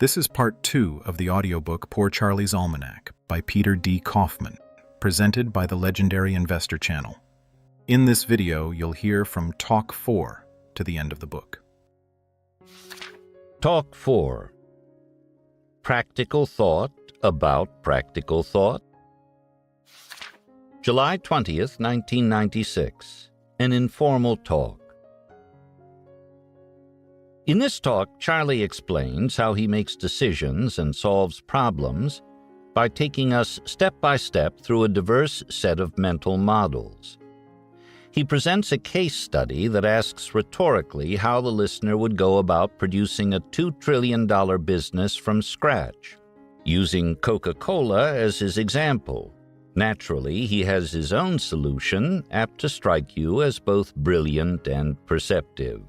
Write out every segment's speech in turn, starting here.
This is part 2 of the audiobook Poor Charlie's Almanack by Peter D. Kaufman, presented by the legendary Investor Channel. In this video, you'll hear from Talk 4 to the end of the book. Talk 4. Practical Thought About Practical Thought. July 20th, 1996. An informal talk. In this talk, Charlie explains how he makes decisions and solves problems by taking us step by step through a diverse set of mental models. He presents a case study that asks rhetorically how the listener would go about producing a $2 trillion business from scratch, using Coca-Cola as his example. Naturally, he has his own solution, apt to strike you as both brilliant and perceptive.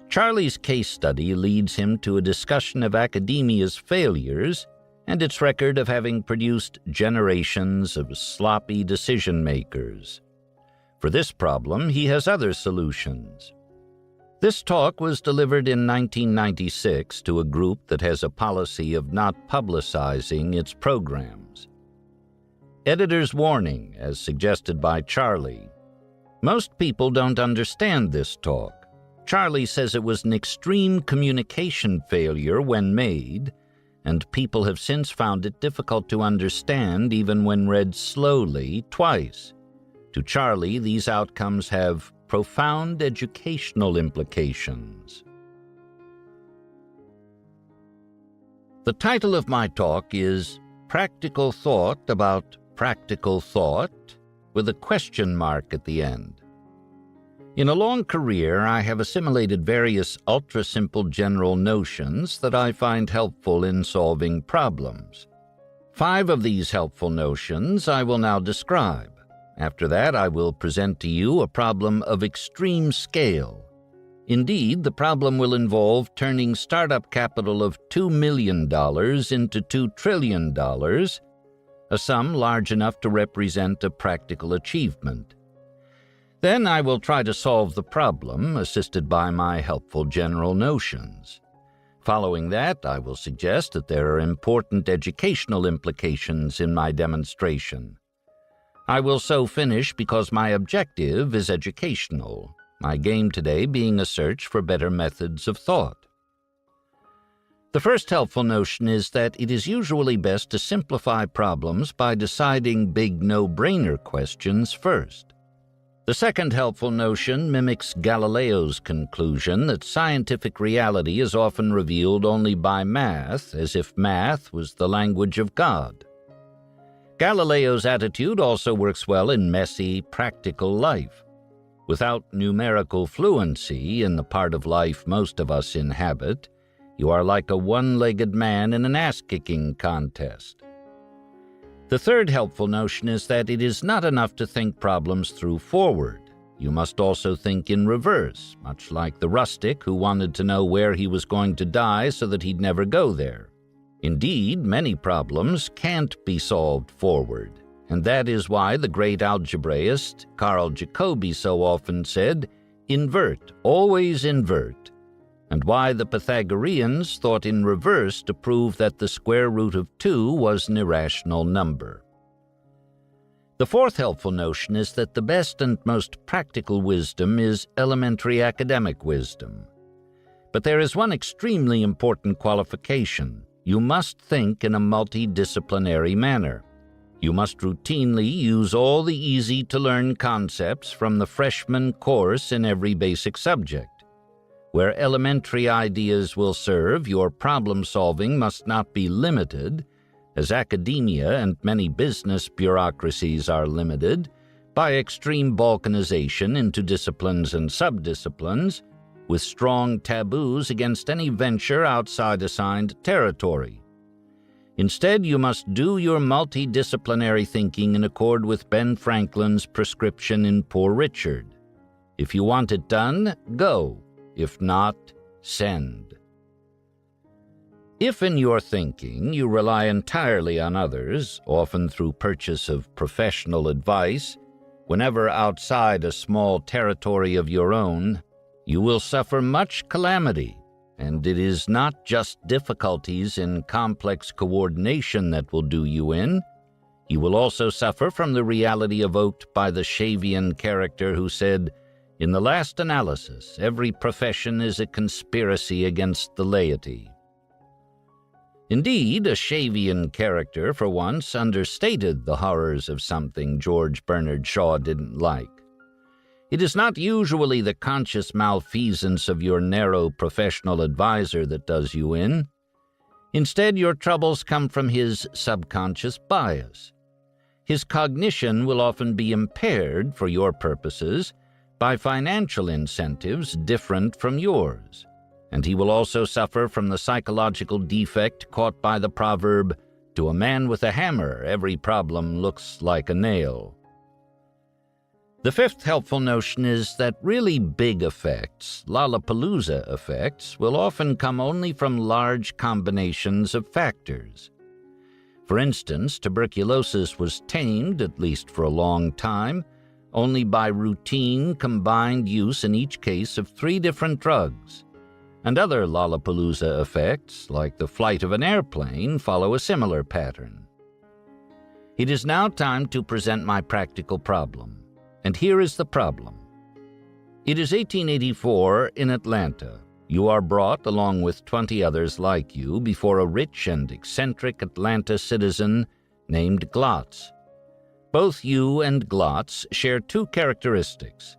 Charlie's case study leads him to a discussion of academia's failures and its record of having produced generations of sloppy decision-makers. For this problem, he has other solutions. This talk was delivered in 1996 to a group that has a policy of not publicizing its programs. Editor's warning, as suggested by Charlie. Most people don't understand this talk. Charlie says it was an extreme communication failure when made, and people have since found it difficult to understand even when read slowly twice. To Charlie, these outcomes have profound educational implications. The title of my talk is Practical Thought About Practical Thought, with a question mark at the end. In a long career, I have assimilated various ultra-simple general notions that I find helpful in solving problems. 5 of these helpful notions I will now describe. After that, I will present to you a problem of extreme scale. Indeed, the problem will involve turning startup capital of $2 million into $2 trillion, a sum large enough to represent a practical achievement. Then I will try to solve the problem, assisted by my helpful general notions. Following that, I will suggest that there are important educational implications in my demonstration. I will so finish because my objective is educational, my game today being a search for better methods of thought. The first helpful notion is that it is usually best to simplify problems by deciding big no-brainer questions first. The second helpful notion mimics Galileo's conclusion that scientific reality is often revealed only by math, as if math was the language of God. Galileo's attitude also works well in messy, practical life. Without numerical fluency in the part of life most of us inhabit, you are like a one-legged man in an ass-kicking contest. The third helpful notion is that it is not enough to think problems through forward. You must also think in reverse, much like the rustic who wanted to know where he was going to die so that he'd never go there. Indeed, many problems can't be solved forward, and that is why the great algebraist Carl Jacobi so often said, "Invert, always invert," and why the Pythagoreans thought in reverse to prove that the square root of 2 was an irrational number. The fourth helpful notion is that the best and most practical wisdom is elementary academic wisdom. But there is one extremely important qualification. You must think in a multidisciplinary manner. You must routinely use all the easy-to-learn concepts from the freshman course in every basic subject. Where elementary ideas will serve, your problem-solving must not be limited, as academia and many business bureaucracies are limited, by extreme balkanization into disciplines and subdisciplines, with strong taboos against any venture outside assigned territory. Instead, you must do your multidisciplinary thinking in accord with Ben Franklin's prescription in Poor Richard. If you want it done, go. If not, send. If in your thinking you rely entirely on others, often through purchase of professional advice, whenever outside a small territory of your own, you will suffer much calamity and it is not just difficulties in complex coordination that will do you in. You will also suffer from the reality evoked by the Shavian character who said, "In the last analysis, every profession is a conspiracy against the laity." Indeed, a Shavian character for once understated the horrors of something George Bernard Shaw didn't like. It is not usually the conscious malfeasance of your narrow professional advisor that does you in. Instead, your troubles come from his subconscious bias. His cognition will often be impaired, for your purposes, by financial incentives different from yours, and he will also suffer from the psychological defect caught by the proverb, "To a man with a hammer, every problem looks like a nail." The fifth helpful notion is that really big effects, Lollapalooza effects, will often come only from large combinations of factors. For instance, tuberculosis was tamed, at least for a long time, only by routine combined use in each case of 3 different drugs. And other Lollapalooza effects, like the flight of an airplane, follow a similar pattern. It is now time to present my practical problem. And here is the problem. It is 1884 in Atlanta. You are brought, along with 20 others like you, before a rich and eccentric Atlanta citizen named Glotz. Both you and Glotz share 2 characteristics.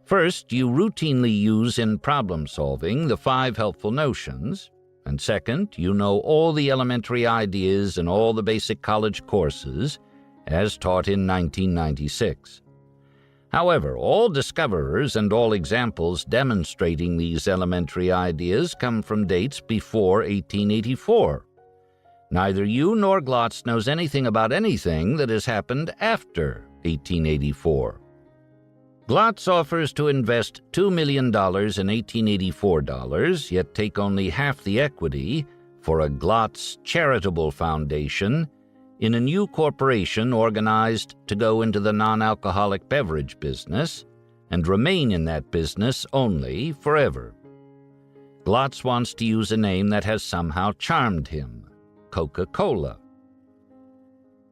First, you routinely use in problem-solving the 5 helpful notions, and second, you know all the elementary ideas in all the basic college courses, as taught in 1996. However, all discoverers and all examples demonstrating these elementary ideas come from dates before 1884. Neither you nor Glotz knows anything about anything that has happened after 1884. Glotz offers to invest $2 million in 1884 dollars, yet take only half the equity for a Glotz Charitable Foundation in a new corporation organized to go into the non-alcoholic beverage business and remain in that business only forever. Glotz wants to use a name that has somehow charmed him, Coca-Cola.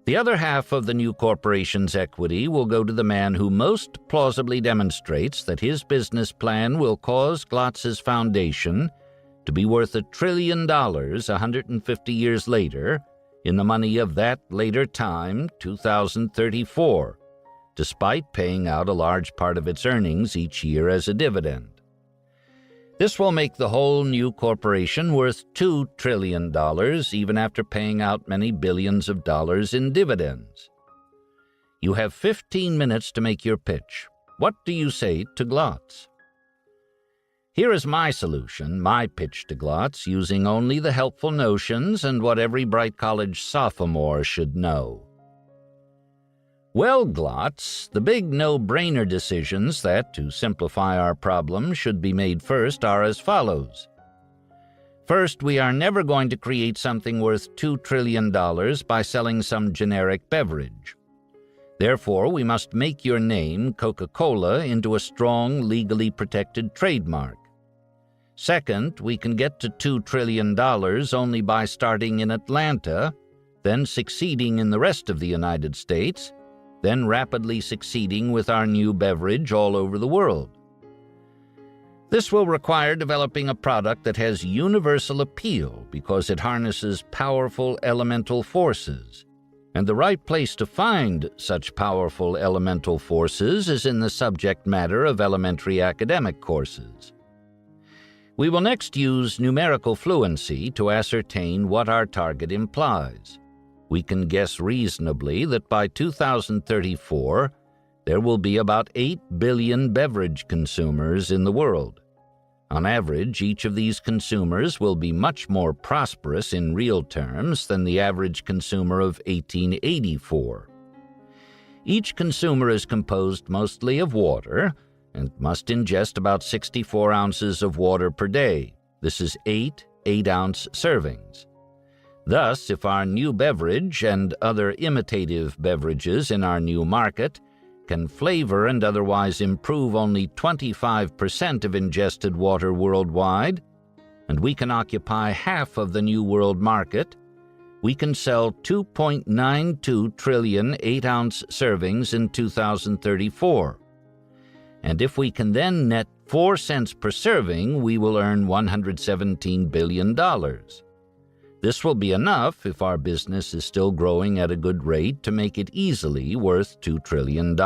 The other half of the new corporation's equity will go to the man who most plausibly demonstrates that his business plan will cause Glotz's foundation to be worth $1 trillion 150 years later, in the money of that later time, 2034, despite paying out a large part of its earnings each year as a dividend. This will make the whole new corporation worth $2 trillion, even after paying out many billions of dollars in dividends. You have 15 minutes to make your pitch. What do you say to Glotz? Here is my solution, my pitch to Glotz, using only the helpful notions and what every bright college sophomore should know. Well, Glotz, the big no-brainer decisions that, to simplify our problem, should be made first are as follows. First, we are never going to create something worth $2 trillion by selling some generic beverage. Therefore, we must make your name, Coca-Cola, into a strong, legally protected trademark. Second, we can get to $2 trillion only by starting in Atlanta, then succeeding in the rest of the United States, then rapidly succeeding with our new beverage all over the world. This will require developing a product that has universal appeal because it harnesses powerful elemental forces, and the right place to find such powerful elemental forces is in the subject matter of elementary academic courses. We will next use numerical fluency to ascertain what our target implies. We can guess reasonably that by 2034, there will be about 8 billion beverage consumers in the world. On average, each of these consumers will be much more prosperous in real terms than the average consumer of 1884. Each consumer is composed mostly of water and must ingest about 64 ounces of water per day. This is 8 8-ounce servings. Thus, if our new beverage and other imitative beverages in our new market can flavor and otherwise improve only 25% of ingested water worldwide, and we can occupy half of the New World market, we can sell 2.92 trillion 8-ounce servings in 2034. And if we can then net 4 cents per serving, we will earn $117 billion. This will be enough, if our business is still growing at a good rate, to make it easily worth $2 trillion.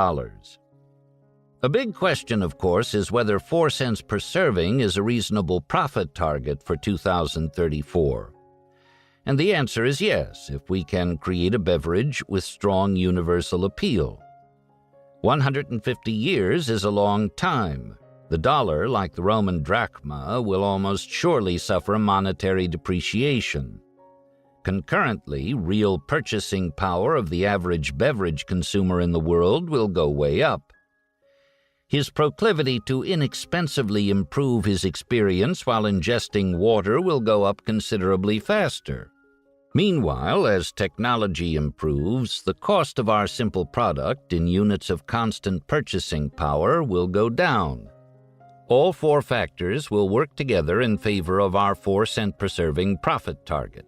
A big question, of course, is whether 4 cents per serving is a reasonable profit target for 2034. And the answer is yes, if we can create a beverage with strong universal appeal. 150 years is a long time. The dollar, like the Roman drachma, will almost surely suffer monetary depreciation. Concurrently, real purchasing power of the average beverage consumer in the world will go way up. His proclivity to inexpensively improve his experience while ingesting water will go up considerably faster. Meanwhile, as technology improves, the cost of our simple product in units of constant purchasing power will go down. All 4 factors will work together in favor of our 4 cent per serving profit target.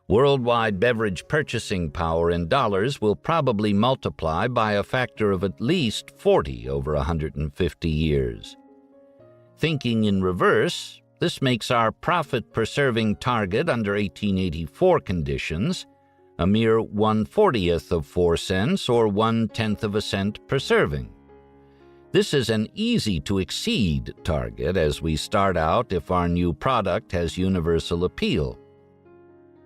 Worldwide beverage purchasing power in dollars will probably multiply by a factor of at least 40 over 150 years. Thinking in reverse, this makes our profit per serving target under 1884 conditions a mere 1/40th of 4 cents or 1/10 of a cent per serving. This is an easy-to-exceed target as we start out if our new product has universal appeal.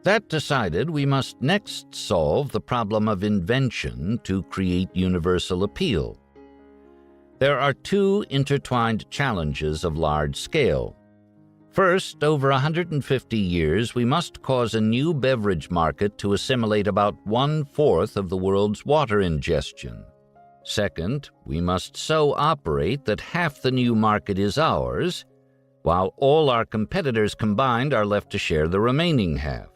That decided, we must next solve the problem of invention to create universal appeal. There are 2 intertwined challenges of large scale. First, over 150 years, we must cause a new beverage market to assimilate about 1/4 of the world's water ingestion. Second, we must so operate that half the new market is ours, while all our competitors combined are left to share the remaining half.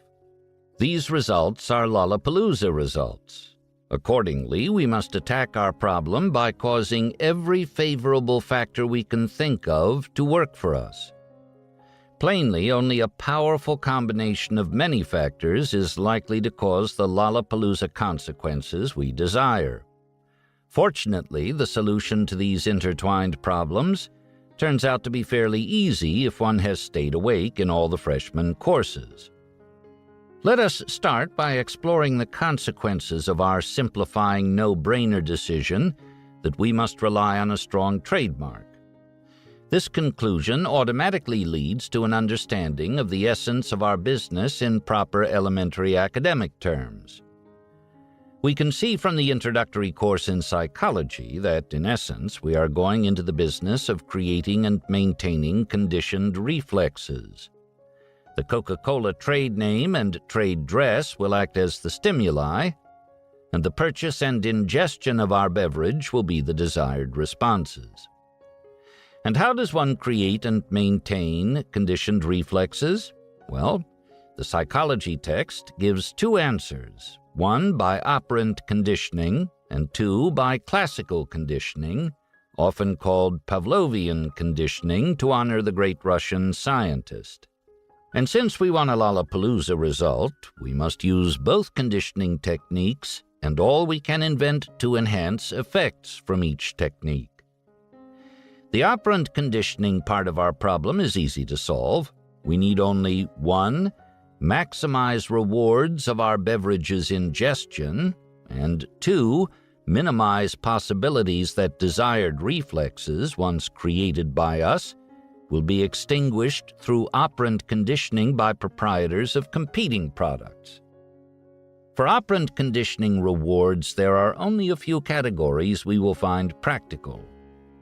These results are Lollapalooza results. Accordingly, we must attack our problem by causing every favorable factor we can think of to work for us. Plainly, only a powerful combination of many factors is likely to cause the Lollapalooza consequences we desire. Fortunately, the solution to these intertwined problems turns out to be fairly easy if one has stayed awake in all the freshman courses. Let us start by exploring the consequences of our simplifying no-brainer decision that we must rely on a strong trademark. This conclusion automatically leads to an understanding of the essence of our business in proper elementary academic terms. We can see from the introductory course in psychology that, in essence, we are going into the business of creating and maintaining conditioned reflexes. The Coca-Cola trade name and trade dress will act as the stimuli, and the purchase and ingestion of our beverage will be the desired responses. And how does one create and maintain conditioned reflexes? Well, the psychology text gives 2 answers, 1 by operant conditioning and 2 by classical conditioning, often called Pavlovian conditioning to honor the great Russian scientist. And since we want a Lollapalooza result, we must use both conditioning techniques and all we can invent to enhance effects from each technique. The operant conditioning part of our problem is easy to solve. We need only 1, maximize rewards of our beverage's ingestion, and 2, minimize possibilities that desired reflexes, once created by us, will be extinguished through operant conditioning by proprietors of competing products. For operant conditioning rewards, there are only a few categories we will find practical.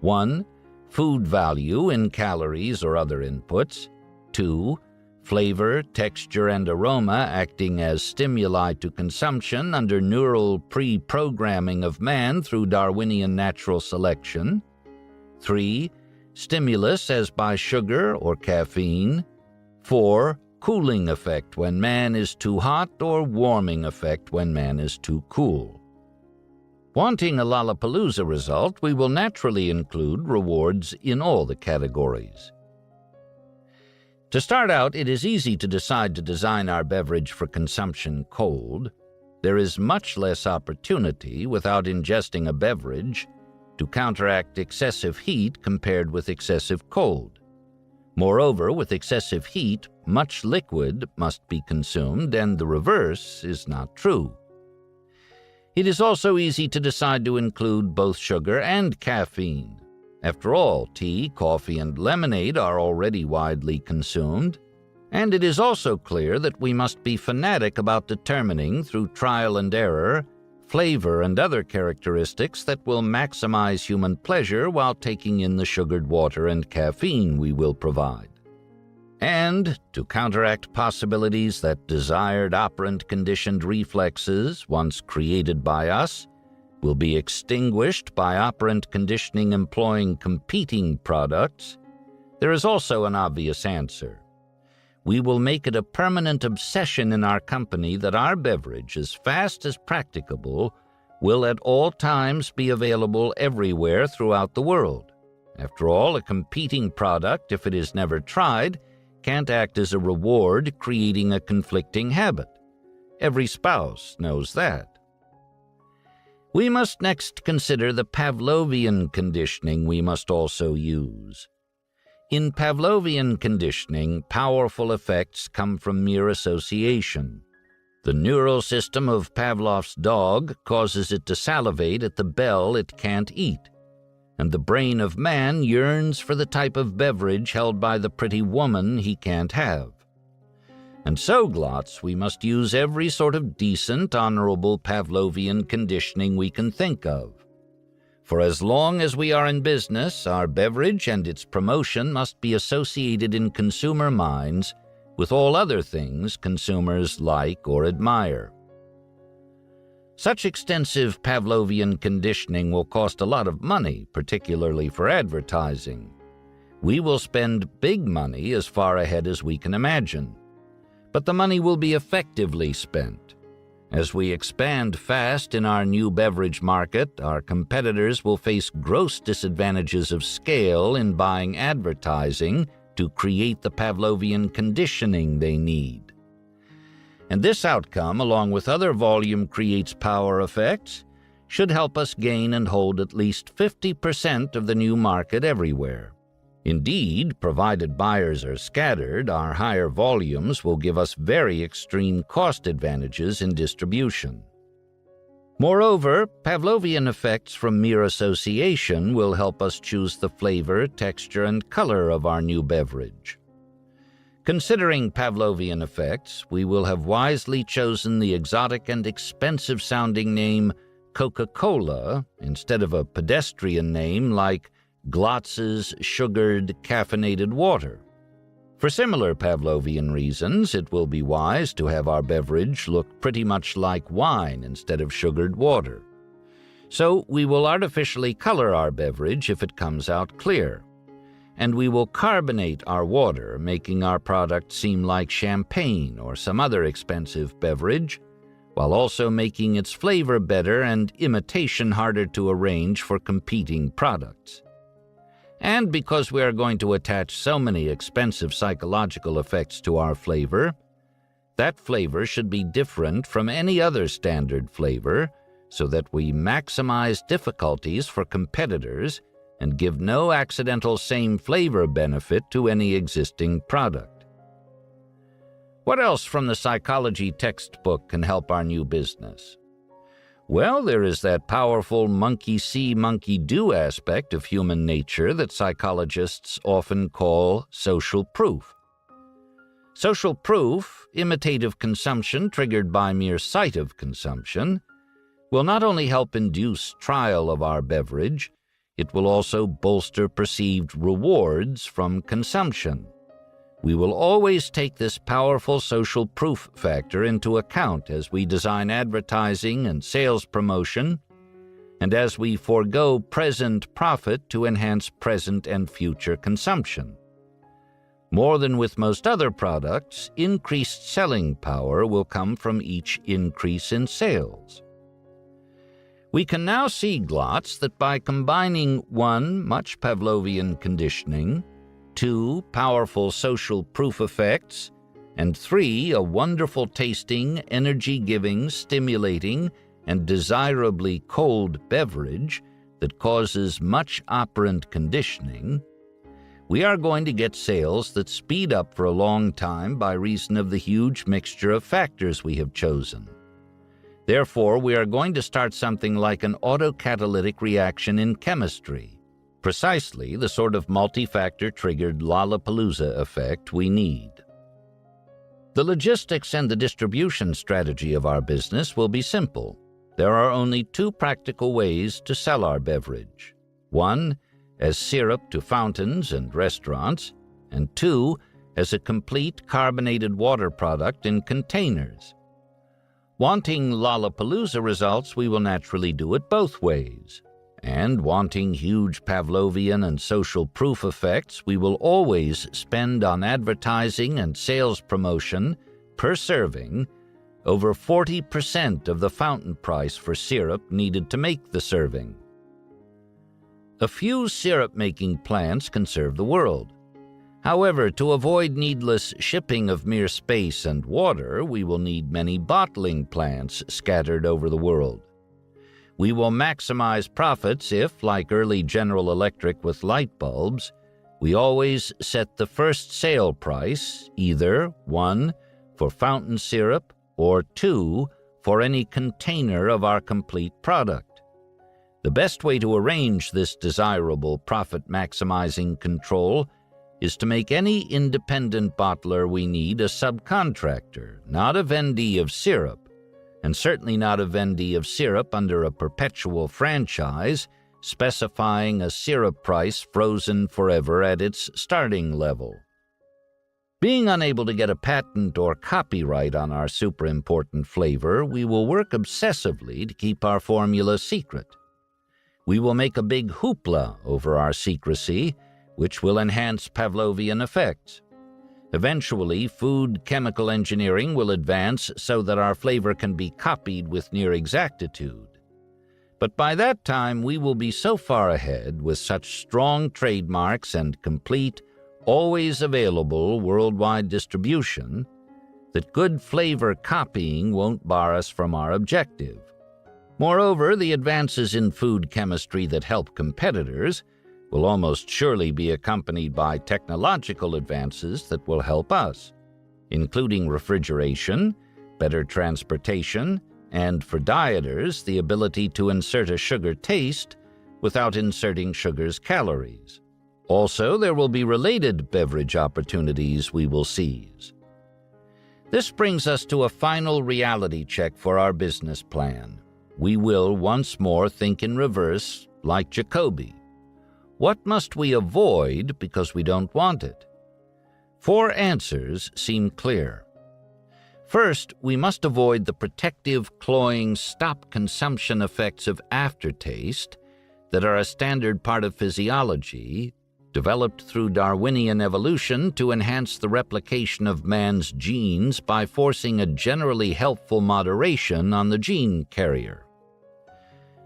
1, food value in calories or other inputs. 2, flavor, texture, and aroma acting as stimuli to consumption under neural pre-programming of man through Darwinian natural selection. 3, stimulus as by sugar or caffeine. 4, cooling effect when man is too hot or warming effect when man is too cool. Wanting a Lollapalooza result, we will naturally include rewards in all the categories. To start out, it is easy to decide to design our beverage for consumption cold. There is much less opportunity, without ingesting a beverage, to counteract excessive heat compared with excessive cold. Moreover, with excessive heat, much liquid must be consumed, and the reverse is not true. It is also easy to decide to include both sugar and caffeine. After all, tea, coffee, and lemonade are already widely consumed, and it is also clear that we must be fanatic about determining, through trial and error, flavor and other characteristics that will maximize human pleasure while taking in the sugared water and caffeine we will provide. And, to counteract possibilities that desired operant-conditioned reflexes, once created by us, will be extinguished by operant conditioning employing competing products, there is also an obvious answer. We will make it a permanent obsession in our company that our beverage, as fast as practicable, will at all times be available everywhere throughout the world. After all, a competing product, if it is never tried, can't act as a reward, creating a conflicting habit. Every spouse knows that. We must next consider the Pavlovian conditioning we must also use. In Pavlovian conditioning, powerful effects come from mere association. The neural system of Pavlov's dog causes it to salivate at the bell it can't eat, and the brain of man yearns for the type of beverage held by the pretty woman he can't have. And so, glots, we must use every sort of decent, honorable Pavlovian conditioning we can think of. For as long as we are in business, our beverage and its promotion must be associated in consumer minds with all other things consumers like or admire. Such extensive Pavlovian conditioning will cost a lot of money, particularly for advertising. We will spend big money as far ahead as we can imagine. But the money will be effectively spent. As we expand fast in our new beverage market, our competitors will face gross disadvantages of scale in buying advertising to create the Pavlovian conditioning they need. And this outcome, along with other volume creates power effects, should help us gain and hold at least 50% of the new market everywhere. Indeed, provided buyers are scattered, our higher volumes will give us very extreme cost advantages in distribution. Moreover, Pavlovian effects from mere association will help us choose the flavor, texture, and color of our new beverage. Considering Pavlovian effects, we will have wisely chosen the exotic and expensive-sounding name Coca-Cola instead of a pedestrian name like Glotz's sugared caffeinated water. For similar Pavlovian reasons, it will be wise to have our beverage look pretty much like wine instead of sugared water. So we will artificially color our beverage if it comes out clear, and we will carbonate our water, making our product seem like champagne or some other expensive beverage, while also making its flavor better and imitation harder to arrange for competing products. And because we are going to attach so many expensive psychological effects to our flavor, that flavor should be different from any other standard flavor so that we maximize difficulties for competitors and give no accidental same flavor benefit to any existing product. What else from the psychology textbook can help our new business? Well, there is that powerful monkey see, monkey do aspect of human nature that psychologists often call social proof. Social proof, imitative consumption triggered by mere sight of consumption, will not only help induce trial of our beverage, it will also bolster perceived rewards from consumption. We will always take this powerful social proof factor into account as we design advertising and sales promotion, and as we forego present profit to enhance present and future consumption. More than with most other products, increased selling power will come from each increase in sales. We can now see, glots, that by combining one, much Pavlovian conditioning, 2, powerful social proof effects, and 3, a wonderful tasting, energy-giving, stimulating, and desirably cold beverage that causes much operant conditioning, we are going to get sales that speed up for a long time by reason of the huge mixture of factors we have chosen. Therefore, we are going to start something like an autocatalytic reaction in chemistry, precisely the sort of multi-factor triggered Lollapalooza effect we need. The logistics and the distribution strategy of our business will be simple. There are only 2 practical ways to sell our beverage. 1, as syrup to fountains and restaurants, and 2, as a complete carbonated water product in containers. Wanting Lollapalooza results, we will naturally do it both ways. And wanting huge Pavlovian and social proof effects, we will always spend on advertising and sales promotion, per serving, over 40% of the fountain price for syrup needed to make the serving. A few syrup-making plants can serve the world. However, to avoid needless shipping of mere space and water, we will need many bottling plants scattered over the world. We will maximize profits if, like early General Electric with light bulbs, we always set the first sale price, either 1, for fountain syrup, or 2, for any container of our complete product. The best way to arrange this desirable profit-maximizing control is to make any independent bottler we need a subcontractor, not a vendee of syrup, and certainly not a vendee of syrup under a perpetual franchise specifying a syrup price frozen forever at its starting level. Being unable to get a patent or copyright on our super important flavor, we will work obsessively to keep our formula secret. We will make a big hoopla over our secrecy, which will enhance Pavlovian effects. Eventually, food chemical engineering will advance so that our flavor can be copied with near exactitude. But by that time, we will be so far ahead with such strong trademarks and complete, always available worldwide distribution that good flavor copying won't bar us from our objective. Moreover, the advances in food chemistry that help competitors will almost surely be accompanied by technological advances that will help us, including refrigeration, better transportation, and for dieters, the ability to insert a sugar taste without inserting sugar's calories. Also, there will be related beverage opportunities we will seize. This brings us to a final reality check for our business plan. We will once more think in reverse, like Jacobi. What must we avoid because we don't want it? 4 answers seem clear. First, we must avoid the protective, cloying, stop-consumption effects of aftertaste that are a standard part of physiology, developed through Darwinian evolution to enhance the replication of man's genes by forcing a generally helpful moderation on the gene carrier.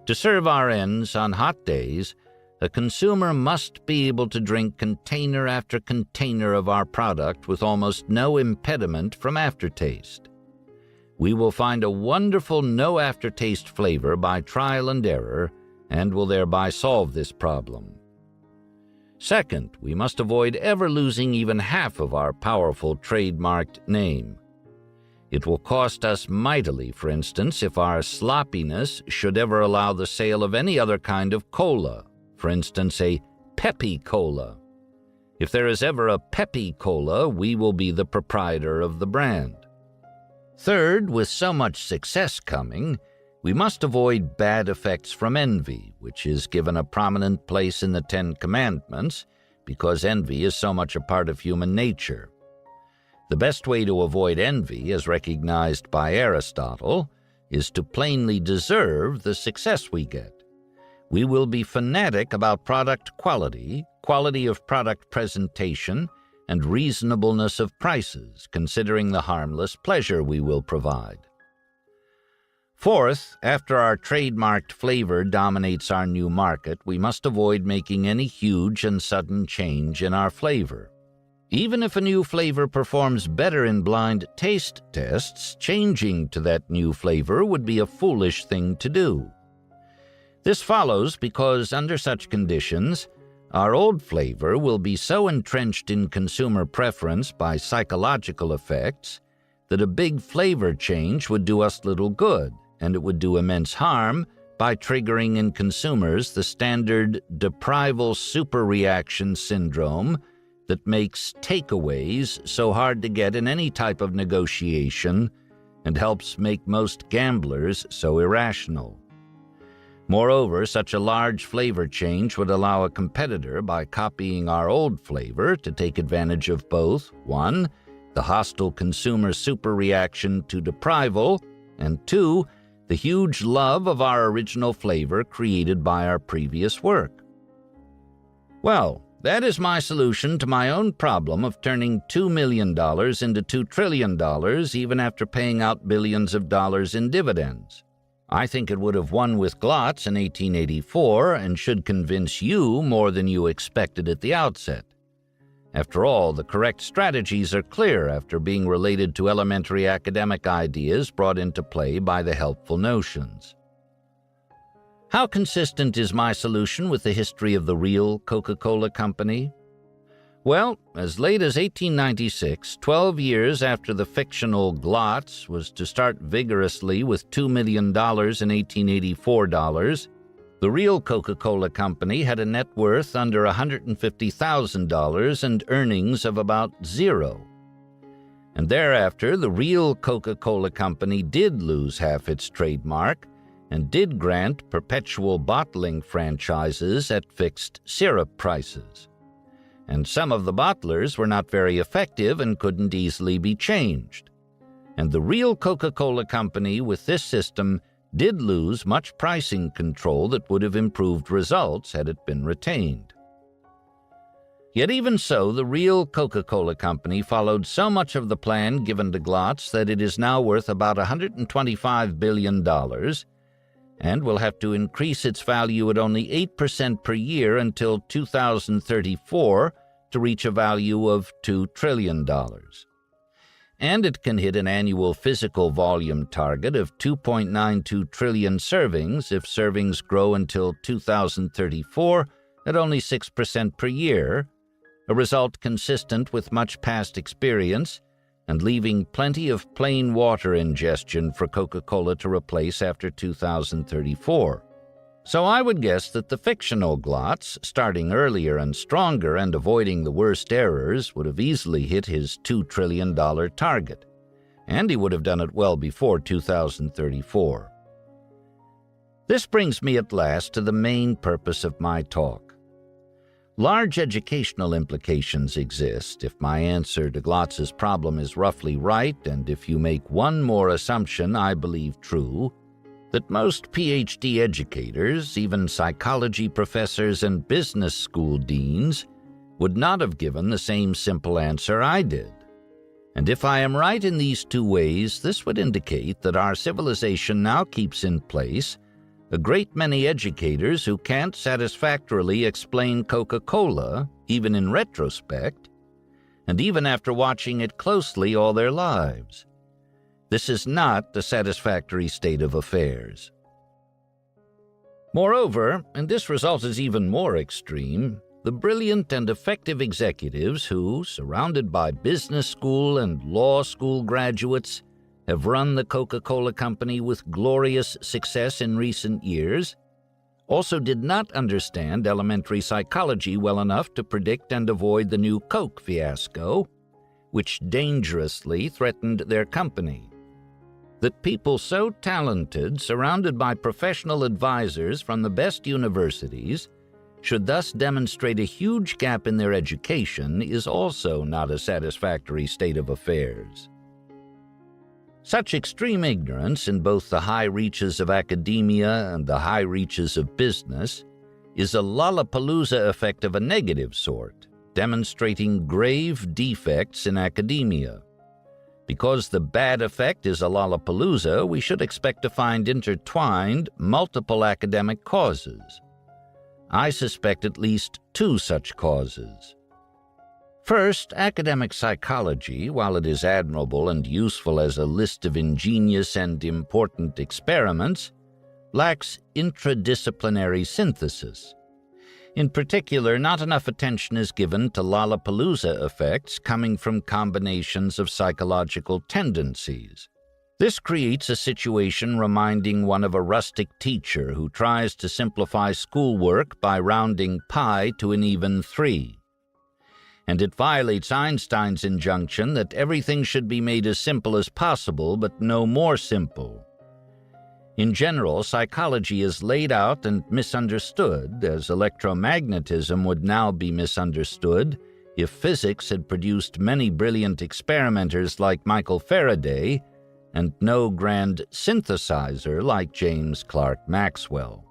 To serve our ends on hot days, a consumer must be able to drink container after container of our product with almost no impediment from aftertaste. We will find a wonderful no aftertaste flavor by trial and error and will thereby solve this problem. Second, we must avoid ever losing even half of our powerful trademarked name. It will cost us mightily, for instance, if our sloppiness should ever allow the sale of any other kind of cola, for instance, a Peppy Cola. If there is ever a Peppy Cola, we will be the proprietor of the brand. Third, with so much success coming, we must avoid bad effects from envy, which is given a prominent place in the 10 Commandments, because envy is so much a part of human nature. The best way to avoid envy, as recognized by Aristotle, is to plainly deserve the success we get. We will be fanatic about product quality, quality of product presentation, and reasonableness of prices, considering the harmless pleasure we will provide. Fourth, after our trademarked flavor dominates our new market, we must avoid making any huge and sudden change in our flavor. Even if a new flavor performs better in blind taste tests, changing to that new flavor would be a foolish thing to do. This follows because under such conditions, our old flavor will be so entrenched in consumer preference by psychological effects that a big flavor change would do us little good, and it would do immense harm by triggering in consumers the standard deprival superreaction syndrome that makes takeaways so hard to get in any type of negotiation and helps make most gamblers so irrational. Moreover, such a large flavor change would allow a competitor, by copying our old flavor, to take advantage of both, 1, the hostile consumer superreaction to deprival, and 2, the huge love of our original flavor created by our previous work. Well, that is my solution to my own problem of turning $2 million into $2 trillion even after paying out billions of dollars in dividends. I think it would have won with Glotz in 1884 and should convince you more than you expected at the outset. After all, the correct strategies are clear after being related to elementary academic ideas brought into play by the helpful notions. How consistent is my solution with the history of the real Coca-Cola Company? Well, as late as 1896, 12 years after the fictional Glotz was to start vigorously with $2 million in 1884 dollars, the real Coca-Cola Company had a net worth under $150,000 and earnings of about zero. And thereafter, the real Coca-Cola Company did lose half its trademark and did grant perpetual bottling franchises at fixed syrup prices. And some of the bottlers were not very effective and couldn't easily be changed. And the real Coca-Cola Company, with this system, did lose much pricing control that would have improved results had it been retained. Yet even so, the real Coca-Cola Company followed so much of the plan given to Glotz that it is now worth about $125 billion and will have to increase its value at only 8% per year until 2034 to reach a value of $2 trillion. And it can hit an annual physical volume target of 2.92 trillion servings if servings grow until 2034 at only 6% per year, a result consistent with much past experience and leaving plenty of plain water ingestion for Coca-Cola to replace after 2034. So I would guess that the fictional Glotz, starting earlier and stronger and avoiding the worst errors, would have easily hit his $2 trillion target, and he would have done it well before 2034. This brings me at last to the main purpose of my talk. Large educational implications exist if my answer to Glotz's problem is roughly right, and if you make one more assumption I believe true, that most PhD educators, even psychology professors and business school deans, would not have given the same simple answer I did. And if I am right in these two ways, this would indicate that our civilization now keeps in place a great many educators who can't satisfactorily explain Coca-Cola, even in retrospect, and even after watching it closely all their lives. This is not the satisfactory state of affairs. Moreover, and this result is even more extreme, the brilliant and effective executives who, surrounded by business school and law school graduates, have run the Coca-Cola Company with glorious success in recent years, also did not understand elementary psychology well enough to predict and avoid the new Coke fiasco, which dangerously threatened their company. That people so talented, surrounded by professional advisors from the best universities, should thus demonstrate a huge gap in their education is also not a satisfactory state of affairs. Such extreme ignorance in both the high reaches of academia and the high reaches of business is a Lollapalooza effect of a negative sort, demonstrating grave defects in academia. Because the bad effect is a lollapalooza, we should expect to find intertwined multiple academic causes. I suspect at least two such causes. First, academic psychology, while it is admirable and useful as a list of ingenious and important experiments, lacks intradisciplinary synthesis. In particular, not enough attention is given to lollapalooza effects coming from combinations of psychological tendencies. This creates a situation reminding one of a rustic teacher who tries to simplify schoolwork by rounding pi to an even 3. And it violates Einstein's injunction that everything should be made as simple as possible, but no more simple. In general, psychology is laid out and misunderstood, as electromagnetism would now be misunderstood if physics had produced many brilliant experimenters like Michael Faraday and no grand synthesizer like James Clerk Maxwell.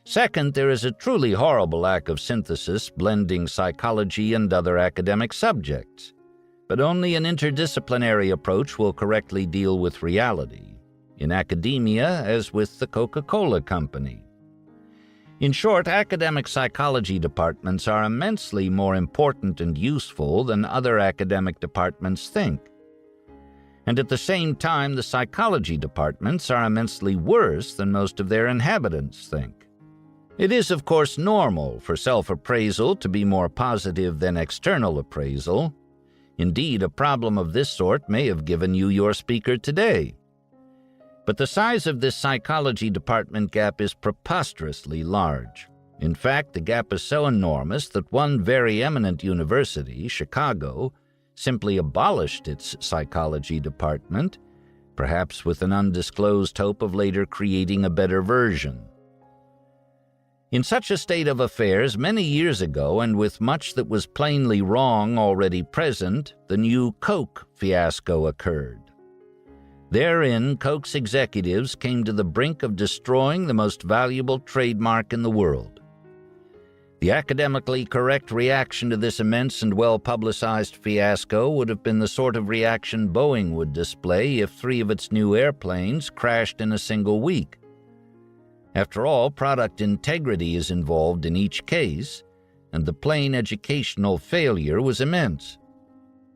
Second, there is a truly horrible lack of synthesis blending psychology and other academic subjects, but only an interdisciplinary approach will correctly deal with reality. In academia, as with the Coca-Cola Company. In short, academic psychology departments are immensely more important and useful than other academic departments think. And at the same time, the psychology departments are immensely worse than most of their inhabitants think. It is, of course, normal for self-appraisal to be more positive than external appraisal. Indeed, a problem of this sort may have given you your speaker today. But the size of this psychology department gap is preposterously large. In fact, the gap is so enormous that one very eminent university, Chicago, simply abolished its psychology department, perhaps with an undisclosed hope of later creating a better version. In such a state of affairs, many years ago, and with much that was plainly wrong already present, the new Coke fiasco occurred. Therein, Coke's executives came to the brink of destroying the most valuable trademark in the world. The academically correct reaction to this immense and well-publicized fiasco would have been the sort of reaction Boeing would display if 3 of its new airplanes crashed in a single week. After all, product integrity is involved in each case, and the plain educational failure was immense.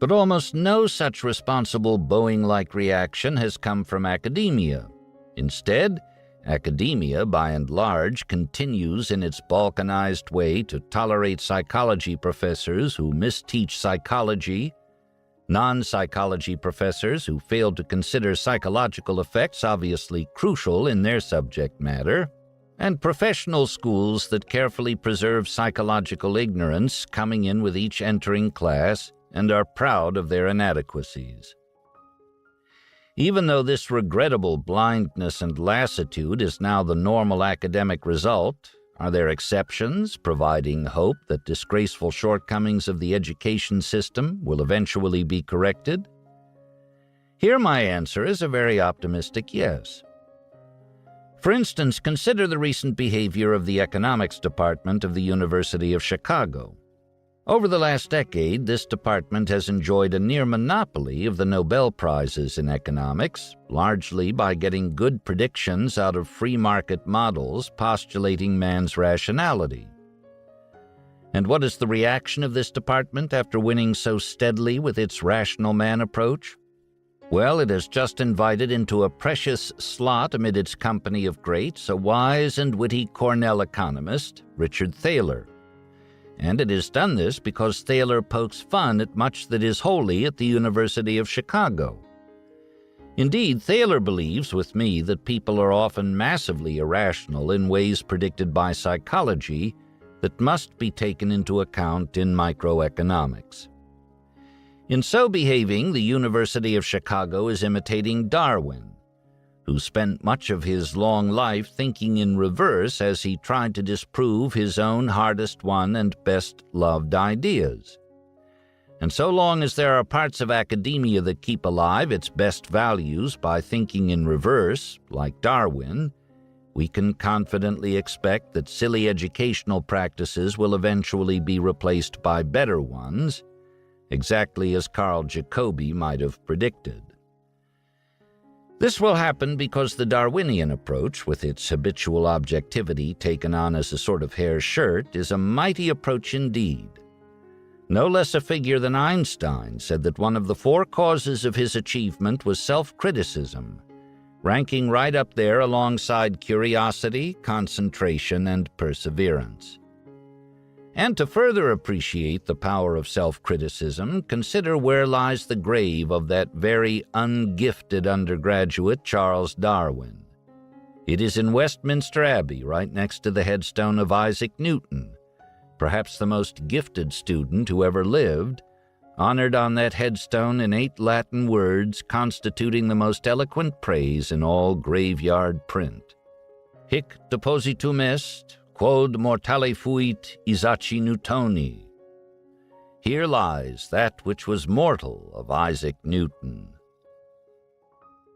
But almost no such responsible Boeing-like reaction has come from academia. Instead, academia, by and large, continues in its balkanized way to tolerate psychology professors who misteach psychology, non-psychology professors who fail to consider psychological effects obviously crucial in their subject matter, and professional schools that carefully preserve psychological ignorance coming in with each entering class and are proud of their inadequacies. Even though this regrettable blindness and lassitude is now the normal academic result, are there exceptions providing hope that disgraceful shortcomings of the education system will eventually be corrected? Here my answer is a very optimistic yes. For instance, consider the recent behavior of the economics department of the University of Chicago. Over the last decade, this department has enjoyed a near monopoly of the Nobel Prizes in economics, largely by getting good predictions out of free market models postulating man's rationality. And what is the reaction of this department after winning so steadily with its rational man approach? Well, it has just invited into a precious slot amid its company of greats a wise and witty Cornell economist, Richard Thaler. And it has done this because Thaler pokes fun at much that is holy at the University of Chicago. Indeed, Thaler believes with me that people are often massively irrational in ways predicted by psychology that must be taken into account in microeconomics. In so behaving, the University of Chicago is imitating Darwin, who spent much of his long life thinking in reverse as he tried to disprove his own hardest-won and best-loved ideas. And so long as there are parts of academia that keep alive its best values by thinking in reverse, like Darwin, we can confidently expect that silly educational practices will eventually be replaced by better ones, exactly as Carl Jacobi might have predicted. This will happen because the Darwinian approach, with its habitual objectivity taken on as a sort of hair shirt, is a mighty approach indeed. No less a figure than Einstein said that one of the 4 causes of his achievement was self-criticism, ranking right up there alongside curiosity, concentration, and perseverance. And to further appreciate the power of self-criticism, consider where lies the grave of that very ungifted undergraduate Charles Darwin. It is in Westminster Abbey, right next to the headstone of Isaac Newton, perhaps the most gifted student who ever lived, honored on that headstone in 8 Latin words constituting the most eloquent praise in all graveyard print. Hic depositum est, quod mortale fuit Isaaci Newtoni. Here lies that which was mortal of Isaac Newton.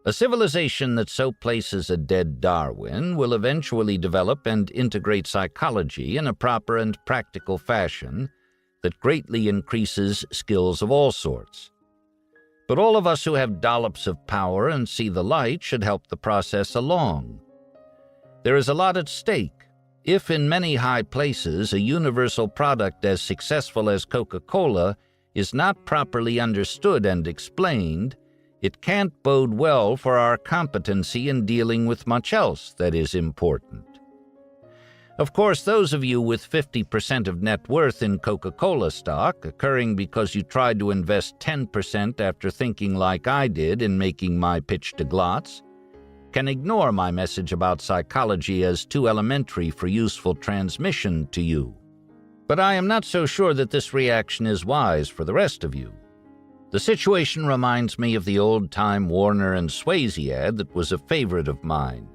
A civilization that so places a dead Darwin will eventually develop and integrate psychology in a proper and practical fashion that greatly increases skills of all sorts. But all of us who have dollops of power and see the light should help the process along. There is a lot at stake. If in many high places a universal product as successful as Coca-Cola is not properly understood and explained, it can't bode well for our competency in dealing with much else that is important. Of course, those of you with 50% of net worth in Coca-Cola stock, occurring because you tried to invest 10% after thinking like I did in making my pitch to Glotz, can ignore my message about psychology as too elementary for useful transmission to you. But I am not so sure that this reaction is wise for the rest of you. The situation reminds me of the old-time Warner and Swayze ad that was a favorite of mine.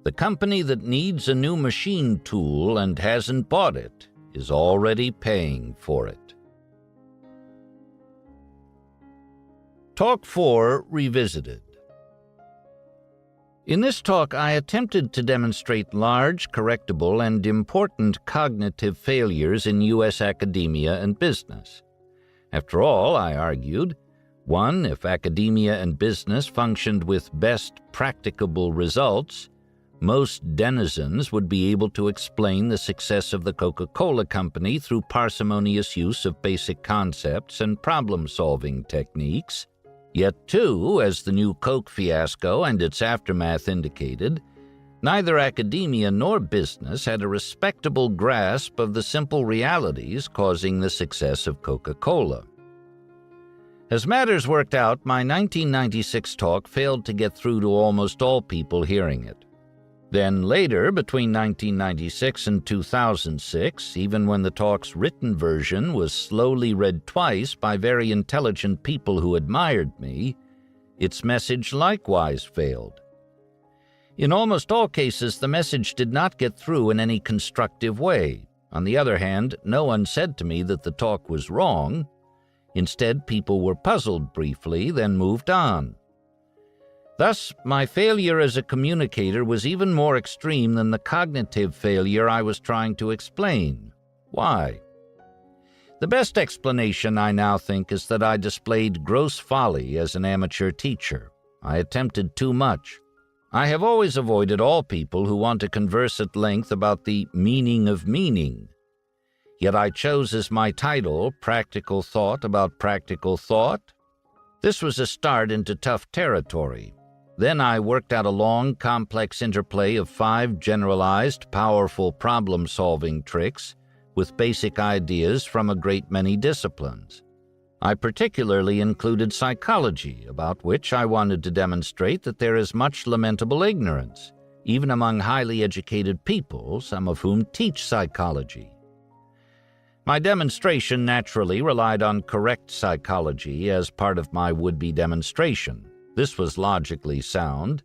The company that needs a new machine tool and hasn't bought it is already paying for it. Talk 4 Revisited. In this talk, I attempted to demonstrate large, correctable, and important cognitive failures in U.S. academia and business. After all, I argued, 1, if academia and business functioned with best practicable results, most denizens would be able to explain the success of the Coca-Cola Company through parsimonious use of basic concepts and problem-solving techniques. Yet, 2, as the new Coke fiasco and its aftermath indicated, neither academia nor business had a respectable grasp of the simple realities causing the success of Coca-Cola. As matters worked out, my 1996 talk failed to get through to almost all people hearing it. Then later, between 1996 and 2006, even when the talk's written version was slowly read twice by very intelligent people who admired me, its message likewise failed. In almost all cases, the message did not get through in any constructive way. On the other hand, no one said to me that the talk was wrong. Instead, people were puzzled briefly, then moved on. Thus, my failure as a communicator was even more extreme than the cognitive failure I was trying to explain. Why? The best explanation, I now think, is that I displayed gross folly as an amateur teacher. I attempted too much. I have always avoided all people who want to converse at length about the meaning of meaning. Yet I chose as my title, Practical Thought About Practical Thought. This was a start into tough territory. Then I worked out a long, complex interplay of 5 generalized, powerful problem-solving tricks with basic ideas from a great many disciplines. I particularly included psychology, about which I wanted to demonstrate that there is much lamentable ignorance, even among highly educated people, some of whom teach psychology. My demonstration naturally relied on correct psychology as part of my would-be demonstration. This was logically sound.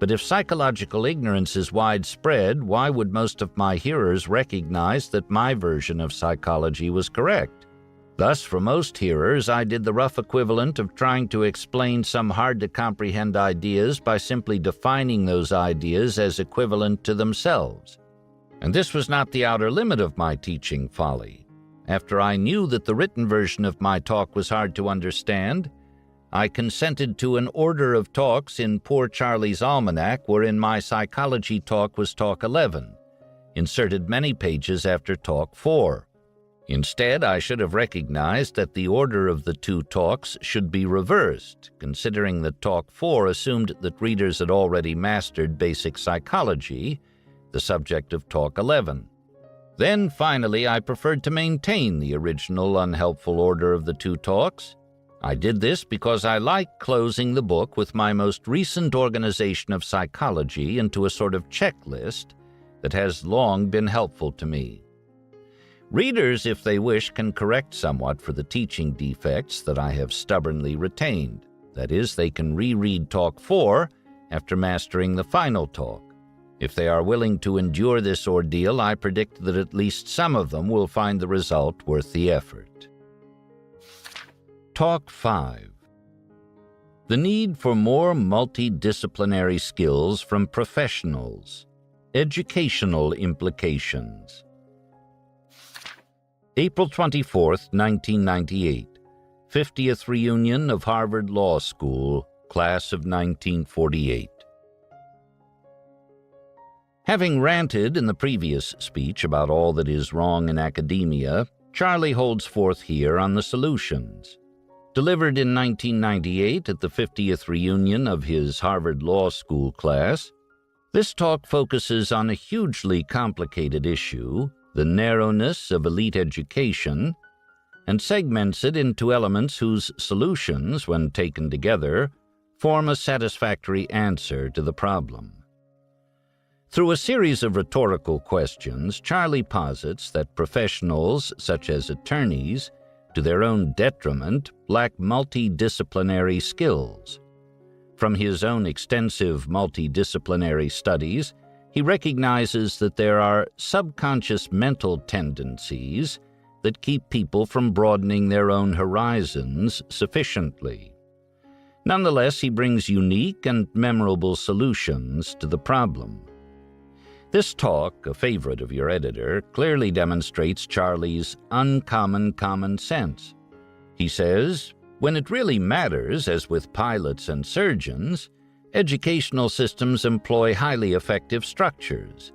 But if psychological ignorance is widespread, why would most of my hearers recognize that my version of psychology was correct? Thus, for most hearers, I did the rough equivalent of trying to explain some hard-to-comprehend ideas by simply defining those ideas as equivalent to themselves. And this was not the outer limit of my teaching folly. after I knew that the written version of my talk was hard to understand, I consented to an order of talks in Poor Charlie's Almanack, wherein my psychology talk was Talk 11, inserted many pages after Talk 4. Instead, I should have recognized that the order of the two talks should be reversed, considering that Talk 4 assumed that readers had already mastered basic psychology, the subject of Talk 11. Then, finally, I preferred to maintain the original unhelpful order of the two talks. I did this because I like closing the book with my most recent organization of psychology into a sort of checklist that has long been helpful to me. Readers, if they wish, can correct somewhat for the teaching defects that I have stubbornly retained. That is, they can reread Talk 4 after mastering the final talk. If they are willing to endure this ordeal, I predict that at least some of them will find the result worth the effort. Talk 5. The need for more multidisciplinary skills from professionals. Educational implications. April 24, 1998. 50th reunion of Harvard Law School, class of 1948. Having ranted in the previous speech about all that is wrong in academia, Charlie holds forth here on the solutions. Delivered in 1998 at the 50th reunion of his Harvard Law School class, this talk focuses on a hugely complicated issue, the narrowness of elite education, and segments it into elements whose solutions, when taken together, form a satisfactory answer to the problem. Through a series of rhetorical questions, Charlie posits that professionals, such as attorneys, to their own detriment, lack multidisciplinary skills. From his own extensive multidisciplinary studies, he recognizes that there are subconscious mental tendencies that keep people from broadening their own horizons sufficiently. Nonetheless, he brings unique and memorable solutions to the problem. This talk, a favorite of your editor, clearly demonstrates Charlie's uncommon common sense. He says, when it really matters, as with pilots and surgeons, educational systems employ highly effective structures.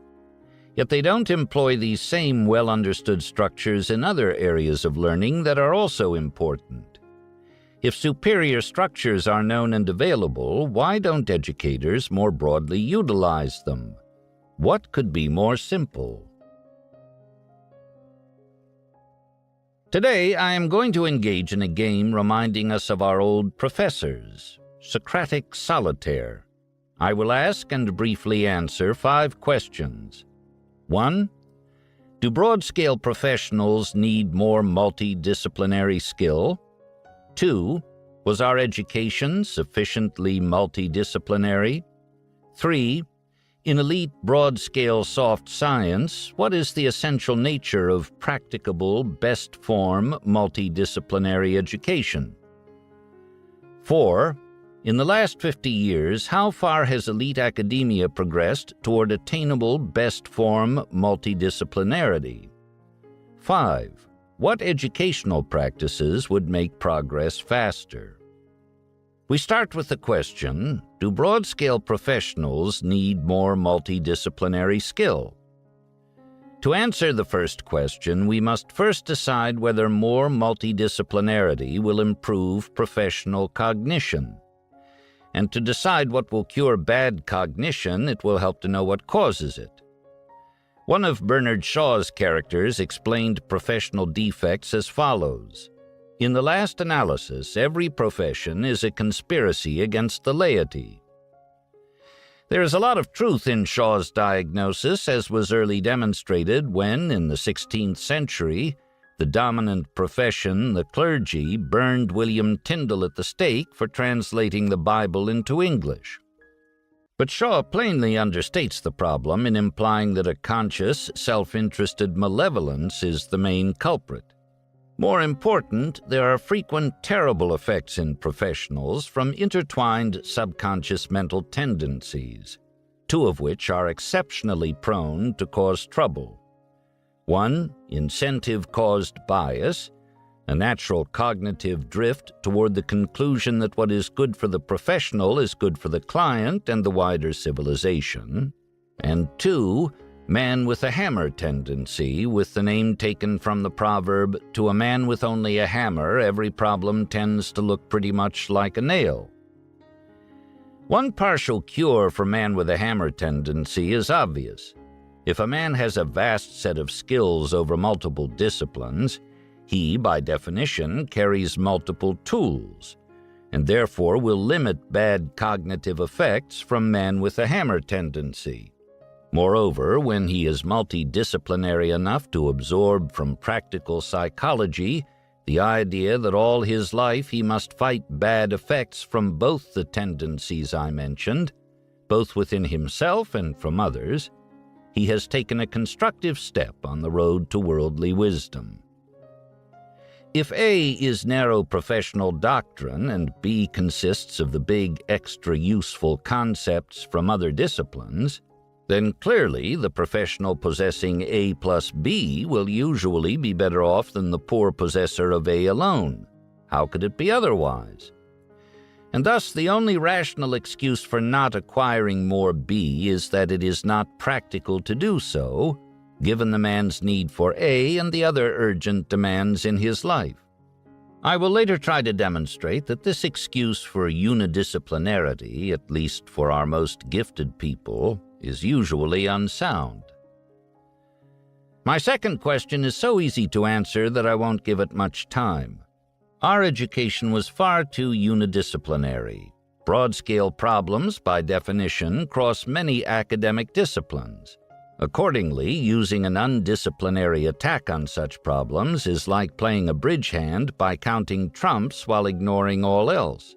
Yet they don't employ these same well-understood structures in other areas of learning that are also important. If superior structures are known and available, why don't educators more broadly utilize them? What could be more simple? Today, I am going to engage in a game reminding us of our old professors, Socratic solitaire. I will ask and briefly answer 5 questions. 1. Do broad-scale professionals need more multidisciplinary skill? 2. Was our education sufficiently multidisciplinary? 3. In elite, broad-scale soft science, what is the essential nature of practicable, best-form, multidisciplinary education? 4. In the last 50 years, how far has elite academia progressed toward attainable, best-form multidisciplinarity? 5. What educational practices would make progress faster? We start with the question, do broad-scale professionals need more multidisciplinary skill? To answer the first question, we must first decide whether more multidisciplinarity will improve professional cognition. And to decide what will cure bad cognition, it will help to know what causes it. One of Bernard Shaw's characters explained professional defects as follows. In the last analysis, every profession is a conspiracy against the laity. There is a lot of truth in Shaw's diagnosis, as was early demonstrated when, in the 16th century, the dominant profession, the clergy, burned William Tyndale at the stake for translating the Bible into English. But Shaw plainly understates the problem in implying that a conscious, self-interested malevolence is the main culprit. More important, there are frequent terrible effects in professionals from intertwined subconscious mental tendencies, 2 of which are exceptionally prone to cause trouble. 1. Incentive-caused bias, a natural cognitive drift toward the conclusion that what is good for the professional is good for the client and the wider civilization. And 2. Man with a hammer tendency, with the name taken from the proverb, "To a man with only a hammer, every problem tends to look pretty much like a nail." One partial cure for man with a hammer tendency is obvious. If a man has a vast set of skills over multiple disciplines, he, by definition, carries multiple tools, and therefore will limit bad cognitive effects from man with a hammer tendency. Moreover, when he is multidisciplinary enough to absorb from practical psychology the idea that all his life he must fight bad effects from both the tendencies I mentioned, both within himself and from others, he has taken a constructive step on the road to worldly wisdom. If A is narrow professional doctrine and B consists of the big extra useful concepts from other disciplines, then clearly the professional possessing A plus B will usually be better off than the poor possessor of A alone. How could it be otherwise? And thus the only rational excuse for not acquiring more B is that it is not practical to do so, given the man's need for A and the other urgent demands in his life. I will later try to demonstrate that this excuse for unidisciplinarity, at least for our most gifted people, is usually unsound. My second question is so easy to answer that I won't give it much time. Our education was far too unidisciplinary. Broad-scale problems, by definition, cross many academic disciplines. Accordingly, using an undisciplinary attack on such problems is like playing a bridge hand by counting trumps while ignoring all else.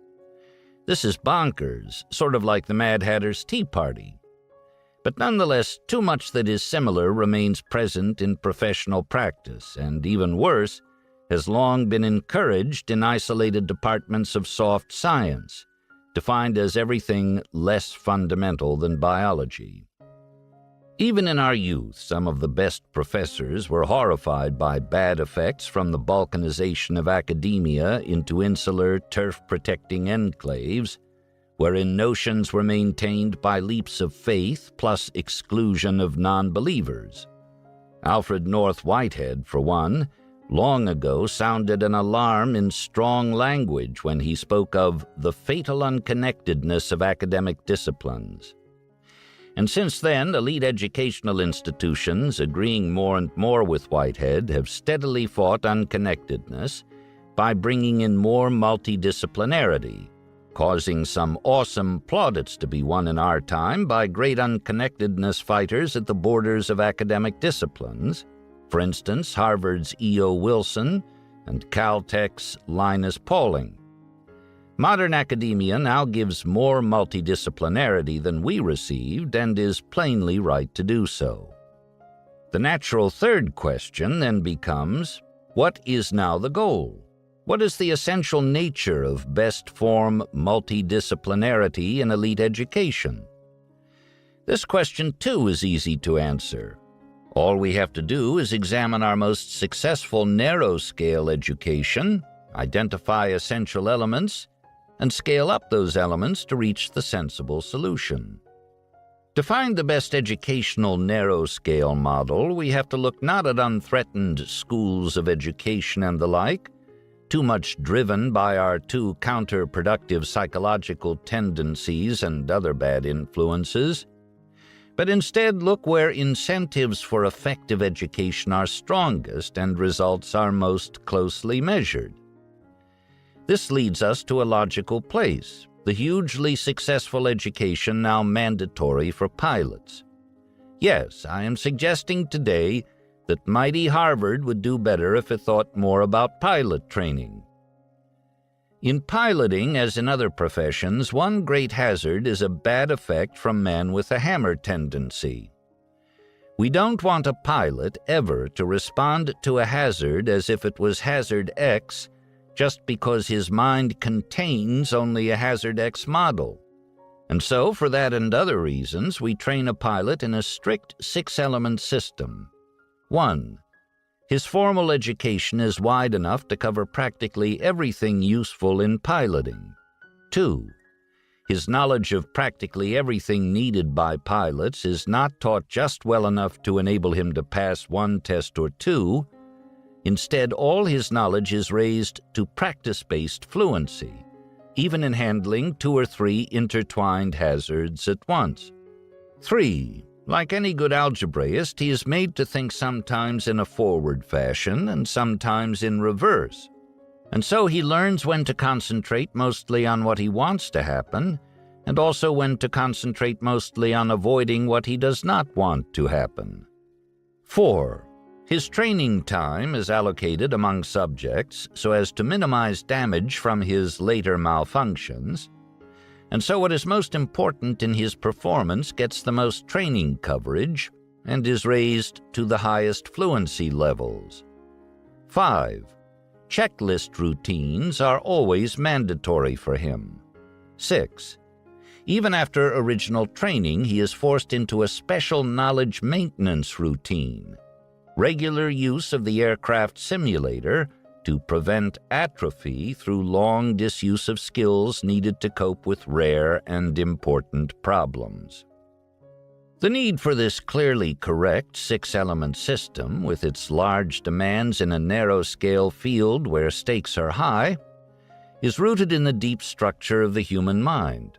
This is bonkers, sort of like the Mad Hatter's Tea Party. But nonetheless, too much that is similar remains present in professional practice, and even worse, has long been encouraged in isolated departments of soft science, defined as everything less fundamental than biology. Even in our youth, some of the best professors were horrified by bad effects from the balkanization of academia into insular, turf-protecting enclaves, wherein notions were maintained by leaps of faith plus exclusion of non-believers. Alfred North Whitehead, for one, long ago sounded an alarm in strong language when he spoke of the fatal unconnectedness of academic disciplines. And since then, elite educational institutions, agreeing more and more with Whitehead, have steadily fought unconnectedness by bringing in more multidisciplinarity, causing some awesome plaudits to be won in our time by great unconnectedness fighters at the borders of academic disciplines, for instance, Harvard's E.O. Wilson and Caltech's Linus Pauling. Modern academia now gives more multidisciplinarity than we received and is plainly right to do so. The natural third question then becomes, what is now the goal? What is the essential nature of best form multidisciplinarity in elite education? This question, too, is easy to answer. All we have to do is examine our most successful narrow-scale education, identify essential elements, and scale up those elements to reach the sensible solution. To find the best educational narrow-scale model, we have to look not at unthreatened schools of education and the like, too much driven by our too counterproductive psychological tendencies and other bad influences, but instead look where incentives for effective education are strongest and results are most closely measured. This leads us to a logical place, the hugely successful education now mandatory for pilots. Yes, I am suggesting today that mighty Harvard would do better if it thought more about pilot training. In piloting, as in other professions, one great hazard is a bad effect from man with a hammer tendency. We don't want a pilot ever to respond to a hazard as if it was hazard X just because his mind contains only a hazard X model. And so, for that and other reasons, we train a pilot in a strict 6-element system. 1. His formal education is wide enough to cover practically everything useful in piloting. 2. His knowledge of practically everything needed by pilots is not taught just well enough to enable him to pass one test or two. Instead, all his knowledge is raised to practice-based fluency, even in handling 2 or 3 intertwined hazards at once. 3. Like any good algebraist, he is made to think sometimes in a forward fashion and sometimes in reverse. And so he learns when to concentrate mostly on what he wants to happen, and also when to concentrate mostly on avoiding what he does not want to happen. 4. His training time is allocated among subjects so as to minimize damage from his later malfunctions, and so what is most important in his performance gets the most training coverage and is raised to the highest fluency levels. 5. Checklist routines are always mandatory for him. 6. Even after original training, he is forced into a special knowledge maintenance routine, regular use of the aircraft simulator to prevent atrophy through long disuse of skills needed to cope with rare and important problems. The need for this clearly correct 6-element system, with its large demands in a narrow-scale field where stakes are high, is rooted in the deep structure of the human mind.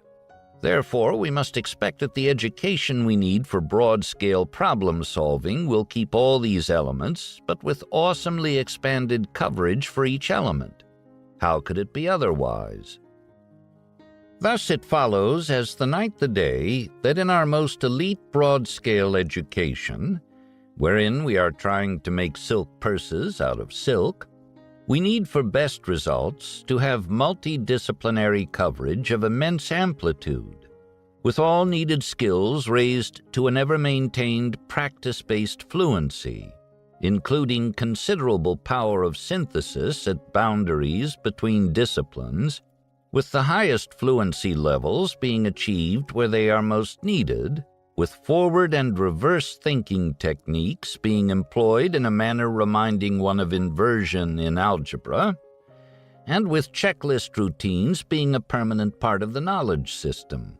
Therefore, we must expect that the education we need for broad-scale problem-solving will keep all these elements, but with awesomely expanded coverage for each element. How could it be otherwise? Thus it follows, as the night the day, that in our most elite broad-scale education, wherein we are trying to make silk purses out of silk, we need for best results to have multidisciplinary coverage of immense amplitude, with all needed skills raised to an ever-maintained practice-based fluency, including considerable power of synthesis at boundaries between disciplines, with the highest fluency levels being achieved where they are most needed, with forward and reverse thinking techniques being employed in a manner reminding one of inversion in algebra, and with checklist routines being a permanent part of the knowledge system.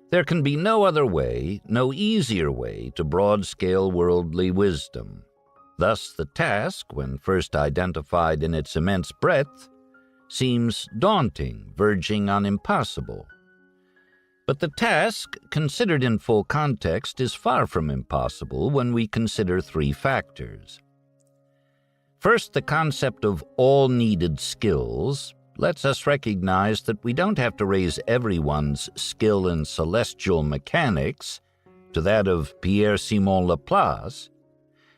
There can be no other way, no easier way to broad-scale worldly wisdom. Thus the task, when first identified in its immense breadth, seems daunting, verging on impossible. But the task, considered in full context, is far from impossible when we consider 3 factors. First, the concept of all needed skills lets us recognize that we don't have to raise everyone's skill in celestial mechanics to that of Pierre-Simon Laplace,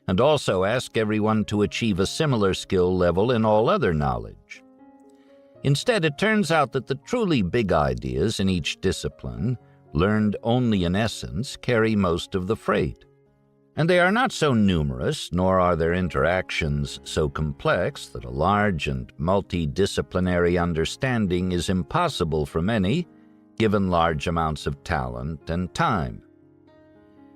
and also ask everyone to achieve a similar skill level in all other knowledge. Instead, it turns out that the truly big ideas in each discipline, learned only in essence, carry most of the freight. And they are not so numerous, nor are their interactions so complex that a large and multidisciplinary understanding is impossible for many, given large amounts of talent and time.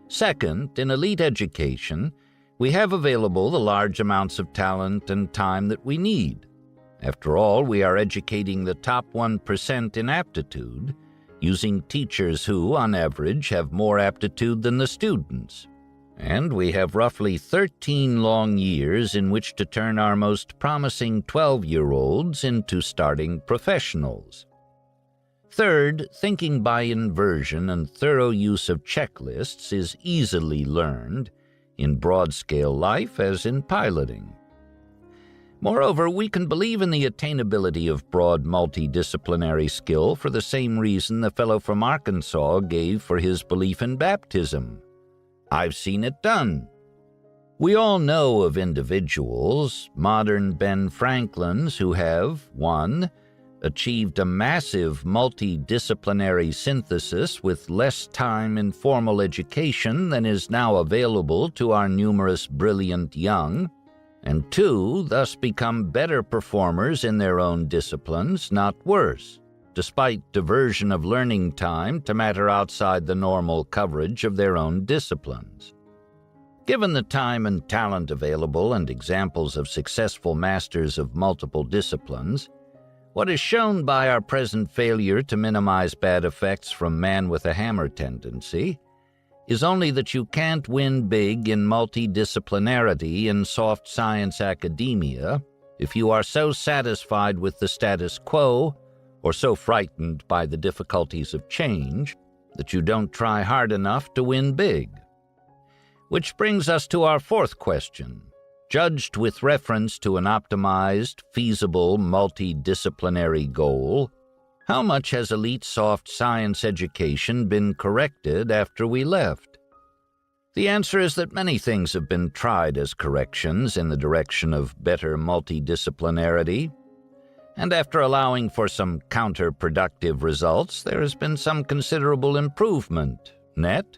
Second, in elite education, we have available the large amounts of talent and time that we need. After all, we are educating the top 1% in aptitude, using teachers who, on average, have more aptitude than the students. And we have roughly 13 long years in which to turn our most promising 12-year-olds into starting professionals. Third, thinking by inversion and thorough use of checklists is easily learned, in broad-scale life as in piloting. Moreover, we can believe in the attainability of broad multidisciplinary skill for the same reason the fellow from Arkansas gave for his belief in baptism. I've seen it done. We all know of individuals, modern Ben Franklins, who have 1. Achieved a massive multidisciplinary synthesis with less time in formal education than is now available to our numerous brilliant young, and 2, thus become better performers in their own disciplines, not worse, despite diversion of learning time to matter outside the normal coverage of their own disciplines. Given the time and talent available and examples of successful masters of multiple disciplines, what is shown by our present failure to minimize bad effects from man-with-a-hammer tendency is only that you can't win big in multidisciplinarity in soft science academia if you are so satisfied with the status quo or so frightened by the difficulties of change that you don't try hard enough to win big. Which brings us to our fourth question. Judged with reference to an optimized, feasible, multidisciplinary goal, how much has elite soft science education been corrected after we left? The answer is that many things have been tried as corrections in the direction of better multidisciplinarity, and after allowing for some counterproductive results, there has been some considerable improvement, net.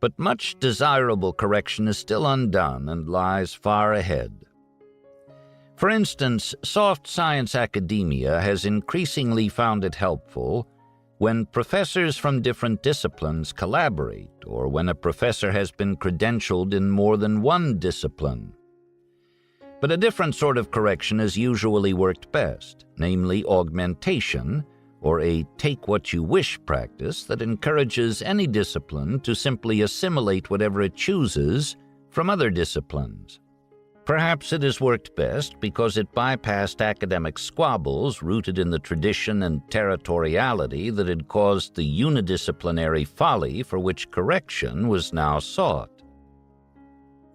But much desirable correction is still undone and lies far ahead. For instance, soft science academia has increasingly found it helpful when professors from different disciplines collaborate, or when a professor has been credentialed in more than one discipline. But a different sort of correction has usually worked best, namely augmentation, or a take-what-you-wish practice that encourages any discipline to simply assimilate whatever it chooses from other disciplines. Perhaps it has worked best because it bypassed academic squabbles rooted in the tradition and territoriality that had caused the unidisciplinary folly for which correction was now sought.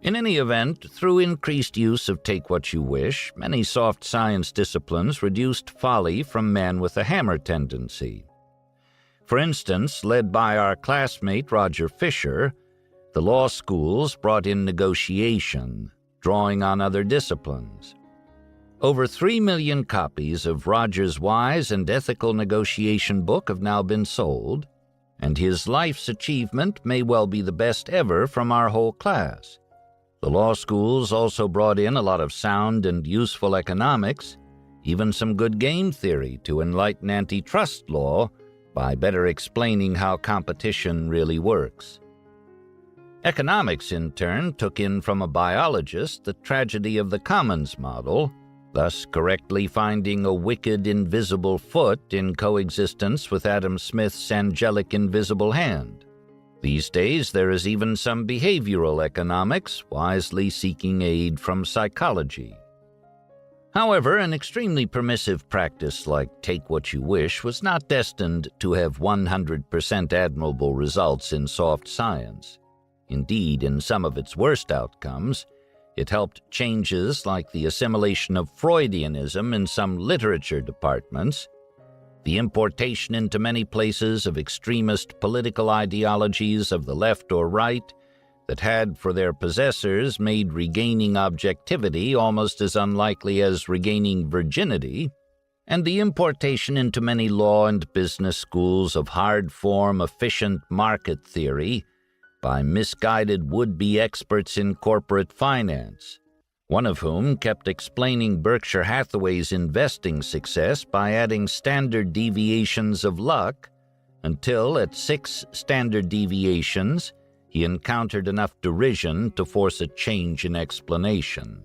In any event, through increased use of take-what-you-wish, many soft science disciplines reduced folly from man-with-a-hammer tendency. For instance, led by our classmate Roger Fisher, the law schools brought in negotiation, drawing on other disciplines. Over 3 million copies of Roger's wise and ethical negotiation book have now been sold, and his life's achievement may well be the best ever from our whole class. The law schools also brought in a lot of sound and useful economics, even some good game theory to enlighten antitrust law by better explaining how competition really works. Economics, in turn, took in from a biologist the tragedy of the commons model, thus correctly finding a wicked invisible foot in coexistence with Adam Smith's angelic invisible hand. These days, there is even some behavioral economics wisely seeking aid from psychology. However, an extremely permissive practice like take-what-you-wish was not destined to have 100% admirable results in soft science. Indeed, in some of its worst outcomes, it helped changes like the assimilation of Freudianism in some literature departments, the importation into many places of extremist political ideologies of the left or right that had for their possessors made regaining objectivity almost as unlikely as regaining virginity, and the importation into many law and business schools of hard-form, efficient market theory by misguided would-be experts in corporate finance, one of whom kept explaining Berkshire Hathaway's investing success by adding standard deviations of luck until, at 6 standard deviations, he encountered enough derision to force a change in explanation.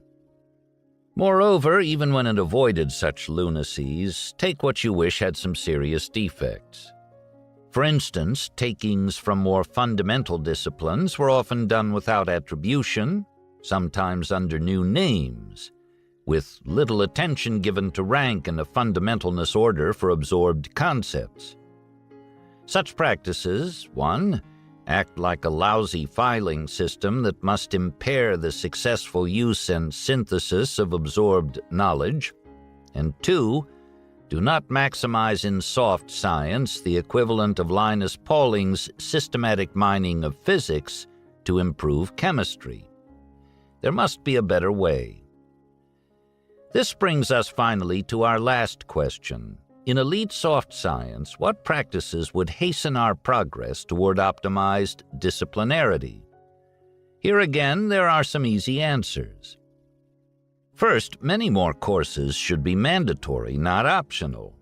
Moreover, even when it avoided such lunacies, take-what-you-wish had some serious defects. For instance, takings from more fundamental disciplines were often done without attribution, sometimes under new names, with little attention given to rank and a fundamentalness order for absorbed concepts. Such practices, 1, act like a lousy filing system that must impair the successful use and synthesis of absorbed knowledge, and 2, do not maximize in soft science the equivalent of Linus Pauling's systematic mining of physics to improve chemistry. There must be a better way. This brings us finally to our last question. In elite soft science, what practices would hasten our progress toward optimized disciplinarity? Here again, there are some easy answers. First, many more courses should be mandatory, not optional.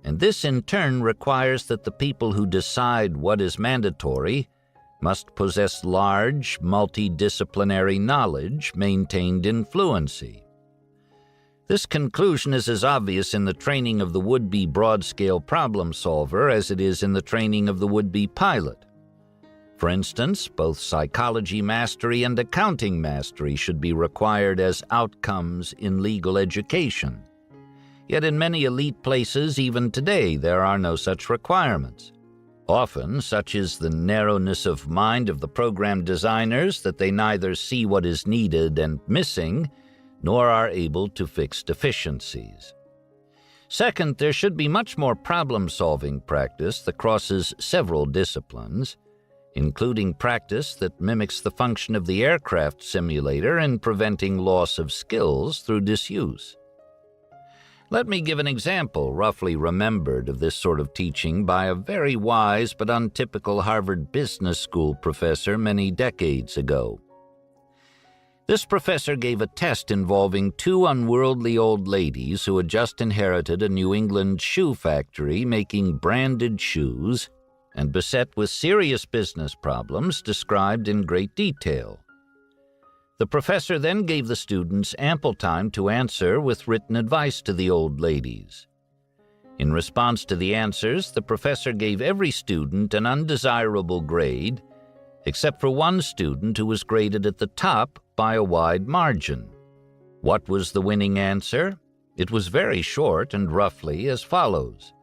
And this in turn requires that the people who decide what is mandatory must possess large, multidisciplinary knowledge maintained in fluency. This conclusion is as obvious in the training of the would-be broad-scale problem solver as it is in the training of the would-be pilot. For instance, both psychology mastery and accounting mastery should be required as outcomes in legal education. Yet in many elite places, even today, there are no such requirements. Often, such is the narrowness of mind of the program designers that they neither see what is needed and missing, nor are able to fix deficiencies. Second, there should be much more problem-solving practice that crosses several disciplines, including practice that mimics the function of the aircraft simulator in preventing loss of skills through disuse. Let me give an example roughly remembered of this sort of teaching by a very wise but untypical Harvard Business School professor many decades ago. This professor gave a test involving two unworldly old ladies who had just inherited a New England shoe factory making branded shoes and beset with serious business problems described in great detail. The professor then gave the students ample time to answer with written advice to the old ladies. In response to the answers, the professor gave every student an undesirable grade, except for one student who was graded at the top by a wide margin. What was the winning answer? It was very short and roughly as follows.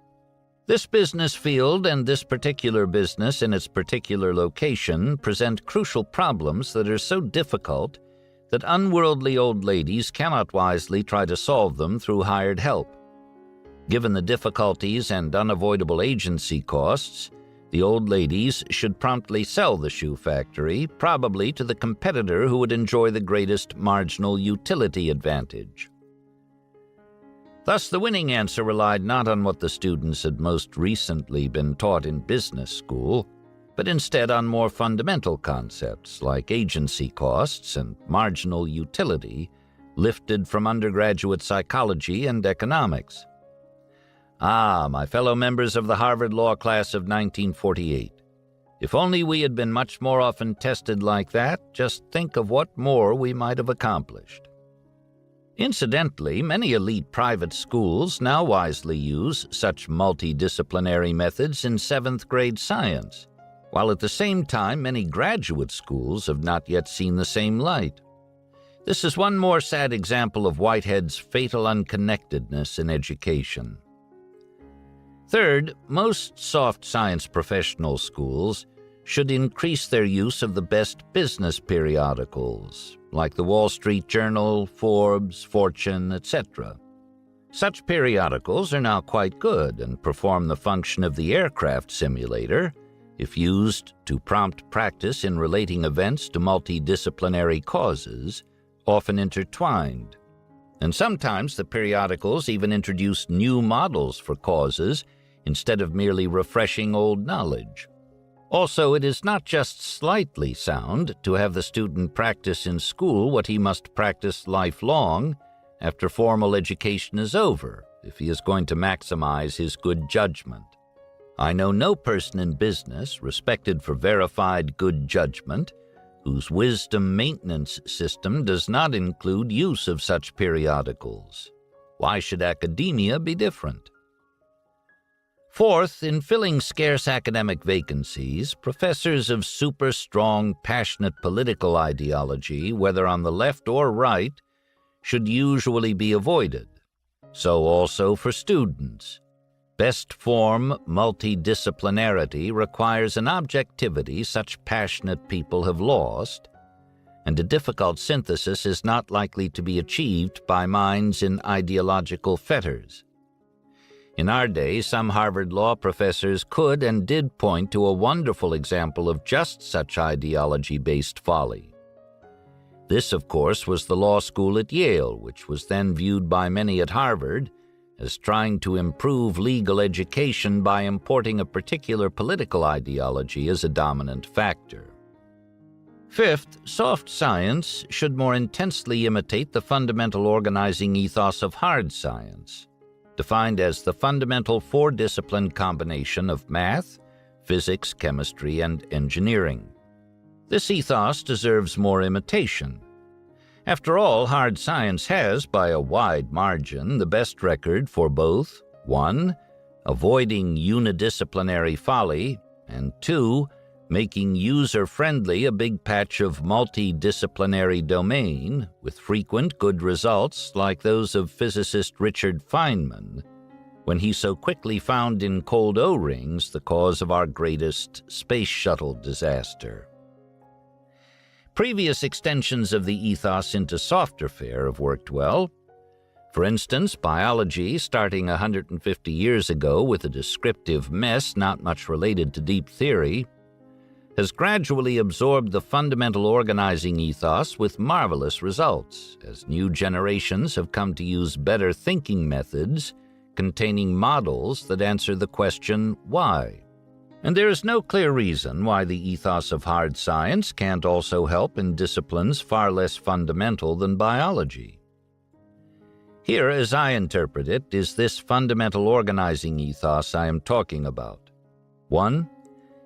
This business field and this particular business in its particular location present crucial problems that are so difficult that unworldly old ladies cannot wisely try to solve them through hired help. Given the difficulties and unavoidable agency costs, the old ladies should promptly sell the shoe factory, probably to the competitor who would enjoy the greatest marginal utility advantage. Thus, the winning answer relied not on what the students had most recently been taught in business school, but instead on more fundamental concepts like agency costs and marginal utility lifted from undergraduate psychology and economics. Ah, my fellow members of the Harvard Law class of 1948, if only we had been much more often tested like that, just think of what more we might have accomplished. Incidentally, many elite private schools now wisely use such multidisciplinary methods in 7th grade science, while at the same time many graduate schools have not yet seen the same light. This is one more sad example of Whitehead's fatal unconnectedness in education. Third, most soft science professional schools should increase their use of the best business periodicals, like the Wall Street Journal, Forbes, Fortune, etc. Such periodicals are now quite good and perform the function of the aircraft simulator if used to prompt practice in relating events to multidisciplinary causes, often intertwined. And sometimes the periodicals even introduce new models for causes instead of merely refreshing old knowledge. Also, it is not just slightly sound to have the student practice in school what he must practice lifelong after formal education is over, if he is going to maximize his good judgment. I know no person in business, respected for verified good judgment, whose wisdom maintenance system does not include use of such periodicals. Why should academia be different? Fourth, in filling scarce academic vacancies, professors of super-strong, passionate political ideology, whether on the left or right, should usually be avoided. So also for students. Best form multidisciplinarity requires an objectivity such passionate people have lost, and a difficult synthesis is not likely to be achieved by minds in ideological fetters. In our day, some Harvard law professors could and did point to a wonderful example of just such ideology-based folly. This, of course, was the law school at Yale, which was then viewed by many at Harvard as trying to improve legal education by importing a particular political ideology as a dominant factor. Fifth, soft science should more intensely imitate the fundamental organizing ethos of hard science, defined as the fundamental four-discipline combination of math, physics, chemistry, and engineering. This ethos deserves more imitation. After all, hard science has, by a wide margin, the best record for both 1. Avoiding unidisciplinary folly, and 2. Making user-friendly a big patch of multidisciplinary domain with frequent good results like those of physicist Richard Feynman, when he so quickly found in cold O-rings the cause of our greatest space shuttle disaster. Previous extensions of the ethos into softer fare have worked well. For instance, biology, starting 150 years ago with a descriptive mess not much related to deep theory, has gradually absorbed the fundamental organizing ethos with marvelous results, as new generations have come to use better thinking methods containing models that answer the question, why? And there is no clear reason why the ethos of hard science can't also help in disciplines far less fundamental than biology. Here, as I interpret it, is this fundamental organizing ethos I am talking about. 1.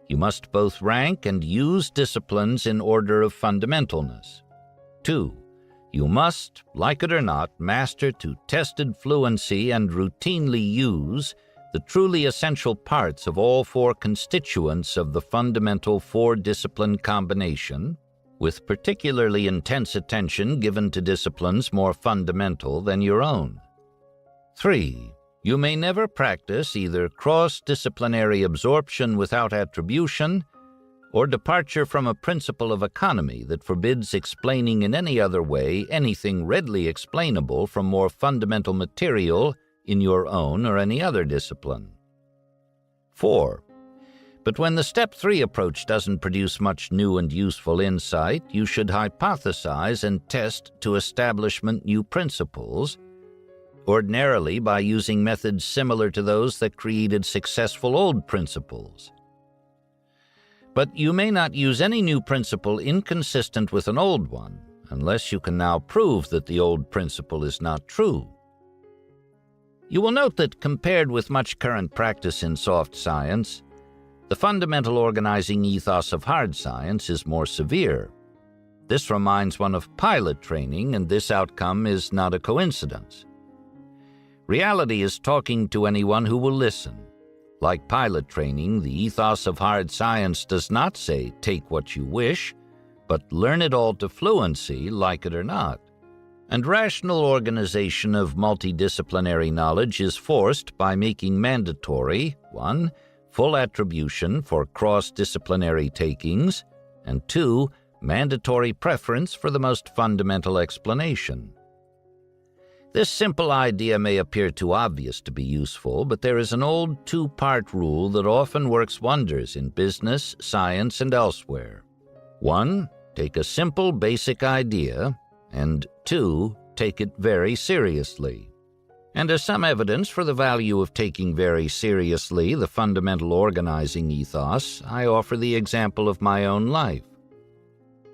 You must both rank and use disciplines in order of fundamentalness. 2. You must, like it or not, master to tested fluency and routinely use the truly essential parts of all 4 constituents of the fundamental 4-discipline combination, with particularly intense attention given to disciplines more fundamental than your own. 3. You may never practice either cross-disciplinary absorption without attribution or departure from a principle of economy that forbids explaining in any other way anything readily explainable from more fundamental material in your own or any other discipline. 4. But when the Step 3 approach doesn't produce much new and useful insight, you should hypothesize and test to establishment new principles, ordinarily by using methods similar to those that created successful old principles. But you may not use any new principle inconsistent with an old one, unless you can now prove that the old principle is not true. You will note that compared with much current practice in soft science, the fundamental organizing ethos of hard science is more severe. This reminds one of pilot training, and this outcome is not a coincidence. Reality is talking to anyone who will listen. Like pilot training, the ethos of hard science does not say, take what you wish, but learn it all to fluency, like it or not. And rational organization of multidisciplinary knowledge is forced by making mandatory, 1. Full attribution for cross-disciplinary takings, and 2. Mandatory preference for the most fundamental explanation. This simple idea may appear too obvious to be useful, but there is an old 2-part rule that often works wonders in business, science, and elsewhere. 1. Take a simple, basic idea, and 2. Take it very seriously. And as some evidence for the value of taking very seriously the fundamental organizing ethos, I offer the example of my own life.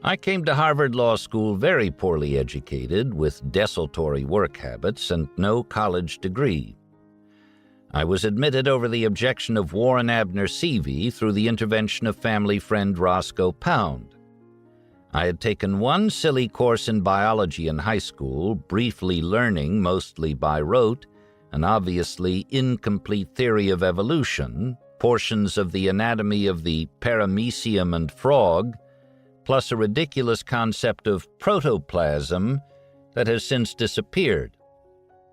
I came to Harvard Law School very poorly educated, with desultory work habits and no college degree. I was admitted over the objection of Warren Abner Seavey through the intervention of family friend Roscoe Pound. I had taken one silly course in biology in high school, briefly learning, mostly by rote, an obviously incomplete theory of evolution, portions of the anatomy of the paramecium and frog, plus a ridiculous concept of protoplasm that has since disappeared.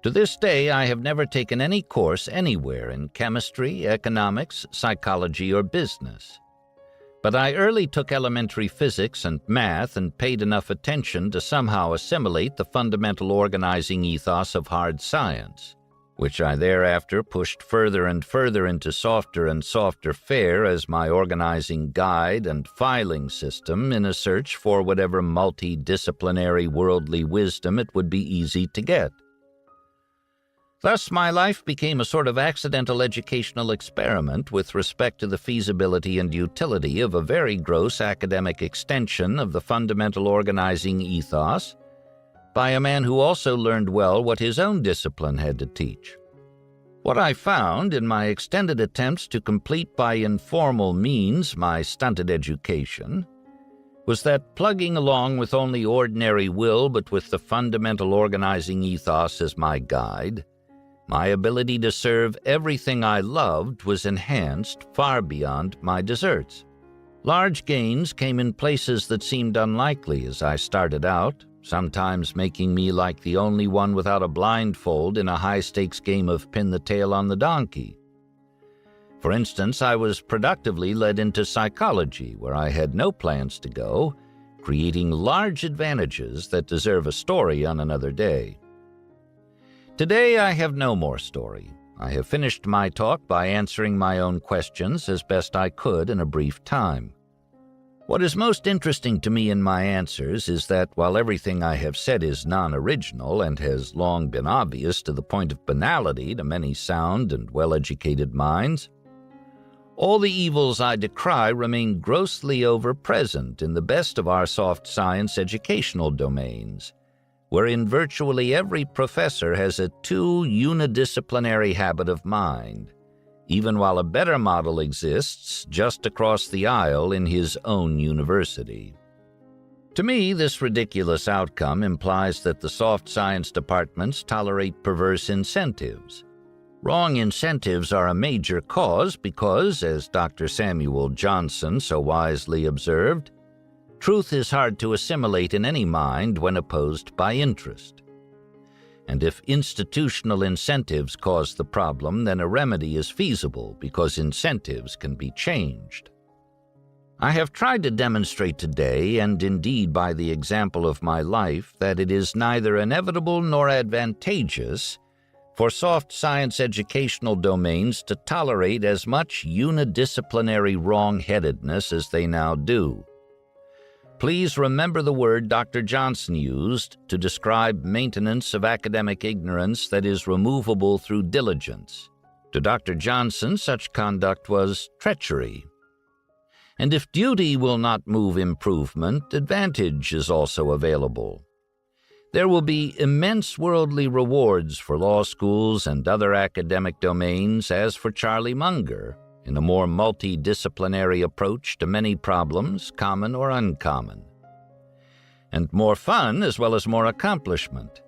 To this day, I have never taken any course anywhere in chemistry, economics, psychology, or business. But I early took elementary physics and math and paid enough attention to somehow assimilate the fundamental organizing ethos of hard science, which I thereafter pushed further and further into softer and softer fare as my organizing guide and filing system in a search for whatever multidisciplinary worldly wisdom it would be easy to get. Thus, my life became a sort of accidental educational experiment with respect to the feasibility and utility of a very gross academic extension of the fundamental organizing ethos by a man who also learned well what his own discipline had to teach. What I found in my extended attempts to complete by informal means my stunted education was that plugging along with only ordinary will but with the fundamental organizing ethos as my guide, my ability to serve everything I loved was enhanced far beyond my deserts. Large gains came in places that seemed unlikely as I started out, sometimes making me like the only one without a blindfold in a high-stakes game of pin the tail on the donkey. For instance, I was productively led into psychology, where I had no plans to go, creating large advantages that deserve a story on another day. Today I have no more story. I have finished my talk by answering my own questions as best I could in a brief time. What is most interesting to me in my answers is that while everything I have said is non-original and has long been obvious to the point of banality to many sound and well-educated minds, all the evils I decry remain grossly over-present in the best of our soft science educational domains, wherein virtually every professor has a too unidisciplinary habit of mind, even while a better model exists just across the aisle in his own university. To me, this ridiculous outcome implies that the soft science departments tolerate perverse incentives. Wrong incentives are a major cause because, as Dr. Samuel Johnson so wisely observed, truth is hard to assimilate in any mind when opposed by interest. And if institutional incentives cause the problem, then a remedy is feasible because incentives can be changed. I have tried to demonstrate today, and indeed by the example of my life, that it is neither inevitable nor advantageous for soft science educational domains to tolerate as much unidisciplinary wrong-headedness as they now do. Please remember the word Dr. Johnson used to describe maintenance of academic ignorance that is removable through diligence. To Dr. Johnson, such conduct was treachery. And if duty will not move improvement, advantage is also available. There will be immense worldly rewards for law schools and other academic domains, as for Charlie Munger, in a more multidisciplinary approach to many problems, common or uncommon. And more fun as well as more accomplishment.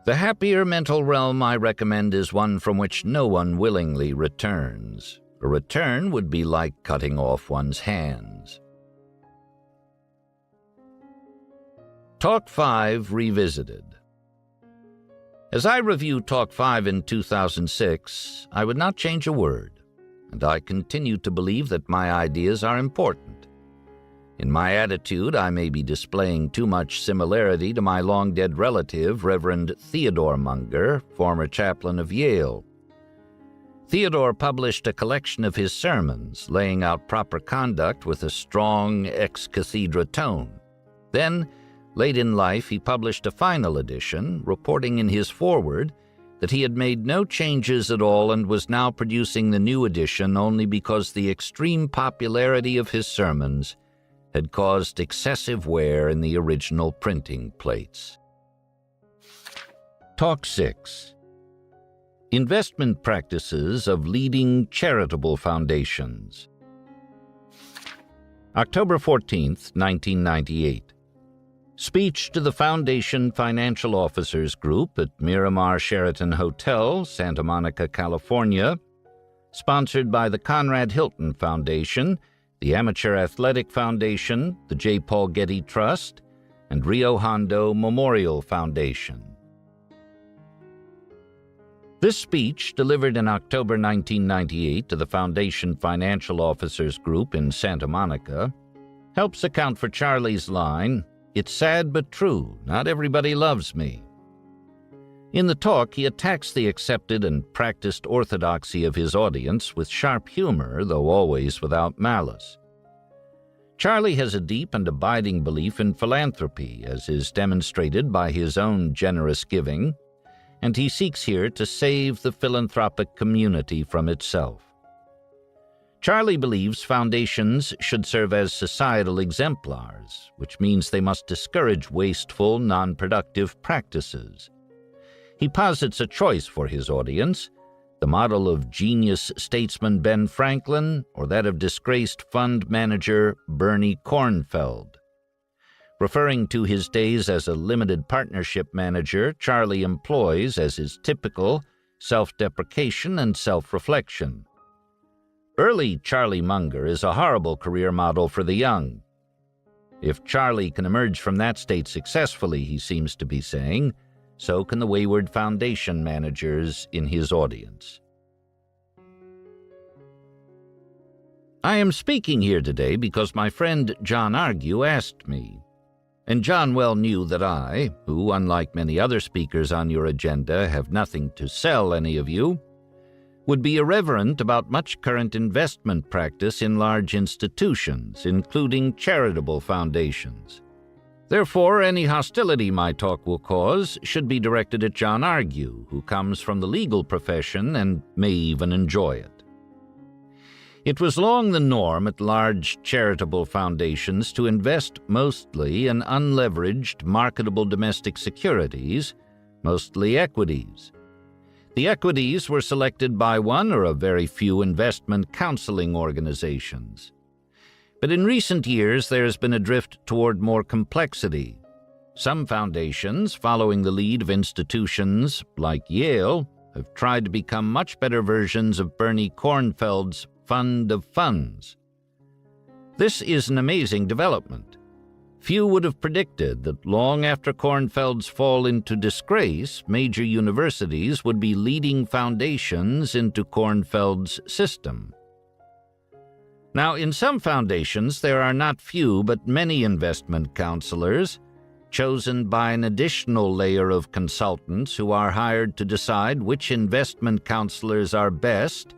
The happier mental realm I recommend is one from which no one willingly returns. A return would be like cutting off one's hands. Talk 5 Revisited. As I review Talk 5 in 2006, I would not change a word, and I continue to believe that my ideas are important. In my attitude, I may be displaying too much similarity to my long-dead relative, Reverend Theodore Munger, former chaplain of Yale. Theodore published a collection of his sermons, laying out proper conduct with a strong ex cathedra tone. Then, late in life, he published a final edition, reporting in his foreword that he had made no changes at all and was now producing the new edition only because the extreme popularity of his sermons had caused excessive wear in the original printing plates. Talk 6. Investment Practices of Leading Charitable Foundations. October 14th, 1998. Speech to the Foundation Financial Officers Group at Miramar Sheraton Hotel, Santa Monica, California, sponsored by the Conrad Hilton Foundation, the Amateur Athletic Foundation, the J. Paul Getty Trust, and Rio Hondo Memorial Foundation. This speech, delivered in October 1998 to the Foundation Financial Officers Group in Santa Monica, helps account for Charlie's line, "It's sad but true, not everybody loves me." In the talk, he attacks the accepted and practiced orthodoxy of his audience with sharp humor, though always without malice. Charlie has a deep and abiding belief in philanthropy, as is demonstrated by his own generous giving, and he seeks here to save the philanthropic community from itself. Charlie believes foundations should serve as societal exemplars, which means they must discourage wasteful, non-productive practices. He posits a choice for his audience, the model of genius statesman Ben Franklin or that of disgraced fund manager Bernie Kornfeld. Referring to his days as a limited partnership manager, Charlie employs, as is typical, self-deprecation and self-reflection. Early Charlie Munger is a horrible career model for the young. If Charlie can emerge from that state successfully, he seems to be saying, so can the wayward foundation managers in his audience. I am speaking here today because my friend John Argue asked me, and John well knew that I, who, unlike many other speakers on your agenda, have nothing to sell any of you, would be irreverent about much current investment practice in large institutions, including charitable foundations. Therefore, any hostility my talk will cause should be directed at John Argue, who comes from the legal profession and may even enjoy it. It was long the norm at large charitable foundations to invest mostly in unleveraged, marketable domestic securities, mostly equities. The equities were selected by one or a very few investment counseling organizations. But in recent years, there has been a drift toward more complexity. Some foundations, following the lead of institutions like Yale, have tried to become much better versions of Bernie Kornfeld's fund of funds. This is an amazing development. Few would have predicted that long after Kornfeld's fall into disgrace, major universities would be leading foundations into Kornfeld's system. Now, in some foundations, there are not few but many investment counselors, chosen by an additional layer of consultants who are hired to decide which investment counselors are best,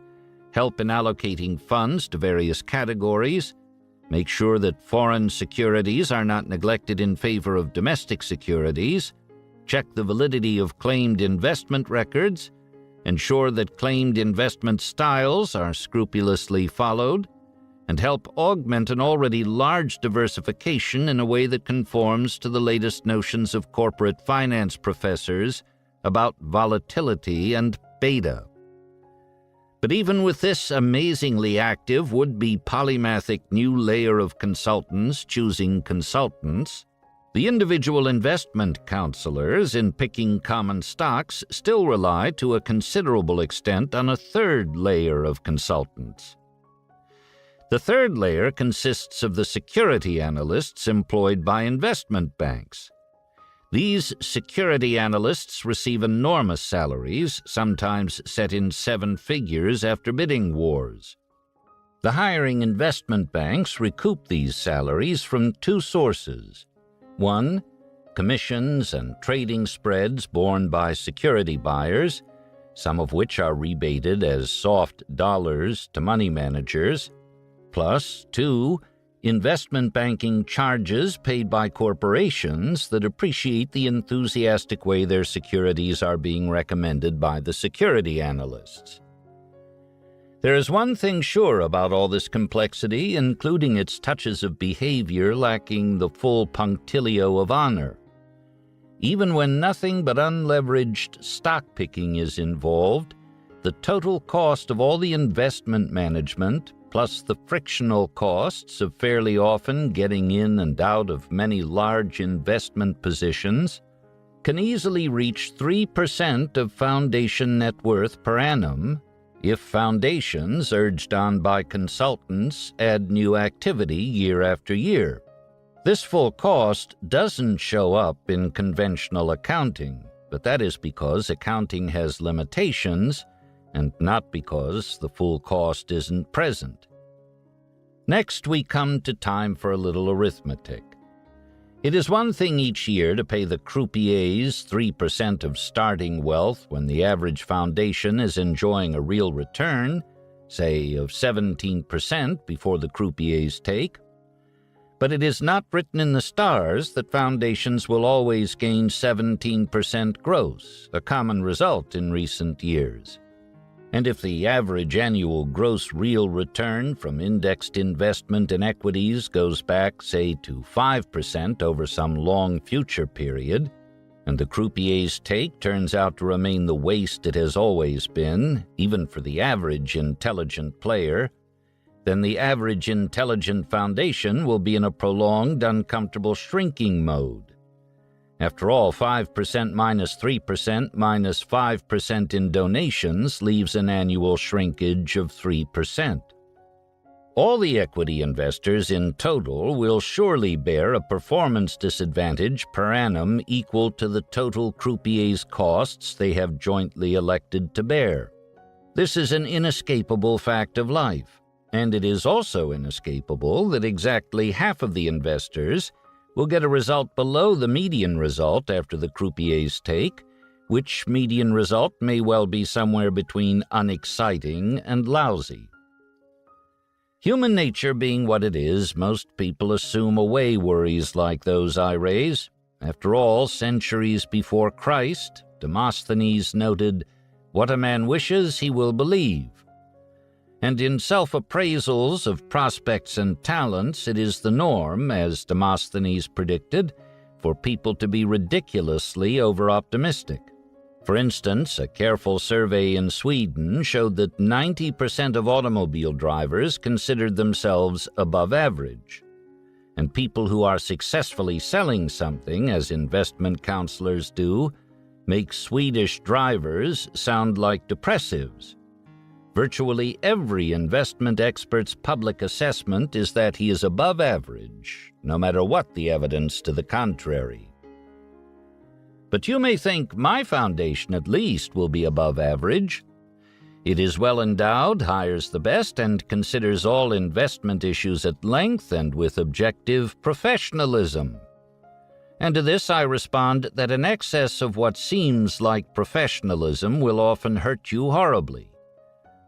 help in allocating funds to various categories, make sure that foreign securities are not neglected in favor of domestic securities, check the validity of claimed investment records, ensure that claimed investment styles are scrupulously followed, and help augment an already large diversification in a way that conforms to the latest notions of corporate finance professors about volatility and beta. But even with this amazingly active would-be polymathic new layer of consultants choosing consultants, the individual investment counselors in picking common stocks still rely to a considerable extent on a third layer of consultants. The third layer consists of the security analysts employed by investment banks. These security analysts receive enormous salaries, sometimes set in 7 figures after bidding wars. The hiring investment banks recoup these salaries from 2 sources. 1, commissions and trading spreads borne by security buyers, some of which are rebated as soft dollars to money managers, plus 2, investment banking charges paid by corporations that appreciate the enthusiastic way their securities are being recommended by the security analysts. There is one thing sure about all this complexity, including its touches of behavior lacking the full punctilio of honor. Even when nothing but unleveraged stock picking is involved, the total cost of all the investment management, plus the frictional costs of fairly often getting in and out of many large investment positions, can easily reach 3% of foundation net worth per annum if foundations, urged on by consultants, add new activity year after year. This full cost doesn't show up in conventional accounting, but that is because accounting has limitations and not because the full cost isn't present. Next, we come to time for a little arithmetic. It is one thing each year to pay the croupiers 3% of starting wealth when the average foundation is enjoying a real return, say of 17% before the croupiers take. But it is not written in the stars that foundations will always gain 17% gross, a common result in recent years. And if the average annual gross real return from indexed investment in equities goes back, say, to 5% over some long future period, and the croupier's take turns out to remain the waste it has always been, even for the average intelligent player, then the average intelligent foundation will be in a prolonged, uncomfortable shrinking mode. After all, 5% minus 3% minus 5% in donations leaves an annual shrinkage of 3%. All the equity investors in total will surely bear a performance disadvantage per annum equal to the total croupier's costs they have jointly elected to bear. This is an inescapable fact of life, and it is also inescapable that exactly half of the investors will get a result below the median result after the croupier's take, which median result may well be somewhere between unexciting and lousy. Human nature being what it is, most people assume away worries like those I raise. After all, centuries before Christ, Demosthenes noted, "What a man wishes, he will believe." And in self-appraisals of prospects and talents, it is the norm, as Demosthenes predicted, for people to be ridiculously over-optimistic. For instance, a careful survey in Sweden showed that 90% of automobile drivers considered themselves above average. And people who are successfully selling something, as investment counselors do, make Swedish drivers sound like depressives. Virtually every investment expert's public assessment is that he is above average, no matter what the evidence to the contrary. But you may think my foundation at least will be above average. It is well endowed, hires the best, and considers all investment issues at length and with objective professionalism. And to this I respond that an excess of what seems like professionalism will often hurt you horribly,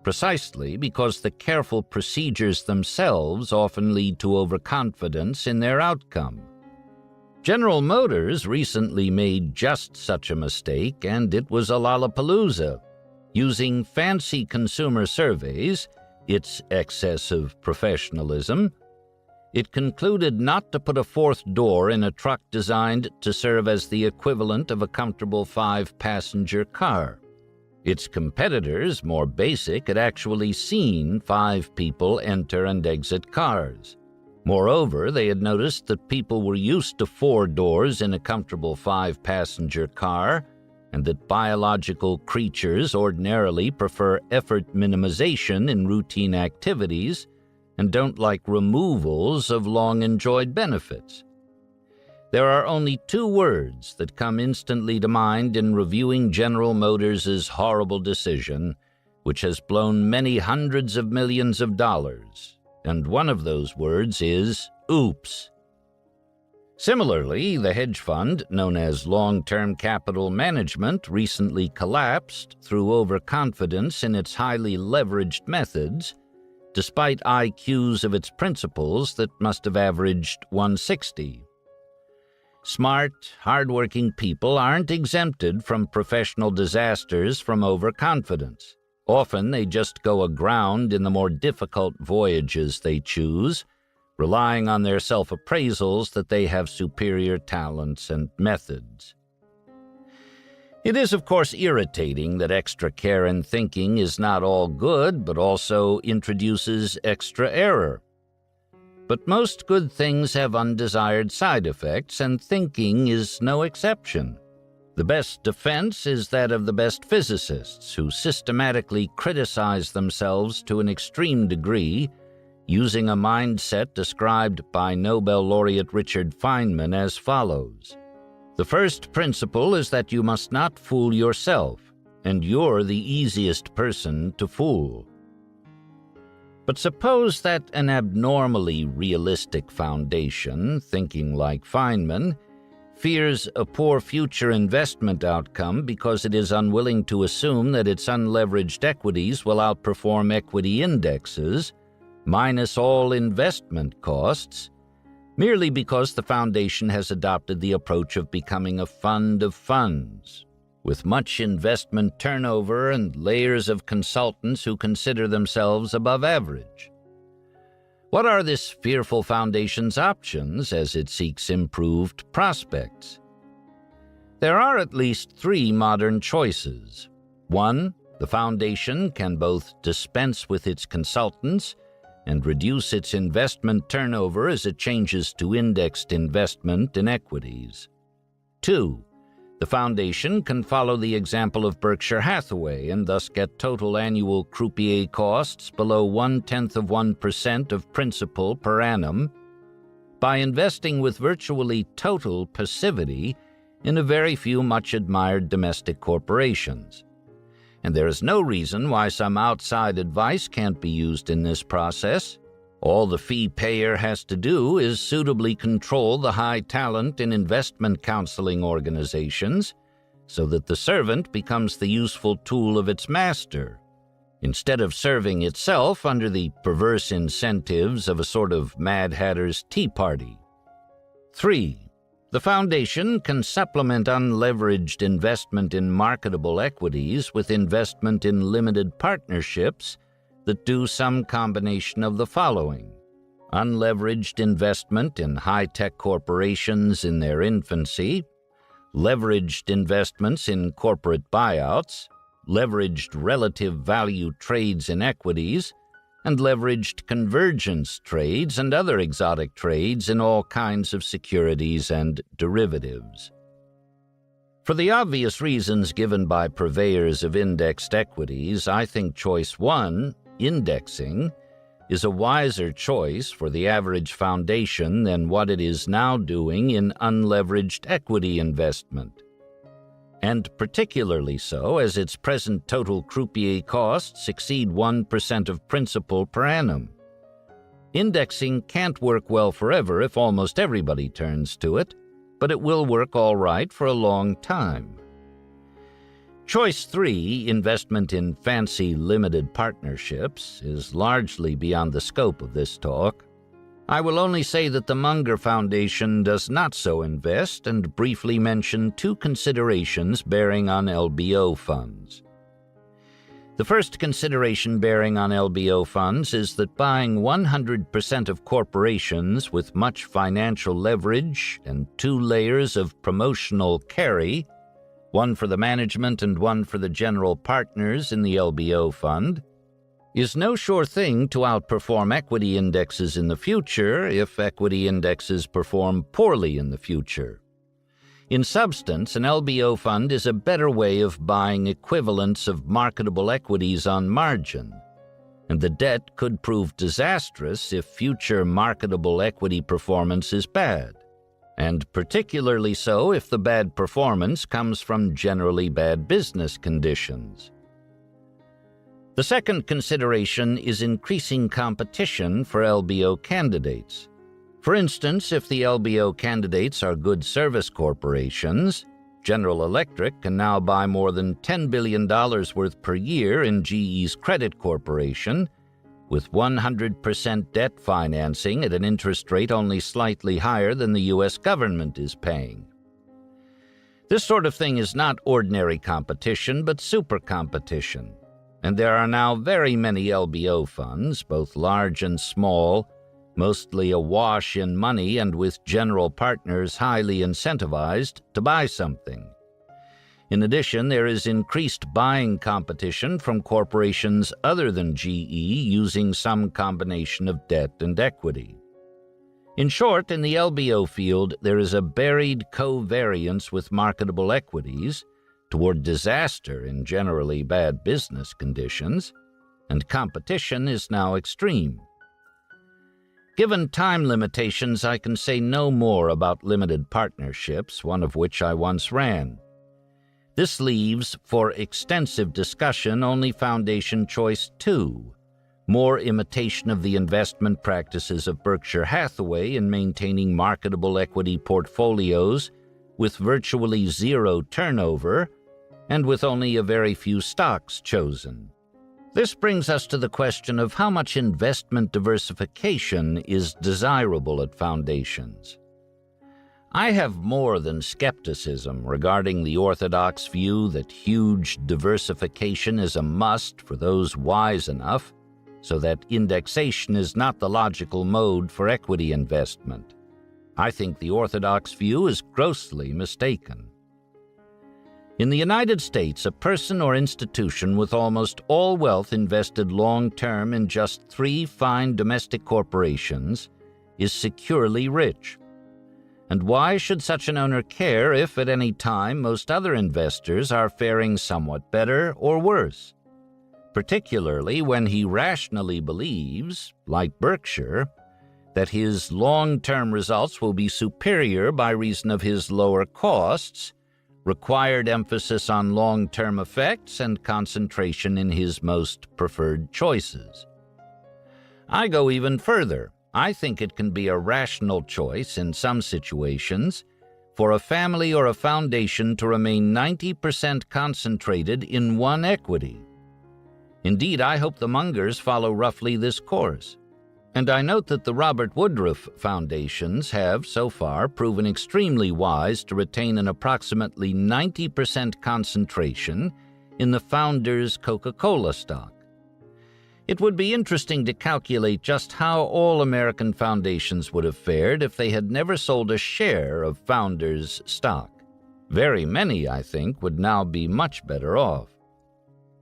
precisely because the careful procedures themselves often lead to overconfidence in their outcome. General Motors recently made just such a mistake, and it was a lollapalooza. Using fancy consumer surveys, its excess of professionalism, it concluded not to put a fourth door in a truck designed to serve as the equivalent of a comfortable 5-passenger car. Its competitors, more basic, had actually seen 5 people enter and exit cars. Moreover, they had noticed that people were used to 4 doors in a comfortable 5-passenger car, and that biological creatures ordinarily prefer effort minimization in routine activities and don't like removals of long-enjoyed benefits. There are only 2 words that come instantly to mind in reviewing General Motors' horrible decision, which has blown many hundreds of millions of dollars. And one of those words is oops. Similarly, the hedge fund, known as long-term capital management, recently collapsed through overconfidence in its highly leveraged methods, despite IQs of its principals that must have averaged 160. Smart, hardworking people aren't exempted from professional disasters from overconfidence. Often they just go aground in the more difficult voyages they choose, relying on their self-appraisals that they have superior talents and methods. It is, of course, irritating that extra care and thinking is not all good, but also introduces extra error. But most good things have undesired side effects, and thinking is no exception. The best defense is that of the best physicists, who systematically criticize themselves to an extreme degree, using a mindset described by Nobel laureate Richard Feynman as follows. The first principle is that you must not fool yourself, and you're the easiest person to fool. But suppose that an abnormally realistic foundation, thinking like Feynman, fears a poor future investment outcome because it is unwilling to assume that its unleveraged equities will outperform equity indexes, minus all investment costs, merely because the foundation has adopted the approach of becoming a fund of funds, with much investment turnover and layers of consultants who consider themselves above average. What are this fearful foundation's options as it seeks improved prospects? There are at least 3 modern choices. 1, the foundation can both dispense with its consultants and reduce its investment turnover as it changes to indexed investment in equities. 2. The foundation can follow the example of Berkshire Hathaway and thus get total annual croupier costs below 0.1% of principal per annum by investing with virtually total passivity in a very few much-admired domestic corporations. And there is no reason why some outside advice can't be used in this process. All the fee payer has to do is suitably control the high talent in investment counseling organizations so that the servant becomes the useful tool of its master, instead of serving itself under the perverse incentives of a sort of Mad Hatter's Tea Party. 3. The foundation can supplement unleveraged investment in marketable equities with investment in limited partnerships that do some combination of the following: unleveraged investment in high-tech corporations in their infancy, leveraged investments in corporate buyouts, leveraged relative value trades in equities, and leveraged convergence trades and other exotic trades in all kinds of securities and derivatives. For the obvious reasons given by purveyors of indexed equities, I think choice 1, indexing, is a wiser choice for the average foundation than what it is now doing in unleveraged equity investment, and particularly so as its present total croupier costs exceed 1% of principal per annum. Indexing can't work well forever if almost everybody turns to it, but it will work all right for a long time. Choice 3, investment in fancy limited partnerships, is largely beyond the scope of this talk. I will only say that the Munger Foundation does not so invest and briefly mention 2 considerations bearing on LBO funds. The first consideration bearing on LBO funds is that buying 100% of corporations with much financial leverage and 2 layers of promotional carry, one for the management and one for the general partners in the LBO fund, is no sure thing to outperform equity indexes in the future if equity indexes perform poorly in the future. In substance, an LBO fund is a better way of buying equivalents of marketable equities on margin, and the debt could prove disastrous if future marketable equity performance is bad, and particularly so if the bad performance comes from generally bad business conditions. The second consideration is increasing competition for LBO candidates. For instance, if the LBO candidates are good service corporations, General Electric can now buy more than $10 billion worth per year in GE's Credit Corporation, with 100% debt financing at an interest rate only slightly higher than the U.S. government is paying. This sort of thing is not ordinary competition, but super competition. And there are now very many LBO funds, both large and small, mostly awash in money and with general partners highly incentivized to buy something. In addition, there is increased buying competition from corporations other than GE using some combination of debt and equity. In short, in the LBO field, there is a buried covariance with marketable equities toward disaster in generally bad business conditions, and competition is now extreme. Given time limitations, I can say no more about limited partnerships, one of which I once ran. This leaves, for extensive discussion, only foundation choice 2, more imitation of the investment practices of Berkshire Hathaway in maintaining marketable equity portfolios with virtually zero turnover and with only a very few stocks chosen. This brings us to the question of how much investment diversification is desirable at foundations. I have more than skepticism regarding the orthodox view that huge diversification is a must for those wise enough, so that indexation is not the logical mode for equity investment. I think the orthodox view is grossly mistaken. In the United States, a person or institution with almost all wealth invested long-term in just 3 fine domestic corporations is securely rich. And why should such an owner care if at any time most other investors are faring somewhat better or worse? Particularly when he rationally believes, like Berkshire, that his long-term results will be superior by reason of his lower costs, required emphasis on long-term effects, and concentration in his most preferred choices. I go even further. I think it can be a rational choice in some situations for a family or a foundation to remain 90% concentrated in one equity. Indeed, I hope the Mungers follow roughly this course. And I note that the Robert Woodruff Foundations have, so far, proven extremely wise to retain an approximately 90% concentration in the founder's Coca-Cola stock. It would be interesting to calculate just how all American foundations would have fared if they had never sold a share of founders' stock. Very many, I think, would now be much better off.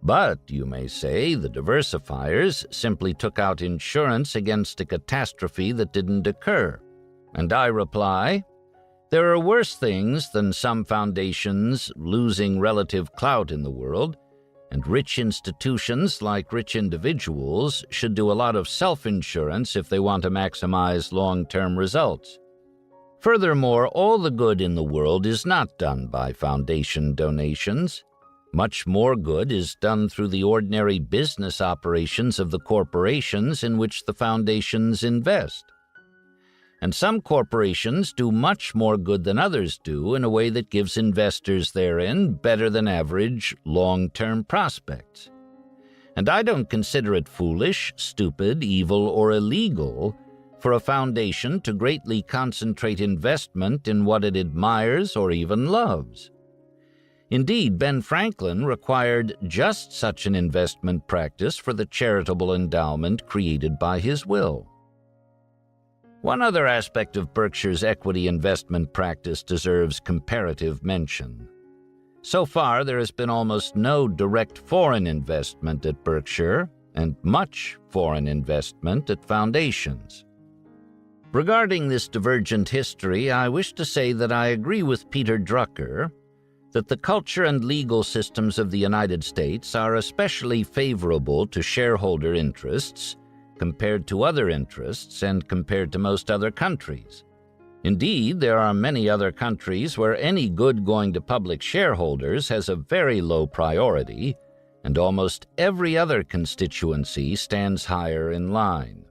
But, you may say, the diversifiers simply took out insurance against a catastrophe that didn't occur. And I reply, there are worse things than some foundations losing relative clout in the world, and rich institutions, like rich individuals, should do a lot of self-insurance if they want to maximize long-term results. Furthermore, all the good in the world is not done by foundation donations. Much more good is done through the ordinary business operations of the corporations in which the foundations invest. And some corporations do much more good than others do in a way that gives investors therein better than average long-term prospects. And I don't consider it foolish, stupid, evil, or illegal for a foundation to greatly concentrate investment in what it admires or even loves. Indeed, Ben Franklin required just such an investment practice for the charitable endowment created by his will. One other aspect of Berkshire's equity investment practice deserves comparative mention. So far, there has been almost no direct foreign investment at Berkshire, and much foreign investment at foundations. Regarding this divergent history, I wish to say that I agree with Peter Drucker that the culture and legal systems of the United States are especially favorable to shareholder interests compared to other interests and compared to most other countries. Indeed, there are many other countries where any good going to public shareholders has a very low priority, and almost every other constituency stands higher in line.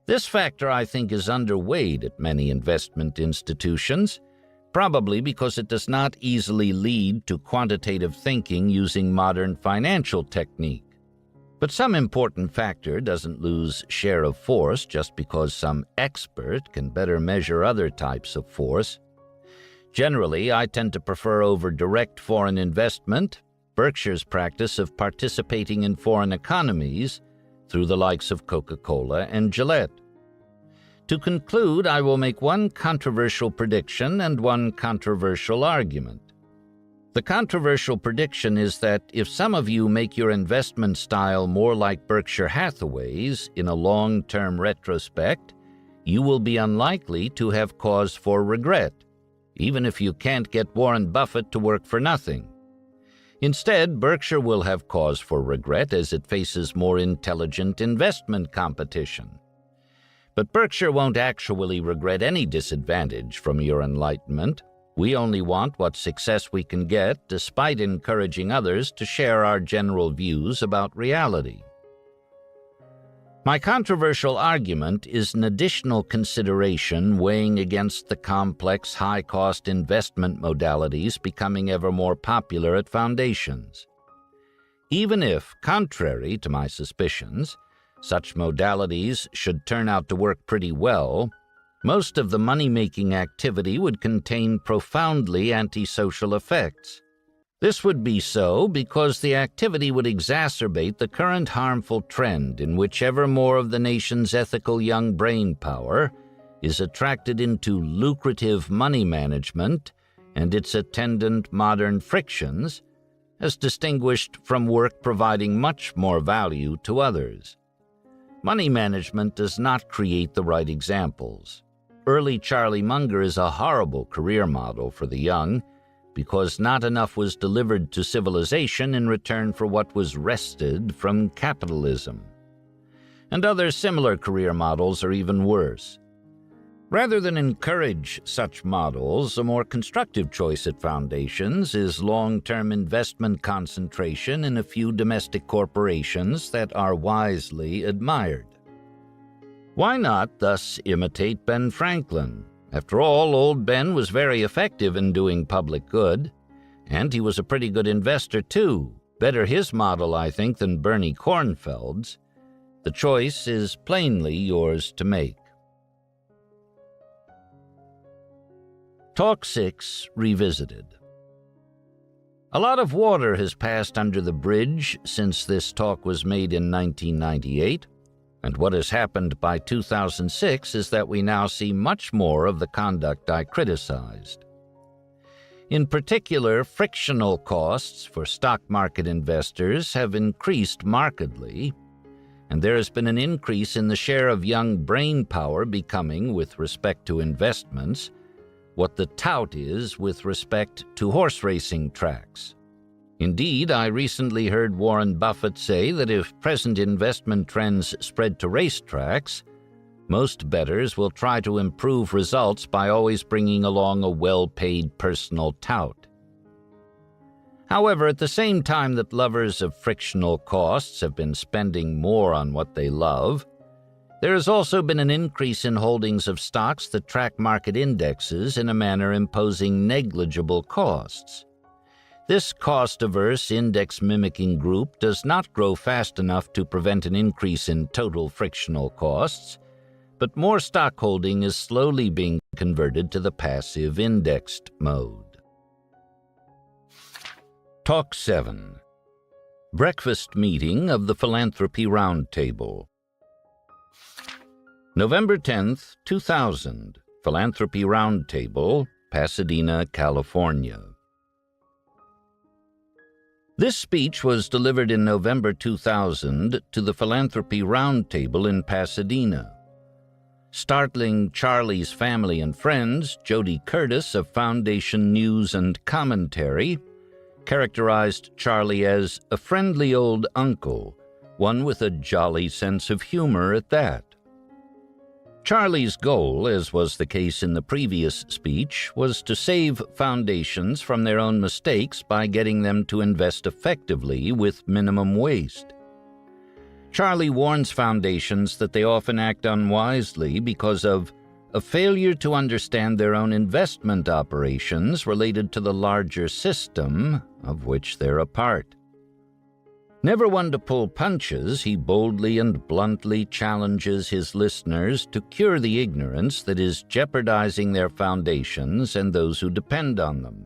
This factor, I think, is underweighed at many investment institutions, probably because it does not easily lead to quantitative thinking using modern financial technique. But some important factor doesn't lose share of force just because some expert can better measure other types of force. Generally, I tend to prefer over direct foreign investment Berkshire's practice of participating in foreign economies through the likes of Coca-Cola and Gillette. To conclude, I will make one controversial prediction and one controversial argument. The controversial prediction is that if some of you make your investment style more like Berkshire Hathaway's in a long-term retrospect, you will be unlikely to have cause for regret, even if you can't get Warren Buffett to work for nothing. Instead, Berkshire will have cause for regret as it faces more intelligent investment competition. But Berkshire won't actually regret any disadvantage from your enlightenment. We only want what success we can get, despite encouraging others to share our general views about reality. My controversial argument is an additional consideration weighing against the complex, high-cost investment modalities becoming ever more popular at foundations. Even if, contrary to my suspicions, such modalities should turn out to work pretty well, most of the money-making activity would contain profoundly antisocial effects. This would be so because the activity would exacerbate the current harmful trend in which ever more of the nation's ethical young brain power is attracted into lucrative money management and its attendant modern frictions, as distinguished from work providing much more value to others. Money management does not create the right examples. Early Charlie Munger is a horrible career model for the young, because not enough was delivered to civilization in return for what was wrested from capitalism. And other similar career models are even worse. Rather than encourage such models, a more constructive choice at foundations is long-term investment concentration in a few domestic corporations that are wisely admired. Why not thus imitate Ben Franklin? After all, old Ben was very effective in doing public good, and he was a pretty good investor too. Better his model, I think, than Bernie Kornfeld's. The choice is plainly yours to make. Talk 6 Revisited. A lot of water has passed under the bridge since this talk was made in 1998, and what has happened by 2006 is that we now see much more of the conduct I criticized. In particular, frictional costs for stock market investors have increased markedly, and there has been an increase in the share of young brain power becoming, with respect to investments, what the tout is with respect to horse racing tracks. Indeed, I recently heard Warren Buffett say that if present investment trends spread to racetracks, most bettors will try to improve results by always bringing along a well-paid personal tout. However, at the same time that lovers of frictional costs have been spending more on what they love, there has also been an increase in holdings of stocks that track market indexes in a manner imposing negligible costs. This cost-averse, index-mimicking group does not grow fast enough to prevent an increase in total frictional costs, but more stock holding is slowly being converted to the passive indexed mode. Talk 7. Breakfast Meeting of the Philanthropy Roundtable. November 10, 2000, Philanthropy Roundtable, Pasadena, California. This speech was delivered in November 2000 to the Philanthropy Roundtable in Pasadena. Startling Charlie's family and friends, Jody Curtis of Foundation News and Commentary, characterized Charlie as a friendly old uncle, one with a jolly sense of humor at that. Charlie's goal, as was the case in the previous speech, was to save foundations from their own mistakes by getting them to invest effectively with minimum waste. Charlie warns foundations that they often act unwisely because of a failure to understand their own investment operations related to the larger system of which they're a part. Never one to pull punches, he boldly and bluntly challenges his listeners to cure the ignorance that is jeopardizing their foundations and those who depend on them.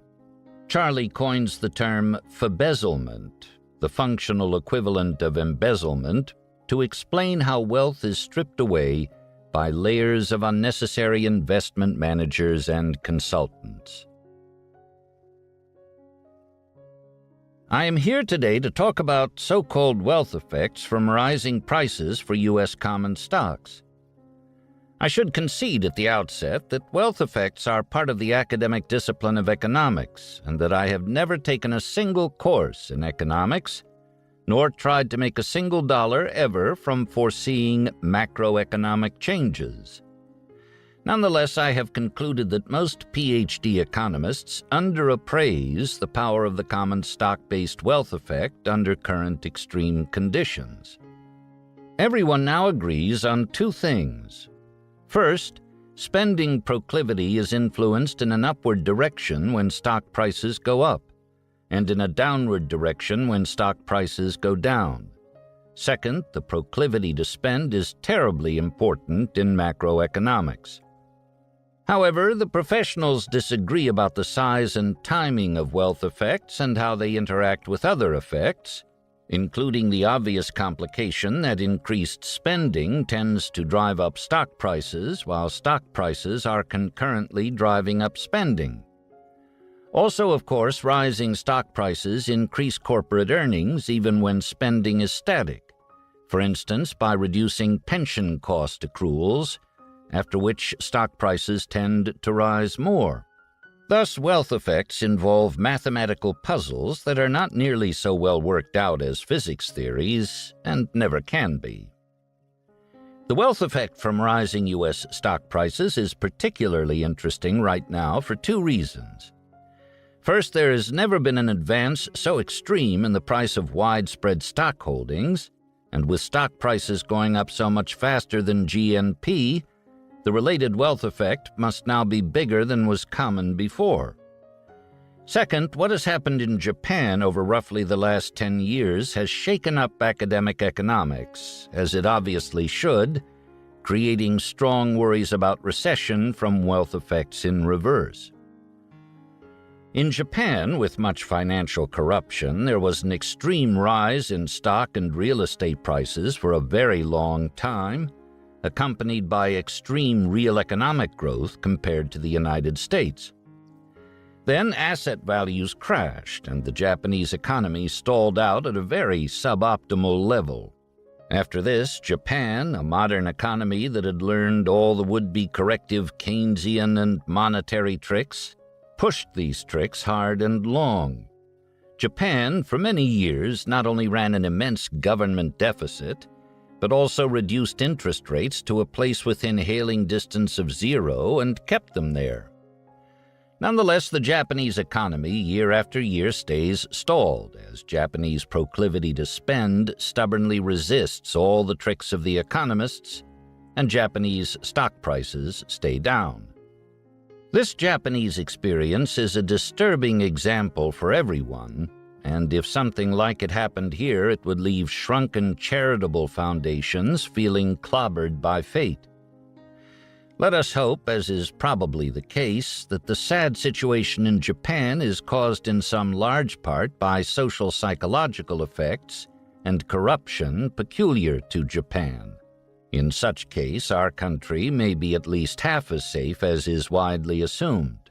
Charlie coins the term "fabezzlement," the functional equivalent of embezzlement, to explain how wealth is stripped away by layers of unnecessary investment managers and consultants. I am here today to talk about so-called wealth effects from rising prices for U.S. common stocks. I should concede at the outset that wealth effects are part of the academic discipline of economics, and that I have never taken a single course in economics, nor tried to make a single dollar ever from foreseeing macroeconomic changes. Nonetheless, I have concluded that most PhD economists underappraise the power of the common stock-based wealth effect under current extreme conditions. Everyone now agrees on two things. First, spending proclivity is influenced in an upward direction when stock prices go up, and in a downward direction when stock prices go down. Second, the proclivity to spend is terribly important in macroeconomics. However, the professionals disagree about the size and timing of wealth effects and how they interact with other effects, including the obvious complication that increased spending tends to drive up stock prices, while stock prices are concurrently driving up spending. Also, of course, rising stock prices increase corporate earnings even when spending is static, for instance, by reducing pension cost accruals, after which stock prices tend to rise more. Thus, wealth effects involve mathematical puzzles that are not nearly so well worked out as physics theories, and never can be. The wealth effect from rising U.S. stock prices is particularly interesting right now for two reasons. First, there has never been an advance so extreme in the price of widespread stock holdings, and with stock prices going up so much faster than GNP, the related wealth effect must now be bigger than was common before. Second, what has happened in Japan over roughly the last 10 years has shaken up academic economics, as it obviously should, creating strong worries about recession from wealth effects in reverse. In Japan, with much financial corruption, there was an extreme rise in stock and real estate prices for a very long time, accompanied by extreme real economic growth compared to the United States. Then asset values crashed, and the Japanese economy stalled out at a very suboptimal level. After this, Japan, a modern economy that had learned all the would-be corrective Keynesian and monetary tricks, pushed these tricks hard and long. Japan, for many years, not only ran an immense government deficit, but also reduced interest rates to a place within hailing distance of zero and kept them there. Nonetheless, the Japanese economy year after year stays stalled, as Japanese proclivity to spend stubbornly resists all the tricks of the economists, and Japanese stock prices stay down. This Japanese experience is a disturbing example for everyone, and if something like it happened here, it would leave shrunken charitable foundations feeling clobbered by fate. Let us hope, as is probably the case, that the sad situation in Japan is caused in some large part by social psychological effects and corruption peculiar to Japan. In such case, our country may be at least half as safe as is widely assumed.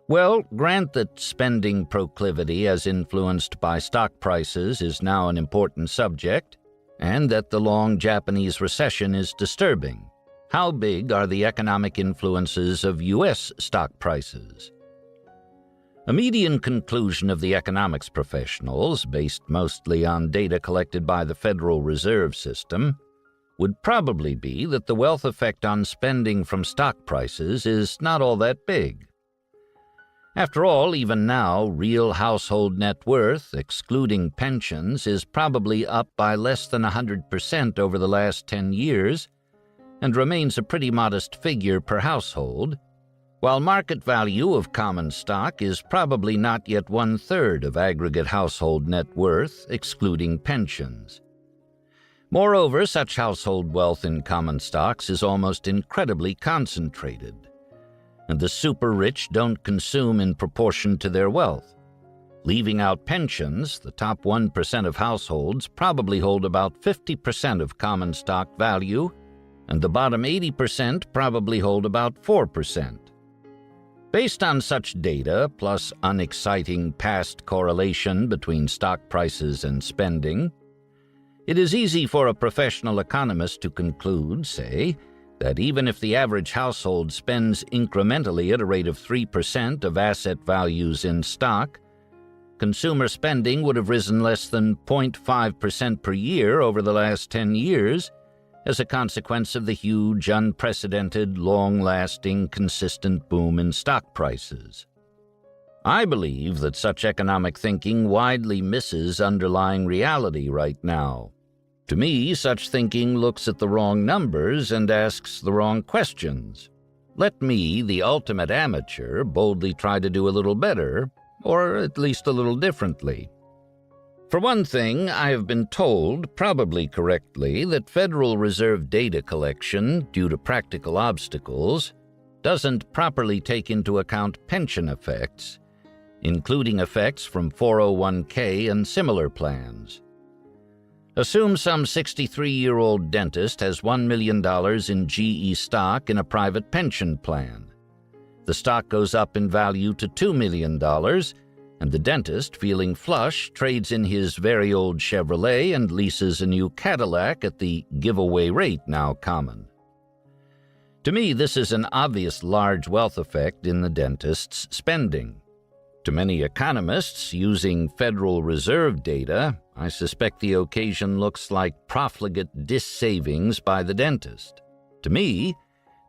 Well, grant that spending proclivity as influenced by stock prices is now an important subject, and that the long Japanese recession is disturbing. How big are the economic influences of U.S. stock prices? A median conclusion of the economics professionals, based mostly on data collected by the Federal Reserve System, would probably be that the wealth effect on spending from stock prices is not all that big. After all, even now, real household net worth, excluding pensions, is probably up by less than 100% over the last 10 years, and remains a pretty modest figure per household, while market value of common stock is probably not yet 1/3 of aggregate household net worth, excluding pensions. Moreover, such household wealth in common stocks is almost incredibly concentrated, and the super-rich don't consume in proportion to their wealth. Leaving out pensions, the top 1% of households probably hold about 50% of common stock value, and the bottom 80% probably hold about 4%. Based on such data, plus unexciting past correlation between stock prices and spending, it is easy for a professional economist to conclude, say, that even if the average household spends incrementally at a rate of 3% of asset values in stock, consumer spending would have risen less than 0.5% per year over the last 10 years as a consequence of the huge, unprecedented, long-lasting, consistent boom in stock prices. I believe that such economic thinking widely misses underlying reality right now. To me, such thinking looks at the wrong numbers and asks the wrong questions. Let me, the ultimate amateur, boldly try to do a little better, or at least a little differently. For one thing, I have been told, probably correctly, that Federal Reserve data collection, due to practical obstacles, doesn't properly take into account pension effects, including effects from 401k and similar plans. Assume some 63-year-old dentist has $1 million in GE stock in a private pension plan. The stock goes up in value to $2 million, and the dentist, feeling flush, trades in his very old Chevrolet and leases a new Cadillac at the giveaway rate now common. To me, this is an obvious large wealth effect in the dentist's spending. To many economists, using Federal Reserve data, I suspect the occasion looks like profligate dissavings by the dentist. To me,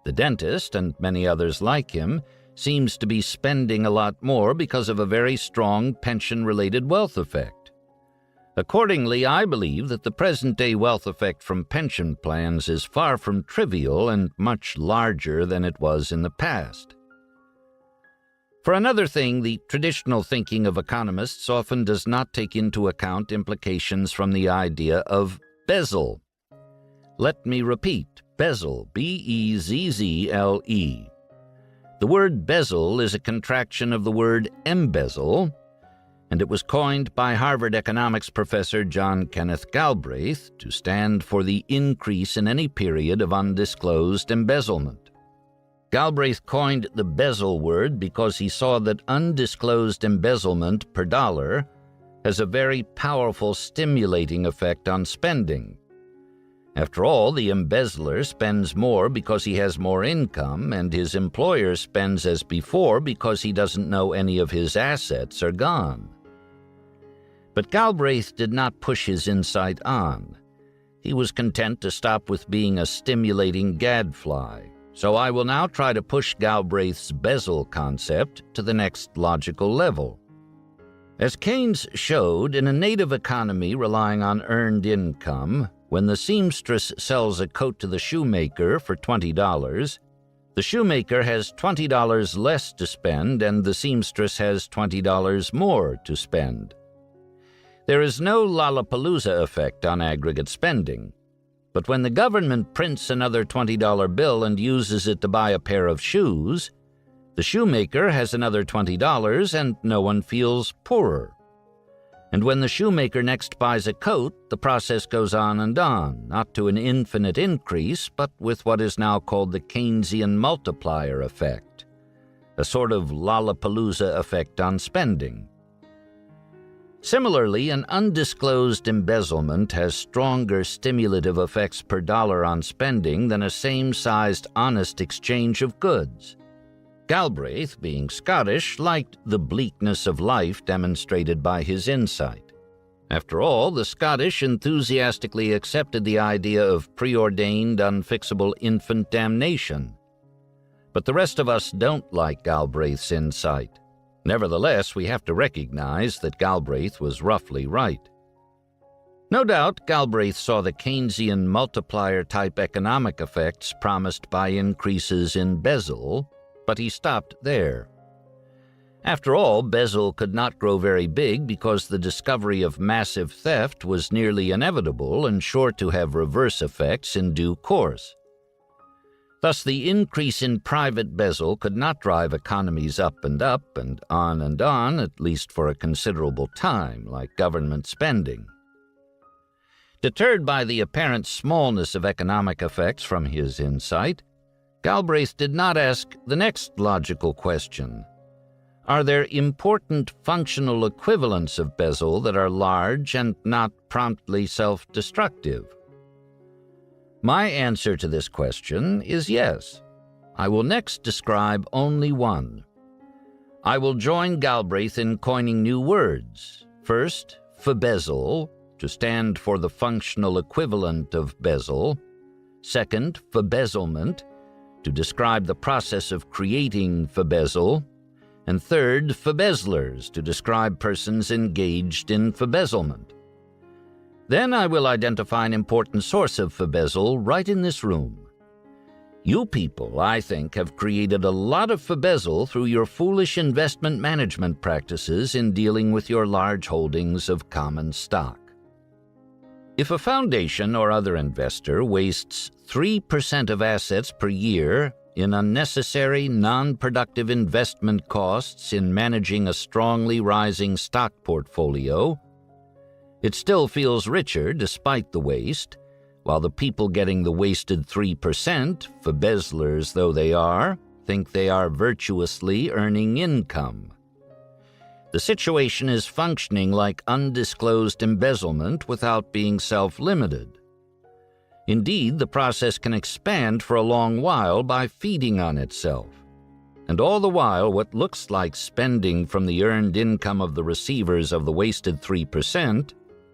the dentist, and many others like him, seems to be spending a lot more because of a very strong pension-related wealth effect. Accordingly, I believe that the present-day wealth effect from pension plans is far from trivial and much larger than it was in the past. For another thing, the traditional thinking of economists often does not take into account implications from the idea of bezel. Let me repeat, bezel, B-E-Z-Z-L-E. The word bezel is a contraction of the word embezzle, and it was coined by Harvard economics professor John Kenneth Galbraith to stand for the increase in any period of undisclosed embezzlement. Galbraith coined the bezel word because he saw that undisclosed embezzlement per dollar has a very powerful stimulating effect on spending. After all, the embezzler spends more because he has more income, and his employer spends as before because he doesn't know any of his assets are gone. But Galbraith did not push his insight on. He was content to stop with being a stimulating gadfly. So I will now try to push Galbraith's bezel concept to the next logical level. As Keynes showed, in a native economy relying on earned income, when the seamstress sells a coat to the shoemaker for $20, the shoemaker has $20 less to spend and the seamstress has $20 more to spend. There is no Lollapalooza effect on aggregate spending. But when the government prints another $20 bill and uses it to buy a pair of shoes, the shoemaker has another $20 and no one feels poorer. And when the shoemaker next buys a coat, the process goes on and on, not to an infinite increase, but with what is now called the Keynesian multiplier effect, a sort of Lollapalooza effect on spending. Similarly, an undisclosed embezzlement has stronger stimulative effects per dollar on spending than a same-sized honest exchange of goods. Galbraith, being Scottish, liked the bleakness of life demonstrated by his insight. After all, the Scottish enthusiastically accepted the idea of preordained, unfixable infant damnation. But the rest of us don't like Galbraith's insight. Nevertheless, we have to recognize that Galbraith was roughly right. No doubt, Galbraith saw the Keynesian multiplier-type economic effects promised by increases in bezel, but he stopped there. After all, bezel could not grow very big because the discovery of massive theft was nearly inevitable and sure to have reverse effects in due course. Thus, the increase in private bezel could not drive economies up and on, at least for a considerable time, like government spending. Deterred by the apparent smallness of economic effects from his insight, Galbraith did not ask the next logical question. Are there important functional equivalents of bezel that are large and not promptly self-destructive? My answer to this question is yes. I will next describe only one. I will join Galbraith in coining new words. First, phabezel, to stand for the functional equivalent of bezel. Second, phabezelment, to describe the process of creating phabezel. And third, phabezzlers, to describe persons engaged in phabezelment. Then I will identify an important source of phabezel right in this room. You people, I think, have created a lot of phabezel through your foolish investment management practices in dealing with your large holdings of common stock. If a foundation or other investor wastes 3% of assets per year in unnecessary, non-productive investment costs in managing a strongly rising stock portfolio, it still feels richer despite the waste, while the people getting the wasted 3%, phabezzlers though they are, think they are virtuously earning income. The situation is functioning like undisclosed embezzlement without being self-limited. Indeed, the process can expand for a long while by feeding on itself. And all the while, what looks like spending from the earned income of the receivers of the wasted 3%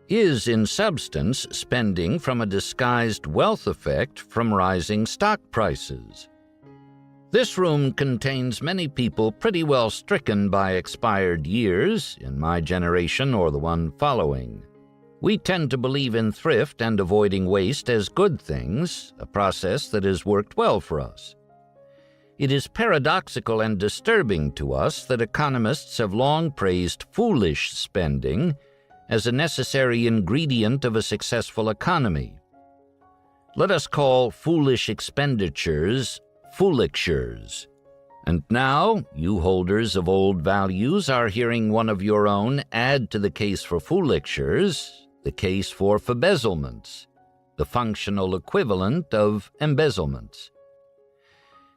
is, in substance, spending from a disguised wealth effect from rising stock prices. This room contains many people pretty well stricken by expired years, in my generation or the one following. We tend to believe in thrift and avoiding waste as good things, a process that has worked well for us. It is paradoxical and disturbing to us that economists have long praised foolish spending as a necessary ingredient of a successful economy. Let us call foolish expenditures foolixtures. And now, you holders of old values are hearing one of your own add to the case for foolixtures the case for embezzlements, the functional equivalent of embezzlements.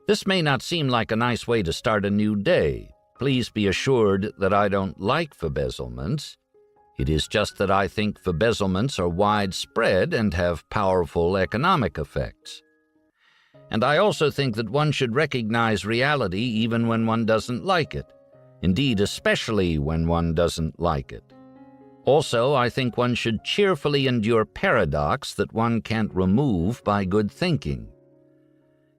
This may not seem like a nice way to start a new day. Please be assured that I don't like embezzlements. It is just that I think embezzlements are widespread and have powerful economic effects. And I also think that one should recognize reality even when one doesn't like it. Indeed, especially when one doesn't like it. Also, I think one should cheerfully endure paradox that one can't remove by good thinking.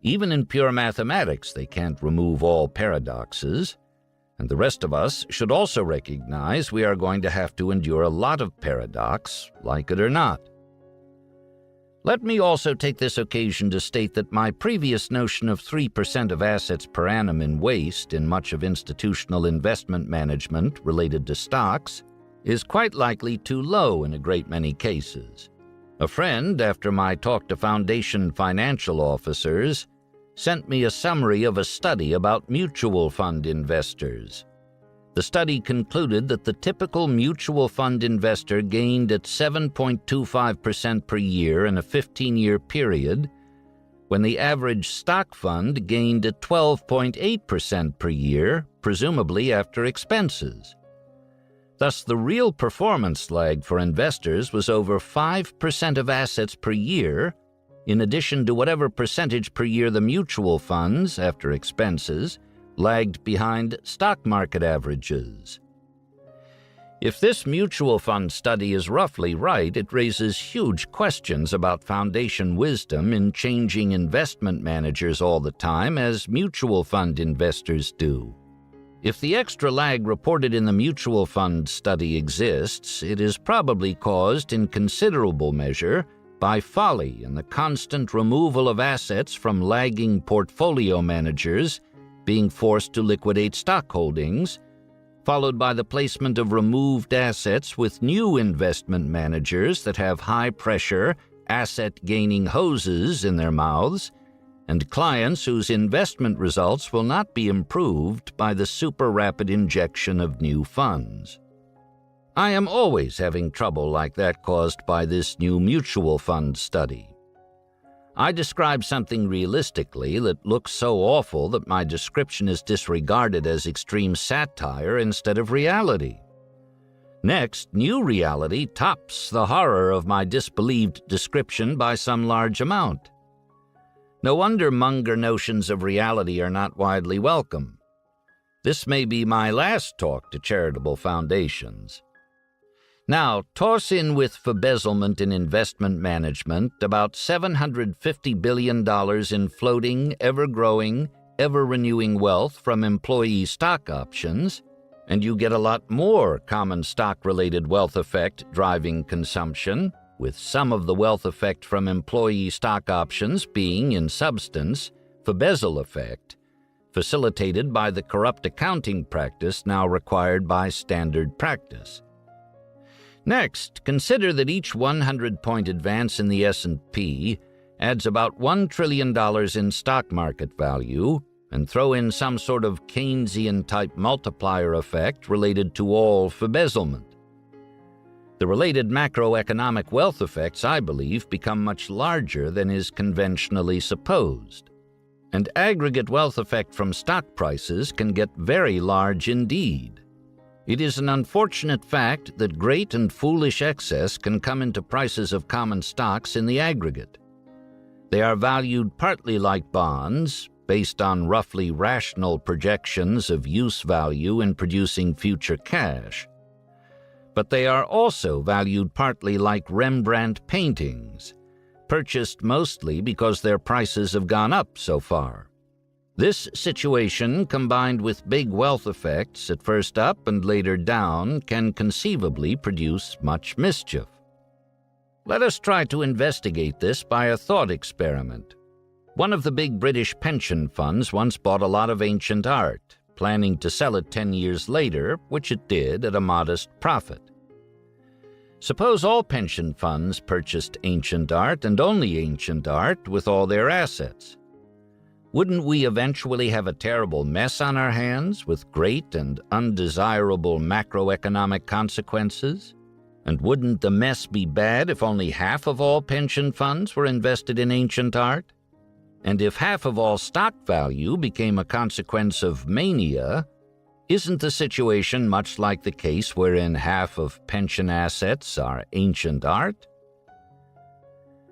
Even in pure mathematics, they can't remove all paradoxes. And the rest of us should also recognize we are going to have to endure a lot of paradox, like it or not. Let me also take this occasion to state that my previous notion of 3% of assets per annum in waste in much of institutional investment management related to stocks is quite likely too low in a great many cases. A friend, after my talk to Foundation financial officers, sent me a summary of a study about mutual fund investors. The study concluded that the typical mutual fund investor gained at 7.25% per year in a 15-year period, when the average stock fund gained at 12.8% per year, presumably after expenses. Thus, the real performance lag for investors was over 5% of assets per year, in addition to whatever percentage per year the mutual funds, after expenses, lagged behind stock market averages. If this mutual fund study is roughly right, it raises huge questions about foundation wisdom in changing investment managers all the time as mutual fund investors do. If the extra lag reported in the mutual fund study exists, it is probably caused in considerable measure by folly and the constant removal of assets from lagging portfolio managers being forced to liquidate stock holdings, followed by the placement of removed assets with new investment managers that have high-pressure, asset-gaining hoses in their mouths, and clients whose investment results will not be improved by the super-rapid injection of new funds. I am always having trouble like that caused by this new mutual fund study. I describe something realistically that looks so awful that my description is disregarded as extreme satire instead of reality. Next, new reality tops the horror of my disbelieved description by some large amount. No wonder Munger notions of reality are not widely welcome. This may be my last talk to charitable foundations. Now, toss in with embezzlement in investment management about $750 billion in floating, ever-growing, ever-renewing wealth from employee stock options, and you get a lot more common stock-related wealth effect driving consumption, with some of the wealth effect from employee stock options being, in substance, embezzle effect, facilitated by the corrupt accounting practice now required by standard practice. Next, consider that each 100-point advance in the S&P adds about $1 trillion in stock market value, and throw in some sort of Keynesian-type multiplier effect related to all embezzlement. The related macroeconomic wealth effects, I believe, become much larger than is conventionally supposed. and aggregate wealth effect from stock prices can get very large indeed. It is an unfortunate fact that great and foolish excess can come into prices of common stocks in the aggregate. They are valued partly like bonds, based on roughly rational projections of use value in producing future cash. But they are also valued partly like Rembrandt paintings, purchased mostly because their prices have gone up so far. This situation, combined with big wealth effects, at first up and later down, can conceivably produce much mischief. Let us try to investigate this by a thought experiment. One of the big British pension funds once bought a lot of ancient art, planning to sell it 10 years later, which it did at a modest profit. Suppose all pension funds purchased ancient art and only ancient art with all their assets. Wouldn't we eventually have a terrible mess on our hands with great and undesirable macroeconomic consequences? And wouldn't the mess be bad if only half of all pension funds were invested in ancient art? And if half of all stock value became a consequence of mania, isn't the situation much like the case wherein half of pension assets are ancient art?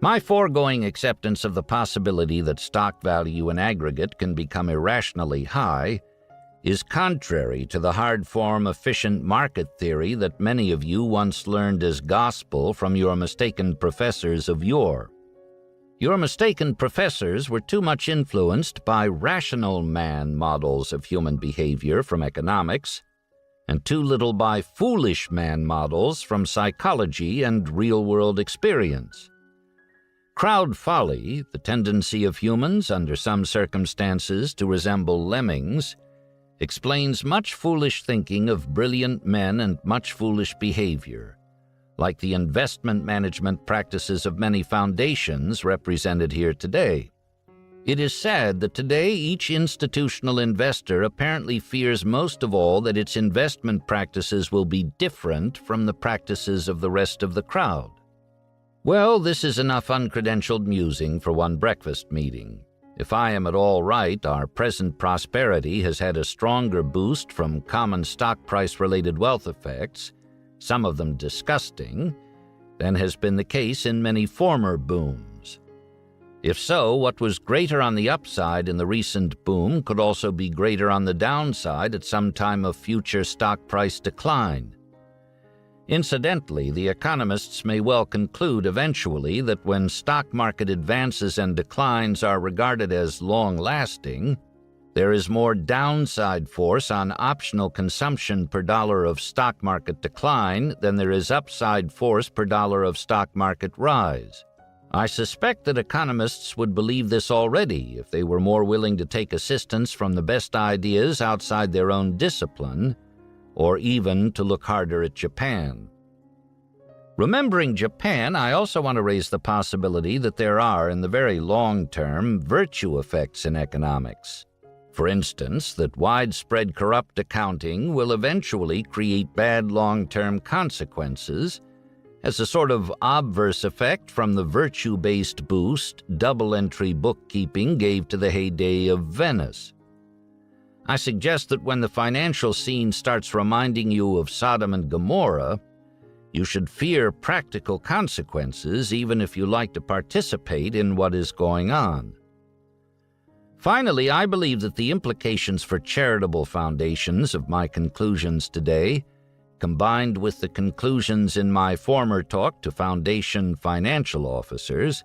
My foregoing acceptance of the possibility that stock value in aggregate can become irrationally high is contrary to the hard-form efficient market theory that many of you once learned as gospel from your mistaken professors of yore. Your mistaken professors were too much influenced by rational man models of human behavior from economics, and too little by foolish man models from psychology and real-world experience. Crowd folly, the tendency of humans under some circumstances to resemble lemmings, explains much foolish thinking of brilliant men and much foolish behavior, like the investment management practices of many foundations represented here today. It is sad that today each institutional investor apparently fears most of all that its investment practices will be different from the practices of the rest of the crowd. Well, this is enough uncredentialed musing for one breakfast meeting. If I am at all right, our present prosperity has had a stronger boost from common stock price-related wealth effects, some of them disgusting, than has been the case in many former booms. If so, what was greater on the upside in the recent boom could also be greater on the downside at some time of future stock price decline. Incidentally, the economists may well conclude eventually that when stock market advances and declines are regarded as long-lasting, there is more downside force on optional consumption per dollar of stock market decline than there is upside force per dollar of stock market rise. I suspect that economists would believe this already if they were more willing to take assistance from the best ideas outside their own discipline, or even to look harder at Japan. Remembering Japan, I also want to raise the possibility that there are, in the very long term, virtue effects in economics. For instance, that widespread corrupt accounting will eventually create bad long-term consequences as a sort of obverse effect from the virtue-based boost double-entry bookkeeping gave to the heyday of Venice. I suggest that when the financial scene starts reminding you of Sodom and Gomorrah, you should fear practical consequences even if you like to participate in what is going on. Finally, I believe that the implications for charitable foundations of my conclusions today, combined with the conclusions in my former talk to foundation financial officers,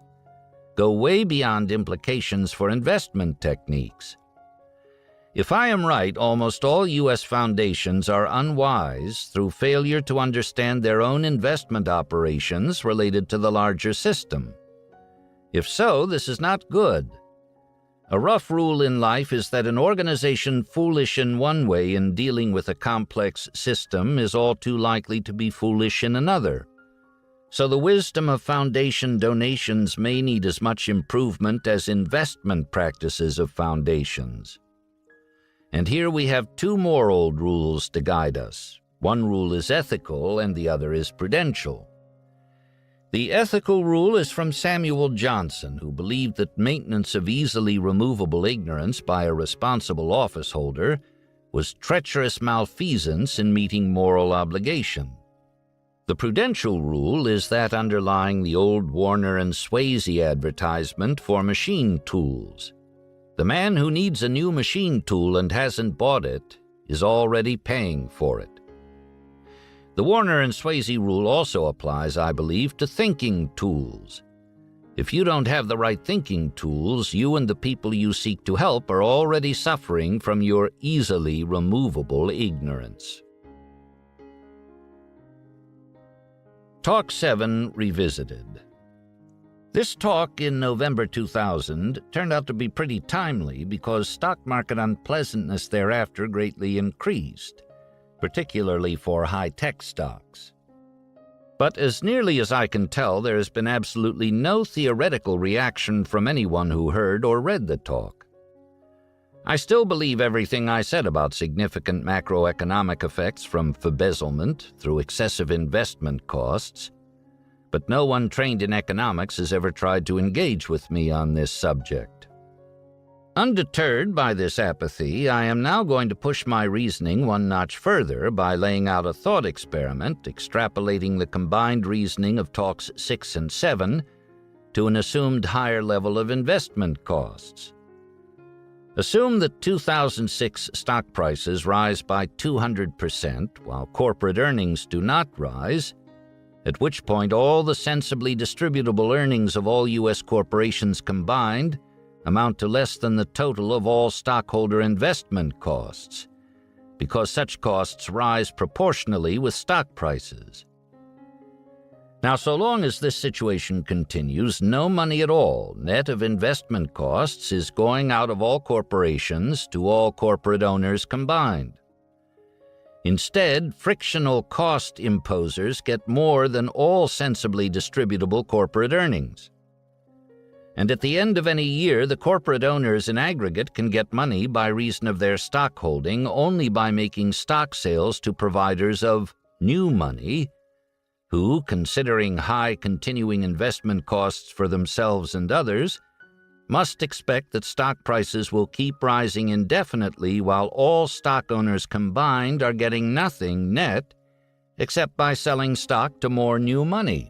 go way beyond implications for investment techniques. If I am right, almost all U.S. foundations are unwise through failure to understand their own investment operations related to the larger system. If so, this is not good. A rough rule in life is that an organization foolish in one way in dealing with a complex system is all too likely to be foolish in another. So the wisdom of foundation donations may need as much improvement as investment practices of foundations. And here we have two more old rules to guide us. One rule is ethical and the other is prudential. The ethical rule is from Samuel Johnson, who believed that maintenance of easily removable ignorance by a responsible office holder was treacherous malfeasance in meeting moral obligation. The prudential rule is that underlying the old Warner and Swayze advertisement for machine tools. The man who needs a new machine tool and hasn't bought it is already paying for it. The Warner and Swayze rule also applies, I believe, to thinking tools. If you don't have the right thinking tools, you and the people you seek to help are already suffering from your easily removable ignorance. Talk 7 Revisited. This talk in November 2000 turned out to be pretty timely because stock market unpleasantness thereafter greatly increased, particularly for high-tech stocks. But as nearly as I can tell, there has been absolutely no theoretical reaction from anyone who heard or read the talk. I still believe everything I said about significant macroeconomic effects from embezzlement through excessive investment costs, but no one trained in economics has ever tried to engage with me on this subject. Undeterred by this apathy, I am now going to push my reasoning one notch further by laying out a thought experiment extrapolating the combined reasoning of talks 6 and 7 to an assumed higher level of investment costs. Assume that 2006 stock prices rise by 200% while corporate earnings do not rise, at which point all the sensibly distributable earnings of all U.S. corporations combined amount to less than the total of all stockholder investment costs, because such costs rise proportionally with stock prices. Now, so long as this situation continues, no money at all, net of investment costs, is going out of all corporations to all corporate owners combined. Instead, frictional cost imposers get more than all sensibly distributable corporate earnings. And at the end of any year, the corporate owners in aggregate can get money by reason of their stock holding only by making stock sales to providers of new money, who, considering high continuing investment costs for themselves and others, must expect that stock prices will keep rising indefinitely while all stock owners combined are getting nothing net except by selling stock to more new money.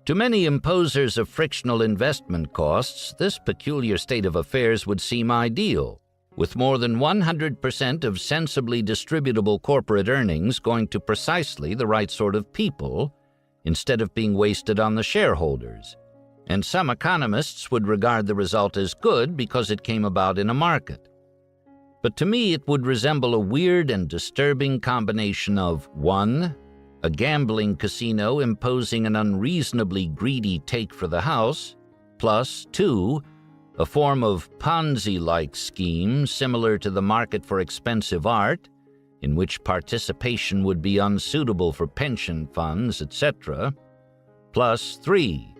To many imposers of frictional investment costs, this peculiar state of affairs would seem ideal, with more than 100% of sensibly distributable corporate earnings going to precisely the right sort of people, instead of being wasted on the shareholders. And some economists would regard the result as good because it came about in a market. But to me, it would resemble a weird and disturbing combination of 1. A gambling casino imposing an unreasonably greedy take for the house, plus 2. A form of Ponzi-like scheme similar to the market for expensive art, in which participation would be unsuitable for pension funds, etc., plus 3.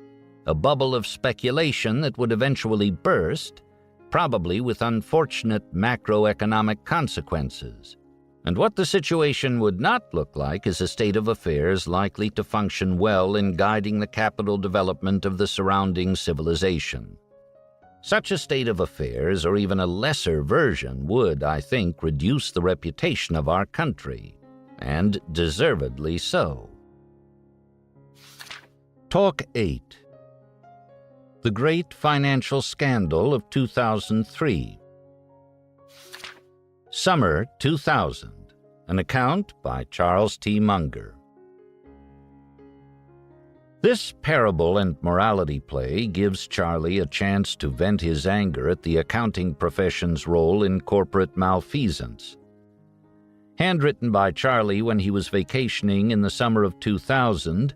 A bubble of speculation that would eventually burst, probably with unfortunate macroeconomic consequences. And what the situation would not look like is a state of affairs likely to function well in guiding the capital development of the surrounding civilization. Such a state of affairs, or even a lesser version, would, I think, reduce the reputation of our country, and deservedly so. Talk 8. The Great Financial Scandal of 2003. Summer 2000. An account by Charles T. Munger. This parable and morality play gives Charlie a chance to vent his anger at the accounting profession's role in corporate malfeasance. Handwritten by Charlie when he was vacationing in the summer of 2000,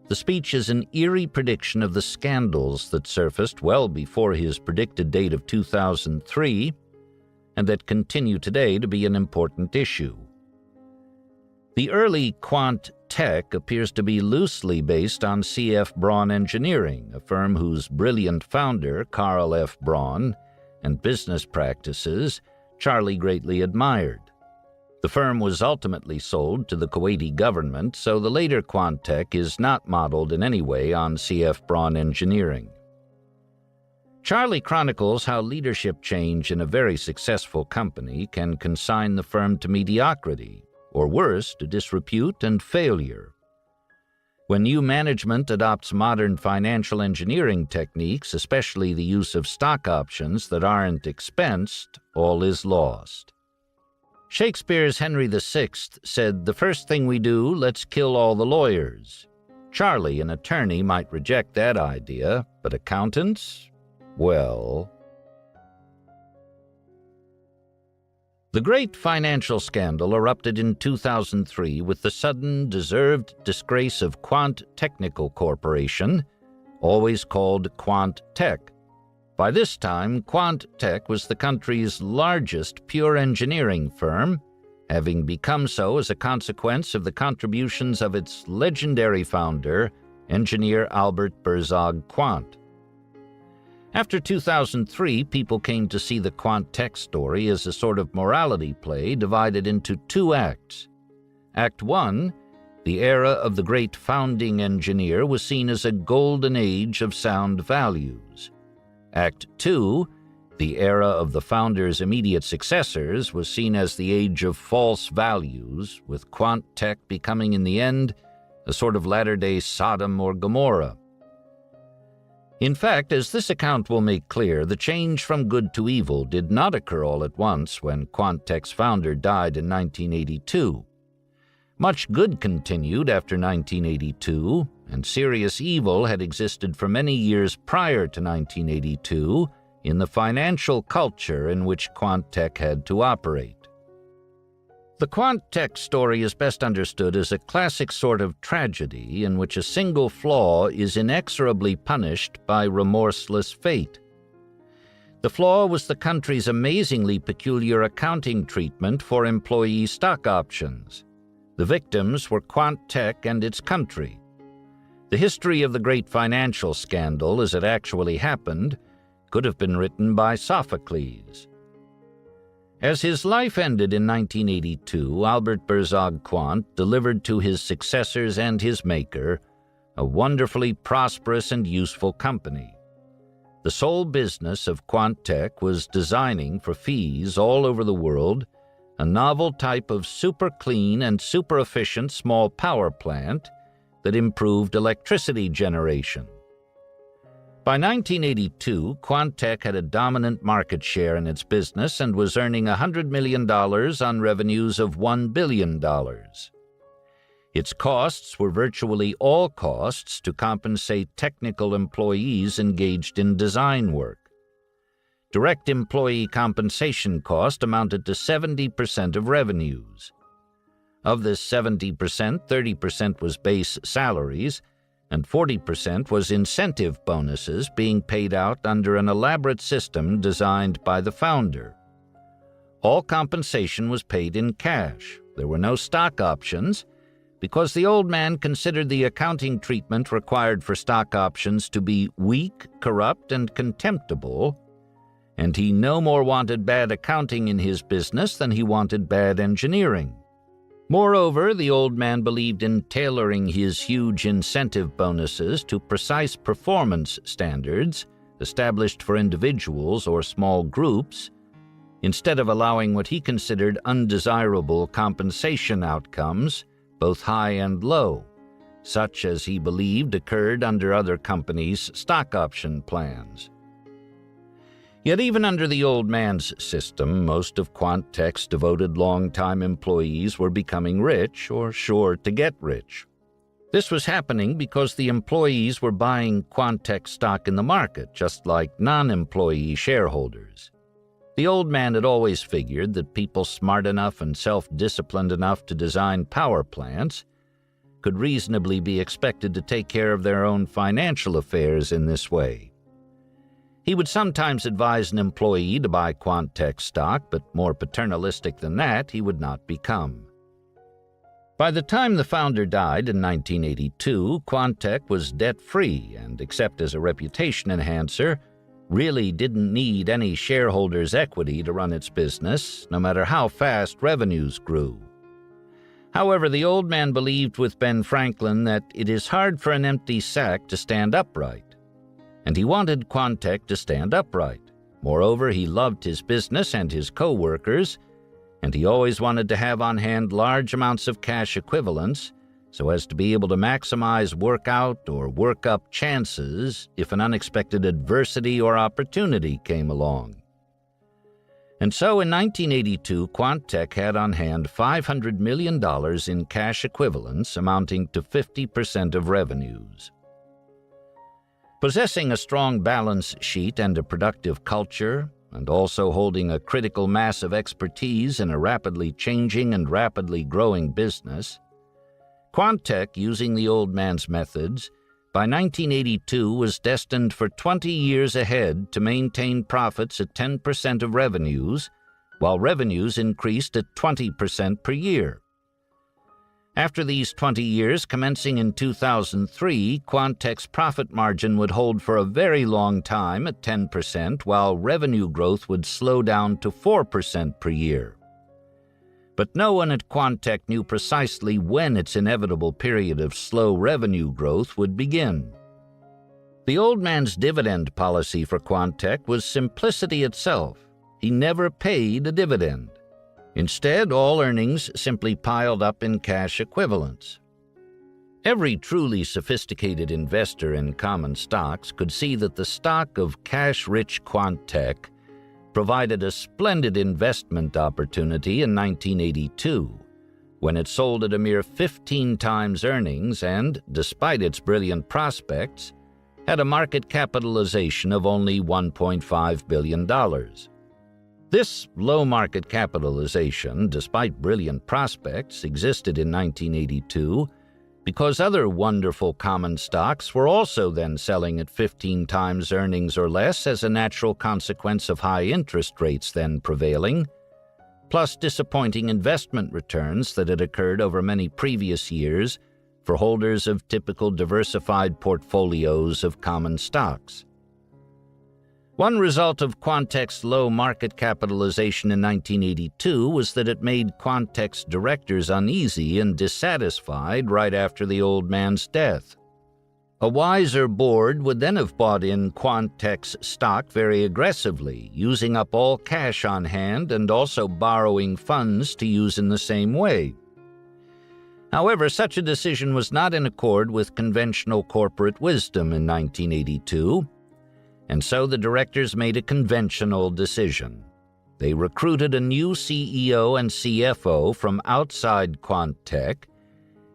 the speech is an eerie prediction of the scandals that surfaced well before his predicted date of 2003, and that continue today to be an important issue. The early quant tech appears to be loosely based on C.F. Braun Engineering, a firm whose brilliant founder, Carl F. Braun, and business practices Charlie greatly admired. The firm was ultimately sold to the Kuwaiti government, so the later Quantech is not modeled in any way on C.F. Braun Engineering. Charlie chronicles how leadership change in a very successful company can consign the firm to mediocrity, or worse, to disrepute and failure. When new management adopts modern financial engineering techniques, especially the use of stock options that aren't expensed, all is lost. Shakespeare's Henry VI said, "The first thing we do, let's kill all the lawyers." Charlie, an attorney, might reject that idea, but accountants? Well. The great financial scandal erupted in 2003 with the sudden, deserved disgrace of Quant Technical Corporation, always called Quant Tech. By this time, Quant Tech was the country's largest pure engineering firm, having become so as a consequence of the contributions of its legendary founder, engineer Albert Herzog Quandt. After 2003, people came to see the Quant Tech story as a sort of morality play divided into two acts. Act 1, the era of the great founding engineer, was seen as a golden age of sound values. Act 2, the era of the founder's immediate successors, was seen as the age of false values, with Quant Tech becoming in the end a sort of latter-day Sodom or Gomorrah. In fact, as this account will make clear, the change from good to evil did not occur all at once when Quant Tech's founder died in 1982. Much good continued after 1982, and serious evil had existed for many years prior to 1982 in the financial culture in which Quant Tech had to operate. The Quant Tech story is best understood as a classic sort of tragedy in which a single flaw is inexorably punished by remorseless fate. The flaw was the country's amazingly peculiar accounting treatment for employee stock options. The victims were Quant Tech and its country. The history of the great financial scandal, as it actually happened, could have been written by Sophocles. As his life ended in 1982, Albert Herzog Quandt delivered to his successors and his maker a wonderfully prosperous and useful company. The sole business of Quant Tech was designing for fees all over the world a novel type of super clean and super efficient small power plant that improved electricity generation. By 1982, Quant Tech had a dominant market share in its business and was earning $100 million on revenues of $1 billion. Its costs were virtually all costs to compensate technical employees engaged in design work. Direct employee compensation cost amounted to 70% of revenues. Of this 70%, 30% was base salaries, and 40% was incentive bonuses being paid out under an elaborate system designed by the founder. All compensation was paid in cash. There were no stock options, because the old man considered the accounting treatment required for stock options to be weak, corrupt, and contemptible, and he no more wanted bad accounting in his business than he wanted bad engineering. Moreover, the old man believed in tailoring his huge incentive bonuses to precise performance standards established for individuals or small groups, instead of allowing what he considered undesirable compensation outcomes, both high and low, such as he believed occurred under other companies' stock option plans. Yet even under the old man's system, most of Quant Tech's devoted long-time employees were becoming rich or sure to get rich. This was happening because the employees were buying Quant Tech stock in the market, just like non-employee shareholders. The old man had always figured that people smart enough and self-disciplined enough to design power plants could reasonably be expected to take care of their own financial affairs in this way. He would sometimes advise an employee to buy Quant Tech stock, but more paternalistic than that he would not become. By the time the founder died in 1982, Quant Tech was debt-free and, except as a reputation enhancer, really didn't need any shareholders' equity to run its business, no matter how fast revenues grew. However, the old man believed with Ben Franklin that it is hard for an empty sack to stand upright, and he wanted Quantech to stand upright. Moreover, he loved his business and his co-workers, and he always wanted to have on hand large amounts of cash equivalents so as to be able to maximize workout or work-up chances if an unexpected adversity or opportunity came along. And so in 1982, Quantech had on hand $500 million in cash equivalents amounting to 50% of revenues. Possessing a strong balance sheet and a productive culture, and also holding a critical mass of expertise in a rapidly changing and rapidly growing business, Quantech, using the old man's methods, by 1982 was destined for 20 years ahead to maintain profits at 10% of revenues, while revenues increased at 20% per year. After these 20 years, commencing in 2003, Quantech's profit margin would hold for a very long time at 10%, while revenue growth would slow down to 4% per year. But no one at Quantech knew precisely when its inevitable period of slow revenue growth would begin. The old man's dividend policy for Quantech was simplicity itself. He never paid a dividend. Instead, all earnings simply piled up in cash equivalents. Every truly sophisticated investor in common stocks could see that the stock of cash-rich Quantech provided a splendid investment opportunity in 1982, when it sold at a mere 15 times earnings and, despite its brilliant prospects, had a market capitalization of only $1.5 billion. This low market capitalization, despite brilliant prospects, existed in 1982 because other wonderful common stocks were also then selling at 15 times earnings or less as a natural consequence of high interest rates then prevailing, plus disappointing investment returns that had occurred over many previous years for holders of typical diversified portfolios of common stocks. One result of Quantech's low market capitalization in 1982 was that it made Quantech's directors uneasy and dissatisfied right after the old man's death. A wiser board would then have bought in Quantech's stock very aggressively, using up all cash on hand and also borrowing funds to use in the same way. However, such a decision was not in accord with conventional corporate wisdom in 1982, and so the directors made a conventional decision. They recruited a new CEO and CFO from outside Quantech,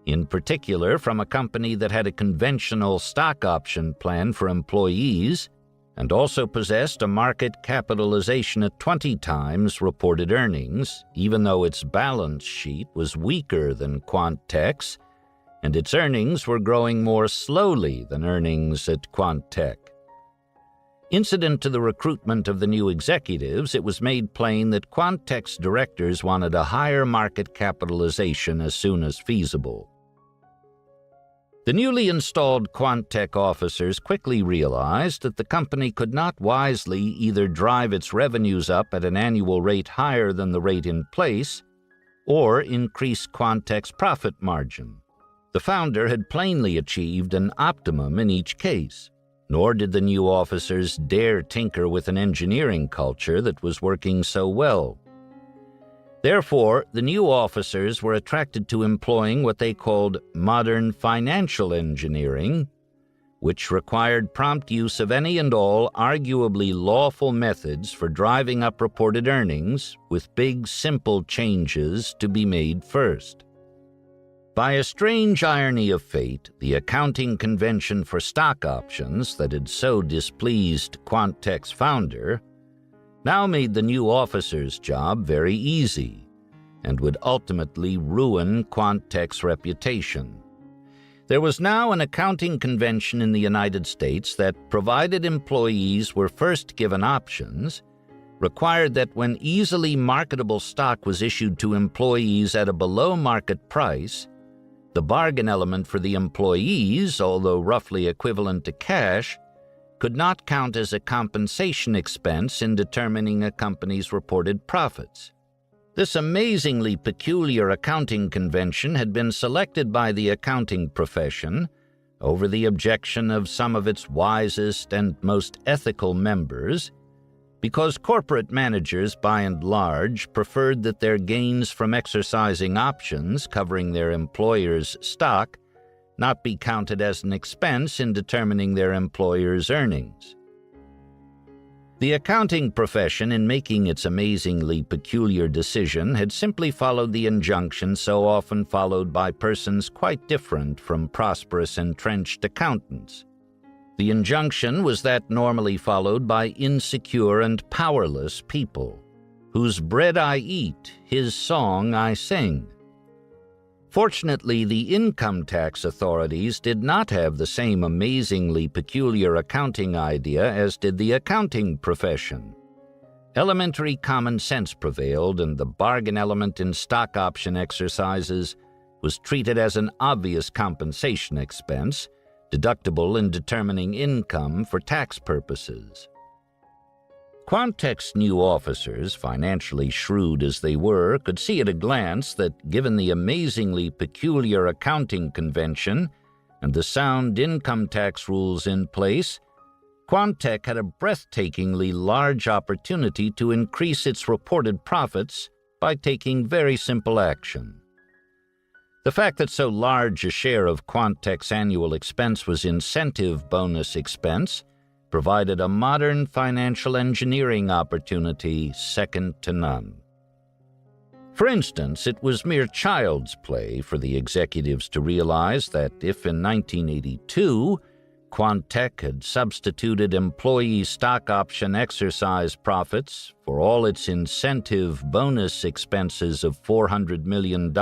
in particular from a company that had a conventional stock option plan for employees and also possessed a market capitalization at 20 times reported earnings, even though its balance sheet was weaker than Quantech's and its earnings were growing more slowly than earnings at Quantech. Incident to the recruitment of the new executives, it was made plain that Quantech's directors wanted a higher market capitalization as soon as feasible. The newly installed Quantech officers quickly realized that the company could not wisely either drive its revenues up at an annual rate higher than the rate in place or increase Quantech's profit margin. The founder had plainly achieved an optimum in each case. Nor did the new officers dare tinker with an engineering culture that was working so well. Therefore, the new officers were attracted to employing what they called modern financial engineering, which required prompt use of any and all arguably lawful methods for driving up reported earnings, with big, simple changes to be made first. By a strange irony of fate, the accounting convention for stock options that had so displeased Quantech's founder now made the new officer's job very easy and would ultimately ruin Quantech's reputation. There was now an accounting convention in the United States that, provided employees were first given options, required that when easily marketable stock was issued to employees at a below-market price, the bargain element for the employees, although roughly equivalent to cash, could not count as a compensation expense in determining a company's reported profits. This amazingly peculiar accounting convention had been selected by the accounting profession over the objection of some of its wisest and most ethical members, because corporate managers, by and large, preferred that their gains from exercising options covering their employer's stock not be counted as an expense in determining their employer's earnings. The accounting profession, in making its amazingly peculiar decision, had simply followed the injunction so often followed by persons quite different from prosperous entrenched accountants. The injunction was that normally followed by insecure and powerless people, whose bread I eat, his song I sing. Fortunately, the income tax authorities did not have the same amazingly peculiar accounting idea as did the accounting profession. Elementary common sense prevailed, and the bargain element in stock option exercises was treated as an obvious compensation expense, deductible in determining income for tax purposes. Quantech's new officers, financially shrewd as they were, could see at a glance that, given the amazingly peculiar accounting convention and the sound income tax rules in place, Quantech had a breathtakingly large opportunity to increase its reported profits by taking very simple action. The fact that so large a share of Quantech's annual expense was incentive bonus expense provided a modern financial engineering opportunity second to none. For instance, it was mere child's play for the executives to realize that if in 1982 Quantech had substituted employee stock option exercise profits for all its incentive bonus expenses of $400 million,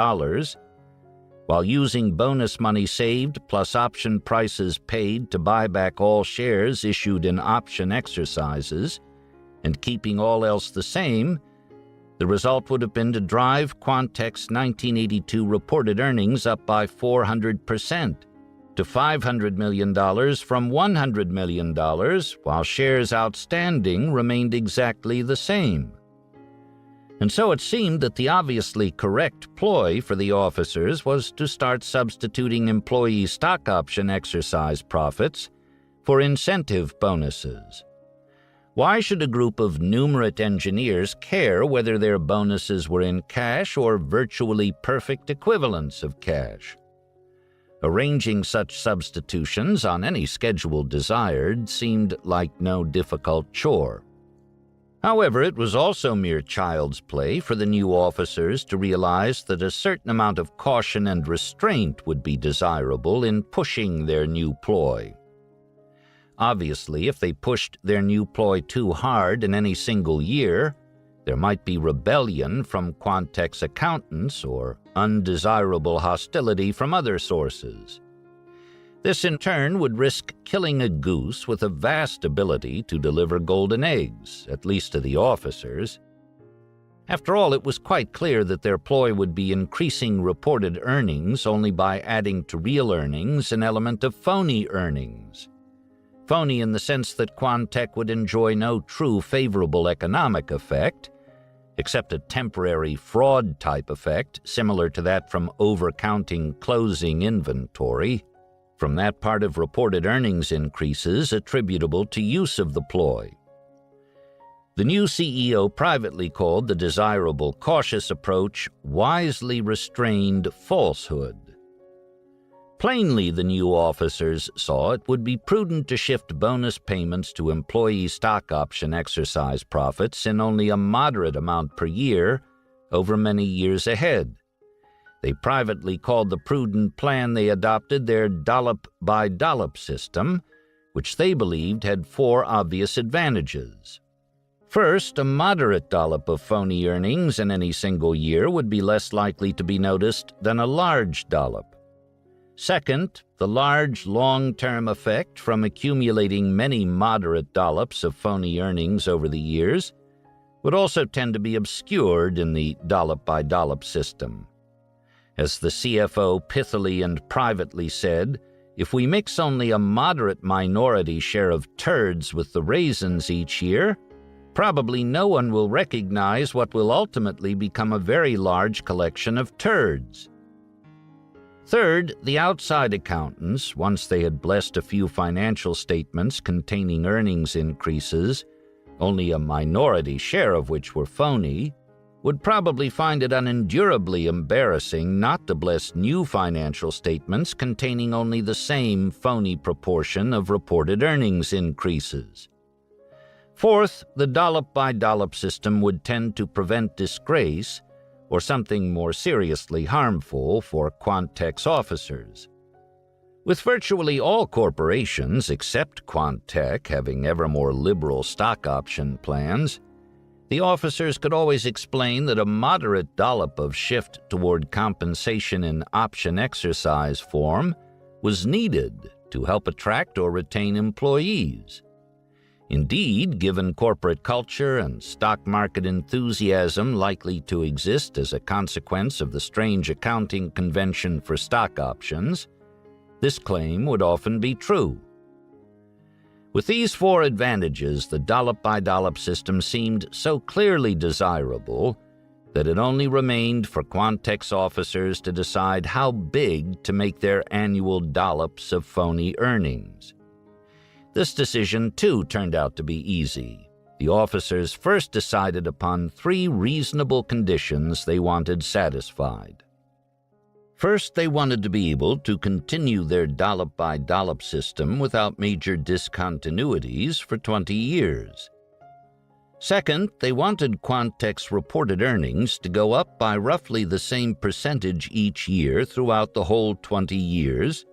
while using bonus money saved plus option prices paid to buy back all shares issued in option exercises, and keeping all else the same, the result would have been to drive Quantech's 1982 reported earnings up by 400%, to $500 million from $100 million, while shares outstanding remained exactly the same. And so it seemed that the obviously correct ploy for the officers was to start substituting employee stock option exercise profits for incentive bonuses. Why should a group of numerate engineers care whether their bonuses were in cash or virtually perfect equivalents of cash? Arranging such substitutions on any schedule desired seemed like no difficult chore. However, it was also mere child's play for the new officers to realize that a certain amount of caution and restraint would be desirable in pushing their new ploy. Obviously, if they pushed their new ploy too hard in any single year, there might be rebellion from Quantech's accountants or undesirable hostility from other sources. This, in turn, would risk killing a goose with a vast ability to deliver golden eggs, at least to the officers. After all, it was quite clear that their ploy would be increasing reported earnings only by adding to real earnings an element of phony earnings. Phony in the sense that Quantech would enjoy no true favorable economic effect, except a temporary fraud-type effect similar to that from overcounting closing inventory, from that part of reported earnings increases attributable to use of the ploy. The new CEO privately called the desirable cautious approach wisely restrained falsehood. Plainly, the new officers saw it would be prudent to shift bonus payments to employee stock option exercise profits in only a moderate amount per year over many years ahead. They privately called the prudent plan they adopted their dollop-by-dollop system, which they believed had 4 obvious advantages. First, a moderate dollop of phony earnings in any single year would be less likely to be noticed than a large dollop. Second, the large long-term effect from accumulating many moderate dollops of phony earnings over the years would also tend to be obscured in the dollop-by-dollop system. As the CFO pithily and privately said, if we mix only a moderate minority share of turds with the raisins each year, probably no one will recognize what will ultimately become a very large collection of turds. Third, the outside accountants, once they had blessed a few financial statements containing earnings increases, only a minority share of which were phony, would probably find it unendurably embarrassing not to bless new financial statements containing only the same phony proportion of reported earnings increases. Fourth, the dollop-by-dollop system would tend to prevent disgrace, or something more seriously harmful, for Quantex officers. With virtually all corporations except Quantech having ever more liberal stock option plans, the officers could always explain that a moderate dollop of shift toward compensation in option exercise form was needed to help attract or retain employees. Indeed, given corporate culture and stock market enthusiasm likely to exist as a consequence of the strange accounting convention for stock options, this claim would often be true. With these four advantages, the dollop-by-dollop system seemed so clearly desirable that it only remained for Quantex officers to decide how big to make their annual dollops of phony earnings. This decision, too, turned out to be easy. The officers first decided upon three reasonable conditions they wanted satisfied. First, they wanted to be able to continue their dollop-by-dollop system without major discontinuities for 20 years. Second, they wanted Quantex reported earnings to go up by roughly the same percentage each year throughout the whole 20 years,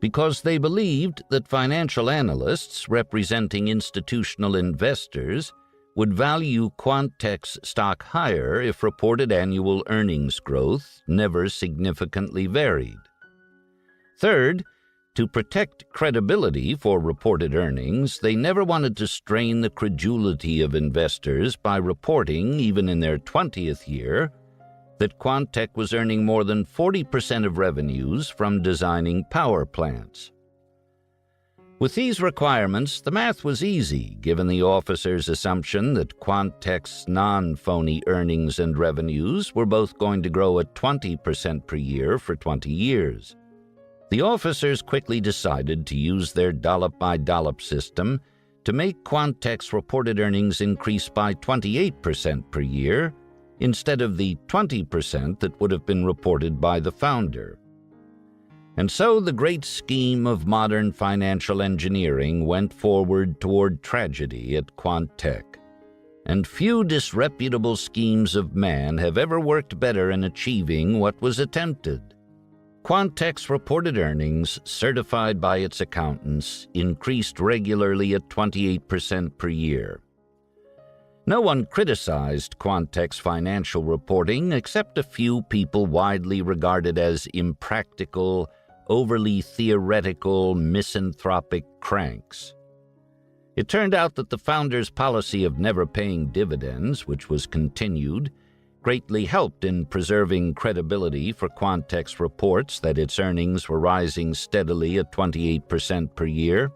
because they believed that financial analysts representing institutional investors would value Quantex stock higher if reported annual earnings growth never significantly varied. Third, to protect credibility for reported earnings, they never wanted to strain the credulity of investors by reporting, even in their 20th year, that Quantech was earning more than 40% of revenues from designing power plants. With these requirements, the math was easy, given the officers' assumption that Quantech's non-phony earnings and revenues were both going to grow at 20% per year for 20 years. The officers quickly decided to use their dollop-by-dollop system to make Quantech's reported earnings increase by 28% per year, instead of the 20% that would have been reported by the founder. And so the great scheme of modern financial engineering went forward toward tragedy at Quantech. And few disreputable schemes of man have ever worked better in achieving what was attempted. Quantech's reported earnings, certified by its accountants, increased regularly at 28% per year. No one criticized Quantech's financial reporting except a few people widely regarded as impractical, overly theoretical, misanthropic cranks. It turned out that the founder's policy of never paying dividends, which was continued, greatly helped in preserving credibility for Quantech's reports that its earnings were rising steadily at 28% per year.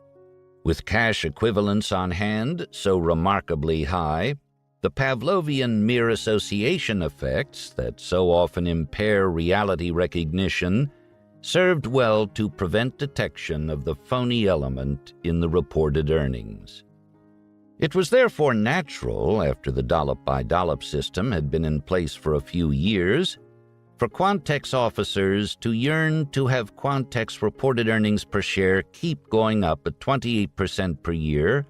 With cash equivalents on hand so remarkably high, the Pavlovian mere association effects that so often impair reality recognition served well to prevent detection of the phony element in the reported earnings. It was therefore natural, after the dollop-by-dollop system had been in place for a few years, for Quantech's officers to yearn to have Quantech's reported earnings per share keep going up at 28% per year,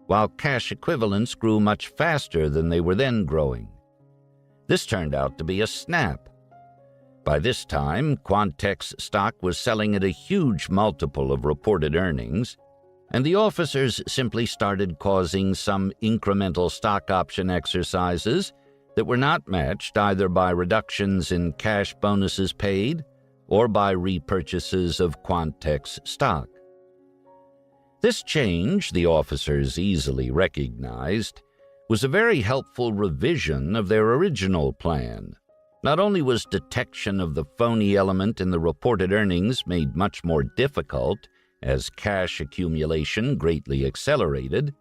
while cash equivalents grew much faster than they were then growing. This turned out to be a snap. By this time, Quantech's stock was selling at a huge multiple of reported earnings, and the officers simply started causing some incremental stock option exercises that were not matched either by reductions in cash bonuses paid or by repurchases of Quantech's stock. This change, the officers easily recognized, was a very helpful revision of their original plan, Not only was detection of the phony element in the reported earnings made much more difficult as cash accumulation greatly accelerated,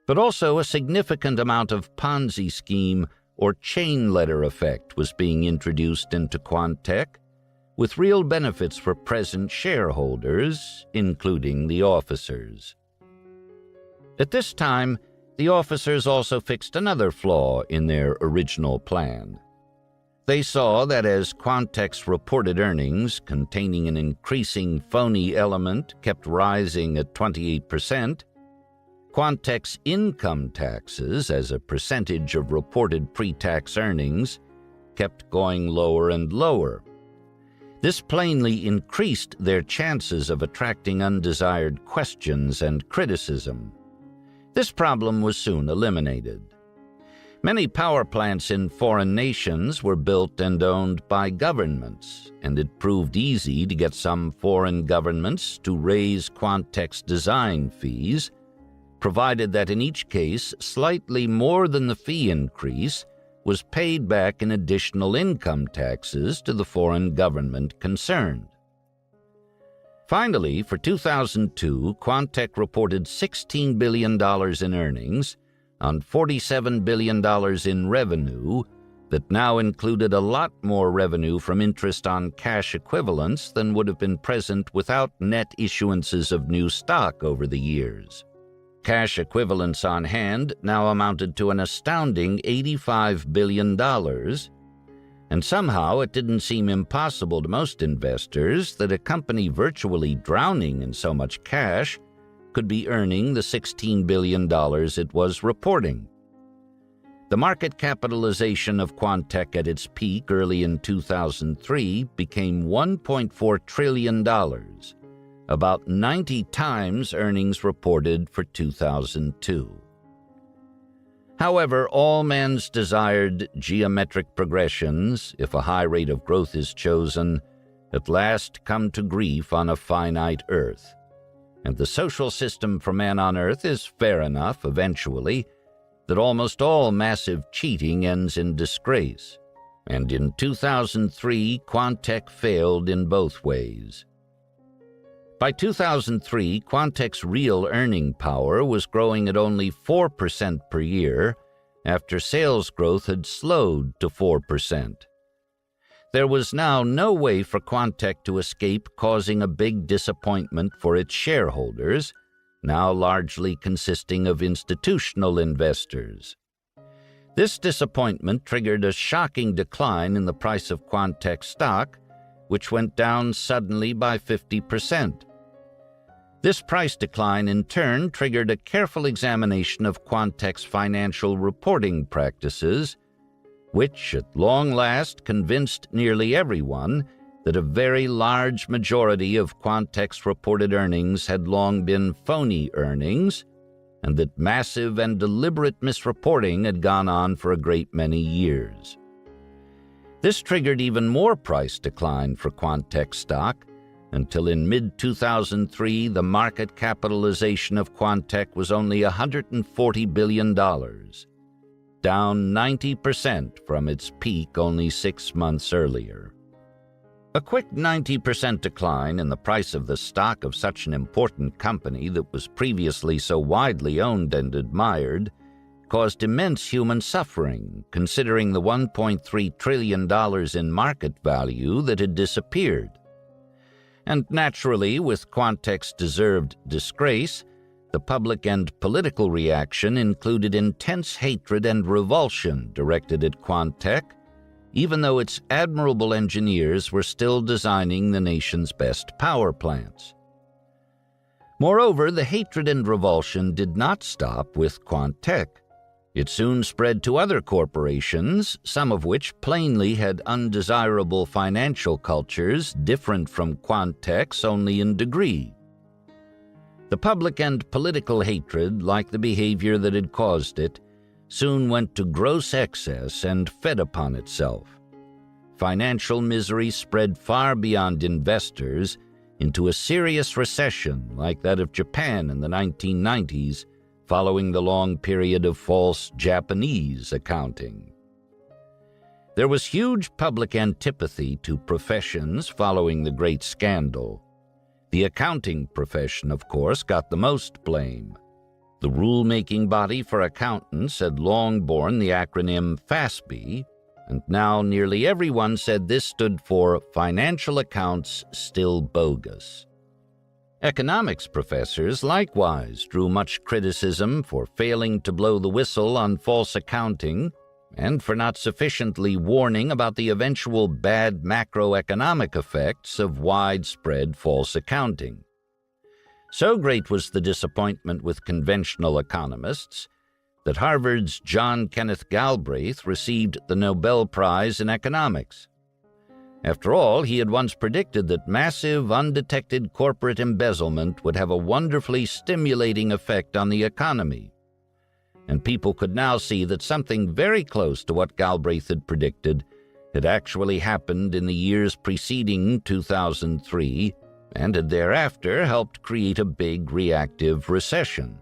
but also a significant amount of Ponzi scheme or chain letter effect was being introduced into Quantech, with real benefits for present shareholders, including the officers. At this time, the officers also fixed another flaw in their original plan. They saw that as Quantech's reported earnings, containing an increasing phony element, kept rising at 28%, Quantech's income taxes, as a percentage of reported pre-tax earnings, kept going lower and lower. This plainly increased their chances of attracting undesired questions and criticism. This problem was soon eliminated. Many power plants in foreign nations were built and owned by governments, and it proved easy to get some foreign governments to raise Quantech's design fees, provided that in each case slightly more than the fee increase was paid back in additional income taxes to the foreign government concerned. Finally, for 2002, Quantech reported $16 billion in earnings on $47 billion in revenue that now included a lot more revenue from interest on cash equivalents than would have been present without net issuances of new stock over the years. Cash equivalents on hand now amounted to an astounding $85 billion, and somehow it didn't seem impossible to most investors that a company virtually drowning in so much cash could be earning the $16 billion it was reporting. The market capitalization of Quantech at its peak early in 2003 became $1.4 trillion, about 90 times earnings reported for 2002. However, all man's desired geometric progressions, if a high rate of growth is chosen, at last come to grief on a finite earth. And the social system for man on earth is fair enough eventually that almost all massive cheating ends in disgrace. And in 2003, Quantech failed in both ways. By 2003, Quantech's real earning power was growing at only 4% per year, after sales growth had slowed to 4%. There was now no way for Quantech to escape causing a big disappointment for its shareholders, now largely consisting of institutional investors. This disappointment triggered a shocking decline in the price of Quantech stock, which went down suddenly by 50%. This price decline in turn triggered a careful examination of Quantech's financial reporting practices, which at long last convinced nearly everyone that a very large majority of Quantech's reported earnings had long been phony earnings, and that massive and deliberate misreporting had gone on for a great many years. This triggered even more price decline for Quantech stock, until in mid-2003 the market capitalization of Quantech was only $140 billion, down 90% from its peak only 6 months earlier. A quick 90% decline in the price of the stock of such an important company that was previously so widely owned and admired caused immense human suffering, considering the $1.3 trillion in market value that had disappeared. And naturally, with Quantech's deserved disgrace, the public and political reaction included intense hatred and revulsion directed at Quantech, even though its admirable engineers were still designing the nation's best power plants. Moreover, the hatred and revulsion did not stop with Quantech. It soon spread to other corporations, some of which plainly had undesirable financial cultures different from Quantech's only in degree. The public and political hatred, like the behavior that had caused it, soon went to gross excess and fed upon itself. Financial misery spread far beyond investors into a serious recession like that of Japan in the 1990s, following the long period of false Japanese accounting. There was huge public antipathy to professions following the great scandal. The accounting profession, of course, got the most blame. The rule-making body for accountants had long borne the acronym FASB, and now nearly everyone said this stood for Financial Accounts Still Bogus. Economics professors likewise drew much criticism for failing to blow the whistle on false accounting and for not sufficiently warning about the eventual bad macroeconomic effects of widespread false accounting. So great was the disappointment with conventional economists that Harvard's John Kenneth Galbraith received the Nobel Prize in economics. After all, he had once predicted that massive, undetected corporate embezzlement would have a wonderfully stimulating effect on the economy. And people could now see that something very close to what Galbraith had predicted had actually happened in the years preceding 2003 and had thereafter helped create a big reactive recession.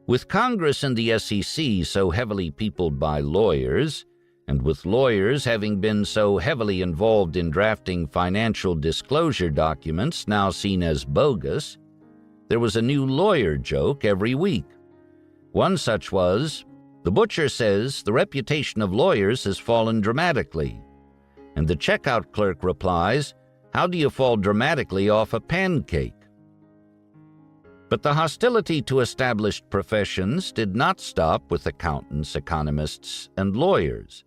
With Congress and the SEC so heavily peopled by lawyers, and with lawyers having been so heavily involved in drafting financial disclosure documents now seen as bogus, there was a new lawyer joke every week. One such was, "The butcher says the reputation of lawyers has fallen dramatically." And the checkout clerk replies, "How do you fall dramatically off a pancake?" But the hostility to established professions did not stop with accountants, economists, and lawyers.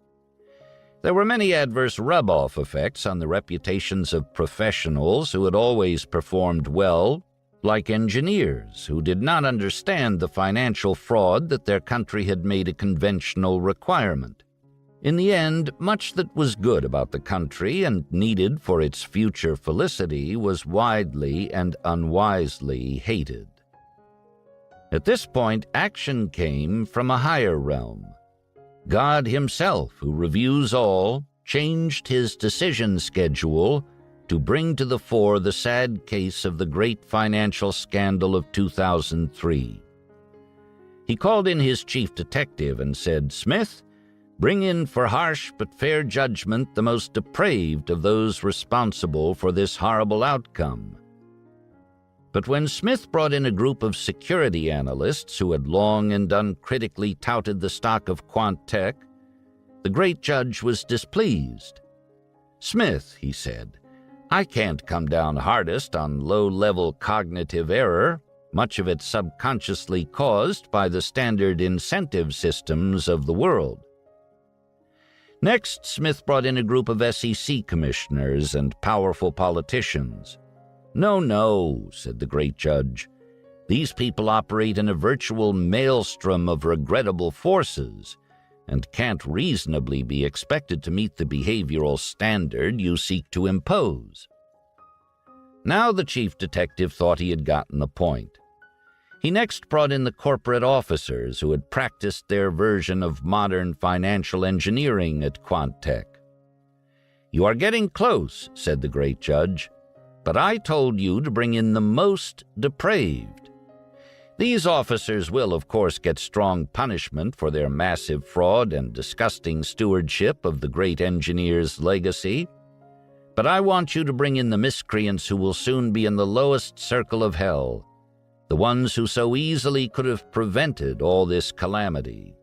There were many adverse rub-off effects on the reputations of professionals who had always performed well, like engineers who did not understand the financial fraud that their country had made a conventional requirement. In the end, much that was good about the country and needed for its future felicity was widely and unwisely hated. At this point, action came from a higher realm. God himself, who reviews all, changed his decision schedule to bring to the fore the sad case of the great financial scandal of 2003. He called in his chief detective and said, "Smith, bring in for harsh but fair judgment the most depraved of those responsible for this horrible outcome." But when Smith brought in a group of security analysts who had long and uncritically touted the stock of Quantek, the great judge was displeased. "Smith," he said, "I can't come down hardest on low-level cognitive error, much of it subconsciously caused by the standard incentive systems of the world." Next, Smith brought in a group of SEC commissioners and powerful politicians. "No, no," said the great judge. "These people operate in a virtual maelstrom of regrettable forces and can't reasonably be expected to meet the behavioral standard you seek to impose." Now the chief detective thought he had gotten the point. He next brought in the corporate officers who had practiced their version of modern financial engineering at Quantek. "You are getting close," said the great judge, "but I told you to bring in the most depraved. These officers will, of course, get strong punishment for their massive fraud and disgusting stewardship of the great engineer's legacy. But I want you to bring in the miscreants who will soon be in the lowest circle of hell, the ones who so easily could have prevented all this calamity."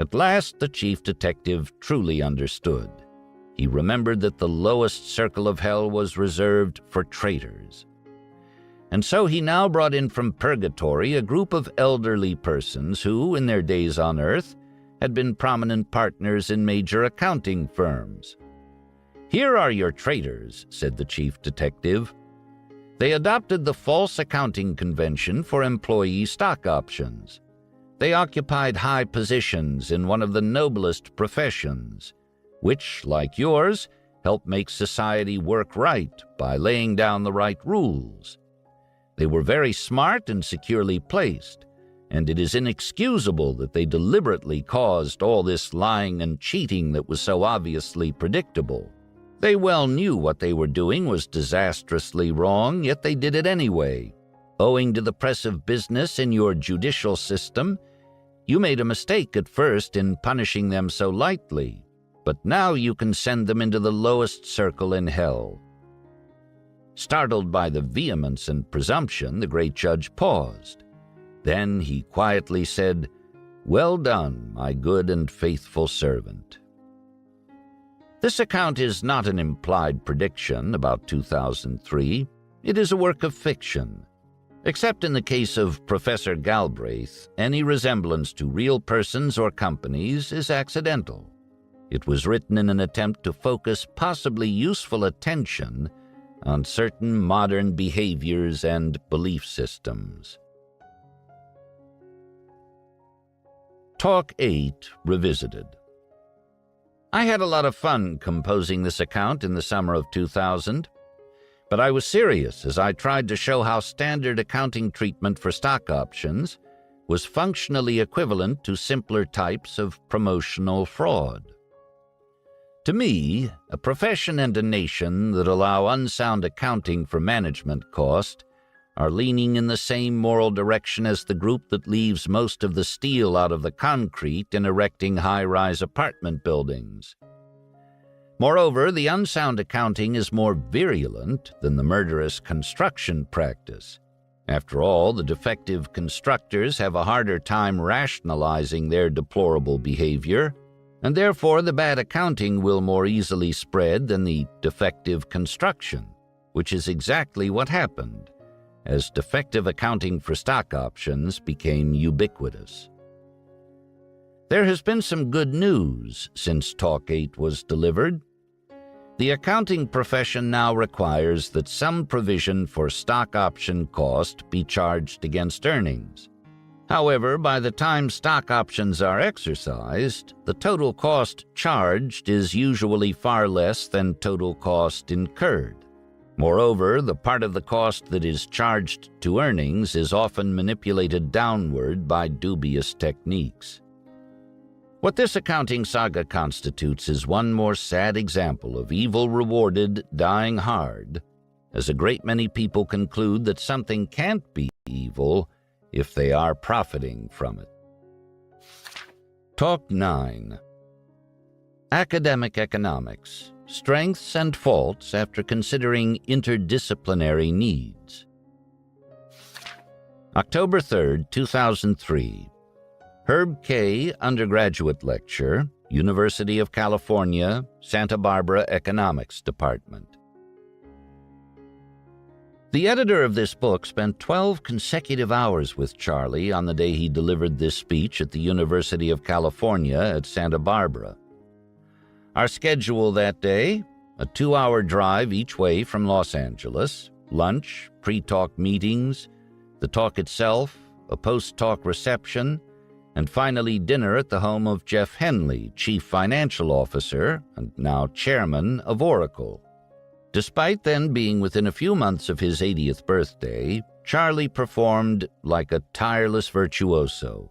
At last the chief detective truly understood. He remembered that the lowest circle of hell was reserved for traitors. And so he now brought in from purgatory a group of elderly persons who, in their days on earth, had been prominent partners in major accounting firms. "Here are your traitors," said the chief detective. "They adopted the false accounting convention for employee stock options. They occupied high positions in one of the noblest professions, which, like yours, help make society work right by laying down the right rules. They were very smart and securely placed, and it is inexcusable that they deliberately caused all this lying and cheating that was so obviously predictable. They well knew what they were doing was disastrously wrong, yet they did it anyway. Owing to the press of business in your judicial system, You made a mistake at first in punishing them so lightly, but now you can send them into the lowest circle in hell." Startled by the vehemence and presumption, the great judge paused. Then he quietly said, "Well done, my good and faithful servant." This account is not an implied prediction about 2003. It is a work of fiction. Except in the case of Professor Galbraith, any resemblance to real persons or companies is accidental. It was written in an attempt to focus possibly useful attention on certain modern behaviors and belief systems. Talk 8 Revisited. I had a lot of fun composing this account in the summer of 2000, but I was serious as I tried to show how standard accounting treatment for stock options was functionally equivalent to simpler types of promotional fraud. To me, a profession and a nation that allow unsound accounting for management cost are leaning in the same moral direction as the group that leaves most of the steel out of the concrete in erecting high-rise apartment buildings. Moreover, the unsound accounting is more virulent than the murderous construction practice. After all, the defective constructors have a harder time rationalizing their deplorable behavior, and therefore the bad accounting will more easily spread than the defective construction, which is exactly what happened as defective accounting for stock options became ubiquitous. There has been some good news since Talk 8 was delivered. The accounting profession now requires that some provision for stock option cost be charged against earnings. However, by the time stock options are exercised, the total cost charged is usually far less than total cost incurred. Moreover, the part of the cost that is charged to earnings is often manipulated downward by dubious techniques. What this accounting saga constitutes is one more sad example of evil rewarded dying hard, as a great many people conclude that something can't be evil if they are profiting from it. Talk 9. Academic Economics, Strengths and Faults After Considering Interdisciplinary Needs. October 3, 2003. Herb K. Undergraduate Lecture, University of California, Santa Barbara Economics Department. The editor of this book spent 12 consecutive hours with Charlie on the day he delivered this speech at the University of California at Santa Barbara. Our schedule that day, a 2-hour drive each way from Los Angeles, lunch, pre-talk meetings, the talk itself, a post-talk reception, and finally dinner at the home of Jeff Henley, Chief Financial Officer and now Chairman of Oracle. Despite then being within a few months of his 80th birthday, Charlie performed like a tireless virtuoso.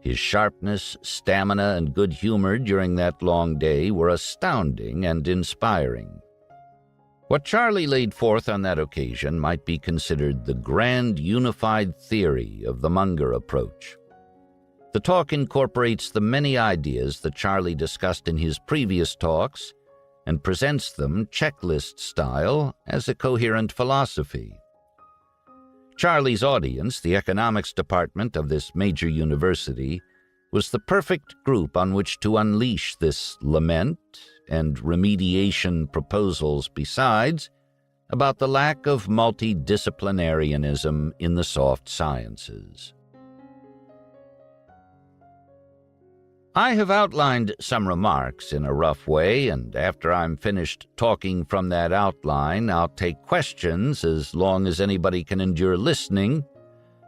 His sharpness, stamina, and good humor during that long day were astounding and inspiring. What Charlie laid forth on that occasion might be considered the grand unified theory of the Munger approach. The talk incorporates the many ideas that Charlie discussed in his previous talks and presents them checklist style as a coherent philosophy. Charlie's audience, the economics department of this major university, was the perfect group on which to unleash this lament and remediation proposals besides about the lack of multidisciplinarianism in the soft sciences. I have outlined some remarks in a rough way, and after I'm finished talking from that outline, I'll take questions as long as anybody can endure listening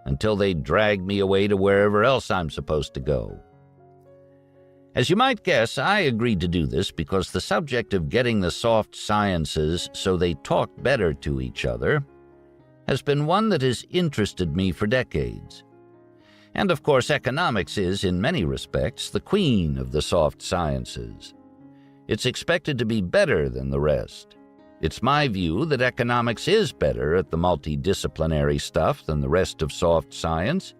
until they drag me away to wherever else I'm supposed to go. As you might guess, I agreed to do this because the subject of getting the soft sciences so they talk better to each other has been one that has interested me for decades. And of course, economics is, in many respects, the queen of the soft sciences. It's expected to be better than the rest. It's my view that economics is better at the multidisciplinary stuff than the rest of soft science,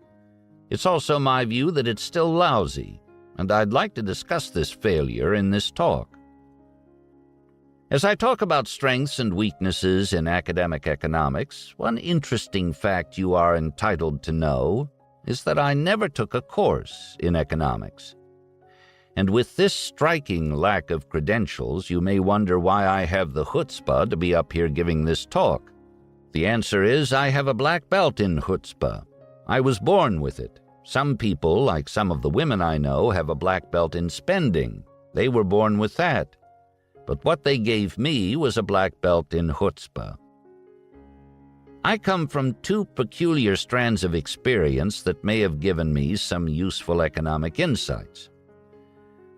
It's also my view that it's still lousy, and I'd like to discuss this failure in this talk. As I talk about strengths and weaknesses in academic economics, one interesting fact you are entitled to know is that I never took a course in economics. And with this striking lack of credentials, you may wonder why I have the chutzpah to be up here giving this talk. The answer is I have a black belt in chutzpah. I was born with it. Some people, like some of the women I know, have a black belt in spending. They were born with that. But what they gave me was a black belt in chutzpah. I come from two peculiar strands of experience that may have given me some useful economic insights.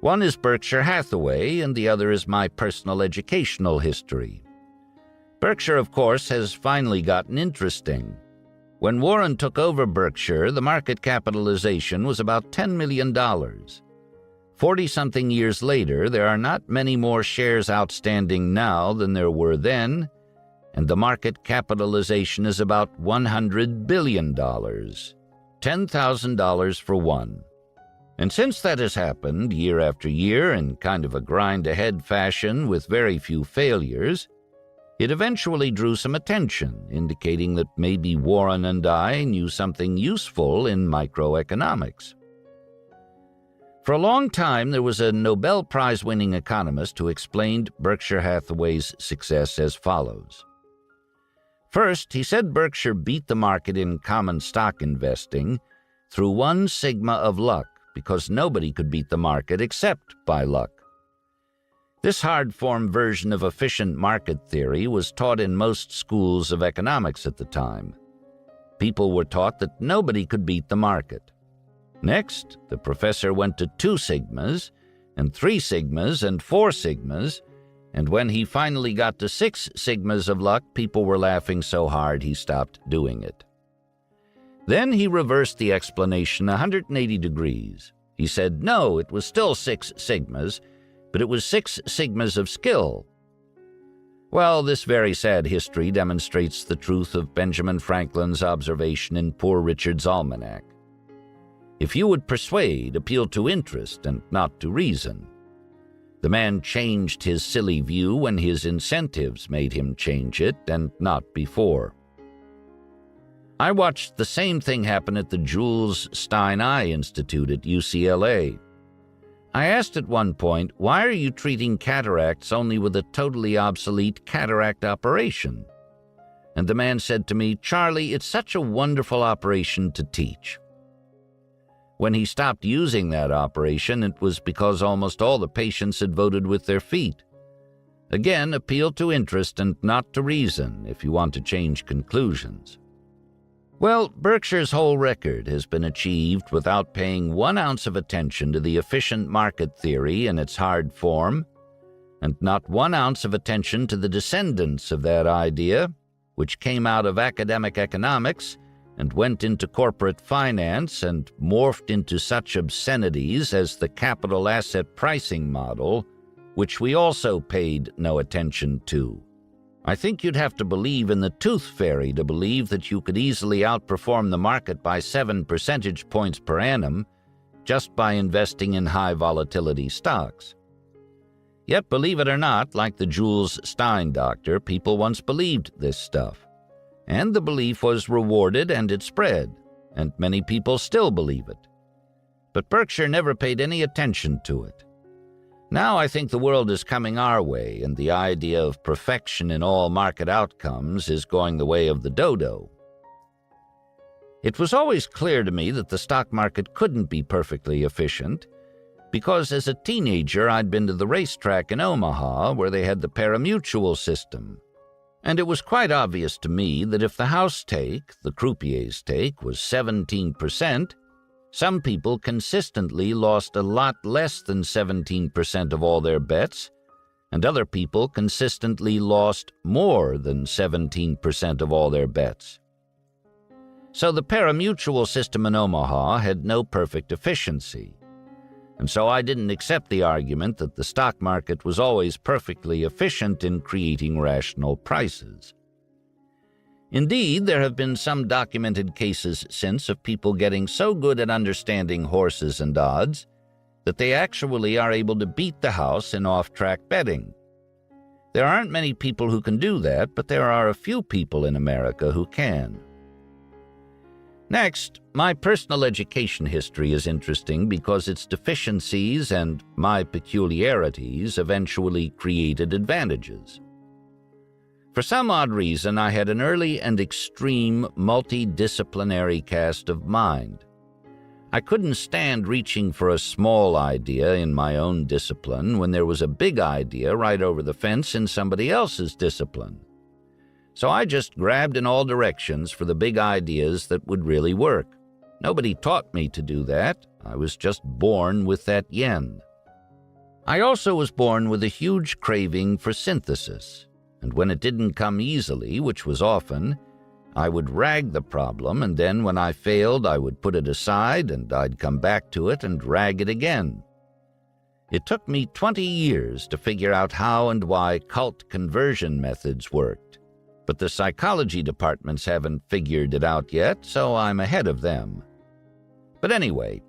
One is Berkshire Hathaway, and the other is my personal educational history. Berkshire, of course, has finally gotten interesting. When Warren took over Berkshire, the market capitalization was about $10 million. 40-something years later, there are not many more shares outstanding now than there were then, and the market capitalization is about $100 billion, $10,000 for one. And since that has happened year after year in kind of a grind-ahead fashion with very few failures, it eventually drew some attention, indicating that maybe Warren and I knew something useful in microeconomics. For a long time, there was a Nobel Prize-winning economist who explained Berkshire Hathaway's success as follows. First, he said Berkshire beat the market in common stock investing through 1 sigma of luck, because nobody could beat the market except by luck. This hard-form version of efficient market theory was taught in most schools of economics at the time. People were taught that nobody could beat the market. Next, the professor went to 2 sigmas, and 3 sigmas, and 4 sigmas, and when he finally got to 6 sigmas of luck, people were laughing so hard he stopped doing it. Then he reversed the explanation 180 degrees. He said, no, it was still 6 sigmas, but it was 6 sigmas of skill. Well, this very sad history demonstrates the truth of Benjamin Franklin's observation in Poor Richard's Almanack. If you would persuade, appeal to interest and not to reason. The man changed his silly view when his incentives made him change it, and not before. I watched the same thing happen at the Jules Stein Eye Institute at UCLA. I asked at one point, why are you treating cataracts only with a totally obsolete cataract operation? And the man said to me, Charlie, it's such a wonderful operation to teach. When he stopped using that operation, it was because almost all the patients had voted with their feet. Again, appeal to interest and not to reason if you want to change conclusions. Well, Berkshire's whole record has been achieved without paying 1 ounce of attention to the efficient market theory in its hard form, and not 1 ounce of attention to the descendants of that idea, which came out of academic economics and went into corporate finance and morphed into such obscenities as the capital asset pricing model, which we also paid no attention to. I think you'd have to believe in the tooth fairy to believe that you could easily outperform the market by 7 percentage points per annum just by investing in high volatility stocks. Yet, believe it or not, like the Jules Stein doctor, people once believed this stuff. And the belief was rewarded and it spread, and many people still believe it. But Berkshire never paid any attention to it. Now I think the world is coming our way, and the idea of perfection in all market outcomes is going the way of the dodo. It was always clear to me that the stock market couldn't be perfectly efficient, because as a teenager I'd been to the racetrack in Omaha where they had the pari-mutuel system. And it was quite obvious to me that if the house take, the croupier's take, was 17%, some people consistently lost a lot less than 17% of all their bets, and other people consistently lost more than 17% of all their bets. So the pari-mutuel system in Omaha had no perfect efficiency. And so I didn't accept the argument that the stock market was always perfectly efficient in creating rational prices. Indeed, there have been some documented cases since of people getting so good at understanding horses and odds that they actually are able to beat the house in off-track betting. There aren't many people who can do that, but there are a few people in America who can. Next, my personal education history is interesting because its deficiencies and my peculiarities eventually created advantages. For some odd reason, I had an early and extreme multidisciplinary cast of mind. I couldn't stand reaching for a small idea in my own discipline when there was a big idea right over the fence in somebody else's discipline. So I just grabbed in all directions for the big ideas that would really work. Nobody taught me to do that. I was just born with that yen. I also was born with a huge craving for synthesis, and when it didn't come easily, which was often, I would rag the problem, and then when I failed, I would put it aside, and I'd come back to it and rag it again. It took me 20 years to figure out how and why cult conversion methods worked. But the psychology departments haven't figured it out yet, so I'm ahead of them. But anyway,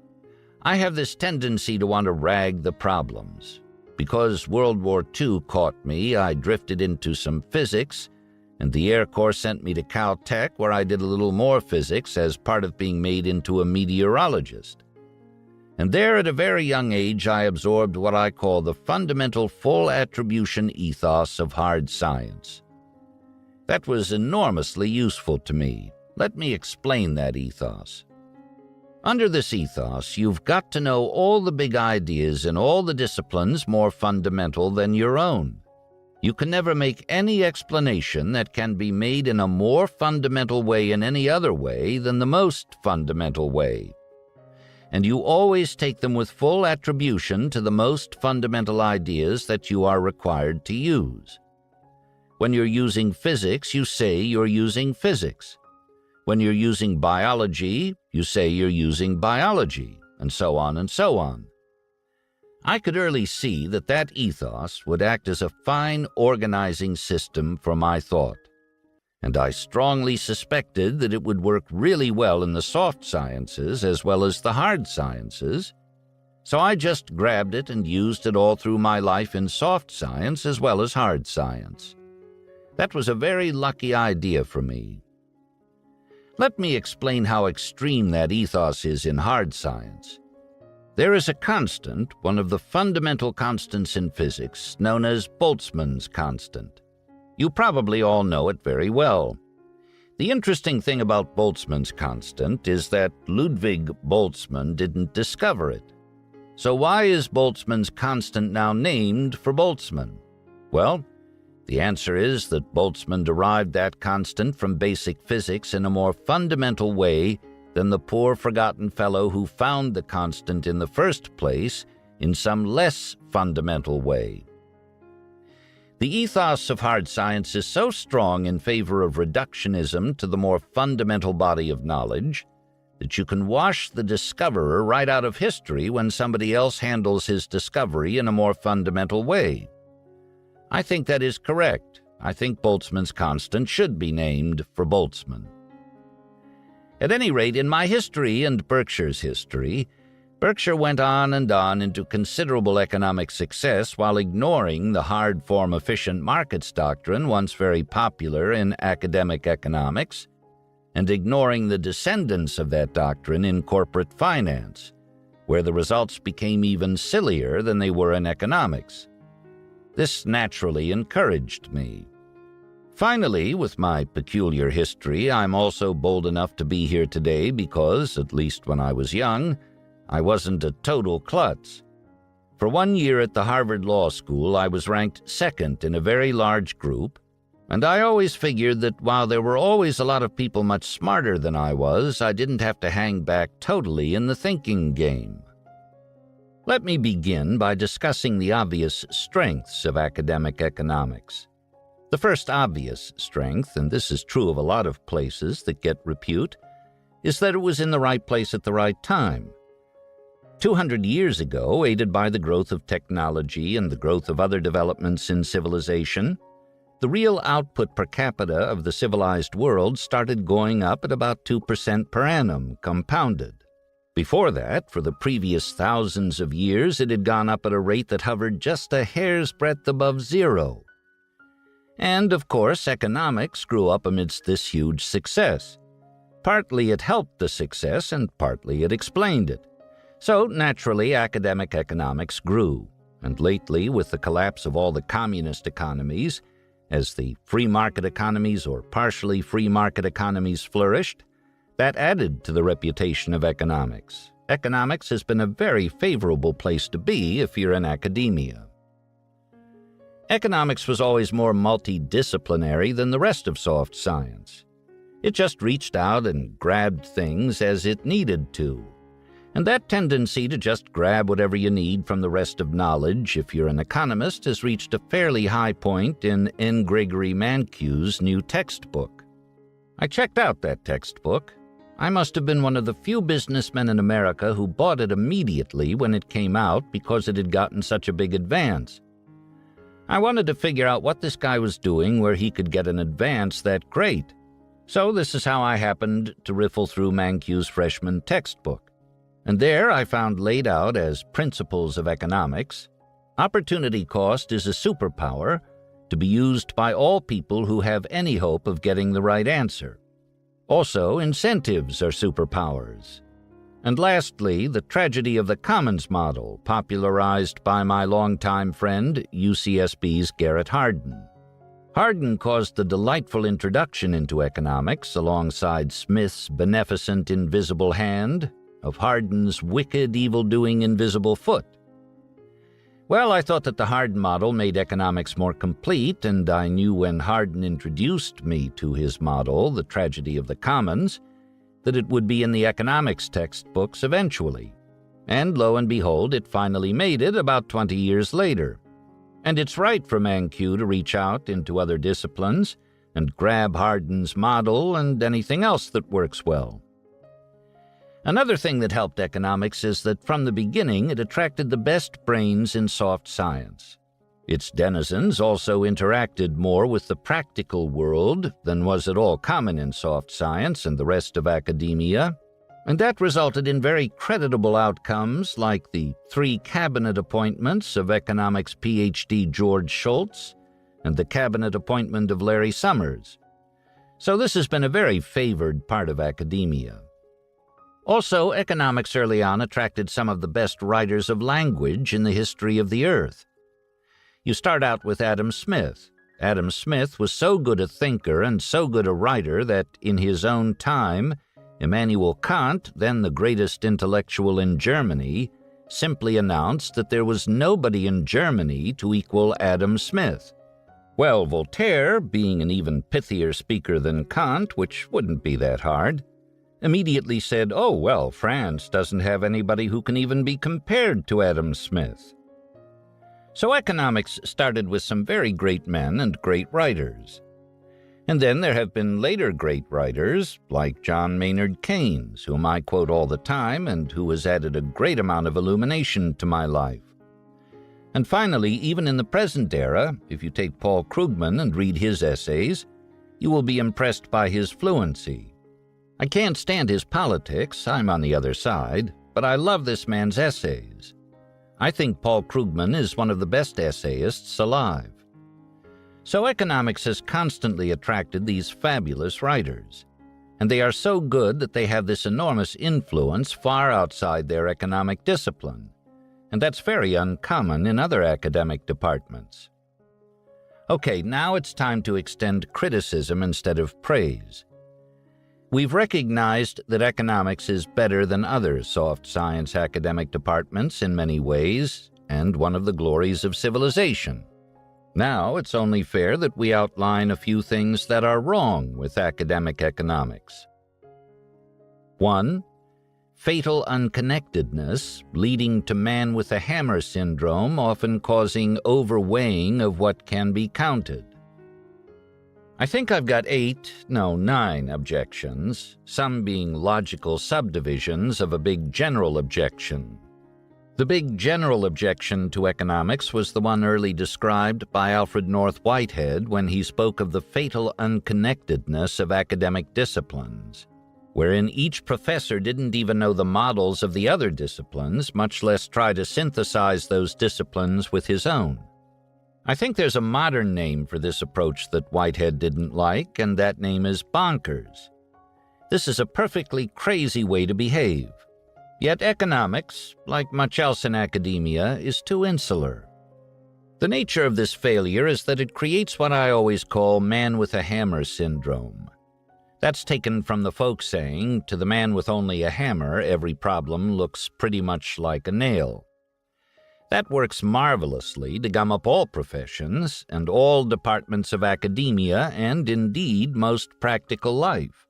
I have this tendency to want to rag the problems. Because World War II caught me, I drifted into some physics, and the Air Corps sent me to Caltech, where I did a little more physics as part of being made into a meteorologist. And there, at a very young age, I absorbed what I call the fundamental full attribution ethos of hard science. That was enormously useful to me. Let me explain that ethos. Under this ethos, you've got to know all the big ideas in all the disciplines more fundamental than your own. You can never make any explanation that can be made in a more fundamental way in any other way than the most fundamental way. And you always take them with full attribution to the most fundamental ideas that you are required to use. When you're using physics, you say you're using physics. When you're using biology, you say you're using biology, and so on and so on. I could early see that that ethos would act as a fine organizing system for my thought, and I strongly suspected that it would work really well in the soft sciences as well as the hard sciences, so I just grabbed it and used it all through my life in soft science as well as hard science. That was a very lucky idea for me. Let me explain how extreme that ethos is in hard science. There is a constant, one of the fundamental constants in physics, known as Boltzmann's constant. You probably all know it very well. The interesting thing about Boltzmann's constant is that Ludwig Boltzmann didn't discover it. So why is Boltzmann's constant now named for Boltzmann? Well, the answer is that Boltzmann derived that constant from basic physics in a more fundamental way than the poor forgotten fellow who found the constant in the first place in some less fundamental way. The ethos of hard science is so strong in favor of reductionism to the more fundamental body of knowledge that you can wash the discoverer right out of history when somebody else handles his discovery in a more fundamental way. I think that is correct. I think Boltzmann's constant should be named for Boltzmann. At any rate, in my history and Berkshire's history, Berkshire went on and on into considerable economic success while ignoring the hard form efficient markets doctrine once very popular in academic economics, and ignoring the descendants of that doctrine in corporate finance, where the results became even sillier than they were in economics. This naturally encouraged me. Finally, with my peculiar history, I'm also bold enough to be here today because, at least when I was young, I wasn't a total klutz. For 1 year at the Harvard Law School, I was ranked second in a very large group, and I always figured that while there were always a lot of people much smarter than I was, I didn't have to hang back totally in the thinking game. Let me begin by discussing the obvious strengths of academic economics. The first obvious strength, and this is true of a lot of places that get repute, is that it was in the right place at the right time. 200 years ago, aided by the growth of technology and the growth of other developments in civilization, the real output per capita of the civilized world started going up at about 2% per annum, compounded. Before that, for the previous thousands of years, it had gone up at a rate that hovered just a hair's breadth above zero. And, of course, economics grew up amidst this huge success. Partly it helped the success, and partly it explained it. So, naturally, academic economics grew. And lately, with the collapse of all the communist economies, as the free market economies or partially free market economies flourished, that added to the reputation of economics. Economics has been a very favorable place to be if you're in academia. Economics was always more multidisciplinary than the rest of soft science. It just reached out and grabbed things as it needed to. And that tendency to just grab whatever you need from the rest of knowledge, if you're an economist, has reached a fairly high point in N. Gregory Mankiw's new textbook. I checked out that textbook. I must have been one of the few businessmen in America who bought it immediately when it came out because it had gotten such a big advance. I wanted to figure out what this guy was doing where he could get an advance that great. So this is how I happened to riffle through Mankiw's freshman textbook. And there I found laid out as principles of economics, opportunity cost is a superpower to be used by all people who have any hope of getting the right answer. Also, incentives are superpowers. And lastly, the tragedy of the commons model, popularized by my longtime friend, UCSB's Garrett Hardin. Hardin caused the delightful introduction into economics alongside Smith's beneficent invisible hand of Hardin's wicked, evil-doing invisible foot. Well, I thought that the Hardin model made economics more complete, and I knew when Hardin introduced me to his model, The Tragedy of the Commons, that it would be in the economics textbooks eventually. And lo and behold, it finally made it about 20 years later. And it's right for Mankiw to reach out into other disciplines and grab Hardin's model and anything else that works well. Another thing that helped economics is that from the beginning it attracted the best brains in soft science. Its denizens also interacted more with the practical world than was at all common in soft science and the rest of academia, and that resulted in very creditable outcomes like the 3 cabinet appointments of economics PhD George Shultz and the cabinet appointment of Larry Summers. So this has been a very favored part of academia. Also, economics early on attracted some of the best writers of language in the history of the earth. You start out with Adam Smith. Adam Smith was so good a thinker and so good a writer that, in his own time, Immanuel Kant, then the greatest intellectual in Germany, simply announced that there was nobody in Germany to equal Adam Smith. Well, Voltaire, being an even pithier speaker than Kant, which wouldn't be that hard, immediately said, "Oh, well, France doesn't have anybody who can even be compared to Adam Smith." So economics started with some very great men and great writers. And then there have been later great writers, like John Maynard Keynes, whom I quote all the time and who has added a great amount of illumination to my life. And finally, even in the present era, if you take Paul Krugman and read his essays, you will be impressed by his fluency. I can't stand his politics, I'm on the other side, but I love this man's essays. I think Paul Krugman is one of the best essayists alive. So economics has constantly attracted these fabulous writers, and they are so good that they have this enormous influence far outside their economic discipline, and that's very uncommon in other academic departments. Okay, now it's time to extend criticism instead of praise. We've recognized that economics is better than other soft science academic departments in many ways, and one of the glories of civilization. Now it's only fair that we outline a few things that are wrong with academic economics. 1. Fatal unconnectedness, leading to man with a hammer syndrome, often causing overweighing of what can be counted. I think I've got 9 objections, some being logical subdivisions of a big general objection. The big general objection to economics was the one early described by Alfred North Whitehead when he spoke of the fatal unconnectedness of academic disciplines, wherein each professor didn't even know the models of the other disciplines, much less try to synthesize those disciplines with his own. I think there's a modern name for this approach that Whitehead didn't like, and that name is bonkers. This is a perfectly crazy way to behave. Yet economics, like much else in academia, is too insular. The nature of this failure is that it creates what I always call man with a hammer syndrome. That's taken from the folk saying, to the man with only a hammer, every problem looks pretty much like a nail. That works marvelously to gum up all professions and all departments of academia and, indeed, most practical life.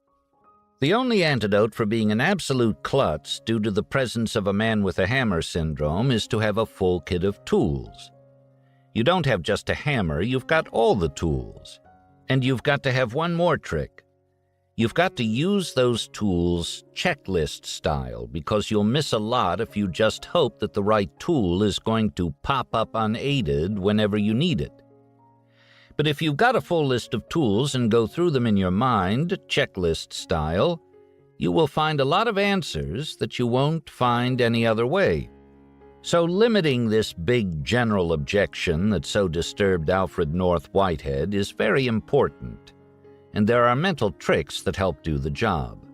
The only antidote for being an absolute klutz due to the presence of a man with a hammer syndrome is to have a full kit of tools. You don't have just a hammer, you've got all the tools. And you've got to have one more trick. You've got to use those tools checklist style, because you'll miss a lot if you just hope that the right tool is going to pop up unaided whenever you need it. But if you've got a full list of tools and go through them in your mind, checklist style, you will find a lot of answers that you won't find any other way. So limiting this big general objection that so disturbed Alfred North Whitehead is very important, and there are mental tricks that help do the job.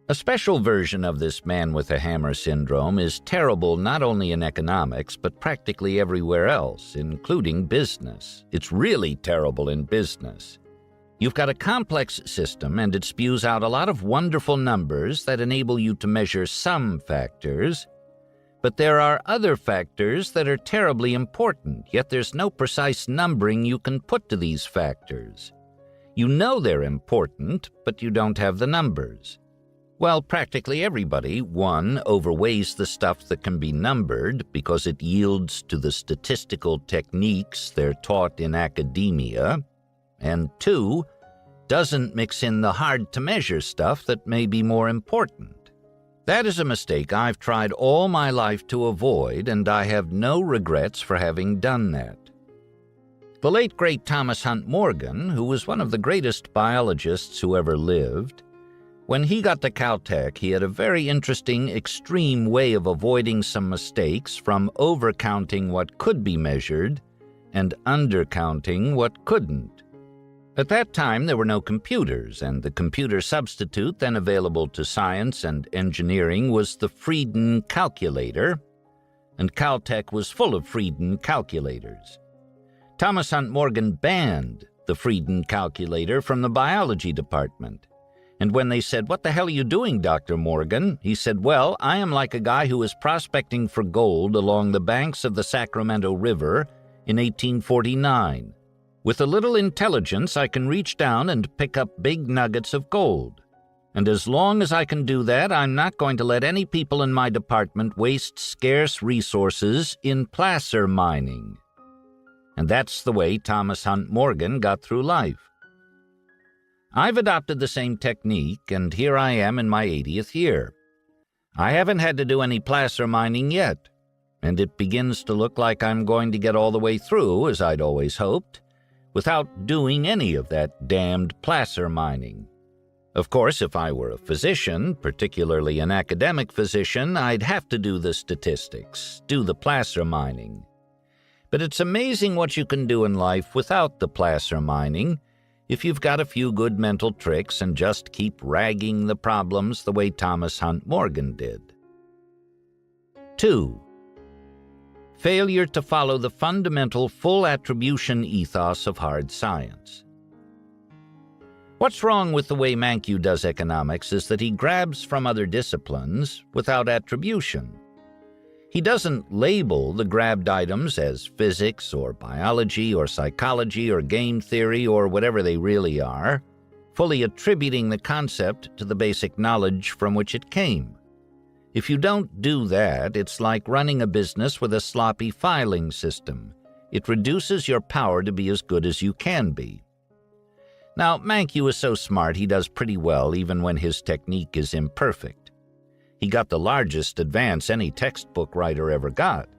A special version of this man with a hammer syndrome is terrible not only in economics, but practically everywhere else, including business. It's really terrible in business. You've got a complex system, and it spews out a lot of wonderful numbers that enable you to measure some factors, but there are other factors that are terribly important, yet there's no precise numbering you can put to these factors. You know they're important, but you don't have the numbers. Well, practically everybody, one, overweighs the stuff that can be numbered because it yields to the statistical techniques they're taught in academia, and two, doesn't mix in the hard-to-measure stuff that may be more important. That is a mistake I've tried all my life to avoid, and I have no regrets for having done that. The late great Thomas Hunt Morgan, who was one of the greatest biologists who ever lived, when he got to Caltech, he had a very interesting, extreme way of avoiding some mistakes from overcounting what could be measured and undercounting what couldn't. At that time, there were no computers, and the computer substitute then available to science and engineering was the Frieden calculator, and Caltech was full of Frieden calculators. Thomas Hunt Morgan banned the Frieden calculator from the biology department. And when they said, "What the hell are you doing, Dr. Morgan?" he said, "Well, I am like a guy who was prospecting for gold along the banks of the Sacramento River in 1849. With a little intelligence, I can reach down and pick up big nuggets of gold. And as long as I can do that, I'm not going to let any people in my department waste scarce resources in placer mining." And that's the way Thomas Hunt Morgan got through life. I've adopted the same technique, and here I am in my 80th year. I haven't had to do any placer mining yet, and it begins to look like I'm going to get all the way through, as I'd always hoped, without doing any of that damned placer mining. Of course, if I were a physician, particularly an academic physician, I'd have to do the statistics, do the placer mining. But it's amazing what you can do in life without the placer mining, if you've got a few good mental tricks and just keep ragging the problems the way Thomas Hunt Morgan did. 2. Failure to follow the fundamental full attribution ethos of hard science. What's wrong with the way Mankiw does economics is that he grabs from other disciplines without attribution. He doesn't label the grabbed items as physics or biology or psychology or game theory or whatever they really are, fully attributing the concept to the basic knowledge from which it came. If you don't do that, it's like running a business with a sloppy filing system. It reduces your power to be as good as you can be. Now, Mankiw is so smart he does pretty well even when his technique is imperfect. He got the largest advance any textbook writer ever got.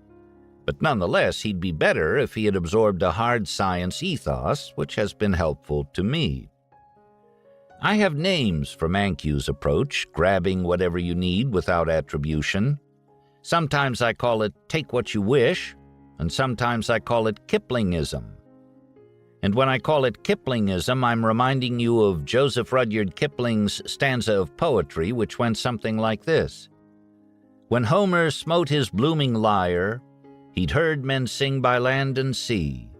But nonetheless, he'd be better if he had absorbed a hard science ethos, which has been helpful to me. I have names for Mankiw's approach, grabbing whatever you need without attribution. Sometimes I call it take what you wish, and sometimes I call it Kiplingism. And when I call it Kiplingism, I'm reminding you of Joseph Rudyard Kipling's stanza of poetry, which went something like this. When Homer smote his blooming lyre, he'd heard men sing by land and sea,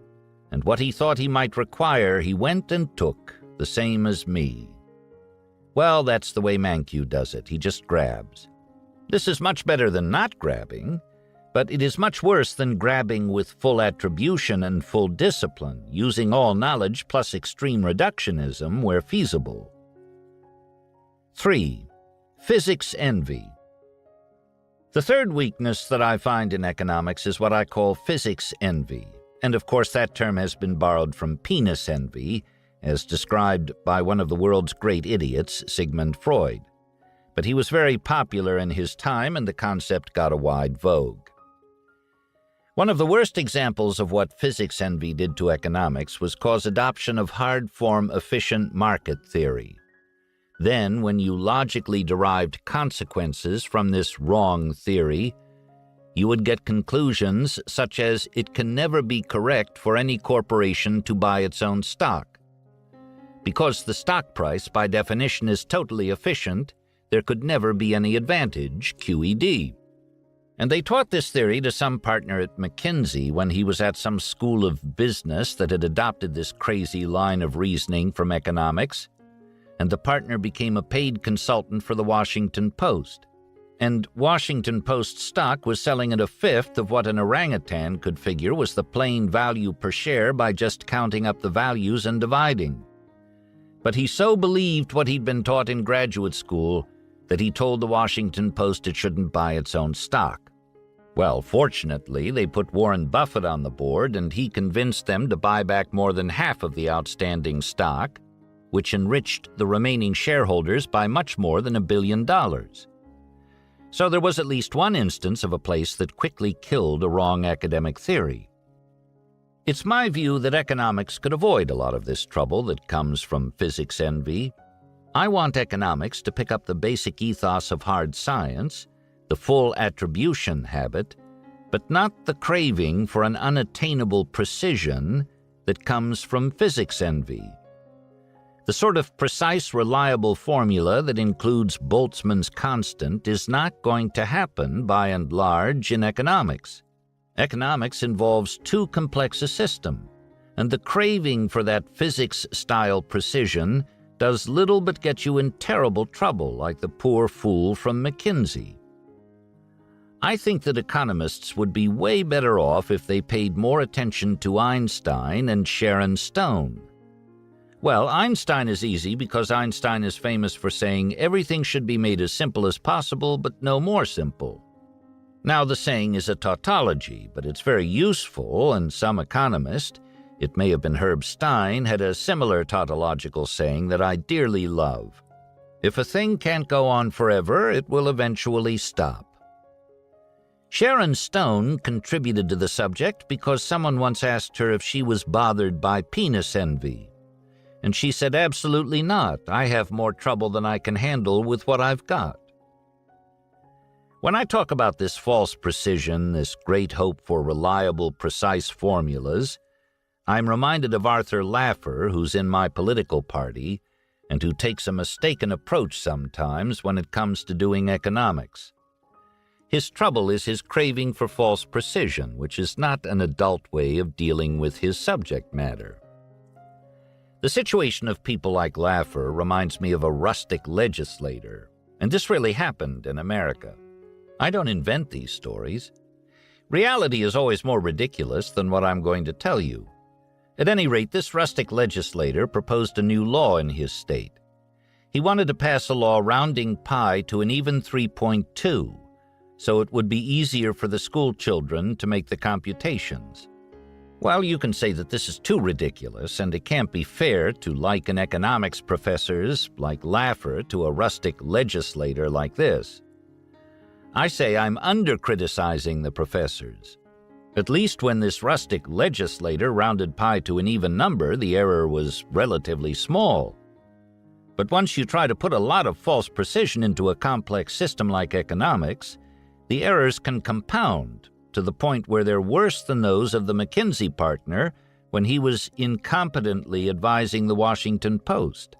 and what he thought he might require he went and took, the same as me. Well, that's the way Mankiw does it. He just grabs. This is much better than not grabbing, but it is much worse than grabbing with full attribution and full discipline, using all knowledge plus extreme reductionism where feasible. 3. Physics envy. The third weakness that I find in economics is what I call physics envy, and of course that term has been borrowed from penis envy, as described by one of the world's great idiots, Sigmund Freud. But he was very popular in his time, and the concept got a wide vogue. One of the worst examples of what physics envy did to economics was cause adoption of hard-form efficient market theory. Then, when you logically derived consequences from this wrong theory, you would get conclusions such as it can never be correct for any corporation to buy its own stock. Because the stock price, by definition, is totally efficient, there could never be any advantage, QED. And they taught this theory to some partner at McKinsey when he was at some school of business that had adopted this crazy line of reasoning from economics, and the partner became a paid consultant for the Washington Post. And Washington Post stock was selling at a fifth of what an orangutan could figure was the plain value per share by just counting up the values and dividing. But he so believed what he'd been taught in graduate school that he told the Washington Post it shouldn't buy its own stock. Well, fortunately, they put Warren Buffett on the board, and he convinced them to buy back more than half of the outstanding stock, which enriched the remaining shareholders by much more than $1 billion. So there was at least one instance of a place that quickly killed a wrong academic theory. It's my view that economics could avoid a lot of this trouble that comes from physics envy. I want economics to pick up the basic ethos of hard science, the full attribution habit, but not the craving for an unattainable precision that comes from physics envy. The sort of precise, reliable formula that includes Boltzmann's constant is not going to happen, by and large, in economics. Economics involves too complex a system, and the craving for that physics-style precision does little but get you in terrible trouble, like the poor fool from McKinsey. I think that economists would be way better off if they paid more attention to Einstein and Sharon Stone. Well, Einstein is easy because Einstein is famous for saying everything should be made as simple as possible, but no more simple. Now, the saying is a tautology, but it's very useful, and some economist, it may have been Herb Stein, had a similar tautological saying that I dearly love. If a thing can't go on forever, it will eventually stop. Sharon Stone contributed to the subject because someone once asked her if she was bothered by penis envy. And she said, absolutely not. I have more trouble than I can handle with what I've got. When I talk about this false precision, this great hope for reliable, precise formulas, I'm reminded of Arthur Laffer, who's in my political party, and who takes a mistaken approach sometimes when it comes to doing economics. His trouble is his craving for false precision, which is not an adult way of dealing with his subject matter. The situation of people like Laffer reminds me of a rustic legislator, and this really happened in America. I don't invent these stories. Reality is always more ridiculous than what I'm going to tell you. At any rate, this rustic legislator proposed a new law in his state. He wanted to pass a law rounding pi to an even 3.2, so it would be easier for the school children to make the computations. Well, you can say that this is too ridiculous, and it can't be fair to liken economics professors like Laffer to a rustic legislator like this. I say I'm under-criticizing the professors. At least when this rustic legislator rounded pi to an even number, the error was relatively small. But once you try to put a lot of false precision into a complex system like economics, the errors can compound to the point where they're worse than those of the McKinsey partner when he was incompetently advising the Washington Post.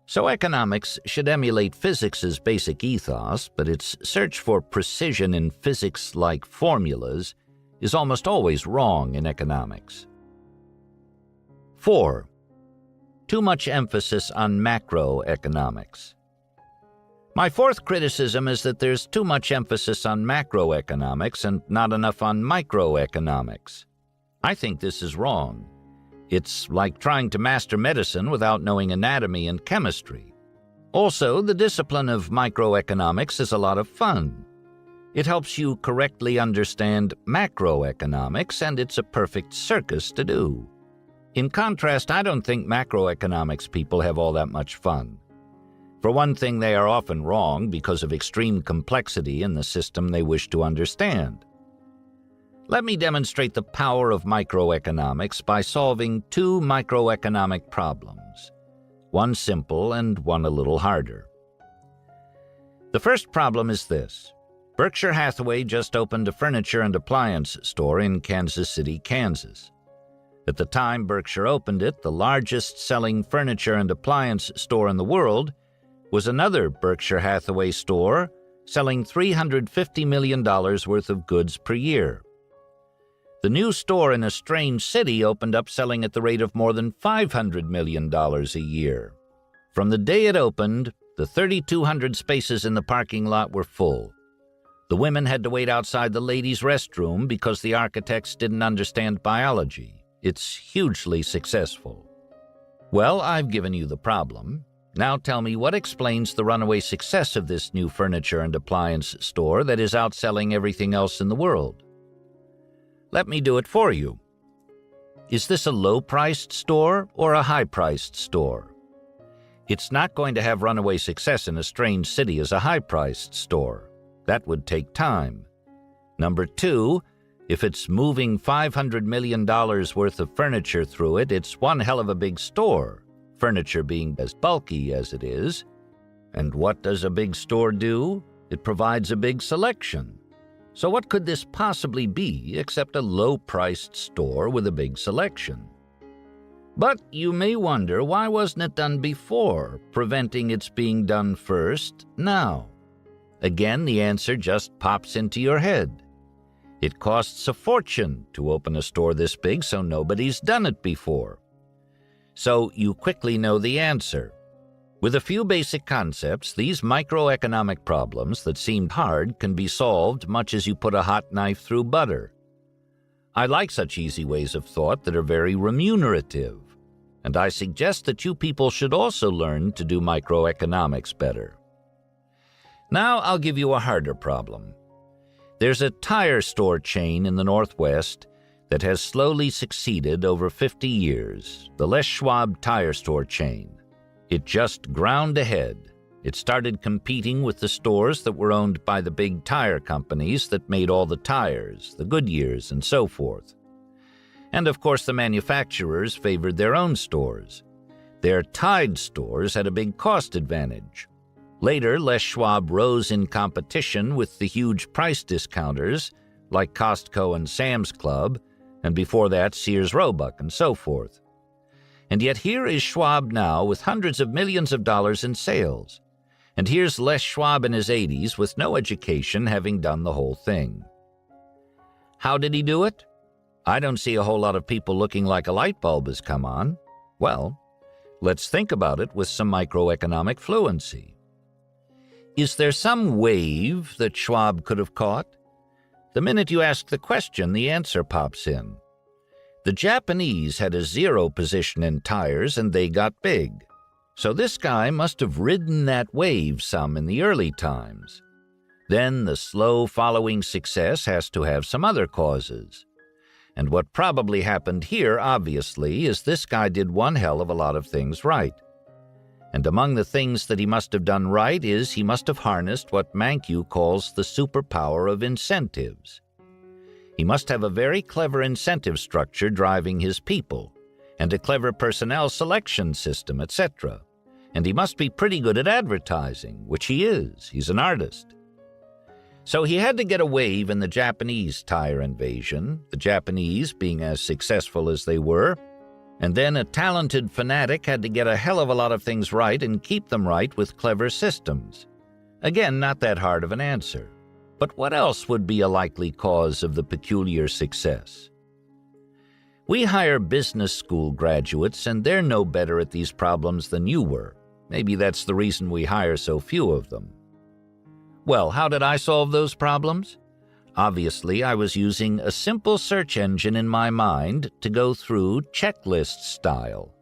So economics should emulate physics's basic ethos, but its search for precision in physics-like formulas is almost always wrong in economics. 4. Too much emphasis on macroeconomics. My fourth criticism is that there's too much emphasis on macroeconomics and not enough on microeconomics. I think this is wrong. It's like trying to master medicine without knowing anatomy and chemistry. Also, the discipline of microeconomics is a lot of fun. It helps you correctly understand macroeconomics, and it's a perfect circus to do. In contrast, I don't think macroeconomics people have all that much fun. For one thing, they are often wrong because of extreme complexity in the system they wish to understand. Let me demonstrate the power of microeconomics by solving two microeconomic problems, one simple and one a little harder. The first problem is this. Berkshire Hathaway just opened a furniture and appliance store in Kansas City, Kansas. At the time Berkshire opened it, the largest selling furniture and appliance store in the world was another Berkshire Hathaway store selling $350 million worth of goods per year. The new store in a strange city opened up selling at the rate of more than $500 million a year. From the day it opened, the 3,200 spaces in the parking lot were full. The women had to wait outside the ladies' restroom because the architects didn't understand biology. It's hugely successful. Well, I've given you the problem. Now tell me what explains the runaway success of this new furniture and appliance store that is outselling everything else in the world. Let me do it for you. Is this a low-priced store or a high-priced store? It's not going to have runaway success in a strange city as a high-priced store. That would take time. Number two, if it's moving $500 million worth of furniture through it, it's one hell of a big store, furniture being as bulky as it is. And what does a big store do? It provides a big selection. So what could this possibly be except a low-priced store with a big selection? But you may wonder, why wasn't it done before, preventing its being done first now? Again, the answer just pops into your head. It costs a fortune to open a store this big, so nobody's done it before. So you quickly know the answer. With a few basic concepts, these microeconomic problems that seemed hard can be solved much as you put a hot knife through butter. I like such easy ways of thought that are very remunerative, and I suggest that you people should also learn to do microeconomics better. Now I'll give you a harder problem. There's a tire store chain in the Northwest that has slowly succeeded over 50 years, the Les Schwab tire store chain. It just ground ahead. It started competing with the stores that were owned by the big tire companies that made all the tires, the Goodyears and so forth. And of course the manufacturers favored their own stores. Their tied stores had a big cost advantage. Later, Les Schwab rose in competition with the huge price discounters like Costco and Sam's Club, and before that Sears Roebuck and so forth. And yet here is Schwab now with hundreds of millions of dollars in sales. And here's Les Schwab in his 80s with no education, having done the whole thing. How did he do it? I don't see a whole lot of people looking like a light bulb has come on. Well, let's think about it with some microeconomic fluency. Is there some wave that Schwab could have caught? The minute you ask the question, the answer pops in. The Japanese had a zero position in tires and they got big. So this guy must have ridden that wave some in the early times. Then the slow following success has to have some other causes. And what probably happened here, obviously, is this guy did one hell of a lot of things right. And among the things that he must have done right is he must have harnessed what Mankiw calls the superpower of incentives. He must have a very clever incentive structure driving his people, and a clever personnel selection system, etc. And he must be pretty good at advertising, which he is. He's an artist. So he had to get a wave in the Japanese tire invasion, the Japanese being as successful as they were, and then a talented fanatic had to get a hell of a lot of things right and keep them right with clever systems. Again, not that hard of an answer. But what else would be a likely cause of the peculiar success? We hire business school graduates, and they're no better at these problems than you were. Maybe that's the reason we hire so few of them. Well, how did I solve those problems? Obviously, I was using a simple search engine in my mind to go through checklist style.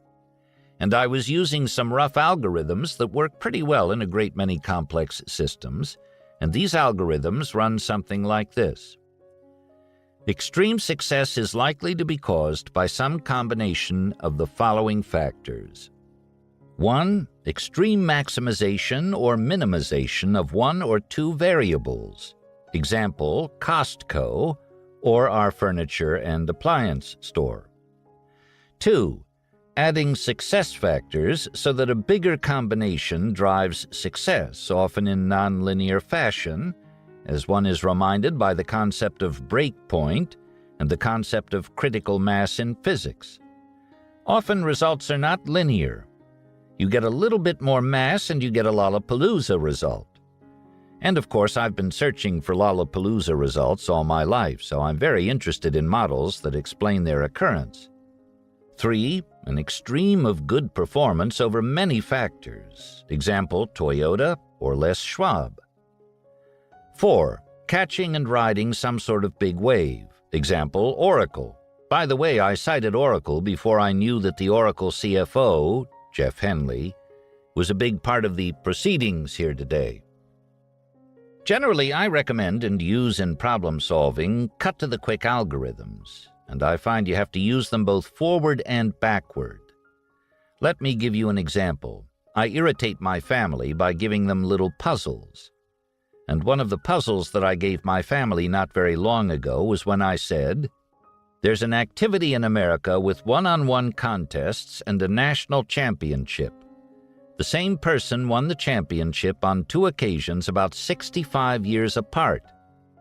And I was using some rough algorithms that work pretty well in a great many complex systems, and these algorithms run something like this. Extreme success is likely to be caused by some combination of the following factors. 1. Extreme maximization or minimization of one or two variables. Example, Costco, or our furniture and appliance store. 2. Adding success factors so that a bigger combination drives success, often in nonlinear fashion, as one is reminded by the concept of breakpoint and the concept of critical mass in physics. Often results are not linear. You get a little bit more mass and you get a Lollapalooza result. And of course, I've been searching for Lollapalooza results all my life, so I'm very interested in models that explain their occurrence. 3. An extreme of good performance over many factors. Example, Toyota or Les Schwab. 4. Catching and riding some sort of big wave. Example, Oracle. By the way, I cited Oracle before I knew that the Oracle CFO, Jeff Henley, was a big part of the proceedings here today. Generally, I recommend and use in problem-solving cut-to-the-quick algorithms, and I find you have to use them both forward and backward. Let me give you an example. I irritate my family by giving them little puzzles. And one of the puzzles that I gave my family not very long ago was when I said, there's an activity in America with one-on-one contests and a national championship. The same person won the championship on 2 occasions about 65 years apart.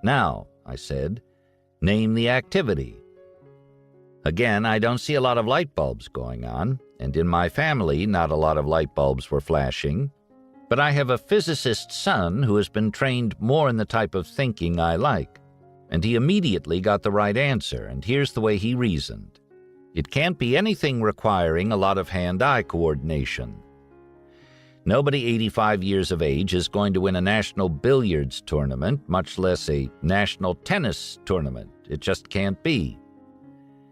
Now, I said, name the activity. Again, I don't see a lot of light bulbs going on, and in my family, not a lot of light bulbs were flashing. But I have a physicist's son who has been trained more in the type of thinking I like, and he immediately got the right answer, and here's the way he reasoned. It can't be anything requiring a lot of hand-eye coordination. Nobody 85 years of age is going to win a national billiards tournament, much less a national tennis tournament. It just can't be.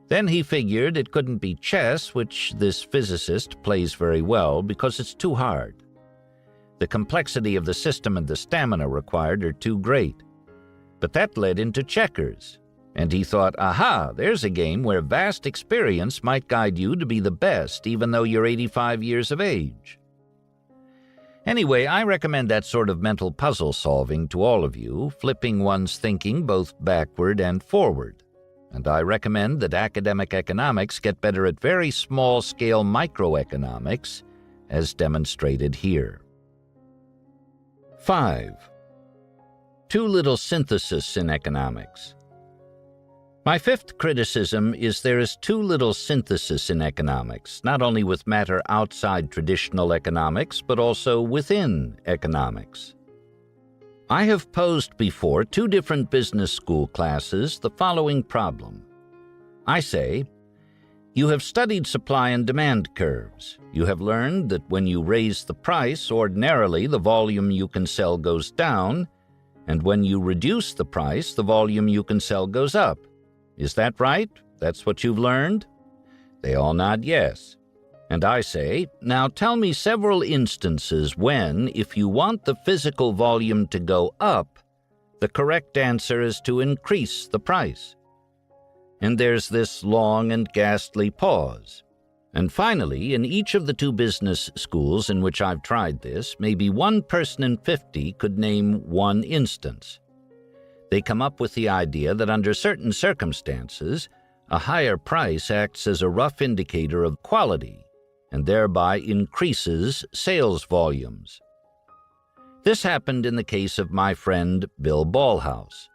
Then he figured it couldn't be chess, which this physicist plays very well because it's too hard. The complexity of the system and the stamina required are too great. But that led into checkers, and he thought, aha, there's a game where vast experience might guide you to be the best, even though you're 85 years of age. Anyway, I recommend that sort of mental puzzle solving to all of you, flipping one's thinking both backward and forward. And I recommend that academic economics get better at very small-scale microeconomics, as demonstrated here. 5. Too little synthesis in economics. My 5th criticism is there is too little synthesis in economics, not only with matter outside traditional economics, but also within economics. I have posed before 2 different business school classes the following problem. I say, you have studied supply and demand curves. You have learned that when you raise the price, ordinarily the volume you can sell goes down, and when you reduce the price, the volume you can sell goes up. Is that right? That's what you've learned? They all nod yes. And I say, now tell me several instances when, if you want the physical volume to go up, the correct answer is to increase the price. And there's this long and ghastly pause. And finally, in each of the 2 business schools in which I've tried this, maybe 1 person in 50 could name 1 instance. They come up with the idea that under certain circumstances, a higher price acts as a rough indicator of quality and thereby increases sales volumes. This happened in the case of my friend Bill Ballhouse.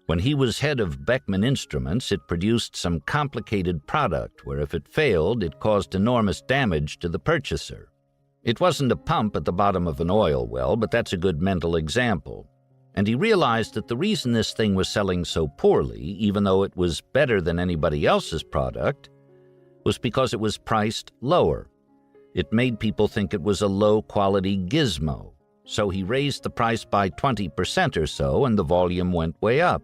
When he was head of Beckman Instruments, it produced some complicated product where if it failed, it caused enormous damage to the purchaser. It wasn't a pump at the bottom of an oil well, but that's a good mental example. And he realized that the reason this thing was selling so poorly, even though it was better than anybody else's product, was because it was priced lower. It made people think it was a low-quality gizmo. So he raised the price by 20% or so, and the volume went way up.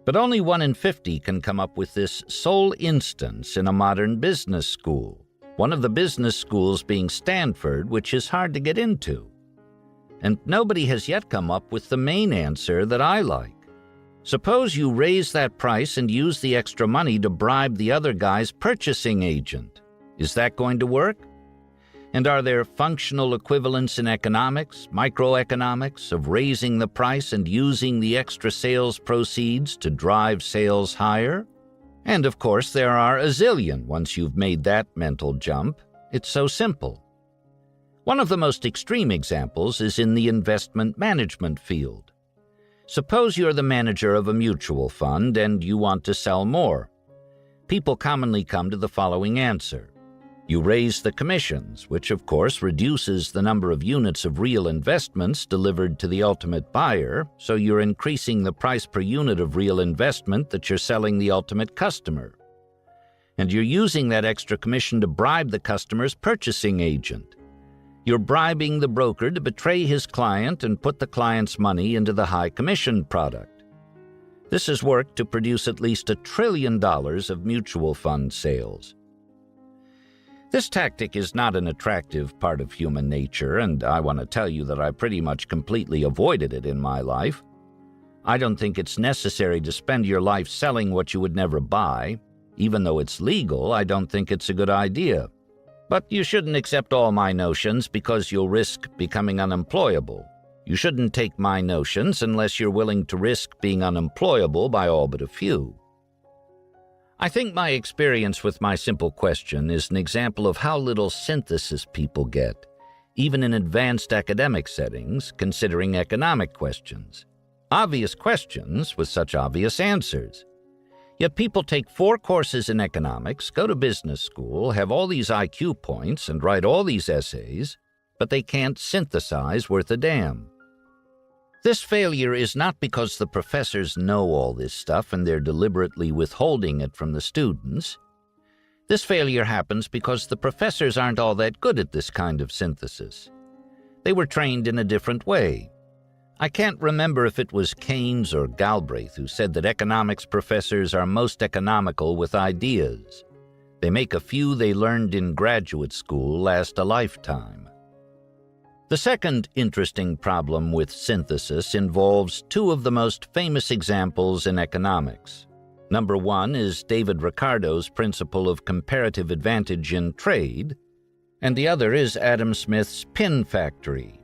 But only 1 in 50 can come up with this sole instance in a modern business school, one of the business schools being Stanford, which is hard to get into. And nobody has yet come up with the main answer that I like. Suppose you raise that price and use the extra money to bribe the other guy's purchasing agent. Is that going to work? And are there functional equivalents in economics, microeconomics, of raising the price and using the extra sales proceeds to drive sales higher? And of course there are a zillion once you've made that mental jump. It's so simple. One of the most extreme examples is in the investment management field. Suppose you're the manager of a mutual fund and you want to sell more. People commonly come to the following answer. You raise the commissions, which of course reduces the number of units of real investments delivered to the ultimate buyer, so you're increasing the price per unit of real investment that you're selling the ultimate customer. And you're using that extra commission to bribe the customer's purchasing agent. You're bribing the broker to betray his client and put the client's money into the high commission product. This has worked to produce at least $1 trillion of mutual fund sales. This tactic is not an attractive part of human nature, and I want to tell you that I pretty much completely avoided it in my life. I don't think it's necessary to spend your life selling what you would never buy. Even though it's legal, I don't think it's a good idea. But you shouldn't accept all my notions because you'll risk becoming unemployable. You shouldn't take my notions unless you're willing to risk being unemployable by all but a few. I think my experience with my simple question is an example of how little synthesis people get, even in advanced academic settings, considering economic questions. Obvious questions with such obvious answers. Yet people take 4 courses in economics, go to business school, have all these IQ points, and write all these essays, but they can't synthesize worth a damn. This failure is not because the professors know all this stuff and they're deliberately withholding it from the students. This failure happens because the professors aren't all that good at this kind of synthesis. They were trained in a different way. I can't remember if it was Keynes or Galbraith who said that economics professors are most economical with ideas. They make a few they learned in graduate school last a lifetime. The second interesting problem with synthesis involves 2 of the most famous examples in economics. Number 1 is David Ricardo's principle of comparative advantage in trade, and the other is Adam Smith's pin factory.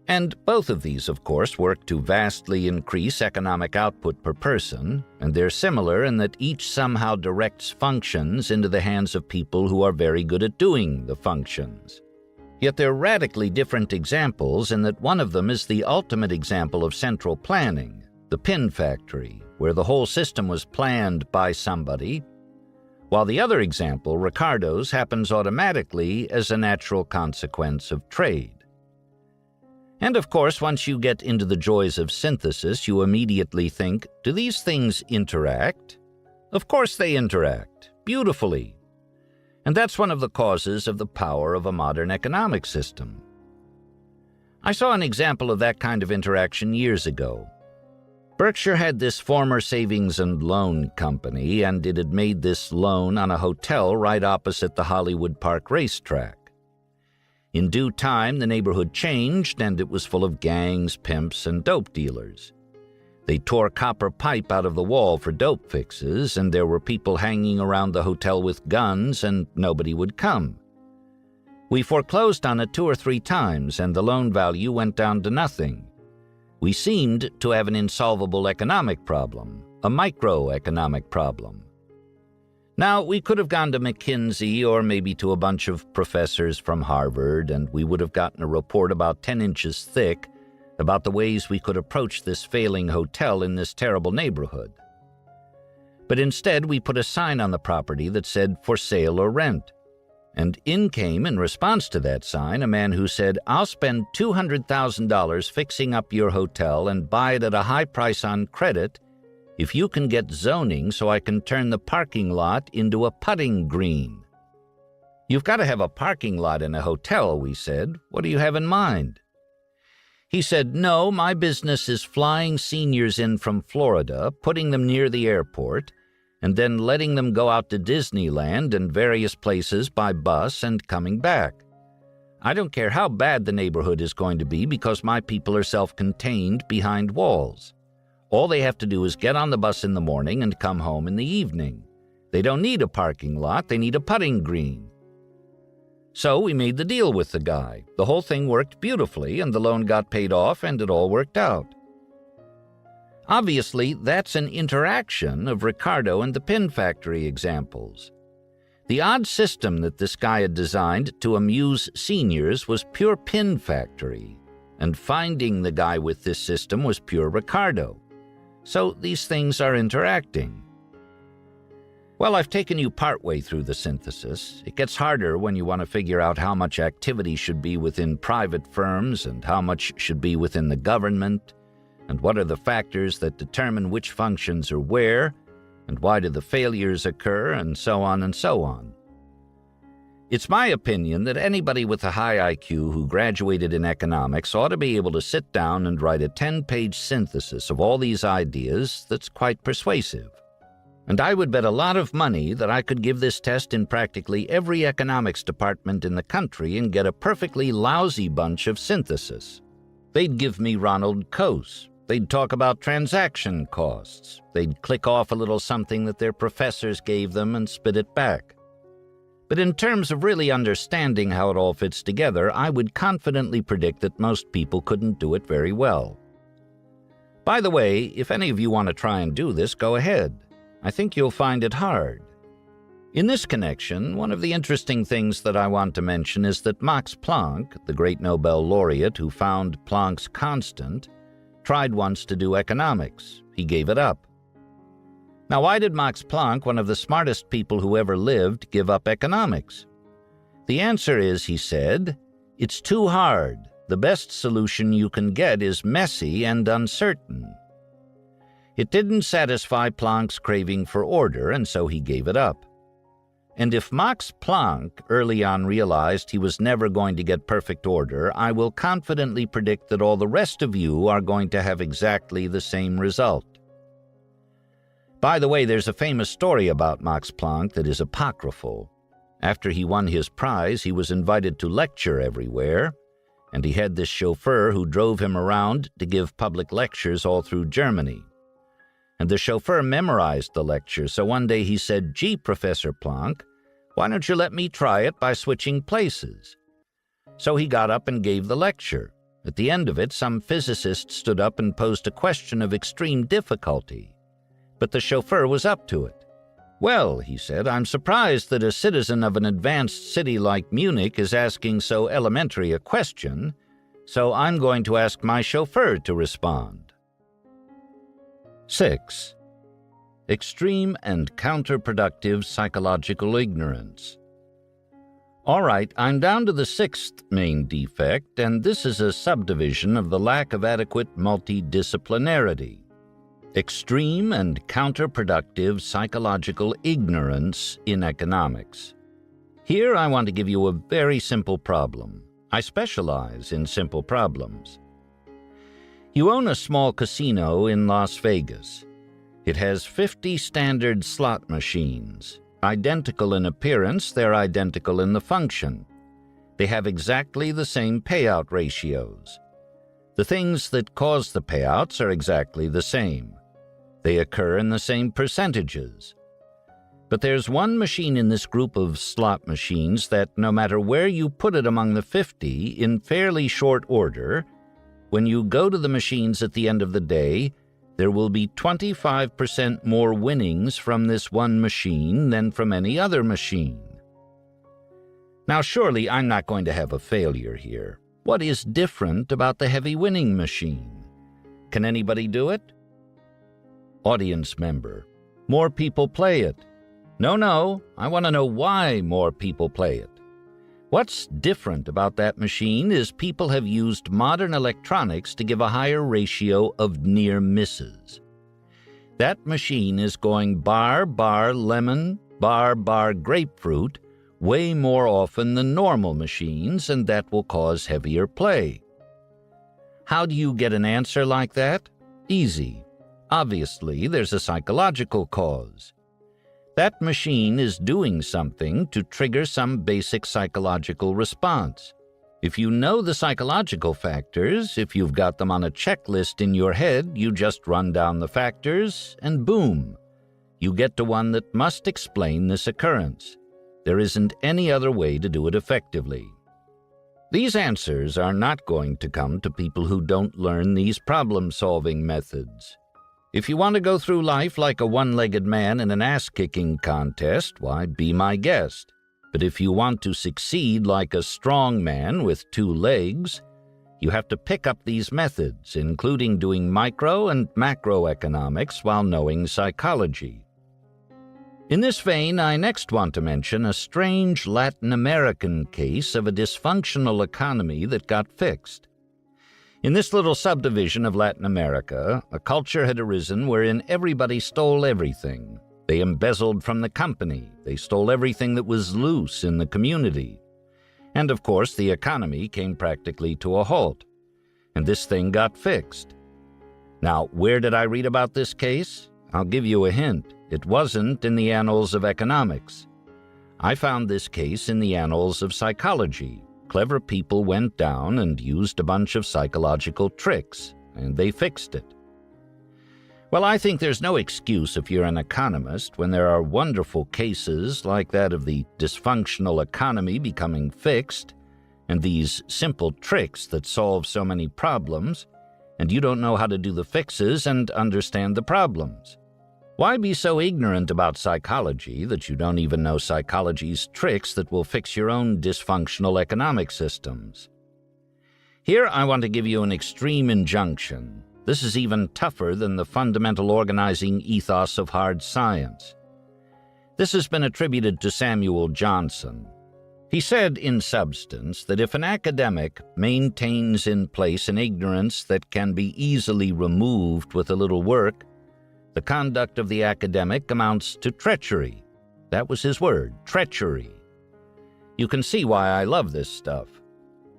And both of these, of course, work to vastly increase economic output per person, and they're similar in that each somehow directs functions into the hands of people who are very good at doing the functions. Yet they're radically different examples in that one of them is the ultimate example of central planning, the pin factory, where the whole system was planned by somebody, while the other example, Ricardo's, happens automatically as a natural consequence of trade. And of course, once you get into the joys of synthesis, you immediately think, do these things interact? Of course they interact, beautifully. And that's one of the causes of the power of a modern economic system. I saw an example of that kind of interaction years ago. Berkshire had this former savings and loan company, and it had made this loan on a hotel right opposite the Hollywood Park racetrack. In due time, the neighborhood changed, and it was full of gangs, pimps, and dope dealers. They tore copper pipe out of the wall for dope fixes, and there were people hanging around the hotel with guns, and nobody would come. We foreclosed on it 2 or 3 times, and the loan value went down to nothing. We seemed to have an insolvable economic problem, a microeconomic problem. Now, we could have gone to McKinsey or maybe to a bunch of professors from Harvard, and we would have gotten a report about 10 inches thick about the ways we could approach this failing hotel in this terrible neighborhood. But instead, we put a sign on the property that said, "For sale or rent." And in came, in response to that sign, a man who said, "I'll spend $200,000 fixing up your hotel and buy it at a high price on credit if you can get zoning so I can turn the parking lot into a putting green." "You've got to have a parking lot in a hotel," we said. "What do you have in mind?" He said, "No, my business is flying seniors in from Florida, putting them near the airport, and then letting them go out to Disneyland and various places by bus and coming back. I don't care how bad the neighborhood is going to be because my people are self-contained behind walls. All they have to do is get on the bus in the morning and come home in the evening. They don't need a parking lot, they need a putting green." So we made the deal with the guy. The whole thing worked beautifully, and the loan got paid off, and it all worked out. Obviously, that's an interaction of Ricardo and the pin factory examples. The odd system that this guy had designed to amuse seniors was pure pin factory, and finding the guy with this system was pure Ricardo. So these things are interacting. Well, I've taken you partway through the synthesis. It gets harder when you want to figure out how much activity should be within private firms and how much should be within the government, and what are the factors that determine which functions are where, and why do the failures occur, and so on and so on. It's my opinion that anybody with a high IQ who graduated in economics ought to be able to sit down and write a 10-page synthesis of all these ideas that's quite persuasive. And I would bet a lot of money that I could give this test in practically every economics department in the country and get a perfectly lousy bunch of synthesis. They'd give me Ronald Coase. They'd talk about transaction costs. They'd click off a little something that their professors gave them and spit it back. But in terms of really understanding how it all fits together, I would confidently predict that most people couldn't do it very well. By the way, if any of you want to try and do this, go ahead. I think you'll find it hard. In this connection, one of the interesting things that I want to mention is that Max Planck, the great Nobel laureate who found Planck's constant, tried once to do economics. He gave it up. Now, why did Max Planck, one of the smartest people who ever lived, give up economics? The answer is, he said, "It's too hard. The best solution you can get is messy and uncertain." It didn't satisfy Planck's craving for order, and so he gave it up. And if Max Planck early on realized he was never going to get perfect order, I will confidently predict that all the rest of you are going to have exactly the same result. By the way, there's a famous story about Max Planck that is apocryphal. After he won his prize, he was invited to lecture everywhere, and he had this chauffeur who drove him around to give public lectures all through Germany. And the chauffeur memorized the lecture, so one day he said, "Gee, Professor Planck, why don't you let me try it by switching places?" So he got up and gave the lecture. At the end of it, some physicist stood up and posed a question of extreme difficulty. But the chauffeur was up to it. "Well," he said, "I'm surprised that a citizen of an advanced city like Munich is asking so elementary a question, so I'm going to ask my chauffeur to respond." 6. Extreme and counterproductive psychological ignorance. All right, I'm down to the 6th main defect, and this is a subdivision of the lack of adequate multidisciplinarity. Extreme and counterproductive psychological ignorance in economics. Here I want to give you a very simple problem. I specialize in simple problems. You own a small casino in Las Vegas. It has 50 standard slot machines. Identical in appearance, they're identical in the function. They have exactly the same payout ratios. The things that cause the payouts are exactly the same. They occur in the same percentages. But there's one machine in this group of slot machines that, no matter where you put it among the 50 in fairly short order, when you go to the machines at the end of the day, there will be 25% more winnings from this one machine than from any other machine. Now, surely I'm not going to have a failure here. What is different about the heavy winning machine? Can anybody do it? Audience member: more people play it. No, I want to know why more people play it. What's different about that machine is people have used modern electronics to give a higher ratio of near misses. That machine is going bar, lemon, bar, grapefruit way more often than normal machines, and that will cause heavier play. How do you get an answer like that? Easy. Obviously, there's a psychological cause. That machine is doing something to trigger some basic psychological response. If you know the psychological factors, if you've got them on a checklist in your head, you just run down the factors, and boom, you get to one that must explain this occurrence. There isn't any other way to do it effectively. These answers are not going to come to people who don't learn these problem-solving methods. If you want to go through life like a one-legged man in an ass-kicking contest, why, be my guest. But if you want to succeed like a strong man with 2 legs, you have to pick up these methods, including doing micro and macroeconomics while knowing psychology. In this vein, I next want to mention a strange Latin American case of a dysfunctional economy that got fixed. In this little subdivision of Latin America, a culture had arisen wherein everybody stole everything. They embezzled from the company. They stole everything that was loose in the community. And of course, the economy came practically to a halt. And this thing got fixed. Now, where did I read about this case? I'll give you a hint. It wasn't in the annals of economics. I found this case in the annals of psychology. Clever people went down and used a bunch of psychological tricks, and they fixed it. Well, I think there's no excuse if you're an economist when there are wonderful cases like that of the dysfunctional economy becoming fixed, and these simple tricks that solve so many problems, and you don't know how to do the fixes and understand the problems. Why be so ignorant about psychology that you don't even know psychology's tricks that will fix your own dysfunctional economic systems? Here I want to give you an extreme injunction. This is even tougher than the fundamental organizing ethos of hard science. This has been attributed to Samuel Johnson. He said, in substance, that if an academic maintains in place an ignorance that can be easily removed with a little work, the conduct of the academic amounts to treachery. That was his word, treachery. You can see why I love this stuff.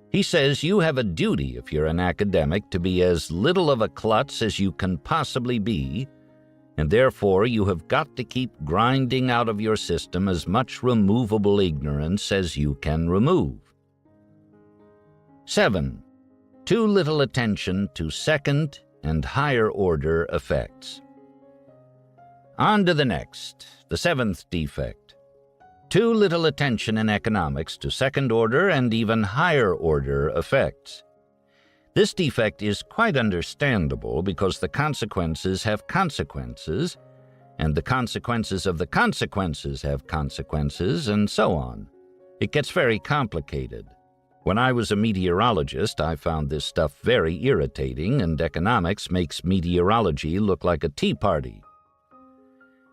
He says you have a duty, if you're an academic, to be as little of a klutz as you can possibly be, and therefore you have got to keep grinding out of your system as much removable ignorance as you can remove. 7. Too little attention to second and higher order effects. On to the next, the 7th defect. Too little attention in economics to second-order and even higher-order effects. This defect is quite understandable because the consequences have consequences, and the consequences of the consequences have consequences, and so on. It gets very complicated. When I was a meteorologist, I found this stuff very irritating, and economics makes meteorology look like a tea party.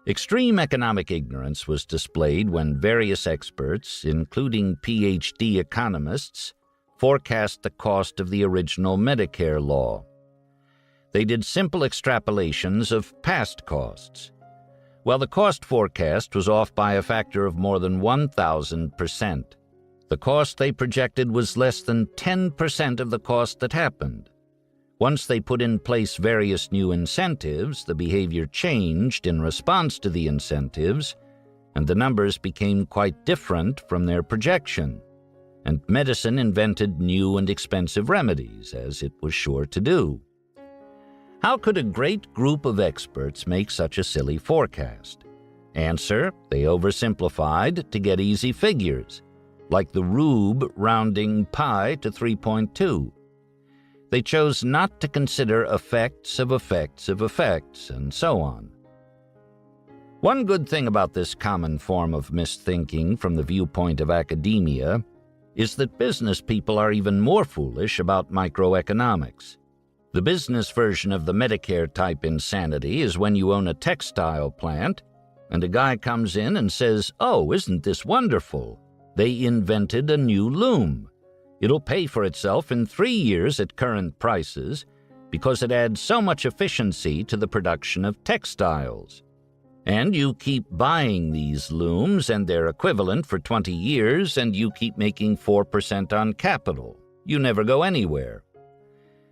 Extreme economic ignorance was displayed when various experts, including PhD economists, forecast the cost of the original Medicare law. They did simple extrapolations of past costs. Well, the cost forecast was off by a factor of more than 1,000%. The cost they projected was less than 10% of the cost that happened. Once they put in place various new incentives, the behavior changed in response to the incentives, and the numbers became quite different from their projection. and medicine invented new and expensive remedies, as it was sure to do. How could a great group of experts make such a silly forecast? Answer, they oversimplified to get easy figures, like the rube rounding pi to 3.2. They chose not to consider effects of effects of effects, and so on. One good thing about this common form of misthinking from the viewpoint of academia is that business people are even more foolish about microeconomics. The business version of the Medicare-type insanity is when you own a textile plant, and a guy comes in and says, "Oh, isn't this wonderful? They invented a new loom. It'll pay for itself in 3 years at current prices because it adds so much efficiency to the production of textiles." And you keep buying these looms and their equivalent for 20 years, and you keep making 4% on capital. You never go anywhere.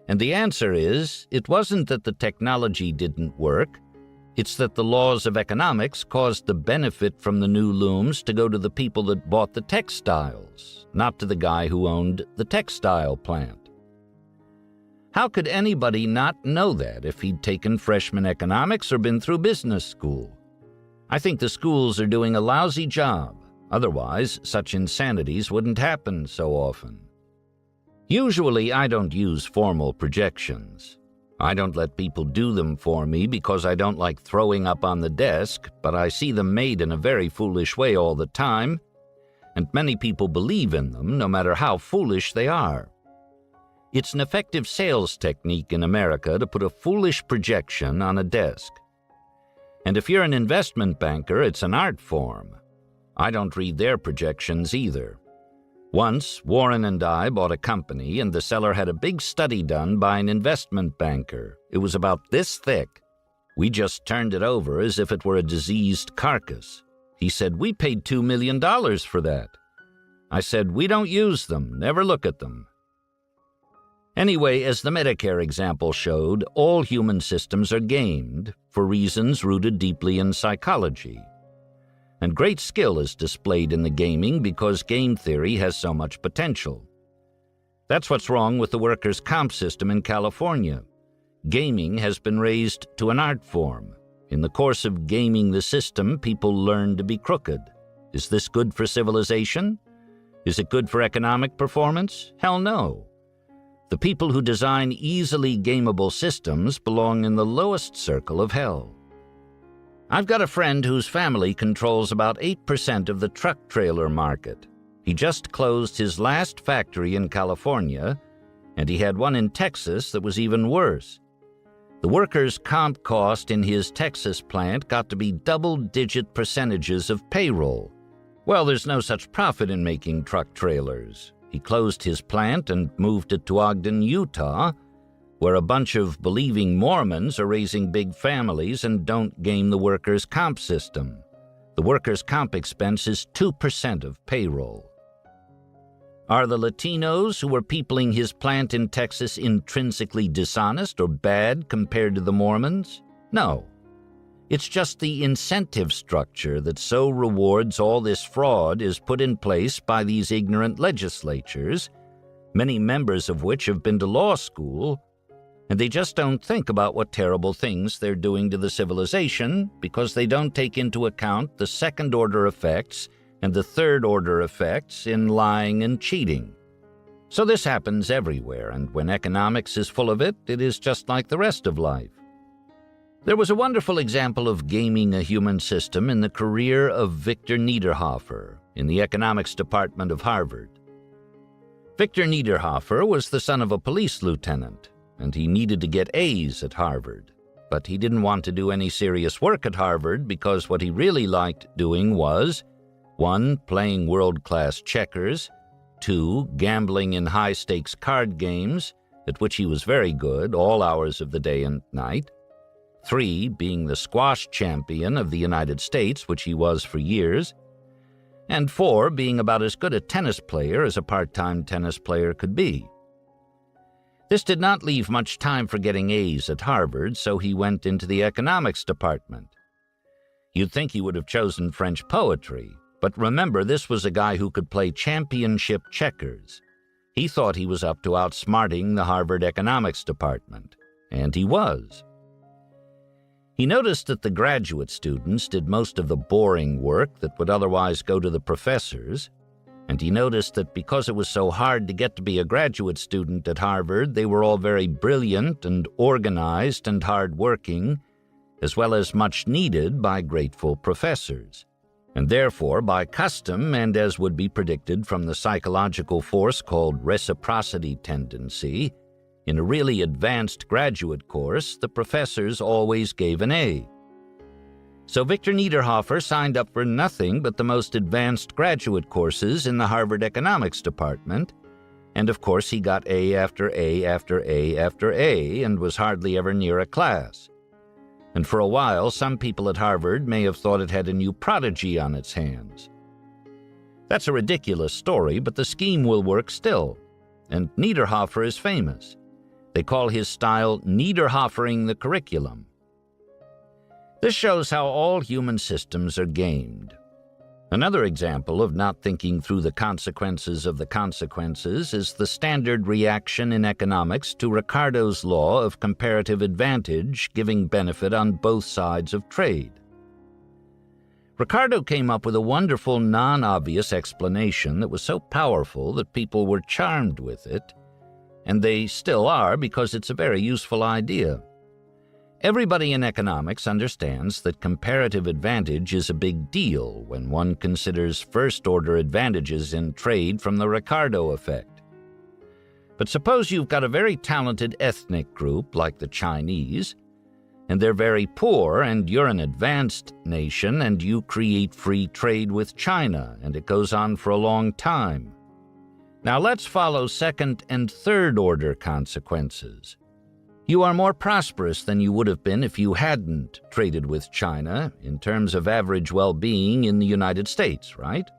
And the answer is, it wasn't that the technology didn't work. It's that the laws of economics caused the benefit from the new looms to go to the people that bought the textiles, not to the guy who owned the textile plant. How could anybody not know that if he'd taken freshman economics or been through business school? I think the schools are doing a lousy job. Otherwise, such insanities wouldn't happen so often. Usually, I don't use formal projections. I don't let people do them for me because I don't like throwing up on the desk, but I see them made in a very foolish way all the time, and many people believe in them, no matter how foolish they are. It's an effective sales technique in America to put a foolish projection on a desk. And if you're an investment banker, it's an art form. I don't read their projections either. Once, Warren and I bought a company, and the seller had a big study done by an investment banker. It was about this thick. We just turned it over as if it were a diseased carcass. He said, "We paid $2 million for that." I said, "We don't use them. Never look at them." Anyway, as the Medicare example showed, all human systems are gamed for reasons rooted deeply in psychology. And great skill is displayed in the gaming because game theory has so much potential. That's what's wrong with the workers' comp system in California. Gaming has been raised to an art form. In the course of gaming the system, people learn to be crooked. Is this good for civilization? Is it good for economic performance? Hell no. The people who design easily gameable systems belong in the lowest circle of hell. I've got a friend whose family controls about 8% of the truck trailer market. He just closed his last factory in California, and he had one in Texas that was even worse. The workers' comp cost in his Texas plant got to be double-digit percentages of payroll. Well, there's no such profit in making truck trailers. He closed his plant and moved it to Ogden, Utah, where a bunch of believing Mormons are raising big families and don't game the workers' comp system. The workers' comp expense is 2% of payroll. Are the Latinos who are peopling his plant in Texas intrinsically dishonest or bad compared to the Mormons? No. It's just the incentive structure that so rewards all this fraud is put in place by these ignorant legislatures, many members of which have been to law school, and they just don't think about what terrible things they're doing to the civilization because they don't take into account the second-order effects and the third-order effects in lying and cheating. So this happens everywhere, and when economics is full of it, it is just like the rest of life. There was a wonderful example of gaming a human system in the career of Victor Niederhofer in the economics department of Harvard. Victor Niederhofer was the son of a police lieutenant, and he needed to get A's at Harvard. But he didn't want to do any serious work at Harvard because what he really liked doing was 1. Playing world-class checkers, 2. Gambling in high-stakes card games, at which he was very good all hours of the day and night, 3. Being the squash champion of the United States, which he was for years, and 4. Being about as good a tennis player as a part-time tennis player could be. This did not leave much time for getting A's at Harvard, so he went into the economics department. You'd think he would have chosen French poetry, But remember, this was a guy who could play championship checkers. He thought he was up to outsmarting the Harvard economics department, and he was. He noticed that the graduate students did most of the boring work that would otherwise go to the professors, and he noticed that because it was so hard to get to be a graduate student at Harvard, they were all very brilliant and organized and hard-working, as well as much needed by grateful professors. And therefore, by custom, and as would be predicted from the psychological force called reciprocity tendency, in a really advanced graduate course, the professors always gave an A. So Victor Niederhofer signed up for nothing but the most advanced graduate courses in the Harvard economics department, and of course he got A after A after A after A and was hardly ever near a class. And for a while, some people at Harvard may have thought it had a new prodigy on its hands. That's a ridiculous story, but the scheme will work still, and Niederhofer is famous. They call his style Niederhofering the curriculum. This shows how all human systems are gamed. Another example of not thinking through the consequences of the consequences is the standard reaction in economics to Ricardo's law of comparative advantage giving benefit on both sides of trade. Ricardo came up with a wonderful, non-obvious explanation that was so powerful that people were charmed with it, and they still are because it's a very useful idea. Everybody in economics understands that comparative advantage is a big deal when one considers first-order advantages in trade from the Ricardo effect. But suppose you've got a very talented ethnic group like the Chinese, and they're very poor, and you're an advanced nation, and you create free trade with China, and it goes on for a long time. Now let's follow second- and third-order consequences. You are more prosperous than you would have been if you hadn't traded with China in terms of average well-being in the United States, right?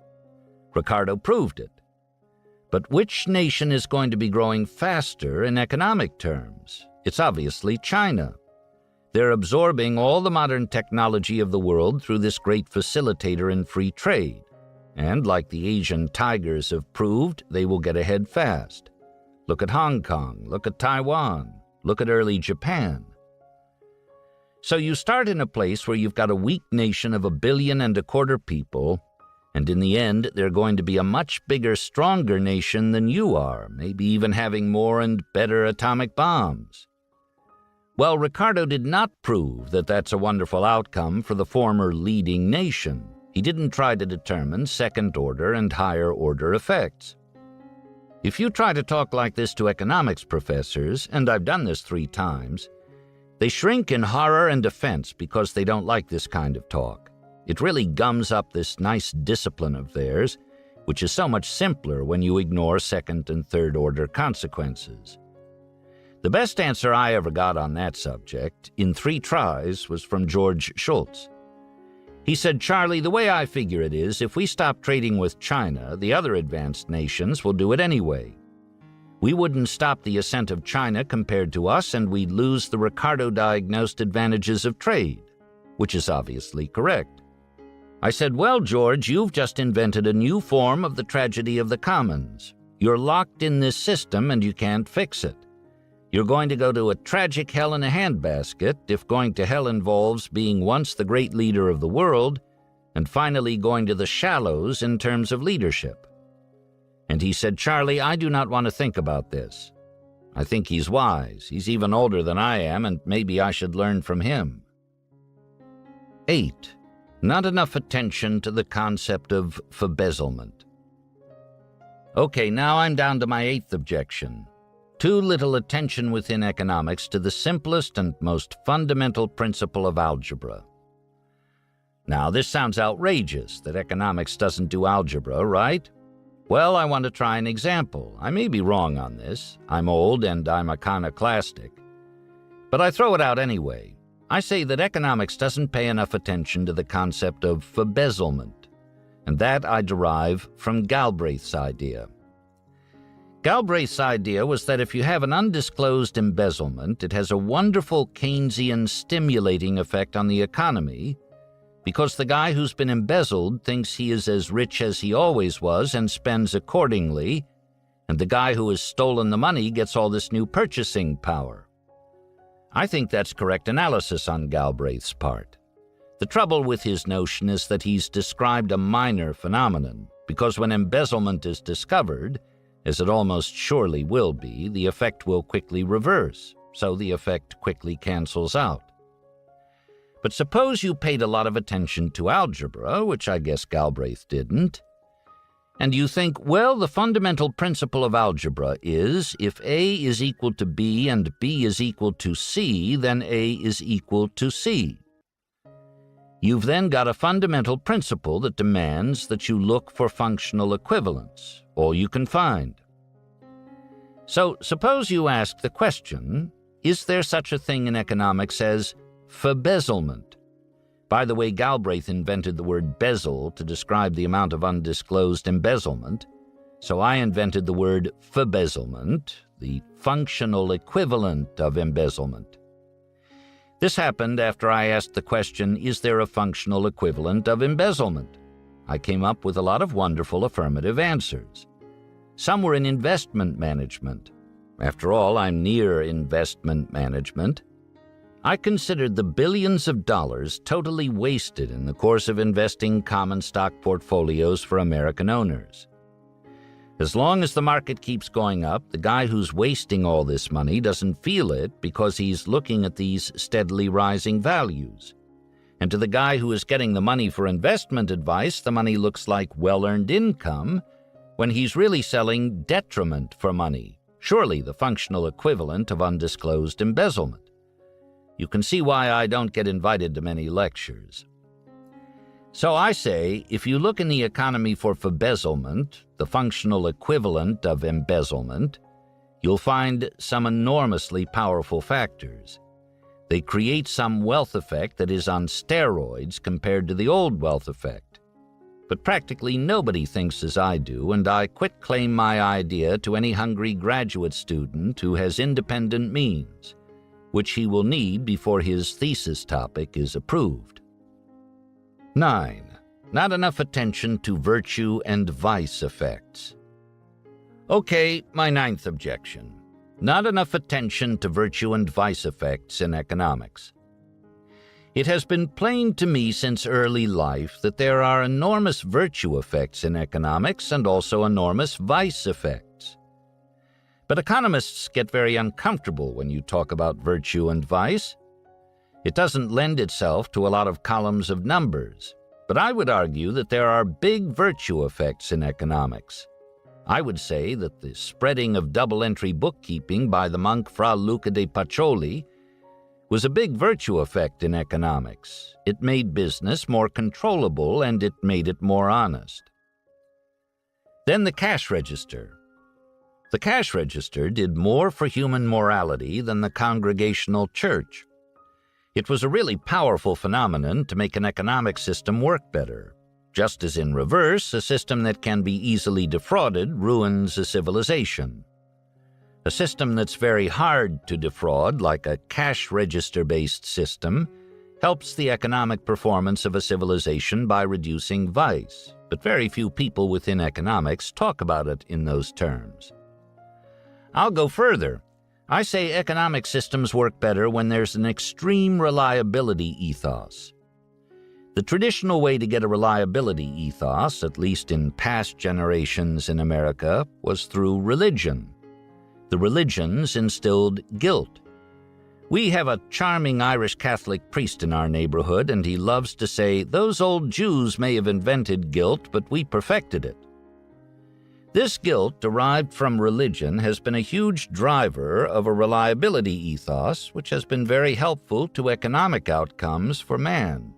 Ricardo proved it. But which nation is going to be growing faster in economic terms? It's obviously China. They're absorbing all the modern technology of the world through this great facilitator in free trade. And like the Asian tigers have proved, they will get ahead fast. Look at Hong Kong, look at Taiwan. Look at early Japan. So you start in a place where you've got a weak nation of 1.25 billion people, and in the end, they're going to be a much bigger, stronger nation than you are, maybe even having more and better atomic bombs. Well, Ricardo did not prove that that's a wonderful outcome for the former leading nation. He didn't try to determine second-order and higher-order effects. If you try to talk like this to economics professors, and I've done this 3 times, they shrink in horror and offense because they don't like this kind of talk. It really gums up this nice discipline of theirs, which is so much simpler when you ignore second- and third-order consequences. The best answer I ever got on that subject, in 3 tries, was from George Shultz. He said, "Charlie, the way I figure it is, if we stop trading with China, the other advanced nations will do it anyway. We wouldn't stop the ascent of China compared to us, and we'd lose the Ricardo-diagnosed advantages of trade," which is obviously correct. I said, "Well, George, you've just invented a new form of the tragedy of the commons. You're locked in this system and you can't fix it. You're going to go to a tragic hell in a handbasket if going to hell involves being once the great leader of the world and finally going to the shallows in terms of leadership." And he said, "Charlie, I do not want to think about this. I think he's wise. He's even older than I am, and maybe I should learn from him." 8. Not enough attention to the concept of embezzlement. Okay, now I'm down to my 8th objection. Too little attention within economics to the simplest and most fundamental principle of algebra. Now, this sounds outrageous that economics doesn't do algebra, right? Well, I want to try an example. I may be wrong on this. I'm old and I'm iconoclastic. But I throw it out anyway. I say that economics doesn't pay enough attention to the concept of embezzlement, and that I derive from Galbraith's idea. Galbraith's idea was that if you have an undisclosed embezzlement, it has a wonderful Keynesian stimulating effect on the economy, because the guy who's been embezzled thinks he is as rich as he always was and spends accordingly, and the guy who has stolen the money gets all this new purchasing power. I think that's correct analysis on Galbraith's part. The trouble with his notion is that he's described a minor phenomenon, because when embezzlement is discovered, as it almost surely will be, the effect will quickly reverse, so the effect quickly cancels out. But suppose you paid a lot of attention to algebra, which I guess Galbraith didn't, and you think, well, the fundamental principle of algebra is if A is equal to B and B is equal to C, then A is equal to C. You've then got a fundamental principle that demands that you look for functional equivalence, all you can find. So suppose you ask the question, is there such a thing in economics as embezzlement? By the way, Galbraith invented the word bezel to describe the amount of undisclosed embezzlement, so I invented the word embezzlement, the functional equivalent of embezzlement. This happened after I asked the question, is there a functional equivalent of embezzlement? I came up with a lot of wonderful affirmative answers. Some were in investment management. After all, I'm near investment management. I considered the billions of dollars totally wasted in the course of investing common stock portfolios for American owners. As long as the market keeps going up, the guy who's wasting all this money doesn't feel it because he's looking at these steadily rising values. And to the guy who is getting the money for investment advice, the money looks like well-earned income when he's really selling detriment for money, surely the functional equivalent of undisclosed embezzlement. You can see why I don't get invited to many lectures. So I say, if you look in the economy for embezzlement, the functional equivalent of embezzlement, you'll find some enormously powerful factors. They create some wealth effect that is on steroids compared to the old wealth effect. But practically nobody thinks as I do, and I quit-claim my idea to any hungry graduate student who has independent means, which he will need before his thesis topic is approved. 9. Not enough attention to virtue and vice effects. Okay, my 9th objection. Not enough attention to virtue and vice effects in economics. It has been plain to me since early life that there are enormous virtue effects in economics and also enormous vice effects. But economists get very uncomfortable when you talk about virtue and vice. It doesn't lend itself to a lot of columns of numbers, but I would argue that there are big virtue effects in economics. I would say that the spreading of double-entry bookkeeping by the monk Fra Luca de Pacioli was a big virtue effect in economics. It made business more controllable and it made it more honest. Then the cash register. The cash register did more for human morality than the Congregational Church. It was a really powerful phenomenon to make an economic system work better. Just as in reverse, a system that can be easily defrauded ruins a civilization. A system that's very hard to defraud, like a cash register-based system, helps the economic performance of a civilization by reducing vice, but very few people within economics talk about it in those terms. I'll go further. I say economic systems work better when there's an extreme reliability ethos. The traditional way to get a reliability ethos, at least in past generations in America, was through religion. The religions instilled guilt. We have a charming Irish Catholic priest in our neighborhood, and he loves to say, "Those old Jews may have invented guilt, but we perfected it." This guilt, derived from religion, has been a huge driver of a reliability ethos, which has been very helpful to economic outcomes for man.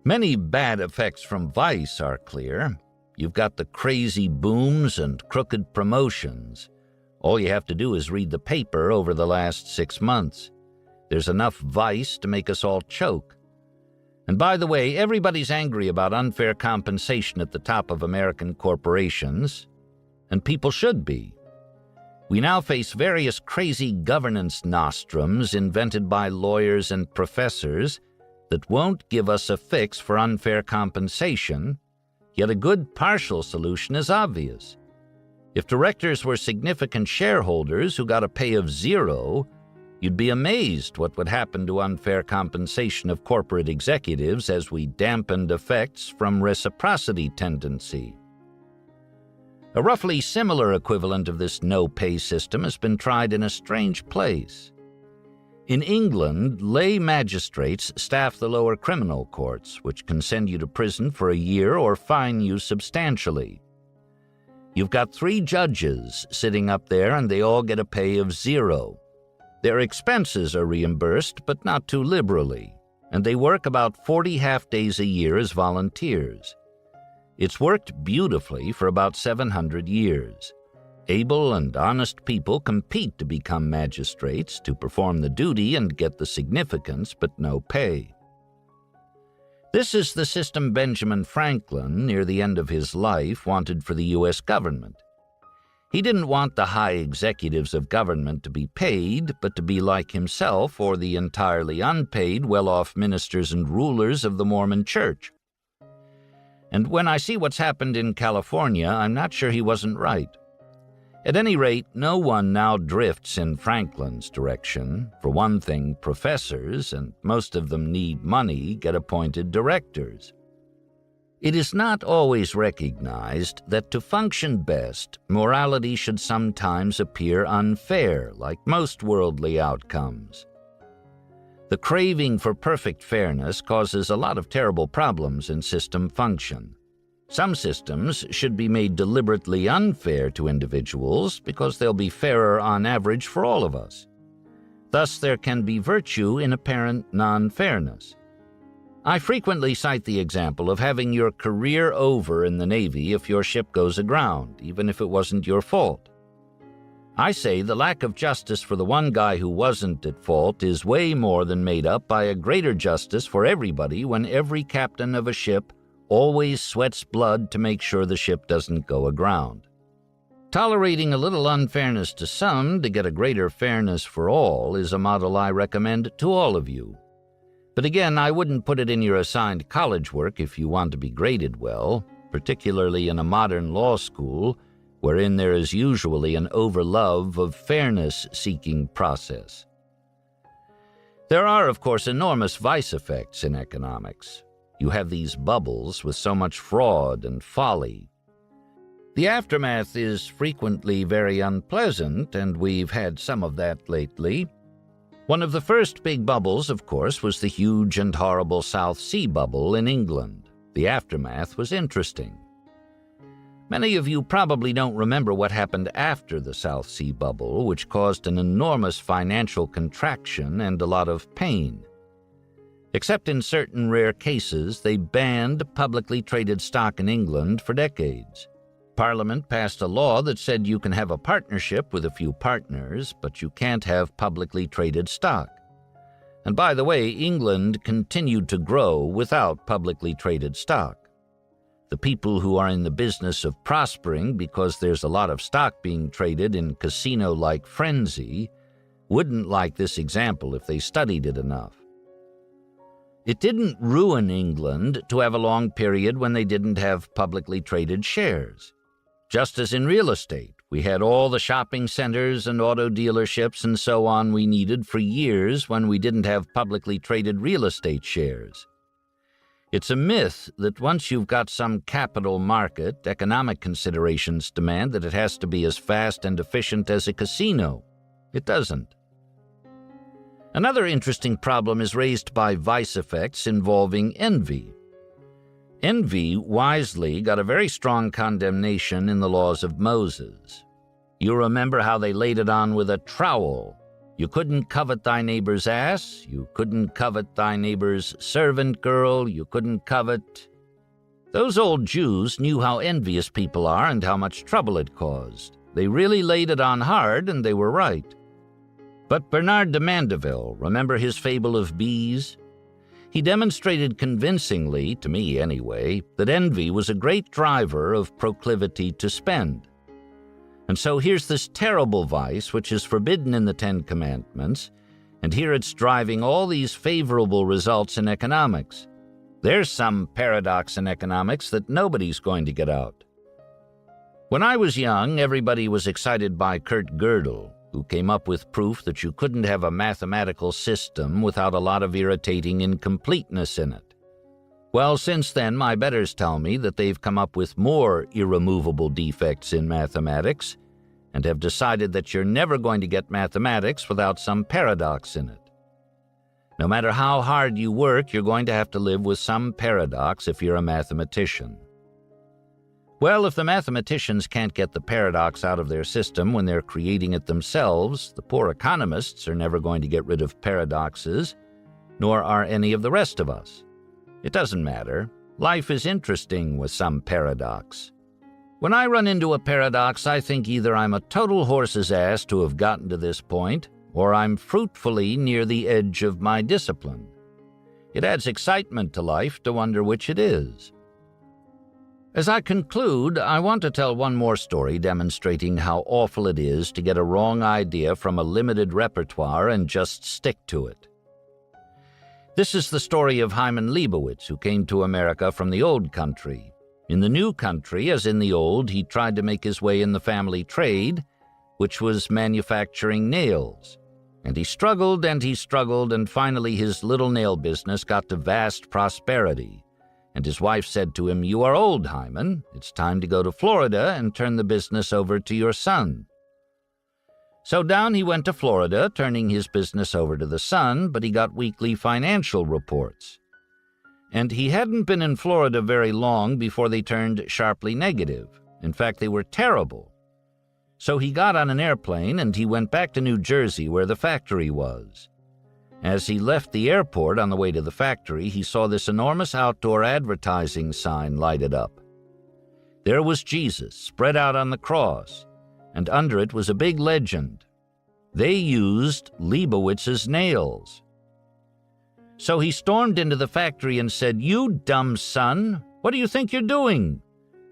Many bad effects from vice are clear. You've got the crazy booms and crooked promotions. All you have to do is read the paper over the last 6 months. There's enough vice to make us all choke. And by the way, everybody's angry about unfair compensation at the top of American corporations, and people should be. We now face various crazy governance nostrums invented by lawyers and professors that won't give us a fix for unfair compensation, yet a good partial solution is obvious. If directors were significant shareholders who got a pay of 0, you'd be amazed what would happen to unfair compensation of corporate executives as we dampened effects from reciprocity tendency. A roughly similar equivalent of this no-pay system has been tried in a strange place. In England, lay magistrates staff the lower criminal courts, which can send you to prison for a year or fine you substantially. You've got 3 judges sitting up there, and they all get a pay of 0. Their expenses are reimbursed, but not too liberally, and they work about 40 half-days a year as volunteers. It's worked beautifully for about 700 years. Able and honest people compete to become magistrates, to perform the duty and get the significance, but no pay. This is the system Benjamin Franklin, near the end of his life, wanted for the U.S. government. He didn't want the high executives of government to be paid, but to be like himself or the entirely unpaid, well-off ministers and rulers of the Mormon Church. And when I see what's happened in California, I'm not sure he wasn't right. At any rate, no one now drifts in Franklin's direction. For one thing, professors, and most of them need money, get appointed directors. It is not always recognized that to function best, morality should sometimes appear unfair, like most worldly outcomes. The craving for perfect fairness causes a lot of terrible problems in system function. Some systems should be made deliberately unfair to individuals because they'll be fairer on average for all of us. Thus, there can be virtue in apparent non-fairness. I frequently cite the example of having your career over in the Navy if your ship goes aground, even if it wasn't your fault. I say the lack of justice for the one guy who wasn't at fault is way more than made up by a greater justice for everybody when every captain of a ship always sweats blood to make sure the ship doesn't go aground. Tolerating a little unfairness to some to get a greater fairness for all is a model I recommend to all of you. But again, I wouldn't put it in your assigned college work if you want to be graded well, particularly in a modern law school, wherein there is usually an overlove of fairness-seeking process. There are, of course, enormous vice effects in economics. You have these bubbles with so much fraud and folly. The aftermath is frequently very unpleasant, and we've had some of that lately. One of the first big bubbles, of course, was the huge and horrible South Sea bubble in England. The aftermath was interesting. Many of you probably don't remember what happened after the South Sea bubble, which caused an enormous financial contraction and a lot of pain. Except in certain rare cases, they banned publicly traded stock in England for decades. Parliament passed a law that said you can have a partnership with a few partners, but you can't have publicly traded stock. And by the way, England continued to grow without publicly traded stock. The people who are in the business of prospering because there's a lot of stock being traded in casino-like frenzy wouldn't like this example if they studied it enough. It didn't ruin England to have a long period when they didn't have publicly traded shares. Just as in real estate, we had all the shopping centers and auto dealerships and so on we needed for years when we didn't have publicly traded real estate shares. It's a myth that once you've got some capital market, economic considerations demand that it has to be as fast and efficient as a casino. It doesn't. Another interesting problem is raised by vice effects involving envy. Envy wisely got a very strong condemnation in the laws of Moses. You remember how they laid it on with a trowel. You couldn't covet thy neighbor's ass, you couldn't covet thy neighbor's servant girl, you couldn't covet... Those old Jews knew how envious people are and how much trouble it caused. They really laid it on hard, and they were right. But Bernard de Mandeville, remember his fable of bees? He demonstrated convincingly, to me anyway, that envy was a great driver of proclivity to spend. And so here's this terrible vice, which is forbidden in the Ten Commandments, And here it's driving all these favorable results in economics. There's some paradox in economics that nobody's going to get out. When I was young, everybody was excited by Kurt Gödel, who came up with proof that you couldn't have a mathematical system without a lot of irritating incompleteness in it. Well, since then, my betters tell me that they've come up with more irremovable defects in mathematics and have decided that you're never going to get mathematics without some paradox in it. No matter how hard you work, you're going to have to live with some paradox if you're a mathematician. Well, if the mathematicians can't get the paradox out of their system when they're creating it themselves, the poor economists are never going to get rid of paradoxes, nor are any of the rest of us. It doesn't matter. Life is interesting with some paradox. When I run into a paradox, I think either I'm a total horse's ass to have gotten to this point, or I'm fruitfully near the edge of my discipline. It adds excitement to life to wonder which it is. As I conclude, I want to tell one more story demonstrating how awful it is to get a wrong idea from a limited repertoire and just stick to it. This is the story of Hyman Leibowitz, who came to America from the old country. In the new country, as in the old, he tried to make his way in the family trade, which was manufacturing nails. And he struggled, and finally his little nail business got to vast prosperity. And his wife said to him, "You are old, Hyman. It's time to go to Florida and turn the business over to your son." So down he went to Florida, turning his business over to the son, but he got weekly financial reports. And he hadn't been in Florida very long before they turned sharply negative. In fact, they were terrible. So he got on an airplane and he went back to New Jersey where the factory was. As he left the airport on the way to the factory, he saw this enormous outdoor advertising sign lighted up. There was Jesus spread out on the cross, and under it was a big legend. They used Leibowitz's nails. So he stormed into the factory and said, "You dumb son, what do you think you're doing?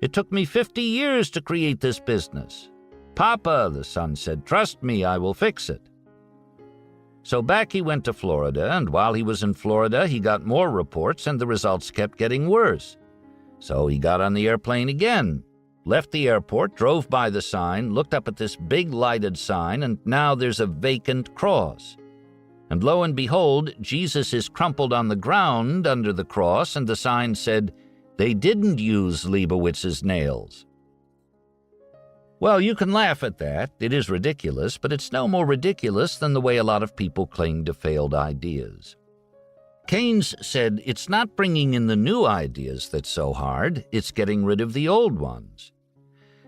It took me 50 years to create this business." "Papa," the son said, "trust me, I will fix it." So back he went to Florida, and while he was in Florida, he got more reports, and the results kept getting worse. So he got on the airplane again, left the airport, drove by the sign, looked up at this big lighted sign, and now there's a vacant cross. And lo and behold, Jesus is crumpled on the ground under the cross, and the sign said, "They didn't use Leibowitz's nails." Well, you can laugh at that. It is ridiculous, but it's no more ridiculous than the way a lot of people cling to failed ideas. Keynes said, "It's not bringing in the new ideas that's so hard, it's getting rid of the old ones."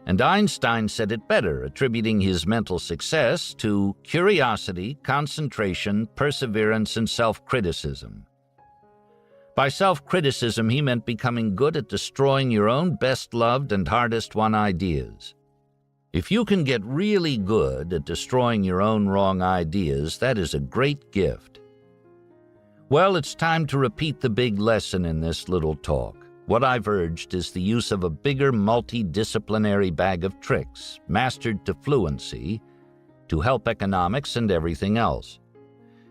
And Einstein said it better, attributing his mental success to curiosity, concentration, perseverance, and self-criticism. By self-criticism, he meant becoming good at destroying your own best-loved and hardest-won ideas. If you can get really good at destroying your own wrong ideas, that is a great gift. Well, it's time to repeat the big lesson in this little talk. What I've urged is the use of a bigger multidisciplinary bag of tricks, mastered to fluency, to help economics and everything else.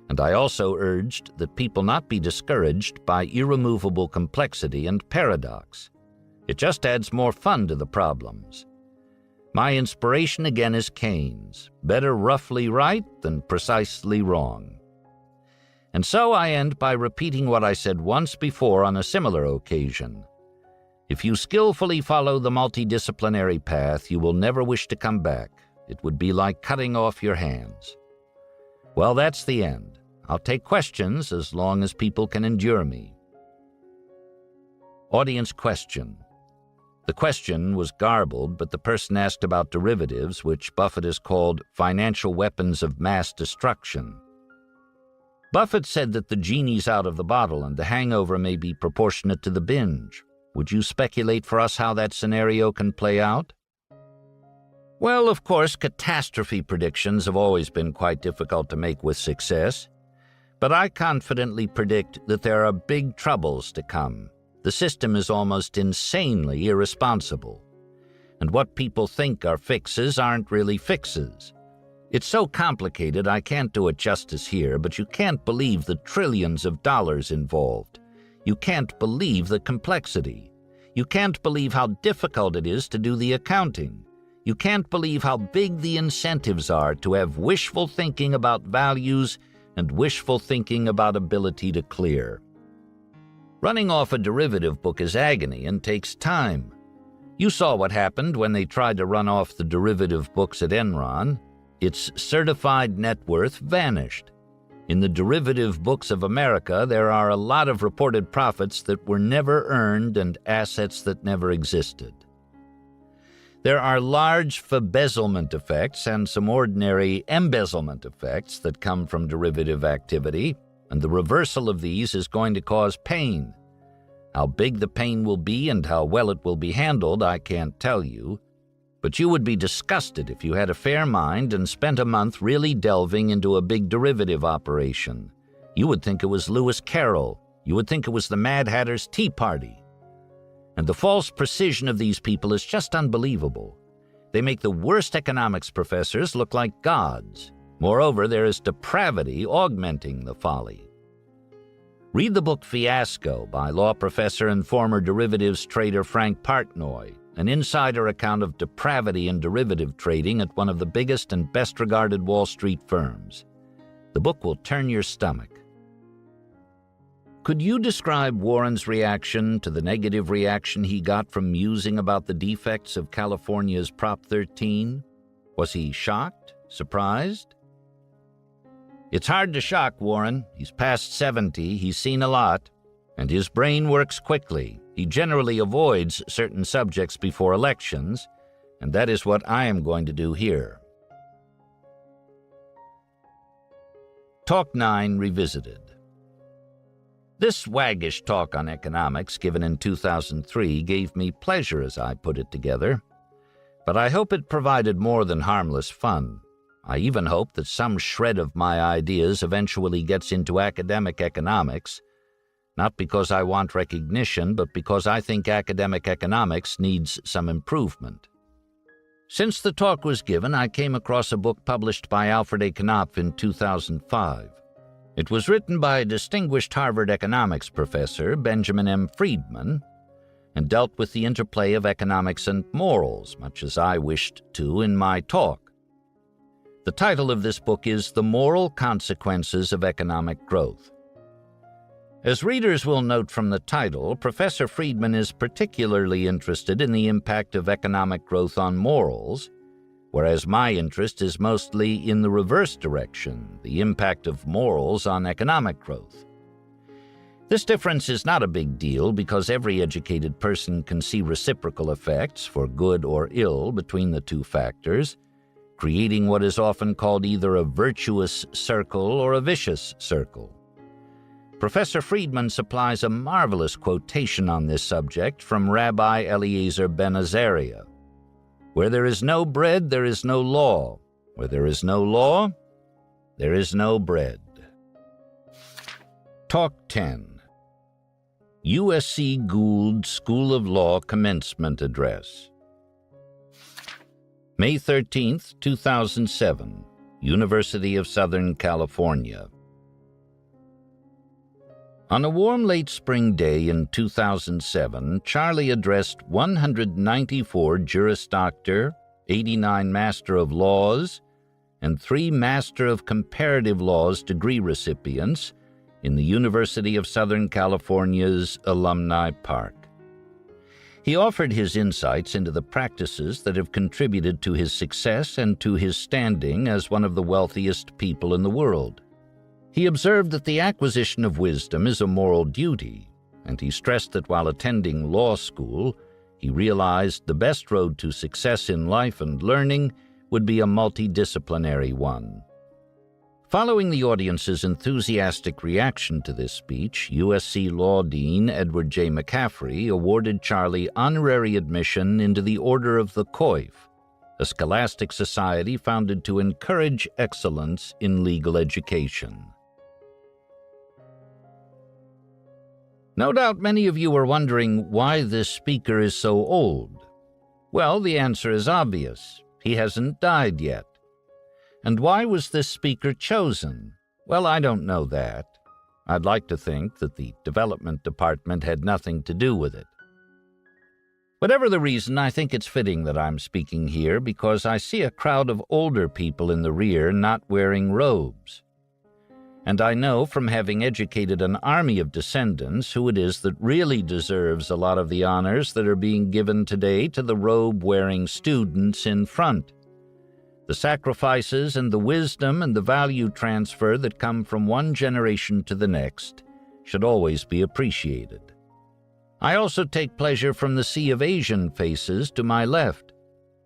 And I also urged that people not be discouraged by irremovable complexity and paradox. It just adds more fun to the problems. My inspiration again is Keynes. Better roughly right than precisely wrong. And so I end by repeating what I said once before on a similar occasion. If you skillfully follow the multidisciplinary path, you will never wish to come back. It would be like cutting off your hands. Well, that's the end. I'll take questions as long as people can endure me. Audience question. The question was garbled, but the person asked about derivatives, which Buffett has called financial weapons of mass destruction. Buffett said that the genie's out of the bottle and the hangover may be proportionate to the binge. Would you speculate for us how that scenario can play out? Well, of course, catastrophe predictions have always been quite difficult to make with success, but I confidently predict that there are big troubles to come. The system is almost insanely irresponsible, and what people think are fixes aren't really fixes. It's so complicated I can't do it justice here, but you can't believe the trillions of dollars involved. You can't believe the complexity. You can't believe how difficult it is to do the accounting. You can't believe how big the incentives are to have wishful thinking about values and wishful thinking about ability to clear. Running off a derivative book is agony and takes time. You saw what happened when they tried to run off the derivative books at Enron. Its certified net worth vanished. In the derivative books of America, there are a lot of reported profits that were never earned and assets that never existed. There are large embezzlement effects and some ordinary embezzlement effects that come from derivative activity, and the reversal of these is going to cause pain. How big the pain will be and how well it will be handled, I can't tell you. But you would be disgusted if you had a fair mind and spent a month really delving into a big derivative operation. You would think it was Lewis Carroll. You would think it was the Mad Hatter's Tea Party. And the false precision of these people is just unbelievable. They make the worst economics professors look like gods. Moreover, there is depravity augmenting the folly. Read the book Fiasco by law professor and former derivatives trader Frank Partnoy, an insider account of depravity in derivative trading at one of the biggest and best-regarded Wall Street firms. The book will turn your stomach. Could you describe Warren's reaction to the negative reaction he got from musing about the defects of California's Prop 13? Was he shocked? Surprised? It's hard to shock Warren. He's past 70, he's seen a lot, and his brain works quickly. He generally avoids certain subjects before elections, and that is what I am going to do here. Talk 9 Revisited. This waggish talk on economics given in 2003 gave me pleasure as I put it together, but I hope it provided more than harmless fun. I even hope that some shred of my ideas eventually gets into academic economics, not because I want recognition, but because I think academic economics needs some improvement. Since the talk was given, I came across a book published by Alfred A. Knopf in 2005. It was written by a distinguished Harvard economics professor, Benjamin M. Friedman, and dealt with the interplay of economics and morals, much as I wished to in my talk. The title of this book is The Moral Consequences of Economic Growth. As readers will note from the title, Professor Friedman is particularly interested in the impact of economic growth on morals, whereas my interest is mostly in the reverse direction, the impact of morals on economic growth. This difference is not a big deal because every educated person can see reciprocal effects, for good or ill, between the two factors, creating what is often called either a virtuous circle or a vicious circle. Professor Friedman supplies a marvelous quotation on this subject from Rabbi Eliezer ben Azariah. Where there is no bread, there is no law. Where there is no law, there is no bread. Talk 10. USC Gould School of Law Commencement Address. May 13, 2007, University of Southern California. On a warm late spring day in 2007, Charlie addressed 194 Juris Doctor, 89 Master of Laws, and 3 Master of Comparative Laws degree recipients in the University of Southern California's Alumni Park. He offered his insights into the practices that have contributed to his success and to his standing as one of the wealthiest people in the world. He observed that the acquisition of wisdom is a moral duty, and he stressed that while attending law school, he realized the best road to success in life and learning would be a multidisciplinary one. Following the audience's enthusiastic reaction to this speech, USC Law Dean Edward J. McCaffrey awarded Charlie honorary admission into the Order of the Coif, a scholastic society founded to encourage excellence in legal education. No doubt many of you are wondering why this speaker is so old. Well, the answer is obvious. He hasn't died yet. And why was this speaker chosen? Well, I don't know that. I'd like to think that the development department had nothing to do with it. Whatever the reason, I think it's fitting that I'm speaking here because I see a crowd of older people in the rear not wearing robes. And I know from having educated an army of descendants who it is that really deserves a lot of the honors that are being given today to the robe-wearing students in front. The sacrifices and the wisdom and the value transfer that come from one generation to the next should always be appreciated. I also take pleasure from the sea of Asian faces to my left.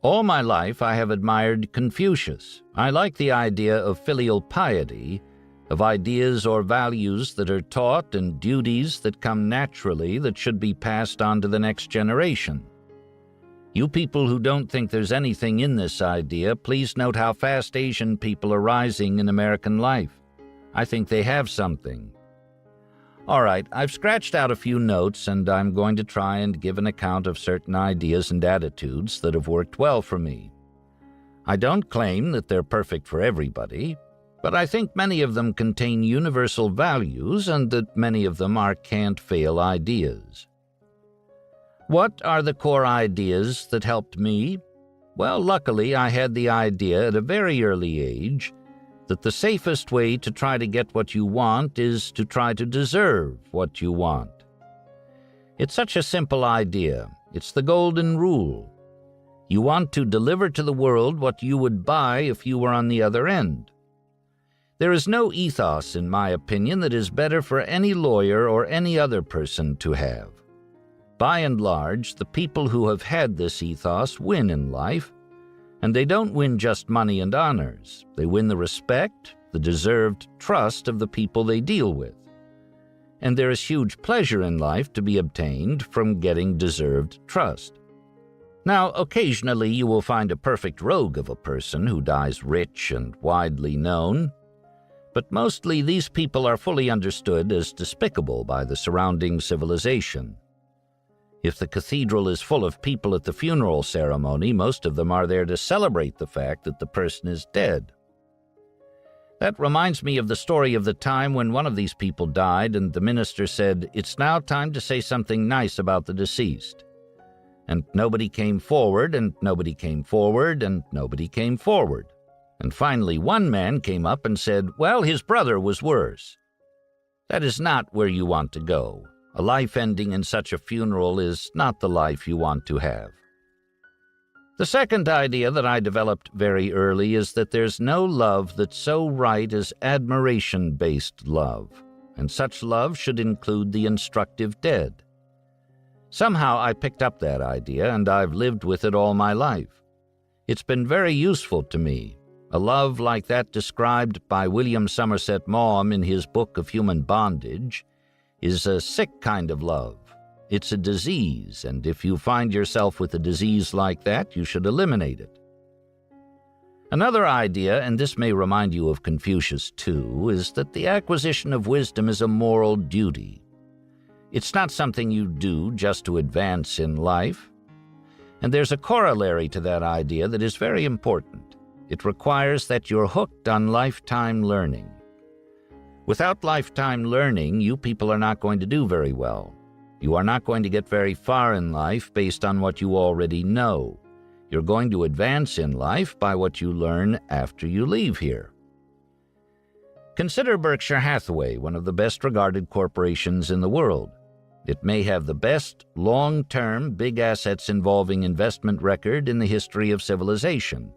All my life I have admired Confucius. I like the idea of filial piety, of ideas or values that are taught and duties that come naturally that should be passed on to the next generation. You people who don't think there's anything in this idea, please note how fast Asian people are rising in American life. I think they have something. All right, I've scratched out a few notes, and I'm going to try and give an account of certain ideas and attitudes that have worked well for me. I don't claim that they're perfect for everybody, but I think many of them contain universal values and that many of them are can't-fail ideas. What are the core ideas that helped me? Well, luckily, I had the idea at a very early age that the safest way to try to get what you want is to try to deserve what you want. It's such a simple idea. It's the golden rule. You want to deliver to the world what you would buy if you were on the other end. There is no ethos, in my opinion, that is better for any lawyer or any other person to have. By and large, the people who have had this ethos win in life, and they don't win just money and honors. They win the respect, the deserved trust of the people they deal with. And there is huge pleasure in life to be obtained from getting deserved trust. Now, occasionally you will find a perfect rogue of a person who dies rich and widely known, but mostly these people are fully understood as despicable by the surrounding civilization. If the cathedral is full of people at the funeral ceremony, most of them are there to celebrate the fact that the person is dead. That reminds me of the story of the time when one of these people died and the minister said, "It's now time to say something nice about the deceased." And nobody came forward, and nobody came forward, and nobody came forward. And finally one man came up and said, "Well, his brother was worse." That is not where you want to go. A life ending in such a funeral is not the life you want to have. The second idea that I developed very early is that there's no love that's so right as admiration-based love, and such love should include the instructive dead. Somehow I picked up that idea, and I've lived with it all my life. It's been very useful to me. A love like that described by William Somerset Maugham in his book of Human Bondage is a sick kind of love. It's a disease, and if you find yourself with a disease like that, you should eliminate it. Another idea, and this may remind you of Confucius too, is that the acquisition of wisdom is a moral duty. It's not something you do just to advance in life. And there's a corollary to that idea that is very important. It requires that you're hooked on lifetime learning. Without lifetime learning, you people are not going to do very well. You are not going to get very far in life based on what you already know. You're going to advance in life by what you learn after you leave here. Consider Berkshire Hathaway, one of the best-regarded corporations in the world. It may have the best long-term, big assets involving investment record in the history of civilization.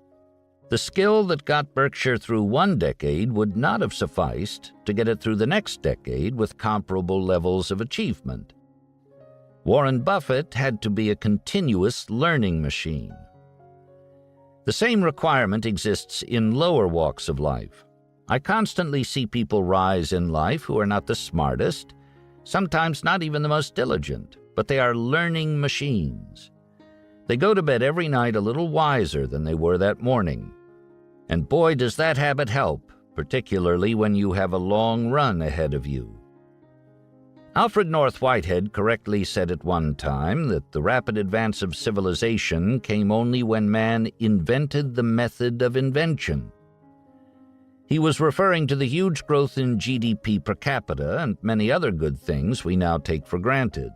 The skill that got Berkshire through one decade would not have sufficed to get it through the next decade with comparable levels of achievement. Warren Buffett had to be a continuous learning machine. The same requirement exists in lower walks of life. I constantly see people rise in life who are not the smartest, sometimes not even the most diligent, but they are learning machines. They go to bed every night a little wiser than they were that morning. And boy, does that habit help, particularly when you have a long run ahead of you. Alfred North Whitehead correctly said at one time that the rapid advance of civilization came only when man invented the method of invention. He was referring to the huge growth in GDP per capita and many other good things we now take for granted.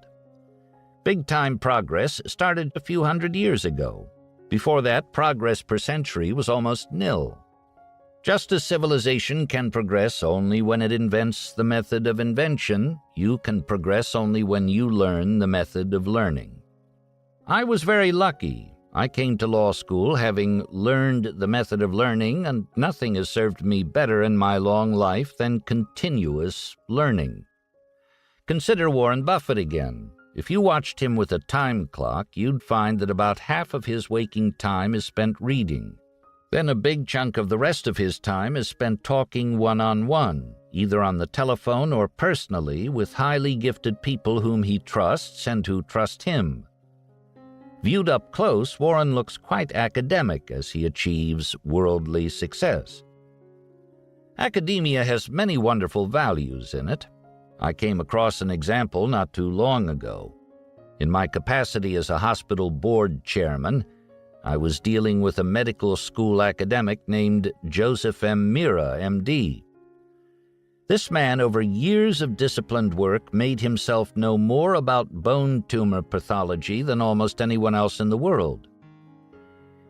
Big-time progress started a few hundred years ago. Before that, progress per century was almost nil. Just as civilization can progress only when it invents the method of invention, you can progress only when you learn the method of learning. I was very lucky. I came to law school having learned the method of learning, and nothing has served me better in my long life than continuous learning. Consider Warren Buffett again. If you watched him with a time clock, you'd find that about half of his waking time is spent reading. Then a big chunk of the rest of his time is spent talking one-on-one, either on the telephone or personally with highly gifted people whom he trusts and who trust him. Viewed up close, Warren looks quite academic as he achieves worldly success. Academia has many wonderful values in it. I came across an example not too long ago. In my capacity as a hospital board chairman, I was dealing with a medical school academic named Joseph M. Mira, M.D. This man, over years of disciplined work, made himself know more about bone tumor pathology than almost anyone else in the world.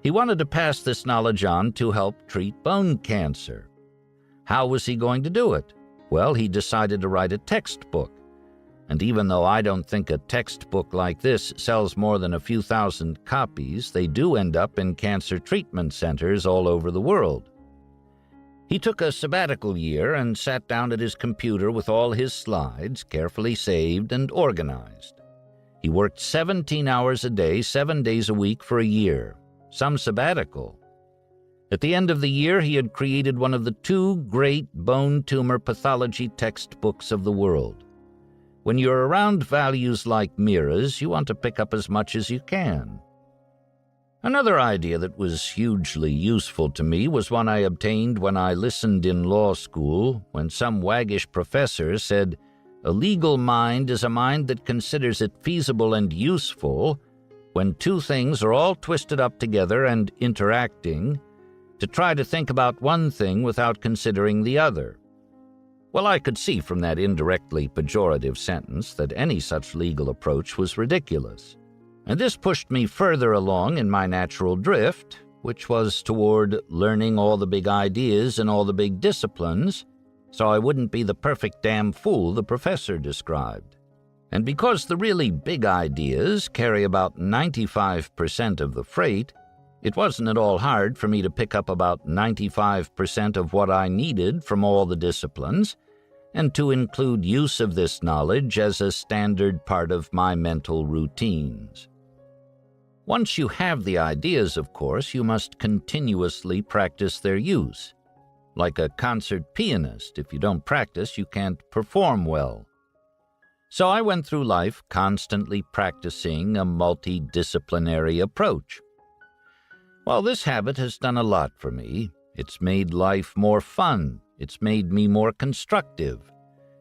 He wanted to pass this knowledge on to help treat bone cancer. How was he going to do it? Well, he decided to write a textbook. And even though I don't think a textbook like this sells more than a few thousand copies, they do end up in cancer treatment centers all over the world. He took a sabbatical year and sat down at his computer with all his slides, carefully saved and organized. He worked 17 hours a day, 7 days a week for a year. Some sabbatical. At the end of the year, he had created one of the 2 great bone tumor pathology textbooks of the world. When you're around values like Mira's, you want to pick up as much as you can. Another idea that was hugely useful to me was one I obtained when I listened in law school, when some waggish professor said, "A legal mind is a mind that considers it feasible and useful when 2 things are all twisted up together and interacting, to try to think about one thing without considering the other." Well, I could see from that indirectly pejorative sentence that any such legal approach was ridiculous. And this pushed me further along in my natural drift, which was toward learning all the big ideas and all the big disciplines, so I wouldn't be the perfect damn fool the professor described. And because the really big ideas carry about 95% of the freight, it wasn't at all hard for me to pick up about 95% of what I needed from all the disciplines, and to include use of this knowledge as a standard part of my mental routines. Once you have the ideas, of course, you must continuously practice their use. Like a concert pianist, if you don't practice, you can't perform well. So I went through life constantly practicing a multidisciplinary approach. Well, this habit has done a lot for me. It's made life more fun. It's made me more constructive.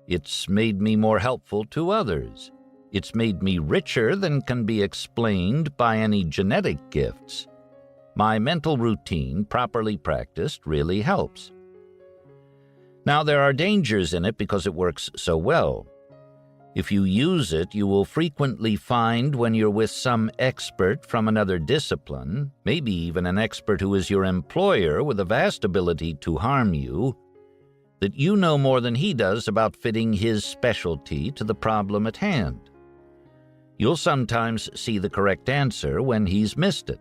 It's made me more helpful to others. It's made me richer than can be explained by any genetic gifts. My mental routine, properly practiced, really helps. Now, there are dangers in it because it works so well. If you use it, you will frequently find when you're with some expert from another discipline, maybe even an expert who is your employer with a vast ability to harm you, that you know more than he does about fitting his specialty to the problem at hand. You'll sometimes see the correct answer when he's missed it.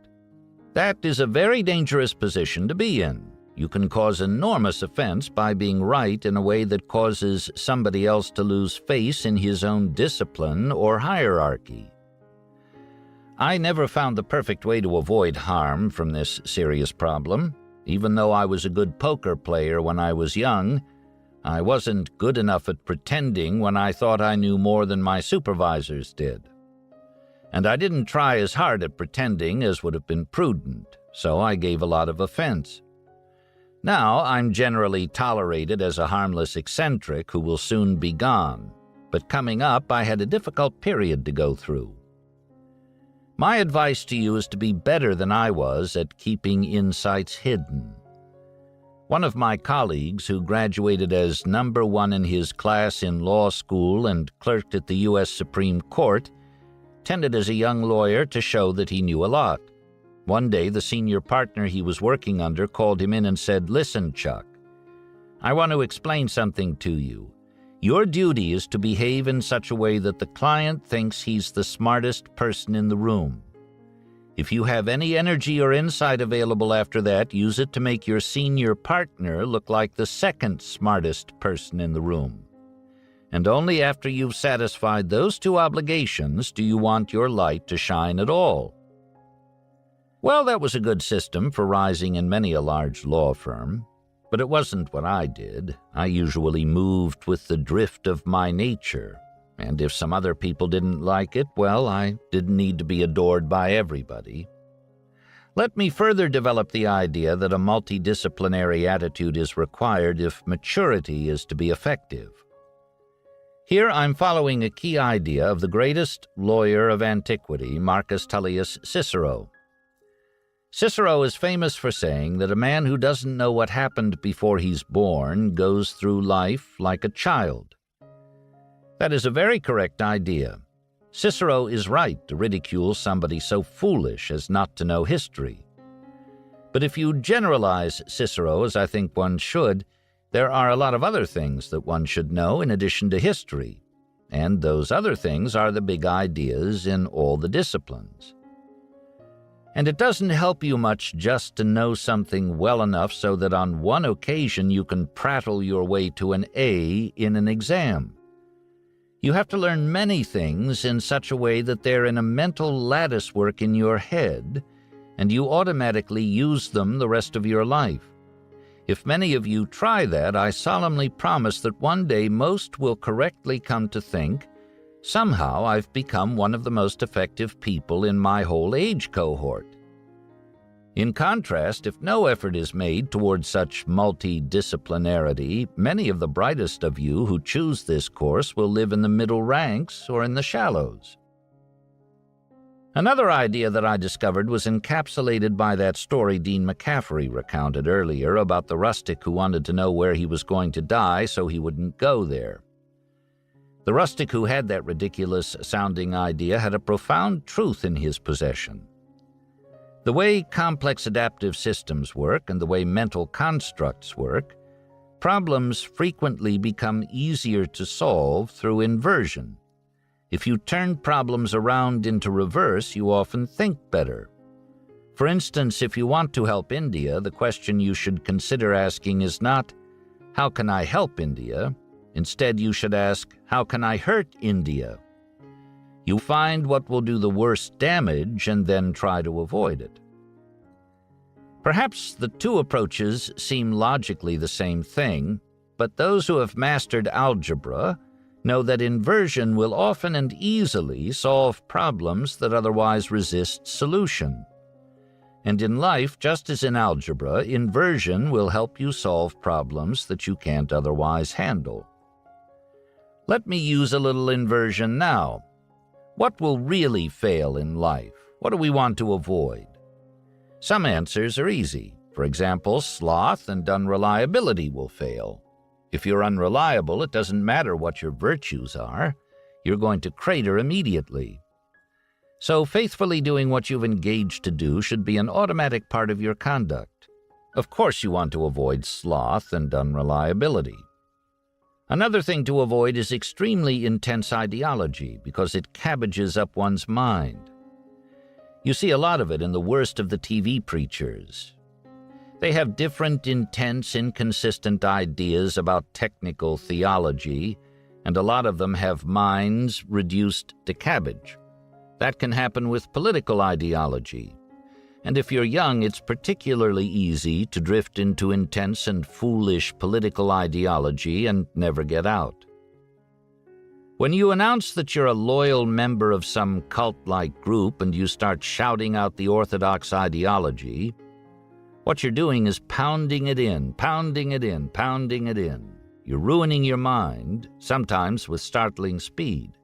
That is a very dangerous position to be in. You can cause enormous offense by being right in a way that causes somebody else to lose faith in his own discipline or hierarchy. I never found the perfect way to avoid harm from this serious problem. Even though I was a good poker player when I was young, I wasn't good enough at pretending when I thought I knew more than my supervisors did. And I didn't try as hard at pretending as would have been prudent, so I gave a lot of offense. Now I'm generally tolerated as a harmless eccentric who will soon be gone, but coming up I had a difficult period to go through. My advice to you is to be better than I was at keeping insights hidden. One of my colleagues, who graduated as number one in his class in law school and clerked at the U.S. Supreme Court, tended as a young lawyer to show that he knew a lot. One day, the senior partner he was working under called him in and said, "Listen, Chuck, I want to explain something to you. Your duty is to behave in such a way that the client thinks he's the smartest person in the room. If you have any energy or insight available after that, use it to make your senior partner look like the second smartest person in the room. And only after you've satisfied those two obligations do you want your light to shine at all." Well, that was a good system for rising in many a large law firm, but it wasn't what I did. I usually moved with the drift of my nature, and if some other people didn't like it, well, I didn't need to be adored by everybody. Let me further develop the idea that a multidisciplinary attitude is required if maturity is to be effective. Here I'm following a key idea of the greatest lawyer of antiquity, Marcus Tullius Cicero. Cicero is famous for saying that a man who doesn't know what happened before he's born goes through life like a child. That is a very correct idea. Cicero is right to ridicule somebody so foolish as not to know history. But if you generalize Cicero, as I think one should, there are a lot of other things that one should know in addition to history, and those other things are the big ideas in all the disciplines. And it doesn't help you much just to know something well enough so that on one occasion you can prattle your way to an A in an exam. You have to learn many things in such a way that they're in a mental latticework in your head, and you automatically use them the rest of your life. If many of you try that, I solemnly promise that one day most will correctly come to think, somehow I've become one of the most effective people in my whole age cohort. In contrast, if no effort is made towards such multidisciplinarity, many of the brightest of you who choose this course will live in the middle ranks or in the shallows. Another idea that I discovered was encapsulated by that story Dean McCaffrey recounted earlier about the rustic who wanted to know where he was going to die so he wouldn't go there. The rustic who had that ridiculous-sounding idea had a profound truth in his possession. The way complex adaptive systems work and the way mental constructs work, problems frequently become easier to solve through inversion. If you turn problems around into reverse, you often think better. For instance, if you want to help India, the question you should consider asking is not, "How can I help India?" Instead, you should ask, "How can I hurt India?" You find what will do the worst damage and then try to avoid it. Perhaps the two approaches seem logically the same thing, but those who have mastered algebra know that inversion will often and easily solve problems that otherwise resist solution. And in life, just as in algebra, inversion will help you solve problems that you can't otherwise handle. Let me use a little inversion now. What will really fail in life? What do we want to avoid? Some answers are easy. For example, sloth and unreliability will fail. If you're unreliable, it doesn't matter what your virtues are. You're going to crater immediately. So faithfully doing what you've engaged to do should be an automatic part of your conduct. Of course you want to avoid sloth and unreliability. Another thing to avoid is extremely intense ideology, because it cabbages up one's mind. You see a lot of it in the worst of the TV preachers. They have different, intense, inconsistent ideas about technical theology, and a lot of them have minds reduced to cabbage. That can happen with political ideology. And if you're young, it's particularly easy to drift into intense and foolish political ideology and never get out. When you announce that you're a loyal member of some cult-like group and you start shouting out the orthodox ideology, what you're doing is pounding it in, pounding it in, pounding it in. You're ruining your mind, sometimes with startling speed.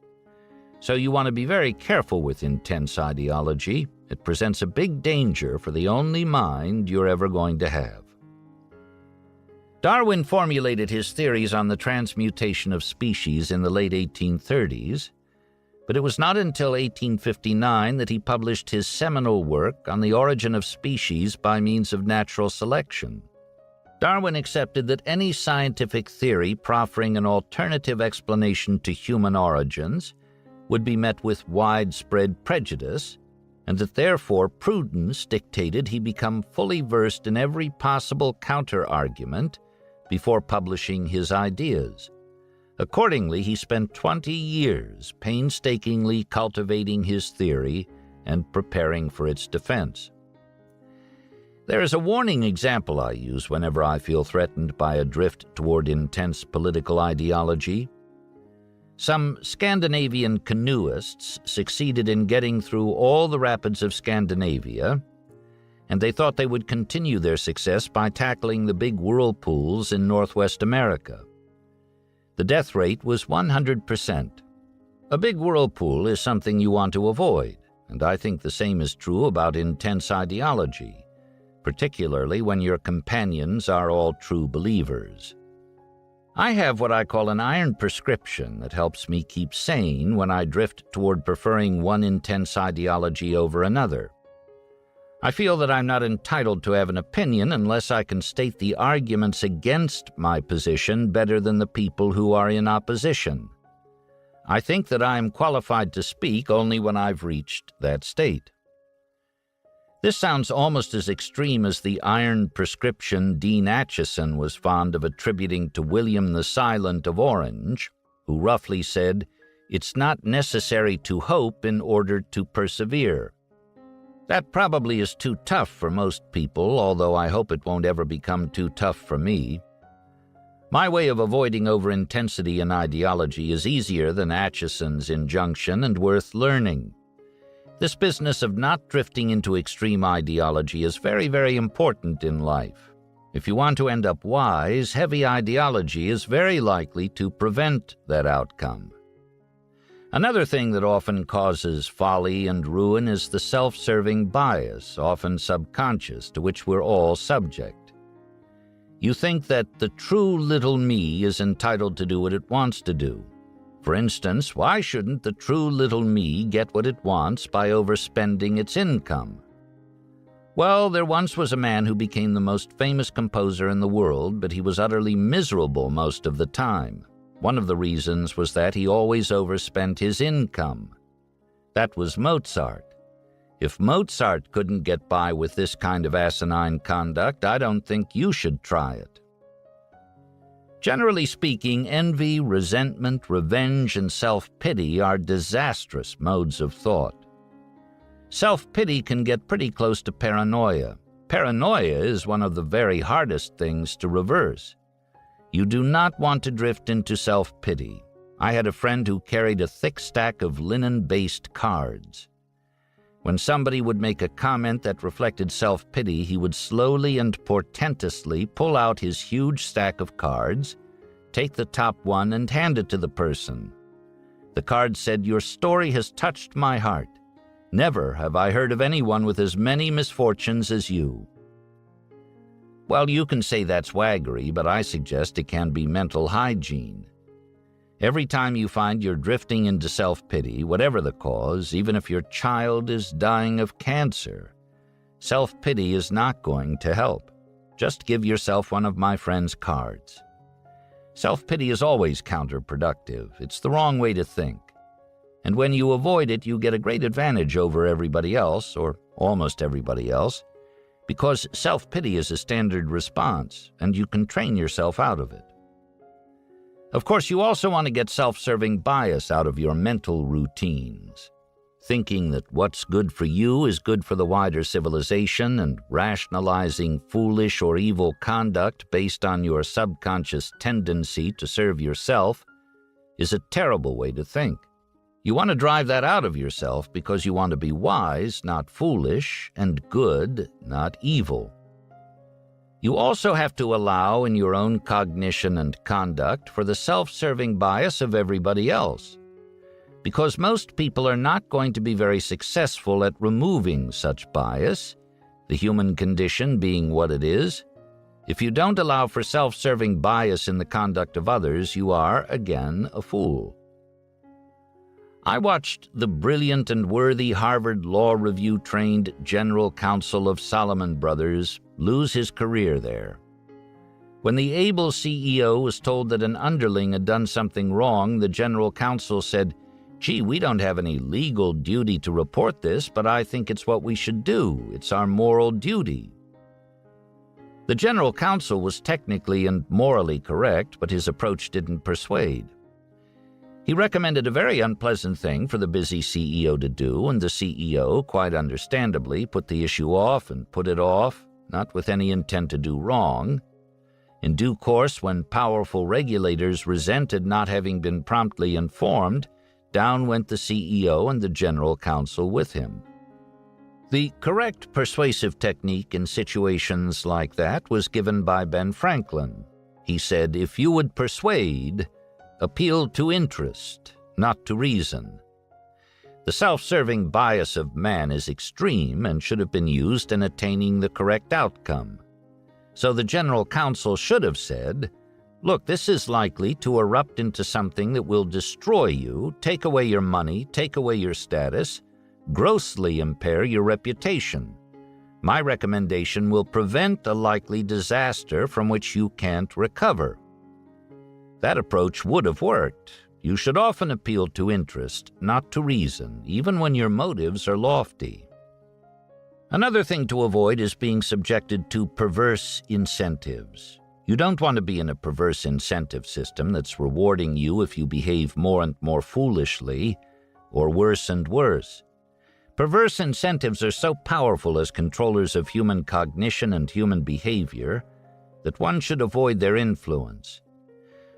So you want to be very careful with intense ideology. It presents a big danger for the only mind you're ever going to have. Darwin formulated his theories on the transmutation of species in the late 1830s, but it was not until 1859 that he published his seminal work on the origin of species by means of natural selection. Darwin accepted that any scientific theory proffering an alternative explanation to human origins would be met with widespread prejudice, and that therefore prudence dictated he become fully versed in every possible counter-argument before publishing his ideas. Accordingly, he spent 20 years painstakingly cultivating his theory and preparing for its defense. There is a warning example I use whenever I feel threatened by a drift toward intense political ideology. Some Scandinavian canoeists succeeded in getting through all the rapids of Scandinavia, and they thought they would continue their success by tackling the big whirlpools in Northwest America. The death rate was 100%. A big whirlpool is something you want to avoid, and I think the same is true about intense ideology, particularly when your companions are all true believers. I have what I call an iron prescription that helps me keep sane when I drift toward preferring one intense ideology over another. I feel that I'm not entitled to have an opinion unless I can state the arguments against my position better than the people who are in opposition. I think that I am qualified to speak only when I've reached that state. This sounds almost as extreme as the iron prescription Dean Acheson was fond of attributing to William the Silent of Orange, who roughly said, "It's not necessary to hope in order to persevere." That probably is too tough for most people, although I hope it won't ever become too tough for me. My way of avoiding over-intensity in ideology is easier than Acheson's injunction and worth learning. This business of not drifting into extreme ideology is very, very important in life. If you want to end up wise, heavy ideology is very likely to prevent that outcome. Another thing that often causes folly and ruin is the self-serving bias, often subconscious, to which we're all subject. You think that the true little me is entitled to do what it wants to do. For instance, why shouldn't the true little me get what it wants by overspending its income? Well, there once was a man who became the most famous composer in the world, but he was utterly miserable most of the time. One of the reasons was that he always overspent his income. That was Mozart. If Mozart couldn't get by with this kind of asinine conduct, I don't think you should try it. Generally speaking, envy, resentment, revenge, and self-pity are disastrous modes of thought. Self-pity can get pretty close to paranoia. Paranoia is one of the very hardest things to reverse. You do not want to drift into self-pity. I had a friend who carried a thick stack of linen-based cards. When somebody would make a comment that reflected self-pity, he would slowly and portentously pull out his huge stack of cards, take the top one, and hand it to the person. The card said, "Your story has touched my heart. Never have I heard of anyone with as many misfortunes as you." Well, you can say that's waggery, but I suggest it can be mental hygiene. Every time you find you're drifting into self-pity, whatever the cause, even if your child is dying of cancer, self-pity is not going to help. Just give yourself one of my friend's cards. Self-pity is always counterproductive. It's the wrong way to think. And when you avoid it, you get a great advantage over everybody else, or almost everybody else, because self-pity is a standard response, and you can train yourself out of it. Of course, you also want to get self-serving bias out of your mental routines. Thinking that what's good for you is good for the wider civilization and rationalizing foolish or evil conduct based on your subconscious tendency to serve yourself is a terrible way to think. You want to drive that out of yourself because you want to be wise, not foolish, and good, not evil. You also have to allow in your own cognition and conduct for the self-serving bias of everybody else, because most people are not going to be very successful at removing such bias, the human condition being what it is. If you don't allow for self-serving bias in the conduct of others, you are, again, a fool. I watched the brilliant and worthy Harvard Law Review-trained General Counsel of Salomon Brothers lose his career there. When the able CEO was told that an underling had done something wrong, the General Counsel said, "Gee, we don't have any legal duty to report this, but I think it's what we should do. It's our moral duty." The General Counsel was technically and morally correct, but his approach didn't persuade. He recommended a very unpleasant thing for the busy CEO to do, and the CEO, quite understandably, put the issue off and put it off, not with any intent to do wrong. In due course, when powerful regulators resented not having been promptly informed, down went the CEO and the General Counsel with him. The correct persuasive technique in situations like that was given by Ben Franklin. He said, "If you would persuade, appeal to interest, not to reason." The self-serving bias of man is extreme and should have been used in attaining the correct outcome. So the General Counsel should have said, "Look, this is likely to erupt into something that will destroy you, take away your money, take away your status, grossly impair your reputation. My recommendation will prevent a likely disaster from which you can't recover." That approach would have worked. You should often appeal to interest, not to reason, even when your motives are lofty. Another thing to avoid is being subjected to perverse incentives. You don't want to be in a perverse incentive system that's rewarding you if you behave more and more foolishly, or worse and worse. Perverse incentives are so powerful as controllers of human cognition and human behavior that one should avoid their influence.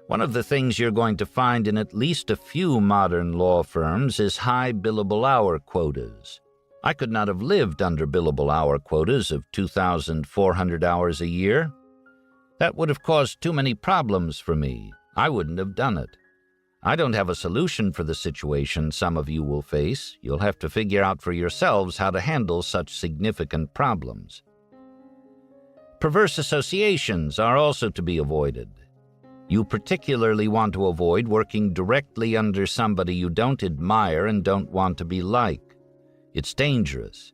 One of the things you're going to find in at least a few modern law firms is high billable hour quotas. I could not have lived under billable hour quotas of 2,400 hours a year. That would have caused too many problems for me. I wouldn't have done it. I don't have a solution for the situation some of you will face. You'll have to figure out for yourselves how to handle such significant problems. Perverse associations are also to be avoided. You particularly want to avoid working directly under somebody you don't admire and don't want to be like. It's dangerous.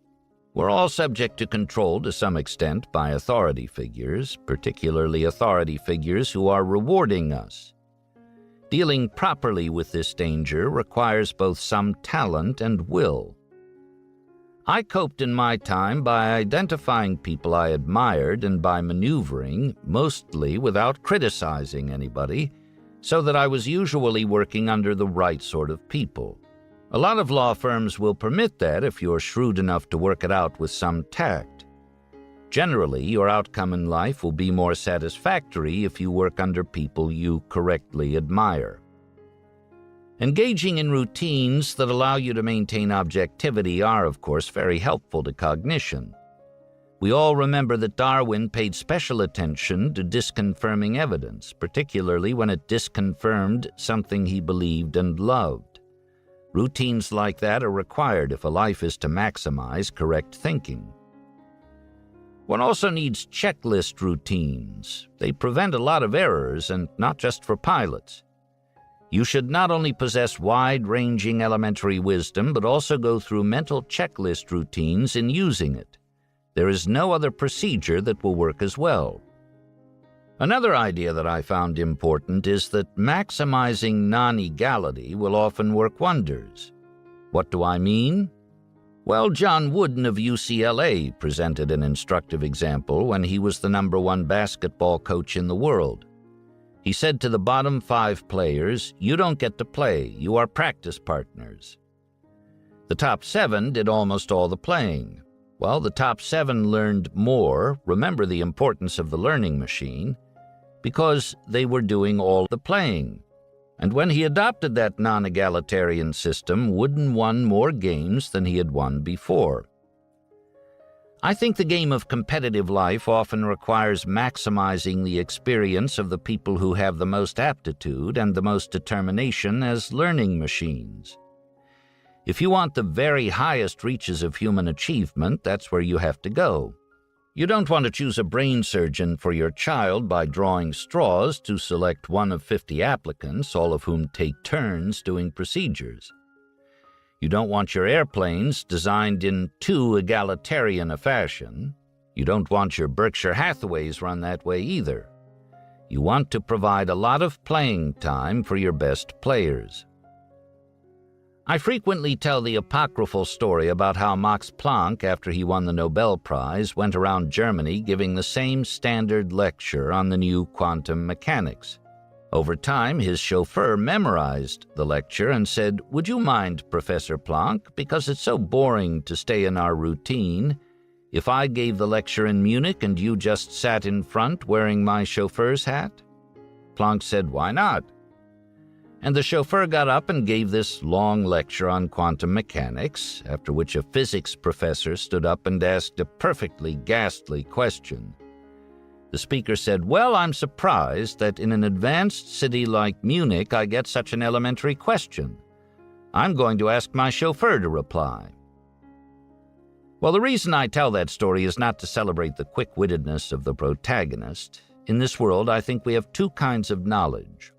We're all subject to control to some extent by authority figures, particularly authority figures who are rewarding us. Dealing properly with this danger requires both some talent and will. I coped in my time by identifying people I admired and by maneuvering, mostly without criticizing anybody, so that I was usually working under the right sort of people. A lot of law firms will permit that if you're shrewd enough to work it out with some tact. Generally, your outcome in life will be more satisfactory if you work under people you correctly admire. Engaging in routines that allow you to maintain objectivity are, of course, very helpful to cognition. We all remember that Darwin paid special attention to disconfirming evidence, particularly when it disconfirmed something he believed and loved. Routines like that are required if a life is to maximize correct thinking. One also needs checklist routines. They prevent a lot of errors, and not just for pilots. You should not only possess wide-ranging elementary wisdom, but also go through mental checklist routines in using it. There is no other procedure that will work as well. Another idea that I found important is that maximizing non-egality will often work wonders. What do I mean? Well, John Wooden of UCLA presented an instructive example when he was the #1 basketball coach in the world. He said to the bottom 5 players, "You don't get to play, you are practice partners." The top 7 did almost all the playing. Well, the top 7 learned more, remember the importance of the learning machine, because they were doing all the playing. And when he adopted that non-egalitarian system, Wooden won more games than he had won before. I think the game of competitive life often requires maximizing the experience of the people who have the most aptitude and the most determination as learning machines. If you want the very highest reaches of human achievement, that's where you have to go. You don't want to choose a brain surgeon for your child by drawing straws to select one of 50 applicants, all of whom take turns doing procedures. You don't want your airplanes designed in too egalitarian a fashion. You don't want your Berkshire Hathaways run that way either. You want to provide a lot of playing time for your best players. I frequently tell the apocryphal story about how Max Planck, after he won the Nobel Prize, went around Germany giving the same standard lecture on the new quantum mechanics. Over time, his chauffeur memorized the lecture and said, "Would you mind, Professor Planck, because it's so boring to stay in our routine, if I gave the lecture in Munich and you just sat in front wearing my chauffeur's hat?" Planck said, "Why not?" And the chauffeur got up and gave this long lecture on quantum mechanics, after which a physics professor stood up and asked a perfectly ghastly question. The speaker said, "Well, I'm surprised that in an advanced city like Munich I get such an elementary question. I'm going to ask my chauffeur to reply." Well, the reason I tell that story is not to celebrate the quick-wittedness of the protagonist. In this world, I think we have two kinds of knowledge.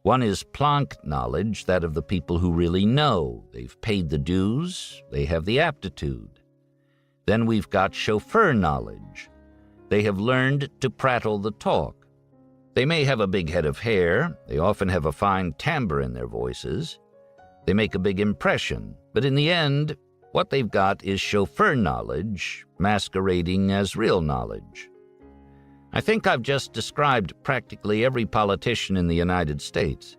One is Planck knowledge, that of the people who really know. They've paid the dues, they have the aptitude. Then we've got chauffeur knowledge. They have learned to prattle the talk. They may have a big head of hair, they often have a fine timbre in their voices. They make a big impression, but in the end, what they've got is chauffeur knowledge masquerading as real knowledge. I think I've just described practically every politician in the United States.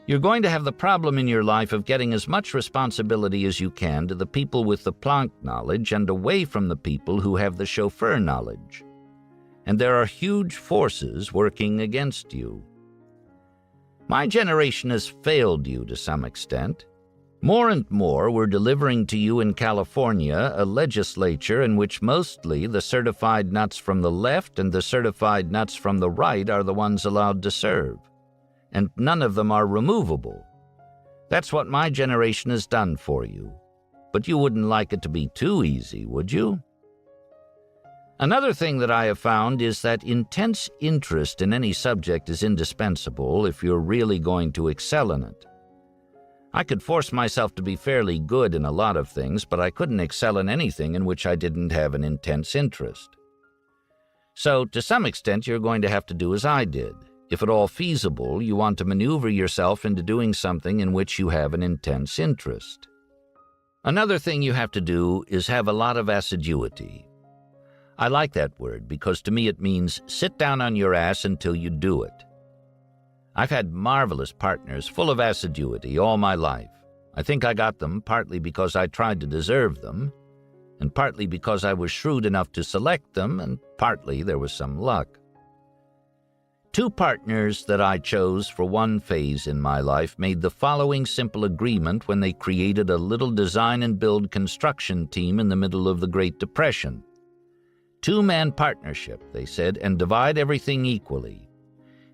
You're going to have the problem in your life of getting as much responsibility as you can to the people with the Planck knowledge and away from the people who have the chauffeur knowledge. And there are huge forces working against you. My generation has failed you to some extent. More and more, we're delivering to you in California a legislature in which mostly the certified nuts from the left and the certified nuts from the right are the ones allowed to serve, and none of them are removable. That's what my generation has done for you. But you wouldn't like it to be too easy, would you? Another thing that I have found is that intense interest in any subject is indispensable if you're really going to excel in it. I could force myself to be fairly good in a lot of things, but I couldn't excel in anything in which I didn't have an intense interest. So, to some extent, you're going to have to do as I did. If at all feasible, you want to maneuver yourself into doing something in which you have an intense interest. Another thing you have to do is have a lot of assiduity. I like that word because to me it means sit down on your ass until you do it. I've had marvelous partners full of assiduity all my life. I think I got them partly because I tried to deserve them, and partly because I was shrewd enough to select them, and partly there was some luck. Two partners that I chose for one phase in my life made the following simple agreement when they created a little design and build construction team in the middle of the Great Depression. Two-man partnership, they said, and divide everything equally.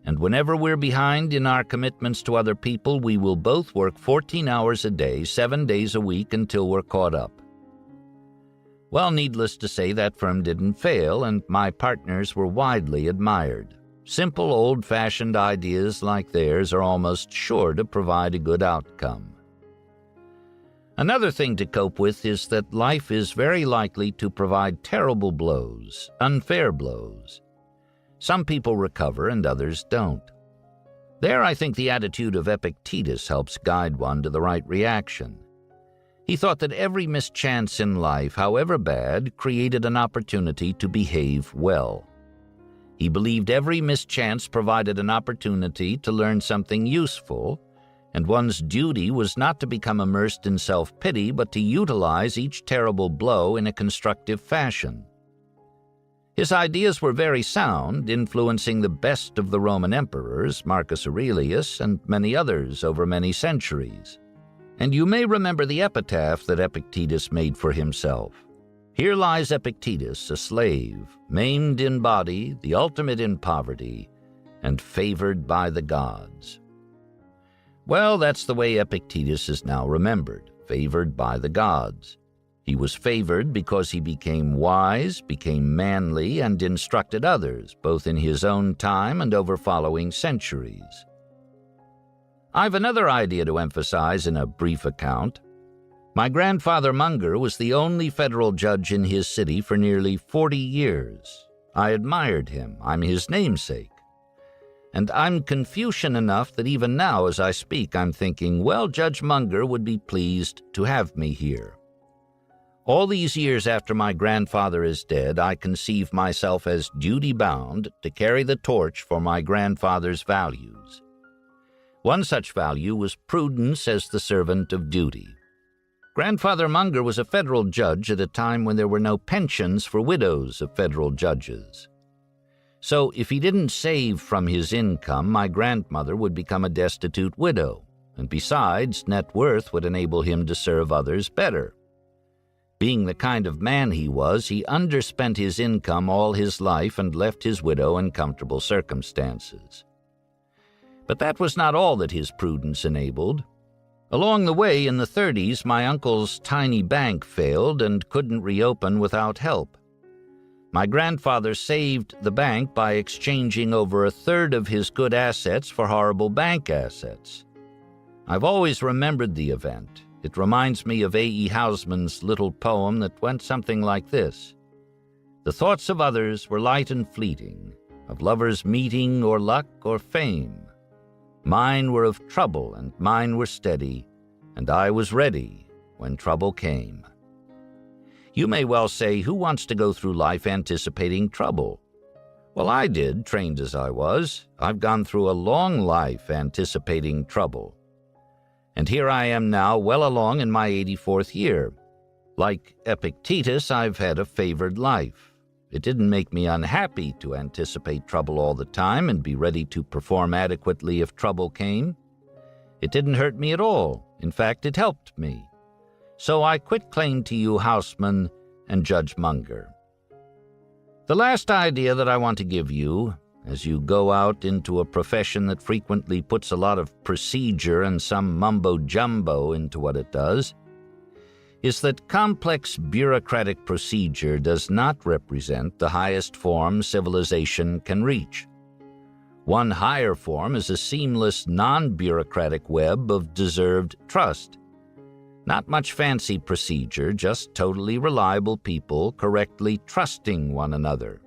And whenever we're behind in our commitments to other people, we will both work 14 hours a day, 7 days a week until we're caught up. Well, needless to say, that firm didn't fail, and my partners were widely admired. Simple, old-fashioned ideas like theirs are almost sure to provide a good outcome. Another thing to cope with is that life is very likely to provide terrible blows, unfair blows. Some people recover and others don't. There, I think the attitude of Epictetus helps guide one to the right reaction. He thought that every mischance in life, however bad, created an opportunity to behave well. He believed every mischance provided an opportunity to learn something useful, and one's duty was not to become immersed in self-pity, but to utilize each terrible blow in a constructive fashion. His ideas were very sound, influencing the best of the Roman emperors, Marcus Aurelius, and many others over many centuries. And you may remember the epitaph that Epictetus made for himself. Here lies Epictetus, a slave, maimed in body, the ultimate in poverty, and favored by the gods. Well, that's the way Epictetus is now remembered, favored by the gods. He was favored because he became wise, became manly, and instructed others, both in his own time and over following centuries. I've another idea to emphasize in a brief account. My grandfather Munger was the only federal judge in his city for nearly 40 years. I admired him. I'm his namesake. And I'm Confucian enough that even now as I speak, I'm thinking, well, Judge Munger would be pleased to have me here. All these years after my grandfather is dead, I conceive myself as duty-bound to carry the torch for my grandfather's values. One such value was prudence as the servant of duty. Grandfather Munger was a federal judge at a time when there were no pensions for widows of federal judges. So if he didn't save from his income, my grandmother would become a destitute widow, and besides, net worth would enable him to serve others better. Being the kind of man he was, he underspent his income all his life and left his widow in comfortable circumstances. But that was not all that his prudence enabled. Along the way, in the 30s, my uncle's tiny bank failed and couldn't reopen without help. My grandfather saved the bank by exchanging over a third of his good assets for horrible bank assets. I've always remembered the event. It reminds me of A.E. Housman's little poem that went something like this. The thoughts of others were light and fleeting, of lovers meeting or luck or fame. Mine were of trouble and mine were steady, and I was ready when trouble came. You may well say, who wants to go through life anticipating trouble? Well, I did, trained as I was. I've gone through a long life anticipating trouble. And here I am now, well along in my 84th year. Like Epictetus, I've had a favored life. It didn't make me unhappy to anticipate trouble all the time and be ready to perform adequately if trouble came. It didn't hurt me at all. In fact, it helped me. So I quit claim to you, Houseman and Judge Munger. The last idea that I want to give you, as you go out into a profession that frequently puts a lot of procedure and some mumbo-jumbo into what it does, is that complex bureaucratic procedure does not represent the highest form civilization can reach. One higher form is a seamless, non-bureaucratic web of deserved trust. Not much fancy procedure, just totally reliable people correctly trusting one another.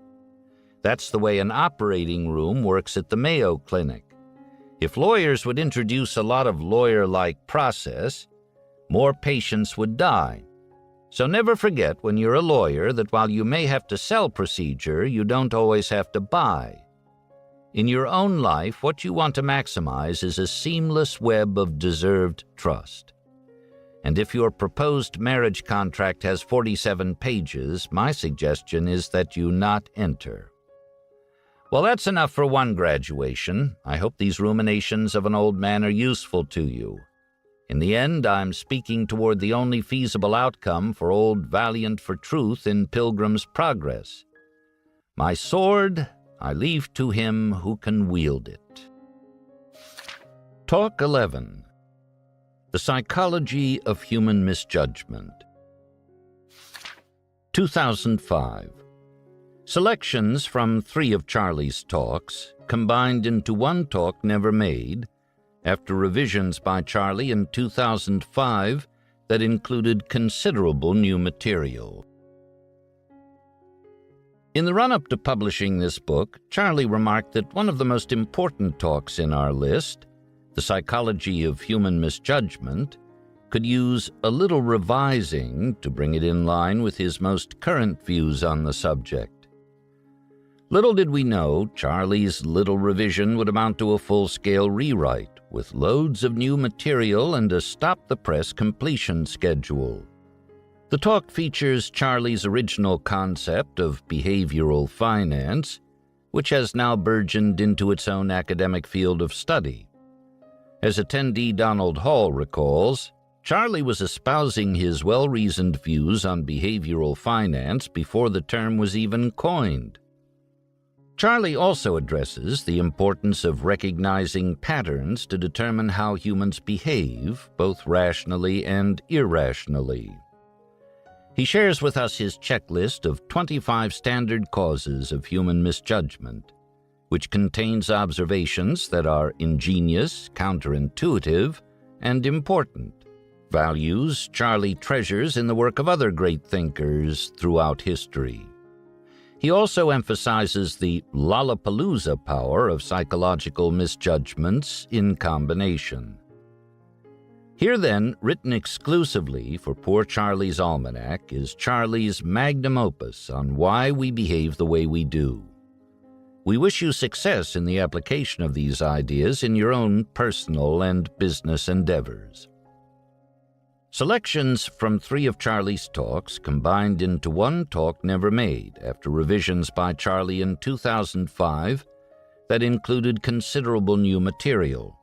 That's the way an operating room works at the Mayo Clinic. If lawyers would introduce a lot of lawyer-like process, more patients would die. So never forget when you're a lawyer that while you may have to sell procedure, you don't always have to buy. In your own life, what you want to maximize is a seamless web of deserved trust. And if your proposed marriage contract has 47 pages, my suggestion is that you not enter. Well, that's enough for one graduation. I hope these ruminations of an old man are useful to you. In the end, I'm speaking toward the only feasible outcome for old Valiant for Truth in Pilgrim's Progress. My sword I leave to him who can wield it. Talk 11. The Psychology of Human Misjudgment. 2005. Selections from 3 of Charlie's talks, combined into one talk never made, after revisions by Charlie in 2005 that included considerable new material. In the run-up to publishing this book, Charlie remarked that one of the most important talks in our list, The Psychology of Human Misjudgment, could use a little revising to bring it in line with his most current views on the subject. Little did we know, Charlie's little revision would amount to a full-scale rewrite, with loads of new material and a stop-the-press completion schedule. The talk features Charlie's original concept of behavioral finance, which has now burgeoned into its own academic field of study. As attendee Donald Hall recalls, Charlie was espousing his well-reasoned views on behavioral finance before the term was even coined. Charlie also addresses the importance of recognizing patterns to determine how humans behave, both rationally and irrationally. He shares with us his checklist of 25 standard causes of human misjudgment, which contains observations that are ingenious, counterintuitive, and important, values Charlie treasures in the work of other great thinkers throughout history. He also emphasizes the Lollapalooza power of psychological misjudgments in combination. Here then, written exclusively for Poor Charlie's Almanack, is Charlie's magnum opus on why we behave the way we do. We wish you success in the application of these ideas in your own personal and business endeavors. Selections from 3 of Charlie's talks combined into one talk never made after revisions by Charlie in 2005 that included considerable new material.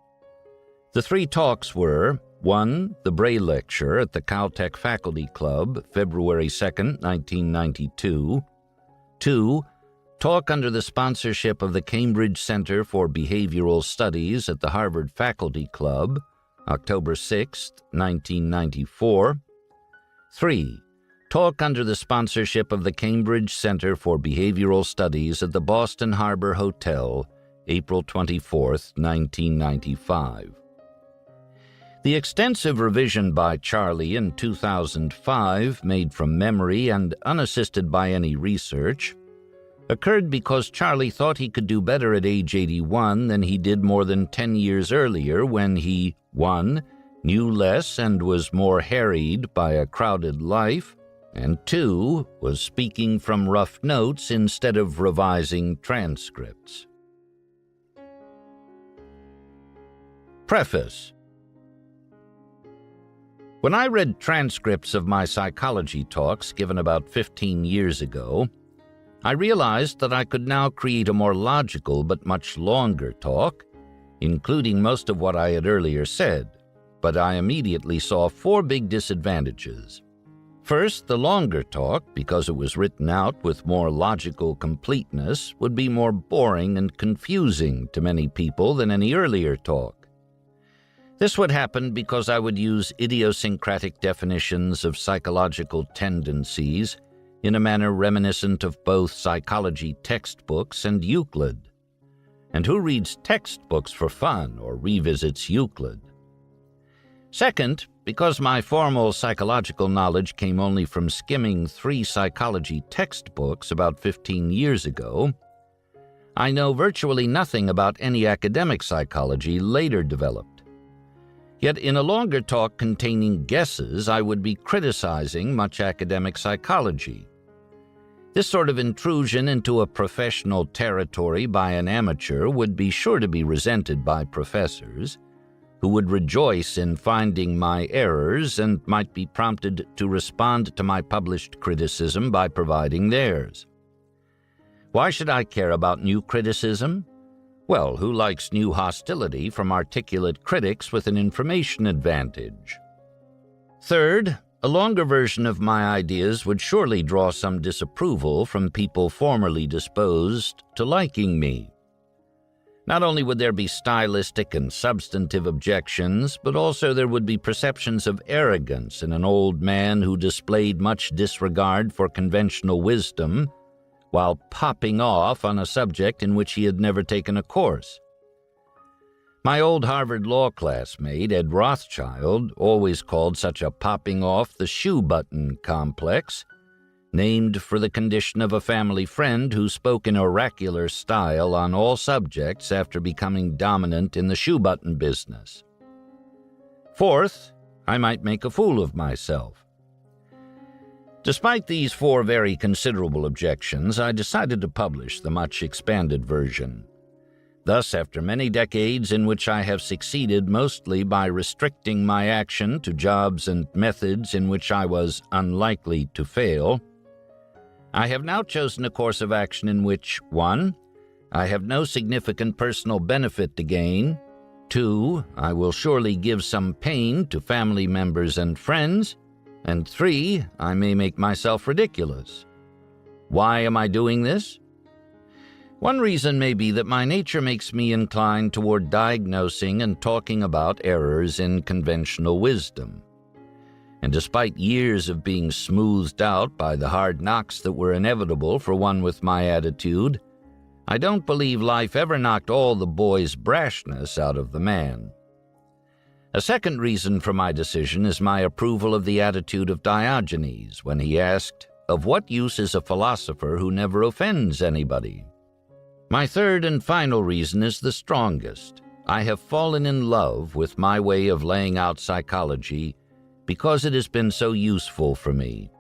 The 3 talks were 1. The Bray Lecture at the Caltech Faculty Club, February 2, 1992. 2. Talk under the sponsorship of the Cambridge Center for Behavioral Studies at the Harvard Faculty Club, October 6, 1994. 3. Talk under the sponsorship of the Cambridge Center for Behavioral Studies at the Boston Harbor Hotel, April 24, 1995. The extensive revision by Charlie in 2005, made from memory and unassisted by any research, occurred because Charlie thought he could do better at age 81 than he did more than 10 years earlier when he 1. Knew less and was more harried by a crowded life, and 2. Was speaking from rough notes instead of revising transcripts. Preface. When I read transcripts of my psychology talks given about 15 years ago, I realized that I could now create a more logical but much longer talk, including most of what I had earlier said, but I immediately saw 4 big disadvantages. First, the longer talk, because it was written out with more logical completeness, would be more boring and confusing to many people than any earlier talk. This would happen because I would use idiosyncratic definitions of psychological tendencies in a manner reminiscent of both psychology textbooks and Euclid. And who reads textbooks for fun or revisits Euclid? Second, because my formal psychological knowledge came only from skimming 3 psychology textbooks about 15 years ago, I know virtually nothing about any academic psychology later developed. Yet in a longer talk containing guesses, I would be criticizing much academic psychology. This sort of intrusion into a professional territory by an amateur would be sure to be resented by professors, who would rejoice in finding my errors and might be prompted to respond to my published criticism by providing theirs. Why should I care about new criticism? Well, who likes new hostility from articulate critics with an information advantage? Third, a longer version of my ideas would surely draw some disapproval from people formerly disposed to liking me. Not only would there be stylistic and substantive objections, but also there would be perceptions of arrogance in an old man who displayed much disregard for conventional wisdom while popping off on a subject in which he had never taken a course. My old Harvard law classmate, Ed Rothschild, always called such a popping off the shoe button complex, named for the condition of a family friend who spoke in oracular style on all subjects after becoming dominant in the shoe button business. Fourth, I might make a fool of myself. Despite these 4 very considerable objections, I decided to publish the much expanded version. Thus, after many decades in which I have succeeded mostly by restricting my action to jobs and methods in which I was unlikely to fail, I have now chosen a course of action in which 1. I have no significant personal benefit to gain, 2. I will surely give some pain to family members and friends, and 3. I may make myself ridiculous. Why am I doing this? One reason may be that my nature makes me inclined toward diagnosing and talking about errors in conventional wisdom. and despite years of being smoothed out by the hard knocks that were inevitable for one with my attitude, I don't believe life ever knocked all the boy's brashness out of the man. A second reason for my decision is my approval of the attitude of Diogenes when he asked, "Of what use is a philosopher who never offends anybody?" My third and final reason is the strongest. I have fallen in love with my way of laying out psychology because it has been so useful for me.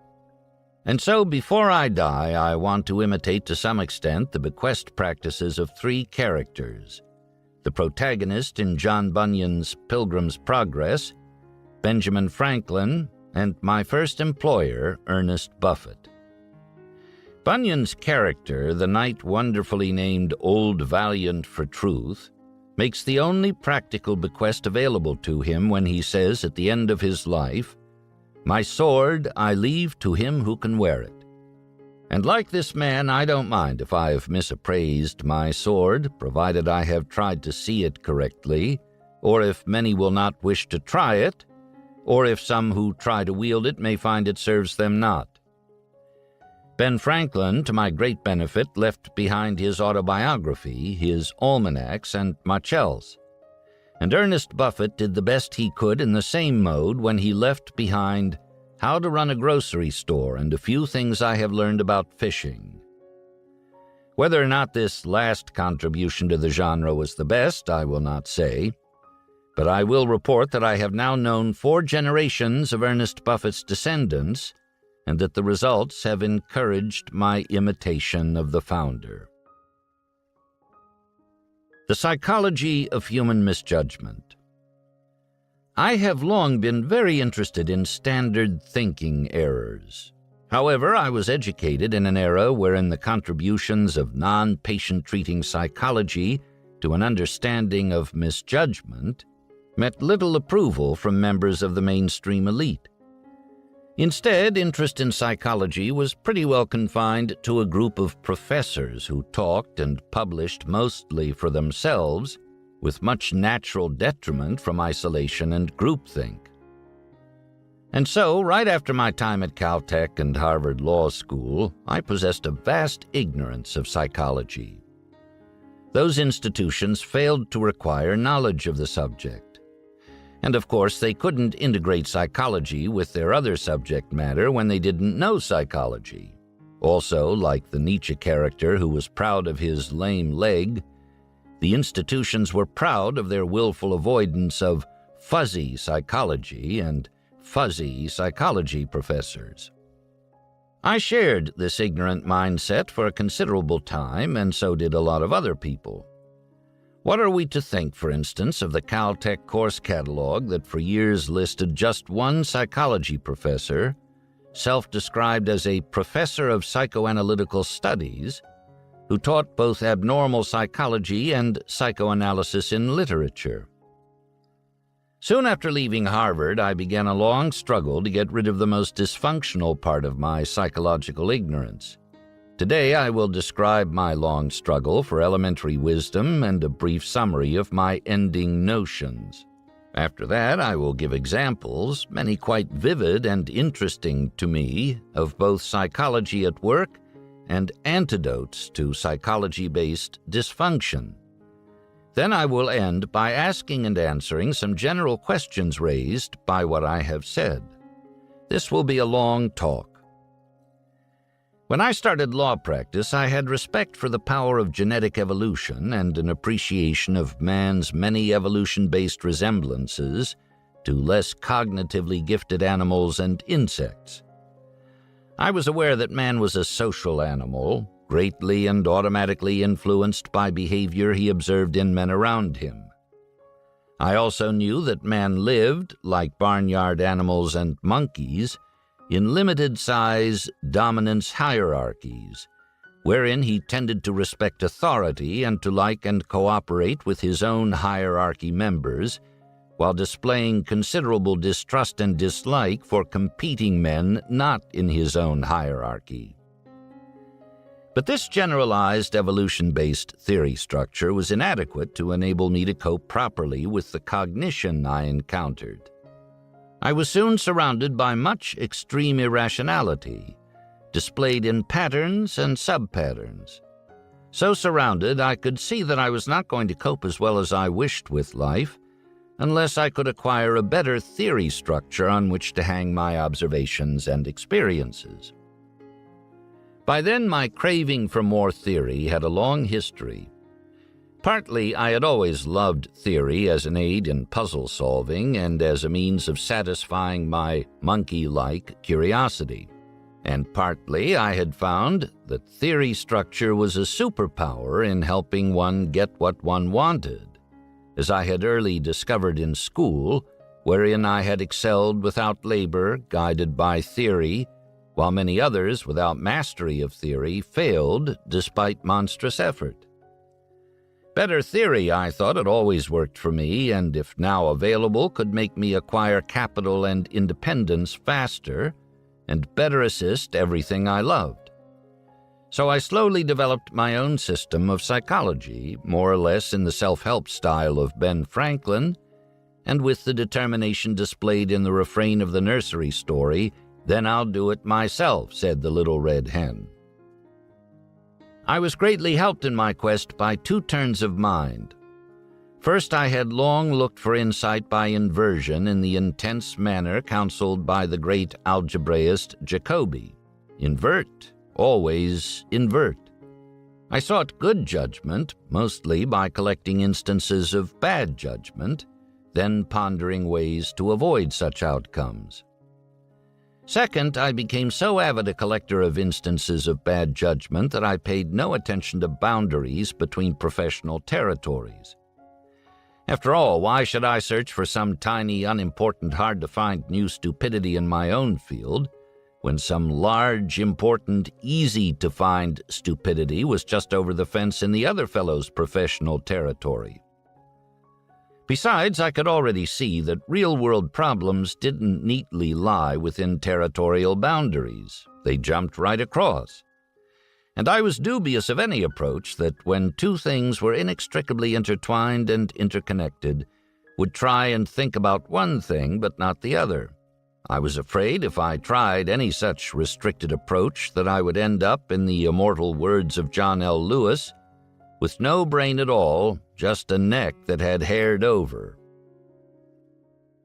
And so before I die, I want to imitate to some extent the bequest practices of three characters: the protagonist in John Bunyan's Pilgrim's Progress, Benjamin Franklin, and my first employer, Ernest Buffett. Bunyan's character, the knight wonderfully named Old Valiant for Truth, makes the only practical bequest available to him when he says at the end of his life, "My sword I leave to him who can wear it." And like this man, I don't mind if I have misappraised my sword, provided I have tried to see it correctly, or if many will not wish to try it, or if some who try to wield it may find it serves them not. Ben Franklin, to my great benefit, left behind his autobiography, his almanacs, and Machel's. And Ernest Buffett did the best he could in the same mode when he left behind How to Run a Grocery Store and a Few Things I Have Learned About Fishing. Whether or not this last contribution to the genre was the best, I will not say, but I will report that I have now known 4 generations of Ernest Buffett's descendants, and that the results have encouraged my imitation of the founder. The psychology of human misjudgment. I have long been very interested in standard thinking errors. However, I was educated in an era wherein the contributions of non-patient treating psychology to an understanding of misjudgment met little approval from members of the mainstream elite. Instead, interest in psychology was pretty well confined to a group of professors who talked and published mostly for themselves, with much natural detriment from isolation and groupthink. And so, right after my time at Caltech and Harvard Law School, I possessed a vast ignorance of psychology. Those institutions failed to require knowledge of the subject. And of course, they couldn't integrate psychology with their other subject matter when they didn't know psychology. Also, like the Nietzsche character who was proud of his lame leg, the institutions were proud of their willful avoidance of fuzzy psychology and fuzzy psychology professors. I shared this ignorant mindset for a considerable time, and so did a lot of other people. What are we to think, for instance, of the Caltech course catalog that for years listed just one psychology professor, self-described as a professor of psychoanalytical studies, who taught both abnormal psychology and psychoanalysis in literature? Soon after leaving Harvard, I began a long struggle to get rid of the most dysfunctional part of my psychological ignorance. Today, I will describe my long struggle for elementary wisdom and a brief summary of my ending notions. After that, I will give examples, many quite vivid and interesting to me, of both psychology at work and antidotes to psychology-based dysfunction. Then I will end by asking and answering some general questions raised by what I have said. This will be a long talk. When I started law practice, I had respect for the power of genetic evolution and an appreciation of man's many evolution-based resemblances to less cognitively gifted animals and insects. I was aware that man was a social animal, greatly and automatically influenced by behavior he observed in men around him. I also knew that man lived, like barnyard animals and monkeys, in limited-size dominance hierarchies, wherein he tended to respect authority and to like and cooperate with his own hierarchy members, while displaying considerable distrust and dislike for competing men not in his own hierarchy. But this generalized evolution-based theory structure was inadequate to enable me to cope properly with the cognition I encountered. I was soon surrounded by much extreme irrationality, displayed in patterns and sub-patterns. So surrounded, I could see that I was not going to cope as well as I wished with life unless I could acquire a better theory structure on which to hang my observations and experiences. By then, my craving for more theory had a long history. Partly, I had always loved theory as an aid in puzzle solving and as a means of satisfying my monkey-like curiosity. And partly, I had found that theory structure was a superpower in helping one get what one wanted, as I had early discovered in school, wherein I had excelled without labor, guided by theory, while many others, without mastery of theory, failed despite monstrous effort. Better theory, I thought, had always worked for me, and if now available, could make me acquire capital and independence faster, and better assist everything I loved. So I slowly developed my own system of psychology, more or less in the self-help style of Ben Franklin, and with the determination displayed in the refrain of the nursery story, "Then I'll do it myself," said the little red hen. I was greatly helped in my quest by two turns of mind. First, I had long looked for insight by inversion in the intense manner counseled by the great algebraist Jacobi. Invert, always invert. I sought good judgment, mostly by collecting instances of bad judgment, then pondering ways to avoid such outcomes. Second, I became so avid a collector of instances of bad judgment that I paid no attention to boundaries between professional territories. After all, why should I search for some tiny, unimportant, hard-to-find new stupidity in my own field, when some large, important, easy-to-find stupidity was just over the fence in the other fellow's professional territory? Besides, I could already see that real-world problems didn't neatly lie within territorial boundaries. They jumped right across. And I was dubious of any approach that, when two things were inextricably intertwined and interconnected, would try and think about one thing but not the other. I was afraid if I tried any such restricted approach that I would end up, in the immortal words of John L. Lewis, with no brain at all, just a neck that had haired over.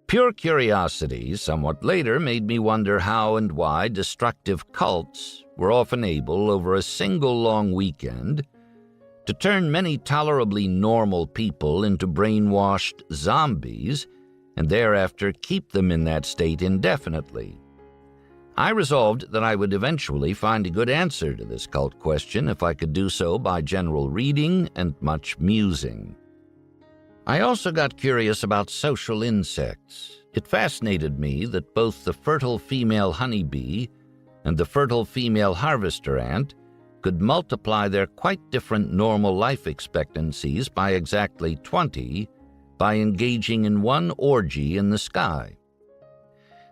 Pure curiosity, somewhat later, made me wonder how and why destructive cults were often able, over a single long weekend, to turn many tolerably normal people into brainwashed zombies and thereafter keep them in that state indefinitely. I resolved that I would eventually find a good answer to this cult question if I could do so by general reading and much musing. I also got curious about social insects. It fascinated me that both the fertile female honeybee and the fertile female harvester ant could multiply their quite different normal life expectancies by exactly 20 by engaging in one orgy in the sky.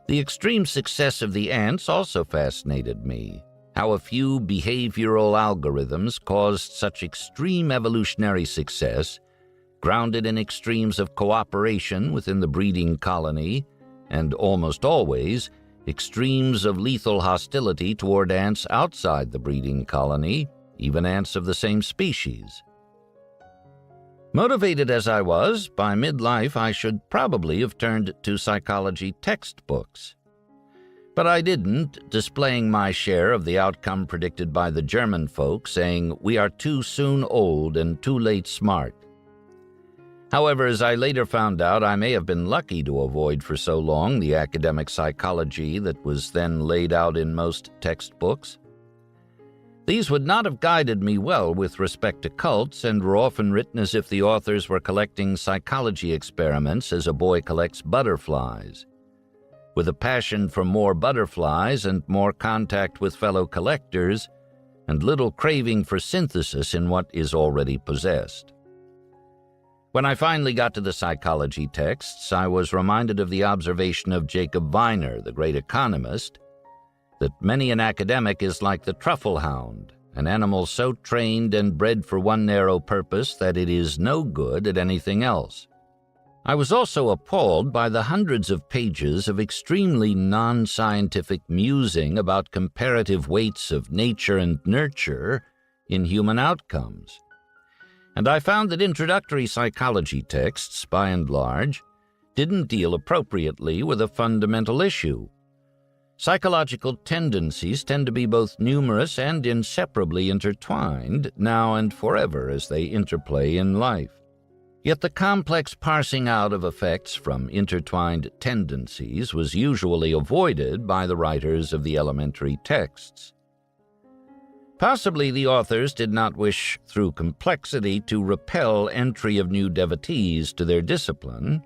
The extreme success of the ants also fascinated me. How a few behavioral algorithms caused such extreme evolutionary success, grounded in extremes of cooperation within the breeding colony, and almost always extremes of lethal hostility toward ants outside the breeding colony, even ants of the same species. Motivated as I was, by midlife I should probably have turned to psychology textbooks. But I didn't, displaying my share of the outcome predicted by the German folk, saying, "We are too soon old and too late smart." However, as I later found out, I may have been lucky to avoid for so long the academic psychology that was then laid out in most textbooks. These would not have guided me well with respect to cults, and were often written as if the authors were collecting psychology experiments as a boy collects butterflies, with a passion for more butterflies and more contact with fellow collectors, and little craving for synthesis in what is already possessed. When I finally got to the psychology texts, I was reminded of the observation of Jacob Viner, the great economist, that many an academic is like the truffle hound, an animal so trained and bred for one narrow purpose that it is no good at anything else. I was also appalled by the hundreds of pages of extremely non-scientific musing about comparative weights of nature and nurture in human outcomes. And I found that introductory psychology texts, by and large, didn't deal appropriately with a fundamental issue. Psychological tendencies tend to be both numerous and inseparably intertwined, now and forever, as they interplay in life. Yet the complex parsing out of effects from intertwined tendencies was usually avoided by the writers of the elementary texts. Possibly the authors did not wish, through complexity, to repel entry of new devotees to their discipline,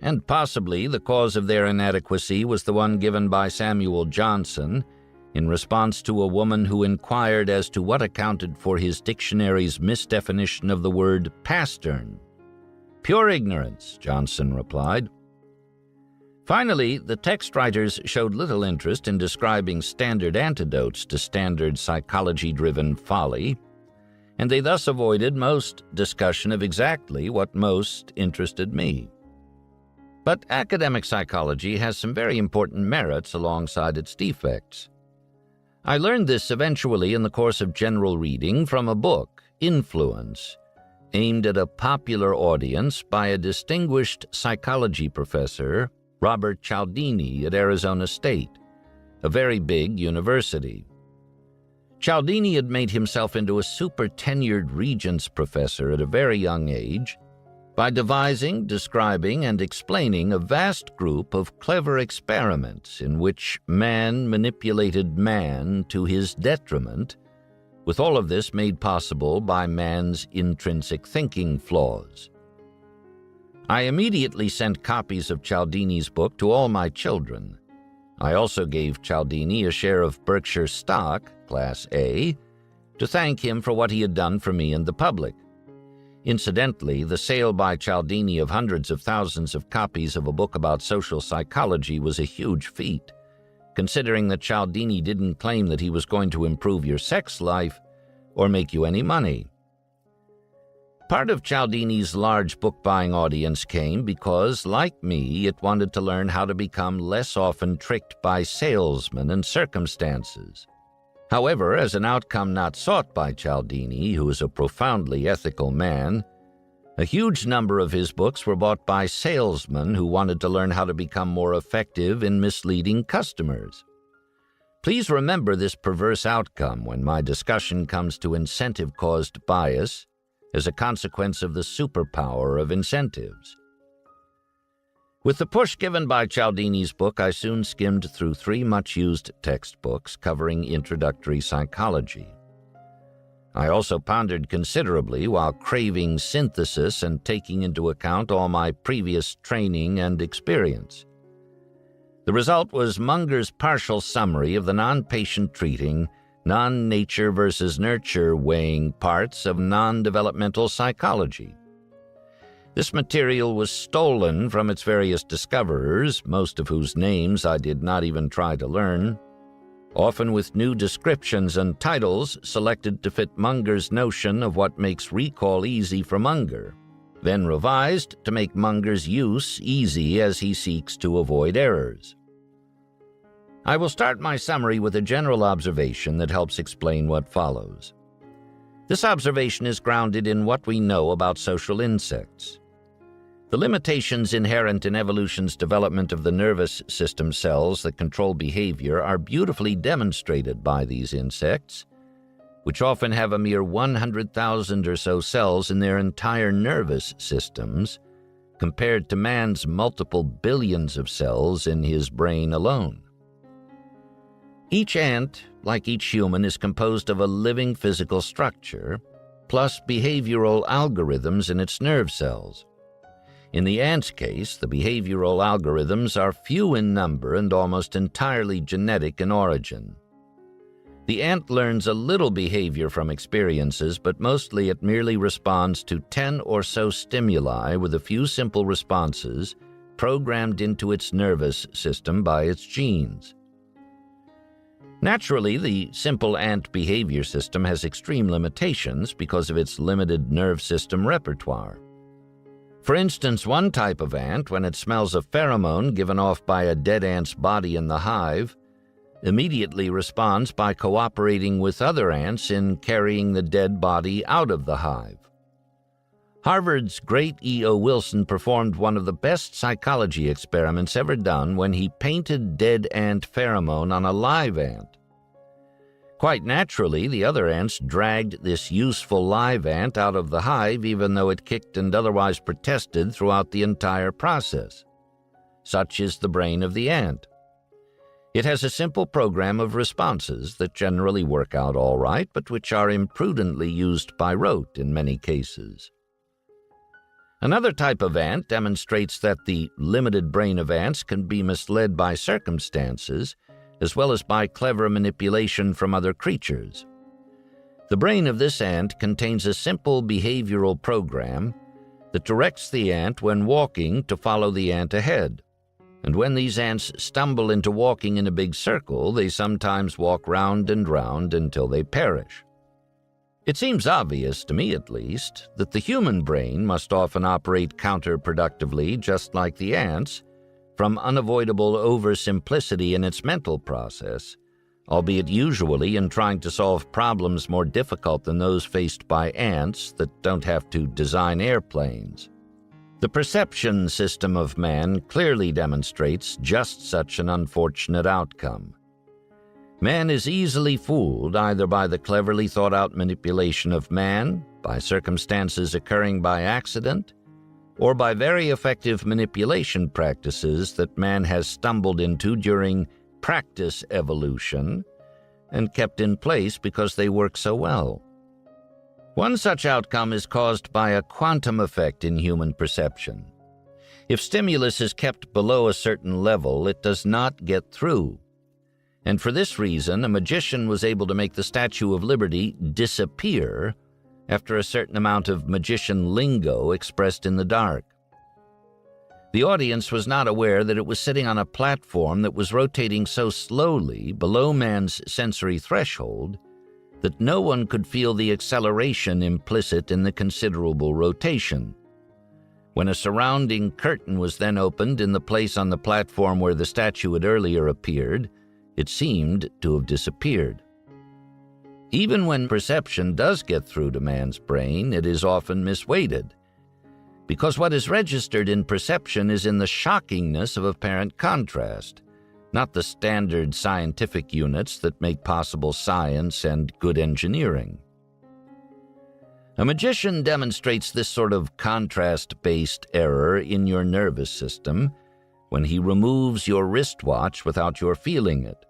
and possibly the cause of their inadequacy was the one given by Samuel Johnson in response to a woman who inquired as to what accounted for his dictionary's misdefinition of the word pastern. "Pure ignorance," Johnson replied. Finally, the text writers showed little interest in describing standard antidotes to standard psychology-driven folly, and they thus avoided most discussion of exactly what most interested me. But academic psychology has some very important merits alongside its defects. I learned this eventually in the course of general reading from a book, Influence, aimed at a popular audience by a distinguished psychology professor, Robert Cialdini at Arizona State, a very big university. Cialdini had made himself into a super-tenured Regents professor at a very young age by devising, describing, and explaining a vast group of clever experiments in which man manipulated man to his detriment, with all of this made possible by man's intrinsic thinking flaws. I immediately sent copies of Cialdini's book to all my children. I also gave Cialdini a share of Berkshire stock, Class A, to thank him for what he had done for me and the public. Incidentally, the sale by Cialdini of hundreds of thousands of copies of a book about social psychology was a huge feat, considering that Cialdini didn't claim that he was going to improve your sex life or make you any money. Part of Cialdini's large book-buying audience came because, like me, it wanted to learn how to become less often tricked by salesmen and circumstances. However, as an outcome not sought by Cialdini, who is a profoundly ethical man, a huge number of his books were bought by salesmen who wanted to learn how to become more effective in misleading customers. Please remember this perverse outcome when my discussion comes to incentive-caused bias as a consequence of the superpower of incentives. With the push given by Cialdini's book, I soon skimmed through 3 much-used textbooks covering introductory psychology. I also pondered considerably while craving synthesis and taking into account all my previous training and experience. The result was Munger's partial summary of the non-patient treating, non-nature versus nurture weighing parts of non-developmental psychology. This material was stolen from its various discoverers, most of whose names I did not even try to learn, often with new descriptions and titles selected to fit Munger's notion of what makes recall easy for Munger, then revised to make Munger's use easy as he seeks to avoid errors. I will start my summary with a general observation that helps explain what follows. This observation is grounded in what we know about social insects. The limitations inherent in evolution's development of the nervous system cells that control behavior are beautifully demonstrated by these insects, which often have a mere 100,000 or so cells in their entire nervous systems, compared to man's multiple billions of cells in his brain alone. Each ant, like each human, is composed of a living physical structure, plus behavioral algorithms in its nerve cells. In the ant's case, the behavioral algorithms are few in number and almost entirely genetic in origin. The ant learns a little behavior from experiences, but mostly it merely responds to 10 or so stimuli with a few simple responses programmed into its nervous system by its genes. Naturally, the simple ant behavior system has extreme limitations because of its limited nerve system repertoire. For instance, one type of ant, when it smells a pheromone given off by a dead ant's body in the hive, immediately responds by cooperating with other ants in carrying the dead body out of the hive. Harvard's great E.O. Wilson performed one of the best psychology experiments ever done when he painted dead ant pheromone on a live ant. Quite naturally, the other ants dragged this useful live ant out of the hive even though it kicked and otherwise protested throughout the entire process. Such is the brain of the ant. It has a simple program of responses that generally work out all right, but which are imprudently used by rote in many cases. Another type of ant demonstrates that the limited brain of ants can be misled by circumstances as well as by clever manipulation from other creatures. The brain of this ant contains a simple behavioral program that directs the ant when walking to follow the ant ahead. And when these ants stumble into walking in a big circle, they sometimes walk round and round until they perish. It seems obvious, to me at least, that the human brain must often operate counterproductively, just like the ants, from unavoidable oversimplicity in its mental process, albeit usually in trying to solve problems more difficult than those faced by ants that don't have to design airplanes. The perception system of man clearly demonstrates just such an unfortunate outcome. Man is easily fooled either by the cleverly thought-out manipulation of man, by circumstances occurring by accident, or by very effective manipulation practices that man has stumbled into during practice evolution and kept in place because they work so well. One such outcome is caused by a quantum effect in human perception. If stimulus is kept below a certain level, it does not get through. And for this reason, a magician was able to make the Statue of Liberty disappear after a certain amount of magician lingo expressed in the dark. The audience was not aware that it was sitting on a platform that was rotating so slowly below man's sensory threshold that no one could feel the acceleration implicit in the considerable rotation. When a surrounding curtain was then opened in the place on the platform where the statue had earlier appeared, it seemed to have disappeared. Even when perception does get through to man's brain, it is often misweighted, because what is registered in perception is in the shockingness of apparent contrast, not the standard scientific units that make possible science and good engineering. A magician demonstrates this sort of contrast-based error in your nervous system when he removes your wristwatch without your feeling it.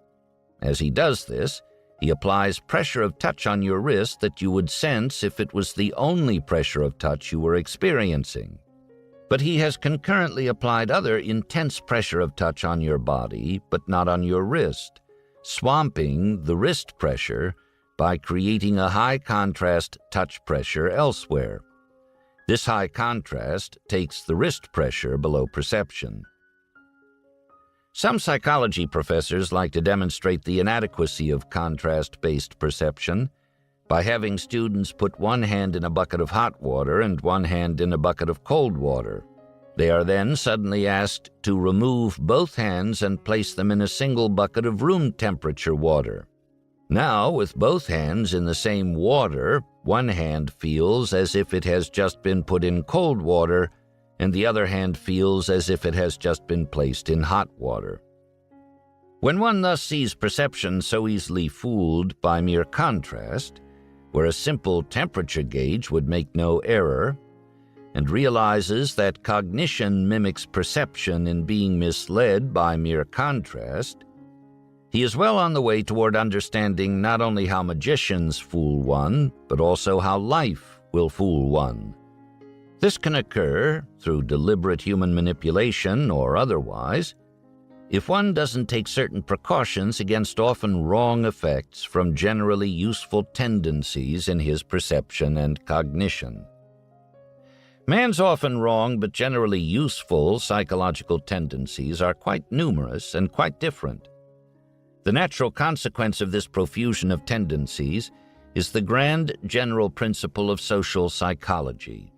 As he does this, he applies pressure of touch on your wrist that you would sense if it was the only pressure of touch you were experiencing. But he has concurrently applied other intense pressure of touch on your body, but not on your wrist, swamping the wrist pressure by creating a high-contrast touch pressure elsewhere. This high contrast takes the wrist pressure below perception. Some psychology professors like to demonstrate the inadequacy of contrast-based perception by having students put one hand in a bucket of hot water and one hand in a bucket of cold water. They are then suddenly asked to remove both hands and place them in a single bucket of room temperature water. Now, with both hands in the same water, one hand feels as if it has just been put in cold water, and the other hand feels as if it has just been placed in hot water. When one thus sees perception so easily fooled by mere contrast, where a simple temperature gauge would make no error, and realizes that cognition mimics perception in being misled by mere contrast, he is well on the way toward understanding not only how magicians fool one, but also how life will fool one. This can occur through deliberate human manipulation or otherwise, if one doesn't take certain precautions against often wrong effects from generally useful tendencies in his perception and cognition. Man's often wrong but generally useful psychological tendencies are quite numerous and quite different. The natural consequence of this profusion of tendencies is the grand general principle of social psychology.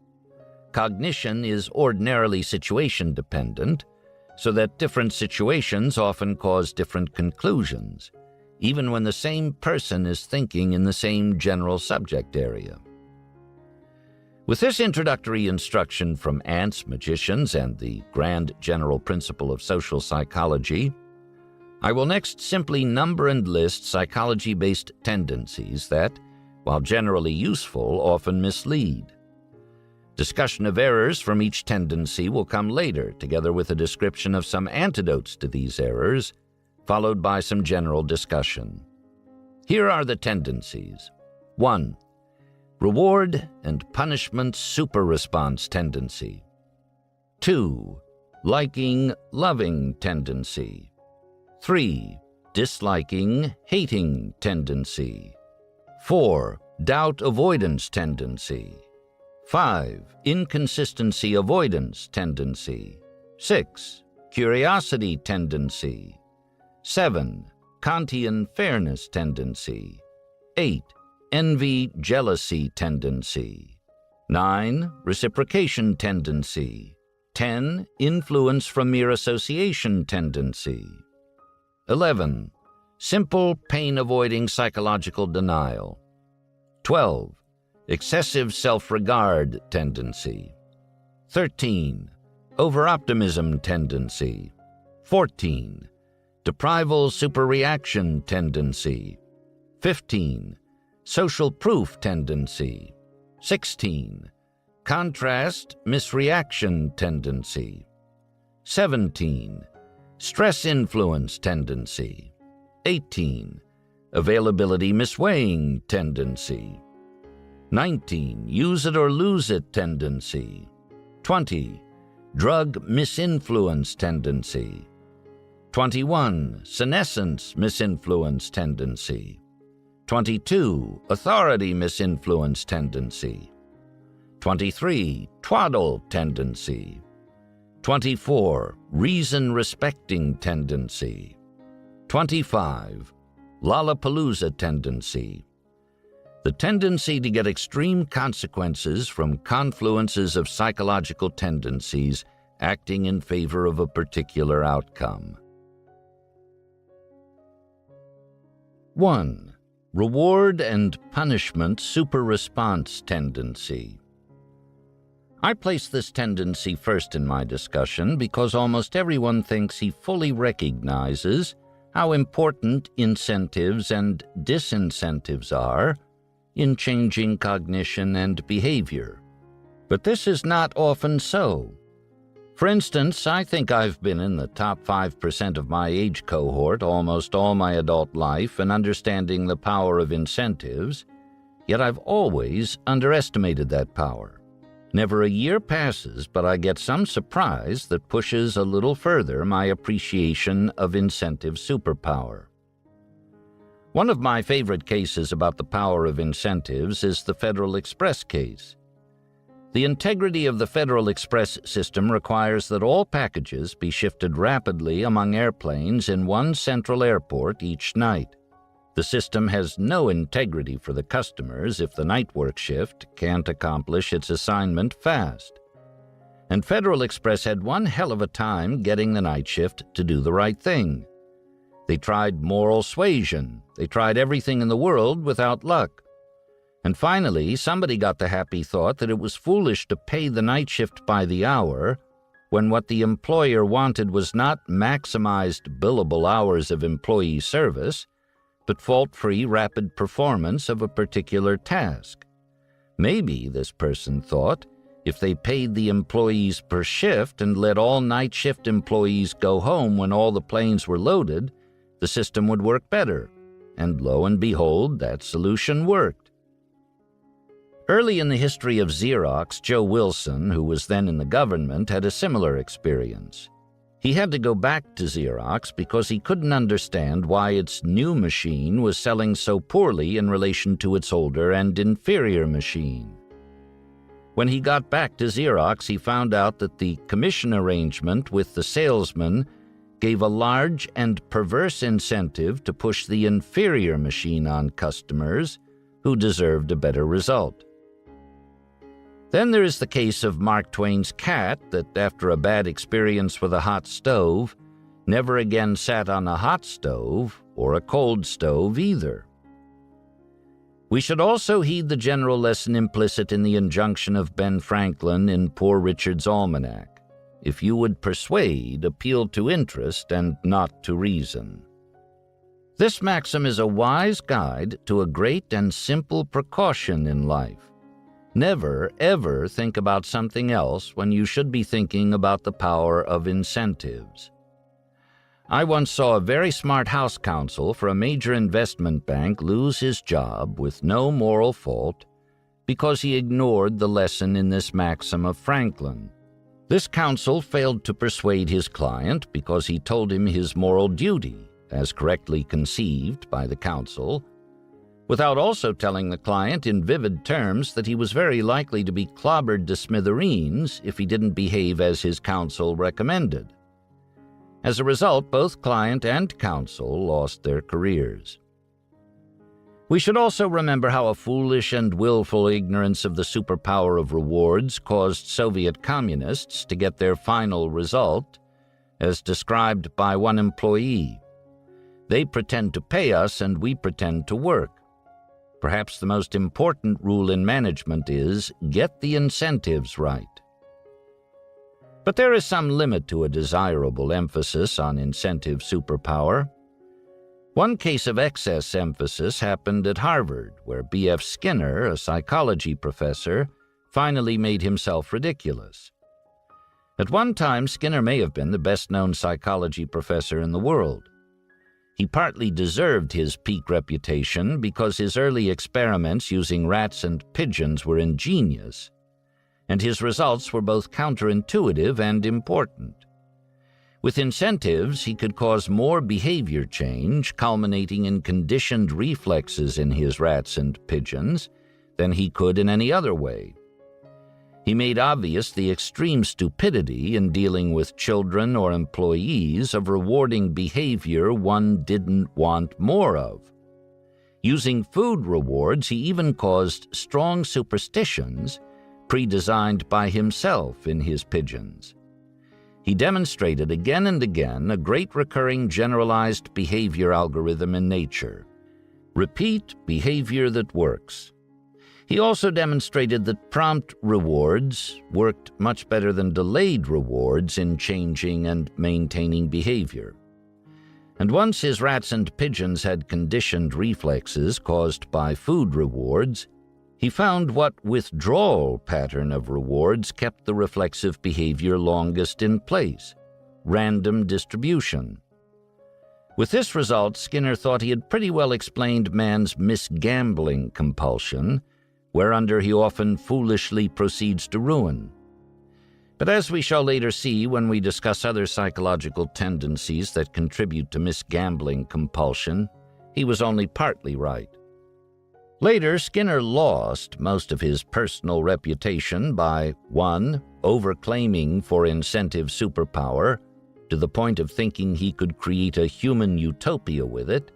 cognition is ordinarily situation-dependent, so that different situations often cause different conclusions, even when the same person is thinking in the same general subject area. With this introductory instruction from ants, magicians, and the grand general principle of social psychology, I will next simply number and list psychology-based tendencies that, while generally useful, often mislead. Discussion of errors from each tendency will come later, together with a description of some antidotes to these errors, followed by some general discussion. Here are the tendencies. 1. Reward and punishment super-response tendency. 2. Liking, loving tendency. 3. Disliking, hating tendency. 4. Doubt avoidance tendency. 5. Inconsistency avoidance tendency. 6. Curiosity tendency. 7. Kantian fairness tendency. 8. Envy, jealousy tendency. 9. Reciprocation tendency. 10. Influence from mere association tendency. 11. Simple pain-avoiding psychological denial. 12. Excessive self-regard tendency. 13. Over-optimism tendency. 14. Deprival superreaction tendency. 15. Social proof tendency. 16. Contrast misreaction tendency. 17. Stress influence tendency. 18. Availability misweighing tendency. 19. Use it or lose it tendency. 20. Drug misinfluence tendency. 21. Senescence misinfluence tendency. 22. Authority misinfluence tendency. 23. Twaddle tendency. 24. Reason respecting tendency. 25. Lollapalooza tendency. The tendency to get extreme consequences from confluences of psychological tendencies acting in favor of a particular outcome. 1. Reward and punishment super-response tendency. I place this tendency first in my discussion because almost everyone thinks he fully recognizes how important incentives and disincentives are in changing cognition and behavior. But this is not often so. For instance, I think I've been in the top 5% of my age cohort almost all my adult life in understanding the power of incentives, yet I've always underestimated that power. Never a year passes, but I get some surprise that pushes a little further my appreciation of incentive superpower. One of my favorite cases about the power of incentives is the Federal Express case. The integrity of the Federal Express system requires that all packages be shifted rapidly among airplanes in one central airport each night. The system has no integrity for the customers if the night work shift can't accomplish its assignment fast. And Federal Express had one hell of a time getting the night shift to do the right thing. They tried moral suasion. They tried everything in the world without luck. And finally, somebody got the happy thought that it was foolish to pay the night shift by the hour when what the employer wanted was not maximized billable hours of employee service, but fault-free rapid performance of a particular task. Maybe, this person thought, if they paid the employees per shift and let all night shift employees go home when all the planes were loaded, the system would work better. And lo and behold, that solution worked. Early in the history of Xerox, Joe Wilson, who was then in the government, had a similar experience. He had to go back to Xerox because he couldn't understand why its new machine was selling so poorly in relation to its older and inferior machine. When he got back to Xerox, he found out that the commission arrangement with the salesman gave a large and perverse incentive to push the inferior machine on customers who deserved a better result. Then there is the case of Mark Twain's cat that, after a bad experience with a hot stove, never again sat on a hot stove or a cold stove either. We should also heed the general lesson implicit in the injunction of Ben Franklin in Poor Richard's Almanack: if you would persuade, appeal to interest and not to reason. This maxim is a wise guide to a great and simple precaution in life. Never, ever think about something else when you should be thinking about the power of incentives. I once saw a very smart house counsel for a major investment bank lose his job with no moral fault because he ignored the lesson in this maxim of Franklin. This counsel failed to persuade his client because he told him his moral duty, as correctly conceived by the counsel, without also telling the client in vivid terms that he was very likely to be clobbered to smithereens if he didn't behave as his counsel recommended. As a result, both client and counsel lost their careers. We should also remember how a foolish and willful ignorance of the superpower of rewards caused Soviet communists to get their final result, as described by one employee. They pretend to pay us and we pretend to work. Perhaps the most important rule in management is get the incentives right. But there is some limit to a desirable emphasis on incentive superpower. One case of excess emphasis happened at Harvard, where B.F. Skinner, a psychology professor, finally made himself ridiculous. At one time, Skinner may have been the best-known psychology professor in the world. He partly deserved his peak reputation because his early experiments using rats and pigeons were ingenious, and his results were both counterintuitive and important. With incentives, he could cause more behavior change, culminating in conditioned reflexes in his rats and pigeons, than he could in any other way. He made obvious the extreme stupidity in dealing with children or employees of rewarding behavior one didn't want more of. Using food rewards, he even caused strong superstitions pre-designed by himself in his pigeons. He demonstrated again and again a great recurring generalized behavior algorithm in nature. Repeat behavior that works. He also demonstrated that prompt rewards worked much better than delayed rewards in changing and maintaining behavior. And once his rats and pigeons had conditioned reflexes caused by food rewards, he found what withdrawal pattern of rewards kept the reflexive behavior longest in place: random distribution. With this result, Skinner thought he had pretty well explained man's misgambling compulsion, whereunder he often foolishly proceeds to ruin. But as we shall later see when we discuss other psychological tendencies that contribute to misgambling compulsion, he was only partly right. Later, Skinner lost most of his personal reputation by 1. Overclaiming for incentive superpower, to the point of thinking he could create a human utopia with it,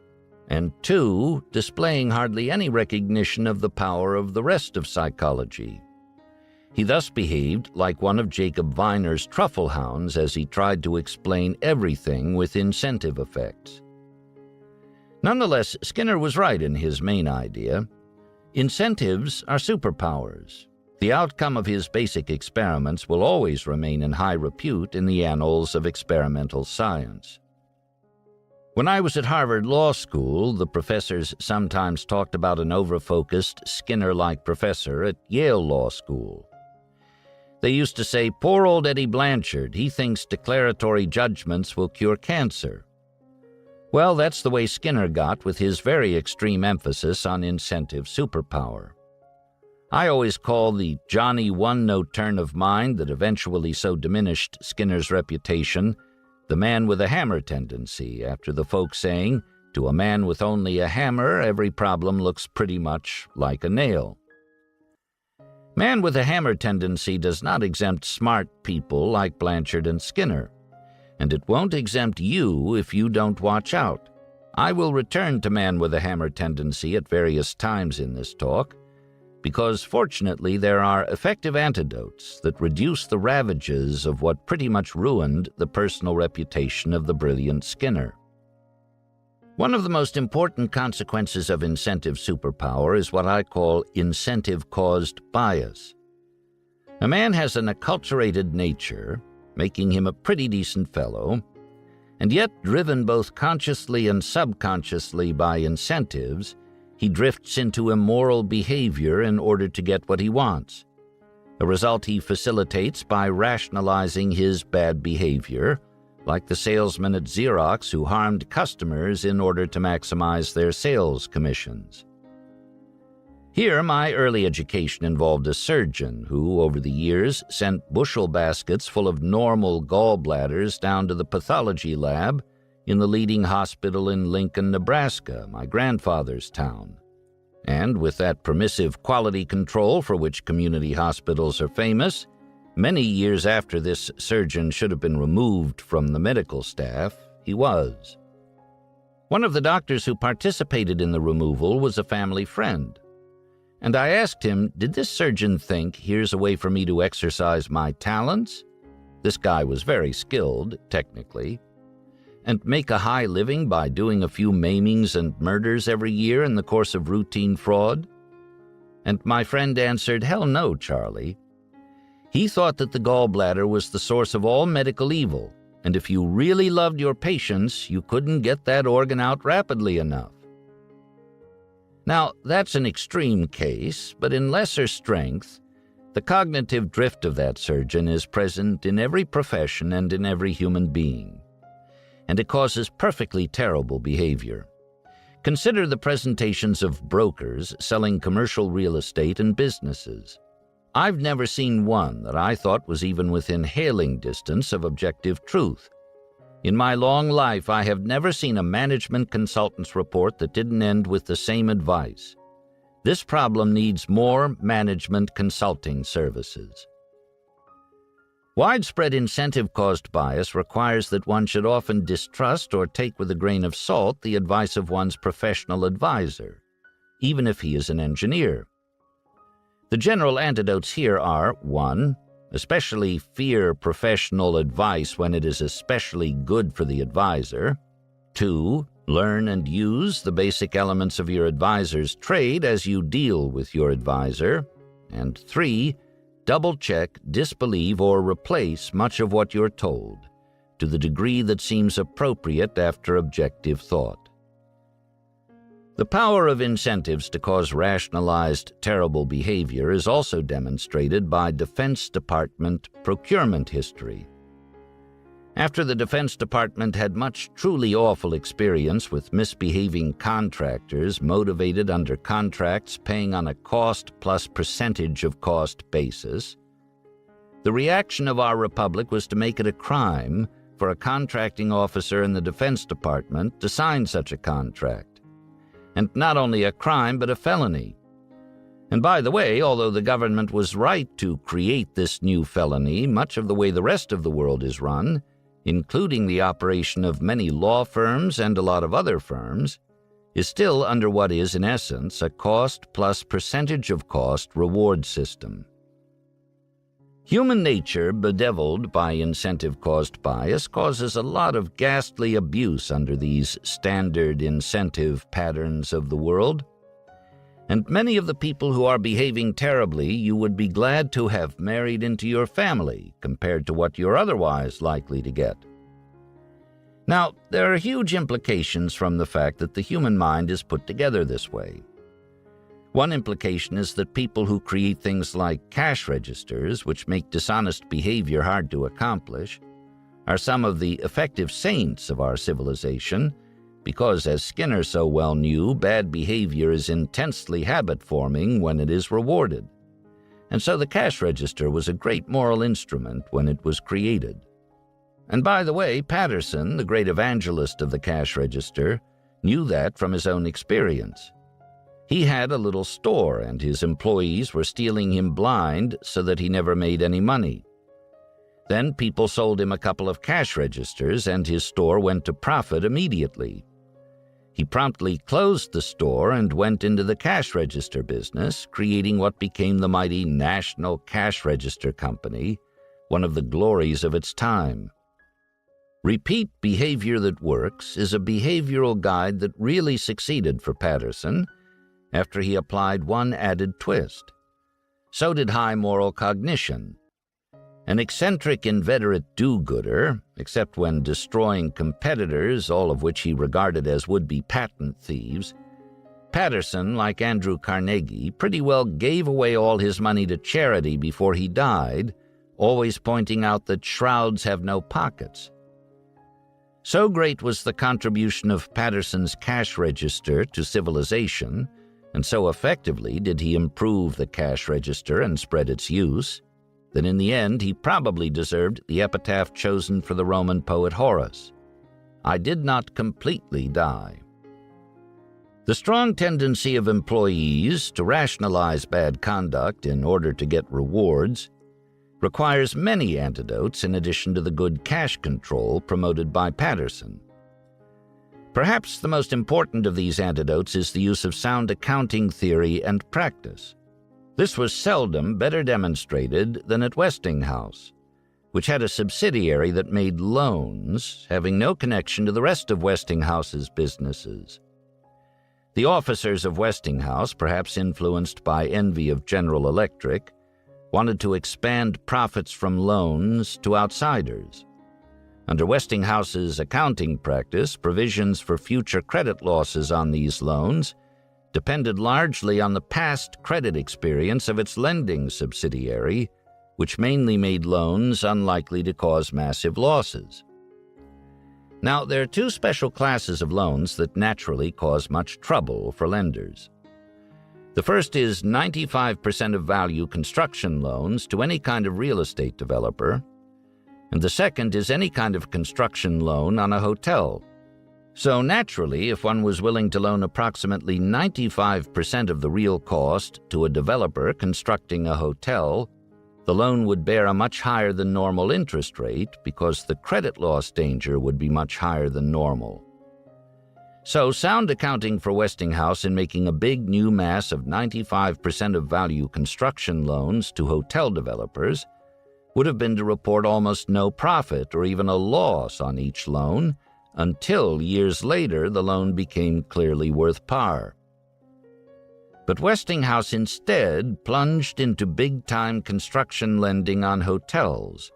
and 2. Displaying hardly any recognition of the power of the rest of psychology. He thus behaved like one of Jacob Weiner's truffle hounds as he tried to explain everything with incentive effects. Nonetheless, Skinner was right in his main idea. Incentives are superpowers. The outcome of his basic experiments will always remain in high repute in the annals of experimental science. When I was at Harvard Law School, the professors sometimes talked about an over-focused, Skinner-like professor at Yale Law School. They used to say, "Poor old Eddie Blanchard, he thinks declaratory judgments will cure cancer." Well, that's the way Skinner got with his very extreme emphasis on incentive superpower. I always call the Johnny one-note turn of mind that eventually so diminished Skinner's reputation the man with a hammer tendency, after the folk saying, "To a man with only a hammer, every problem looks pretty much like a nail." Man with a hammer tendency does not exempt smart people like Blanchard and Skinner, and it won't exempt you if you don't watch out. I will return to man with a hammer tendency at various times in this talk, because fortunately there are effective antidotes that reduce the ravages of what pretty much ruined the personal reputation of the brilliant Skinner. One of the most important consequences of incentive superpower is what I call incentive-caused bias. A man has an acculturated nature, making him a pretty decent fellow, and yet driven both consciously and subconsciously by incentives, he drifts into immoral behavior in order to get what he wants, a result he facilitates by rationalizing his bad behavior, like the salesman at Xerox who harmed customers in order to maximize their sales commissions. Here, my early education involved a surgeon who, over the years, sent bushel baskets full of normal gallbladders down to the pathology lab in the leading hospital in Lincoln, Nebraska, my grandfather's town. And with that permissive quality control for which community hospitals are famous, many years after this surgeon should have been removed from the medical staff, he was. One of the doctors who participated in the removal was a family friend. And I asked him, did this surgeon think, here's a way for me to exercise my talents? This guy was very skilled, technically, and make a high living by doing a few maimings and murders every year in the course of routine fraud? And my friend answered, hell no, Charlie. He thought that the gallbladder was the source of all medical evil, and if you really loved your patients, you couldn't get that organ out rapidly enough. Now, that's an extreme case, but in lesser strength, the cognitive drift of that surgeon is present in every profession and in every human being, and it causes perfectly terrible behavior. Consider the presentations of brokers selling commercial real estate and businesses. I've never seen one that I thought was even within hailing distance of objective truth. In my long life, I have never seen a management consultant's report that didn't end with the same advice. This problem needs more management consulting services. Widespread incentive-caused bias requires that one should often distrust or take with a grain of salt the advice of one's professional advisor, even if he is an engineer. The general antidotes here are 1. Especially fear professional advice when it is especially good for the advisor. 2. Learn and use the basic elements of your advisor's trade as you deal with your advisor. And 3. Double-check, disbelieve, or replace much of what you're told, to the degree that seems appropriate after objective thought. The power of incentives to cause rationalized, terrible behavior is also demonstrated by Defense Department procurement history. After the Defense Department had much truly awful experience with misbehaving contractors motivated under contracts paying on a cost plus percentage of cost basis, the reaction of our republic was to make it a crime for a contracting officer in the Defense Department to sign such a contract. And not only a crime, but a felony. And by the way, although the government was right to create this new felony, much of the way the rest of the world is run, including the operation of many law firms and a lot of other firms, is still under what is, in essence, a cost plus percentage of cost reward system. Human nature, bedeviled by incentive-caused bias, causes a lot of ghastly abuse under these standard incentive patterns of the world. And many of the people who are behaving terribly you would be glad to have married into your family compared to what you're otherwise likely to get. Now, there are huge implications from the fact that the human mind is put together this way. One implication is that people who create things like cash registers, which make dishonest behavior hard to accomplish, are some of the effective saints of our civilization, because, as Skinner so well knew, bad behavior is intensely habit-forming when it is rewarded. And so the cash register was a great moral instrument when it was created. And by the way, Patterson, the great evangelist of the cash register, knew that from his own experience. He had a little store, and his employees were stealing him blind so that he never made any money. Then people sold him a couple of cash registers, and his store went to profit immediately. He promptly closed the store and went into the cash register business, creating what became the mighty National Cash Register Company, one of the glories of its time. Repeat Behavior That Works is a behavioral guide that really succeeded for Patterson after he applied one added twist. So did High Moral Cognition. An eccentric, inveterate do-gooder, except when destroying competitors, all of which he regarded as would-be patent thieves, Patterson, like Andrew Carnegie, pretty well gave away all his money to charity before he died, always pointing out that shrouds have no pockets. So great was the contribution of Patterson's cash register to civilization, and so effectively did he improve the cash register and spread its use, that in the end he probably deserved the epitaph chosen for the Roman poet Horace: "I did not completely die." The strong tendency of employees to rationalize bad conduct in order to get rewards requires many antidotes in addition to the good cash control promoted by Patterson. Perhaps the most important of these antidotes is the use of sound accounting theory and practice. This was seldom better demonstrated than at Westinghouse, which had a subsidiary that made loans, having no connection to the rest of Westinghouse's businesses. The officers of Westinghouse, perhaps influenced by envy of General Electric, wanted to expand profits from loans to outsiders. Under Westinghouse's accounting practice, provisions for future credit losses on these loans depended largely on the past credit experience of its lending subsidiary, which mainly made loans unlikely to cause massive losses. Now, there are two special classes of loans that naturally cause much trouble for lenders. The first is 95% of value construction loans to any kind of real estate developer, and the second is any kind of construction loan on a hotel. So naturally, if one was willing to loan approximately 95% of the real cost to a developer constructing a hotel, the loan would bear a much higher than normal interest rate because the credit loss danger would be much higher than normal. So sound accounting for Westinghouse in making a big new mass of 95% of value construction loans to hotel developers would have been to report almost no profit or even a loss on each loan, until years later the loan became clearly worth par. But Westinghouse instead plunged into big-time construction lending on hotels,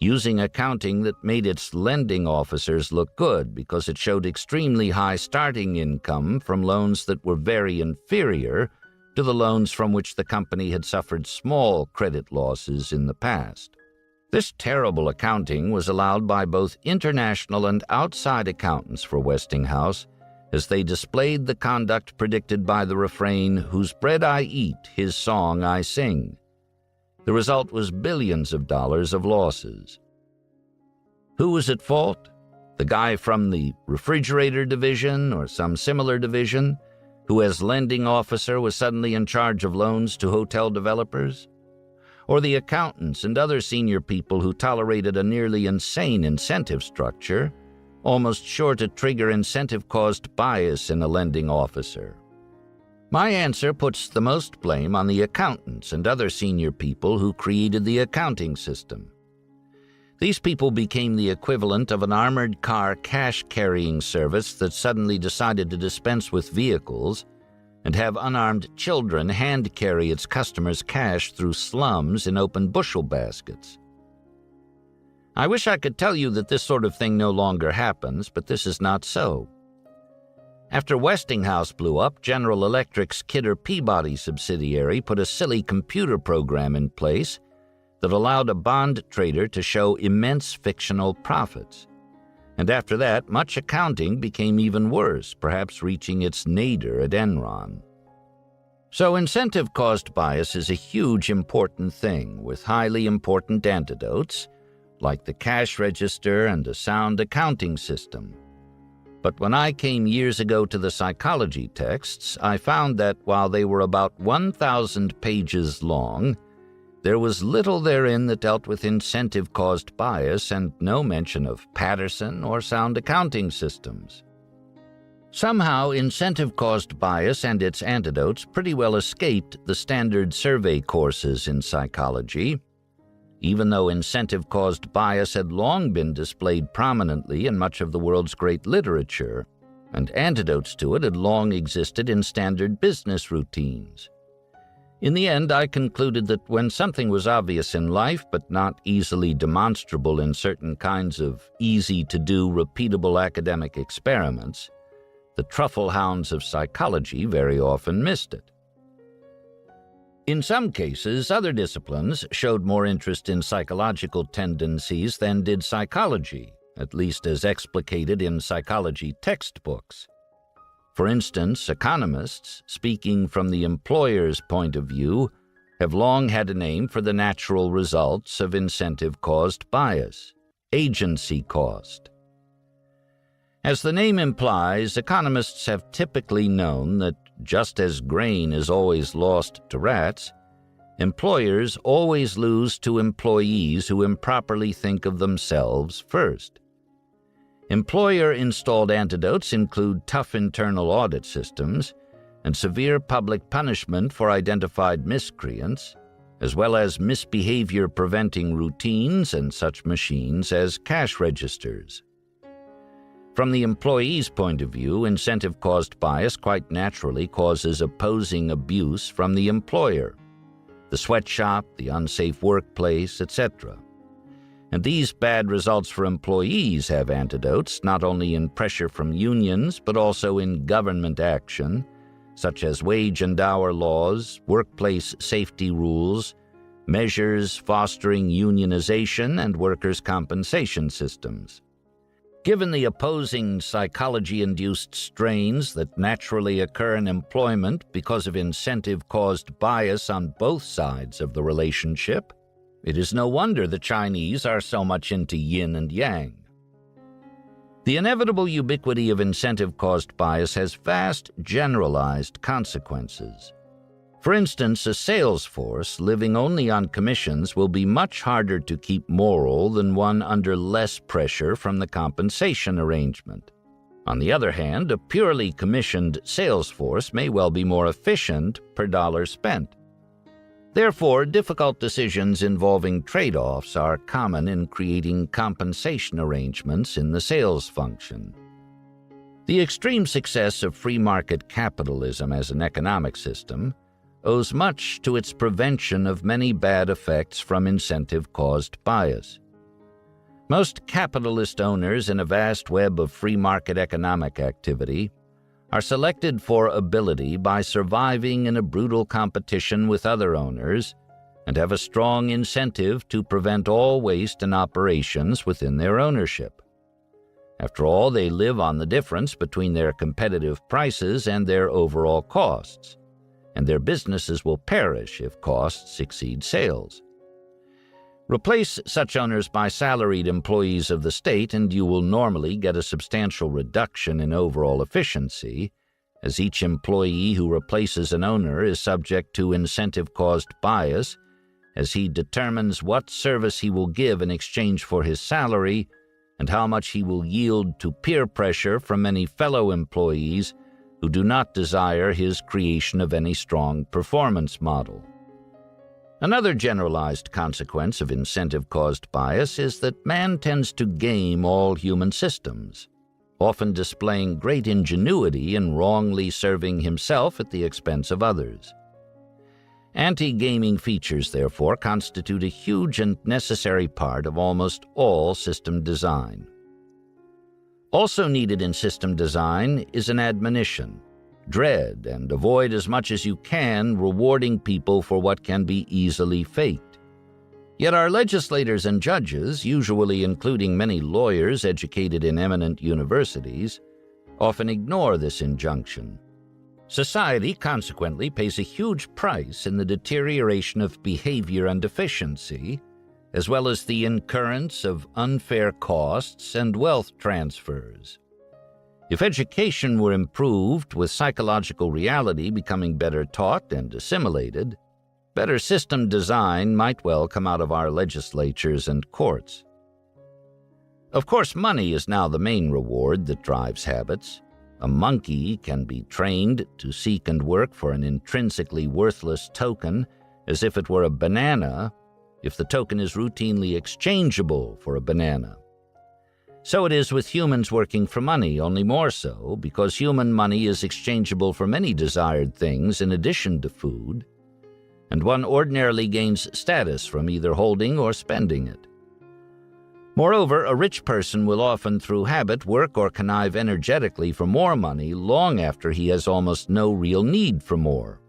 using accounting that made its lending officers look good because it showed extremely high starting income from loans that were very inferior to the loans from which the company had suffered small credit losses in the past. This terrible accounting was allowed by both international and outside accountants for Westinghouse as they displayed the conduct predicted by the refrain, "Whose bread I eat, his song I sing." The result was billions of dollars of losses. Who was at fault? The guy from the refrigerator division or some similar division who as lending officer was suddenly in charge of loans to hotel developers? Or the accountants and other senior people who tolerated a nearly insane incentive structure, almost sure to trigger incentive-caused bias in a lending officer? My answer puts the most blame on the accountants and other senior people who created the accounting system. These people became the equivalent of an armored car cash-carrying service that suddenly decided to dispense with vehicles and have unarmed children hand-carry its customers' cash through slums in open bushel baskets. I wish I could tell you that this sort of thing no longer happens, but this is not so. After Westinghouse blew up, General Electric's Kidder Peabody subsidiary put a silly computer program in place that allowed a bond trader to show immense fictional profits. And after that, much accounting became even worse, perhaps reaching its nadir at Enron. So incentive-caused bias is a huge important thing with highly important antidotes, like the cash register and a sound accounting system. But when I came years ago to the psychology texts, I found that while they were about 1,000 pages long, there was little therein that dealt with incentive-caused bias and no mention of Patterson or sound accounting systems. Somehow, incentive-caused bias and its antidotes pretty well escaped the standard survey courses in psychology, even though incentive-caused bias had long been displayed prominently in much of the world's great literature, and antidotes to it had long existed in standard business routines. In the end, I concluded that when something was obvious in life but not easily demonstrable in certain kinds of easy-to-do, repeatable academic experiments, the truffle hounds of psychology very often missed it. In some cases, other disciplines showed more interest in psychological tendencies than did psychology, at least as explicated in psychology textbooks. For instance, economists, speaking from the employer's point of view, have long had a name for the natural results of incentive-caused bias, agency cost. As the name implies, economists have typically known that just as grain is always lost to rats, employers always lose to employees who improperly think of themselves first. Employer-installed antidotes include tough internal audit systems and severe public punishment for identified miscreants, as well as misbehavior-preventing routines and such machines as cash registers. From the employee's point of view, incentive-caused bias quite naturally causes opposing abuse from the employer, the sweatshop, the unsafe workplace, etc. And these bad results for employees have antidotes not only in pressure from unions but also in government action, such as wage and hour laws, workplace safety rules, measures fostering unionization, and workers' compensation systems. Given the opposing psychology-induced strains that naturally occur in employment because of incentive-caused bias on both sides of the relationship, it is no wonder the Chinese are so much into yin and yang. The inevitable ubiquity of incentive-caused bias has vast generalized consequences. For instance, a sales force living only on commissions will be much harder to keep moral than one under less pressure from the compensation arrangement. On the other hand, a purely commissioned sales force may well be more efficient per dollar spent. Therefore, difficult decisions involving trade-offs are common in creating compensation arrangements in the sales function. The extreme success of free market capitalism as an economic system owes much to its prevention of many bad effects from incentive-caused bias. Most capitalist owners in a vast web of free market economic activity are selected for ability by surviving in a brutal competition with other owners and have a strong incentive to prevent all waste in operations within their ownership. After all, they live on the difference between their competitive prices and their overall costs, and their businesses will perish if costs exceed sales. Replace such owners by salaried employees of the state, and you will normally get a substantial reduction in overall efficiency, as each employee who replaces an owner is subject to incentive-caused bias, as he determines what service he will give in exchange for his salary and how much he will yield to peer pressure from many fellow employees who do not desire his creation of any strong performance model. Another generalized consequence of incentive-caused bias is that man tends to game all human systems, often displaying great ingenuity in wrongly serving himself at the expense of others. Anti-gaming features, therefore, constitute a huge and necessary part of almost all system design. Also needed in system design is an admonition: dread and avoid as much as you can rewarding people for what can be easily faked. Yet our legislators and judges, usually including many lawyers educated in eminent universities, often ignore this injunction. Society, consequently, pays a huge price in the deterioration of behavior and efficiency, as well as the incurrence of unfair costs and wealth transfers. If education were improved, with psychological reality becoming better taught and assimilated, better system design might well come out of our legislatures and courts. Of course, money is now the main reward that drives habits. A monkey can be trained to seek and work for an intrinsically worthless token as if it were a banana, if the token is routinely exchangeable for a banana. So it is with humans working for money, only more so, because human money is exchangeable for many desired things in addition to food, and one ordinarily gains status from either holding or spending it. Moreover, a rich person will often, through habit, work or connive energetically for more money long after he has almost no real need for more.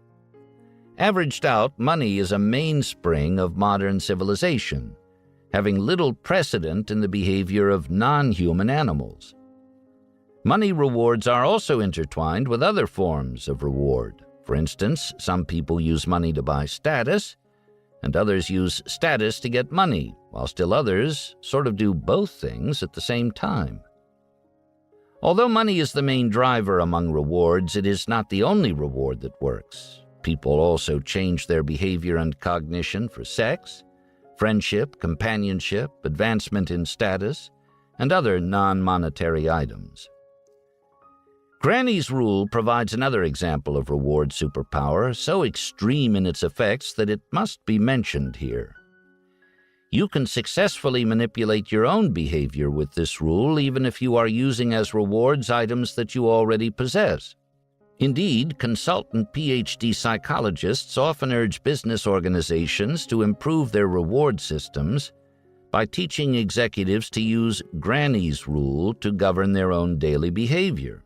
Averaged out, money is a mainspring of modern civilization, having little precedent in the behavior of non-human animals. Money rewards are also intertwined with other forms of reward. For instance, some people use money to buy status, and others use status to get money, while still others sort of do both things at the same time. Although money is the main driver among rewards, it is not the only reward that works. People also change their behavior and cognition for sex, friendship, companionship, advancement in status, and other non-monetary items. Granny's rule provides another example of reward superpower, so extreme in its effects that it must be mentioned here. You can successfully manipulate your own behavior with this rule, even if you are using as rewards items that you already possess. Indeed, consultant PhD psychologists often urge business organizations to improve their reward systems by teaching executives to use Granny's rule to govern their own daily behavior.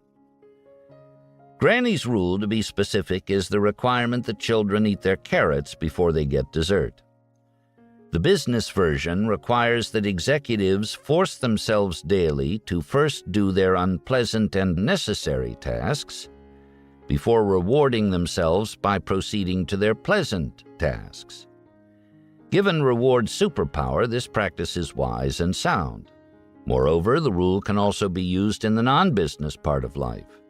Granny's rule, to be specific, is the requirement that children eat their carrots before they get dessert. The business version requires that executives force themselves daily to first do their unpleasant and necessary tasks before rewarding themselves by proceeding to their pleasant tasks. Given reward superpower, this practice is wise and sound. Moreover, the rule can also be used in the non-business part of life.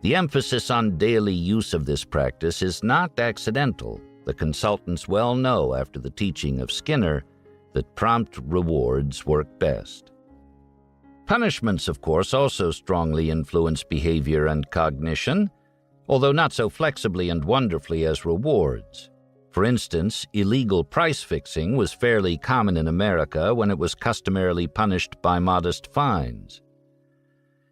The emphasis on daily use of this practice is not accidental. The consultants well know, after the teaching of Skinner, that prompt rewards work best. Punishments, of course, also strongly influence behavior and cognition, although not so flexibly and wonderfully as rewards. For instance, illegal price fixing was fairly common in America when it was customarily punished by modest fines.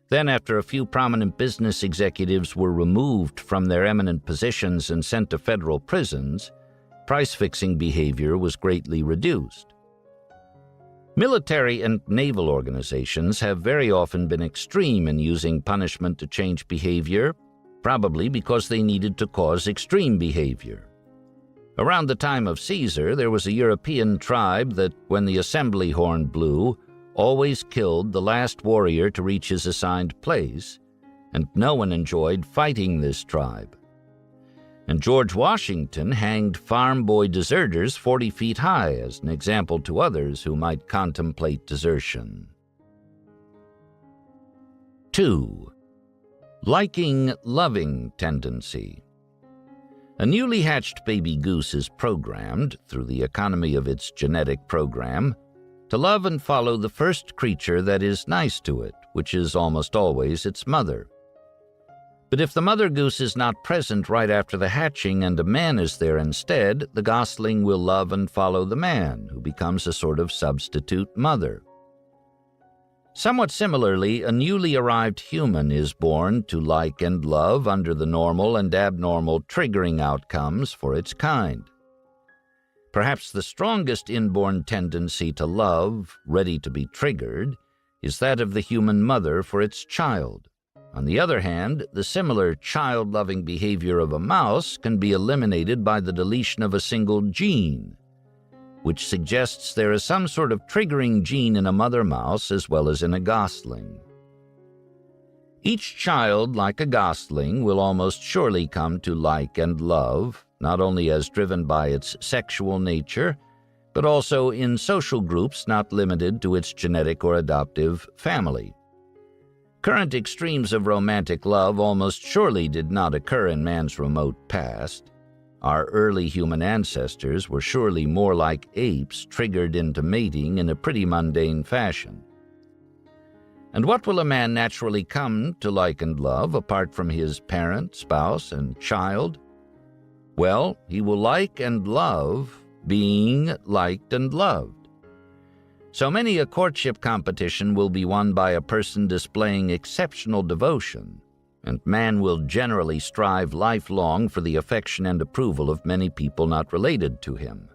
Then, after a few prominent business executives were removed from their eminent positions and sent to federal prisons, price-fixing behavior was greatly reduced. Military and naval organizations have very often been extreme in using punishment to change behavior, probably because they needed to cause extreme behavior. Around the time of Caesar, there was a European tribe that, when the assembly horn blew, always killed the last warrior to reach his assigned place, and no one enjoyed fighting this tribe. And George Washington hanged farm boy deserters 40 feet high as an example to others who might contemplate desertion. 2. Liking-loving tendency. A newly hatched baby goose is programmed, through the economy of its genetic program, to love and follow the first creature that is nice to it, which is almost always its mother. But if the mother goose is not present right after the hatching and a man is there instead, the gosling will love and follow the man, who becomes a sort of substitute mother. Somewhat similarly, a newly arrived human is born to like and love under the normal and abnormal triggering outcomes for its kind. Perhaps the strongest inborn tendency to love, ready to be triggered, is that of the human mother for its child. On the other hand, the similar child-loving behavior of a mouse can be eliminated by the deletion of a single gene, which suggests there is some sort of triggering gene in a mother mouse as well as in a gosling. Each child, like a gosling, will almost surely come to like and love, not only as driven by its sexual nature, but also in social groups not limited to its genetic or adoptive family. Current extremes of romantic love almost surely did not occur in man's remote past. Our early human ancestors were surely more like apes triggered into mating in a pretty mundane fashion. And what will a man naturally come to like and love apart from his parent, spouse, and child? Well, he will like and love being liked and loved. So many a courtship competition will be won by a person displaying exceptional devotion, and man will generally strive lifelong for the affection and approval of many people not related to him.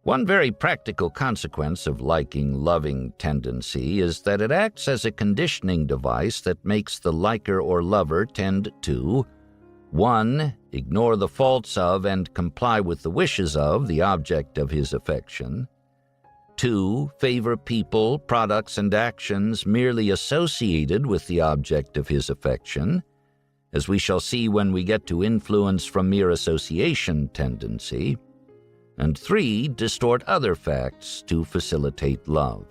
One very practical consequence of liking-loving tendency is that it acts as a conditioning device that makes the liker or lover tend to 1. Ignore the faults of and comply with the wishes of the object of his affection. 2. Favor people, products, and actions merely associated with the object of his affection, as we shall see when we get to influence from mere association tendency. And 3. Distort other facts to facilitate love.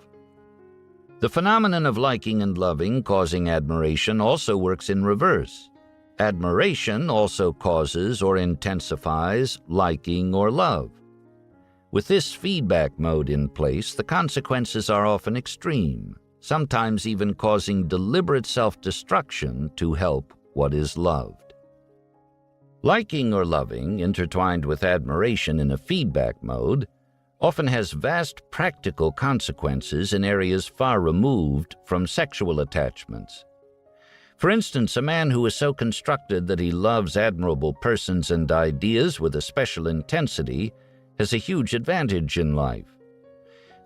The phenomenon of liking and loving causing admiration also works in reverse. Admiration also causes or intensifies liking or love. With this feedback mode in place, the consequences are often extreme, sometimes even causing deliberate self-destruction to help what is loved. Liking or loving, intertwined with admiration in a feedback mode, often has vast practical consequences in areas far removed from sexual attachments. For instance, a man who is so constructed that he loves admirable persons and ideas with a special intensity has a huge advantage in life.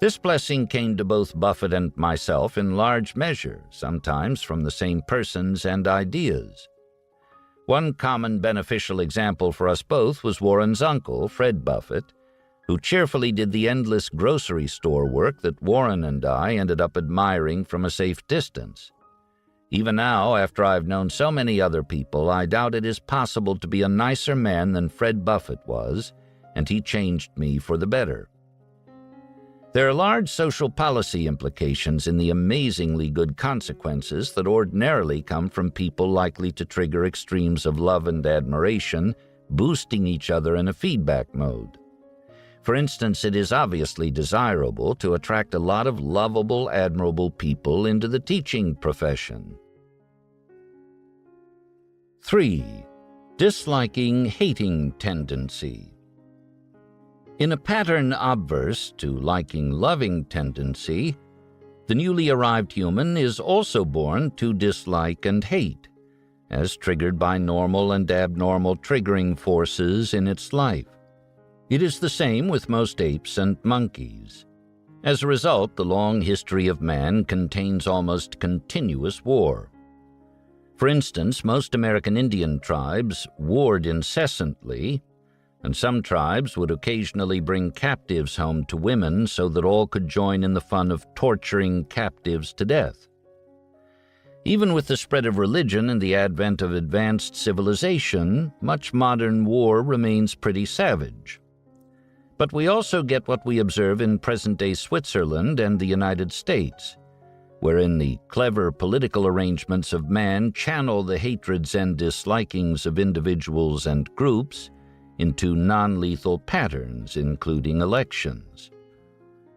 This blessing came to both Buffett and myself in large measure, sometimes from the same persons and ideas. One common beneficial example for us both was Warren's uncle, Fred Buffett, who cheerfully did the endless grocery store work that Warren and I ended up admiring from a safe distance. Even now, after I've known so many other people, I doubt it is possible to be a nicer man than Fred Buffett was, and he changed me for the better. There are large social policy implications in the amazingly good consequences that ordinarily come from people likely to trigger extremes of love and admiration, boosting each other in a feedback mode. For instance, it is obviously desirable to attract a lot of lovable, admirable people into the teaching profession. 3. Disliking-hating tendency. In a pattern obverse to liking-loving tendency, the newly arrived human is also born to dislike and hate, as triggered by normal and abnormal triggering forces in its life. It is the same with most apes and monkeys. As a result, the long history of man contains almost continuous war. For instance, most American Indian tribes warred incessantly, and some tribes would occasionally bring captives home to women so that all could join in the fun of torturing captives to death. Even with the spread of religion and the advent of advanced civilization, much modern war remains pretty savage. But we also get what we observe in present-day Switzerland and the United States, wherein the clever political arrangements of man channel the hatreds and dislikings of individuals and groups into non-lethal patterns, including elections.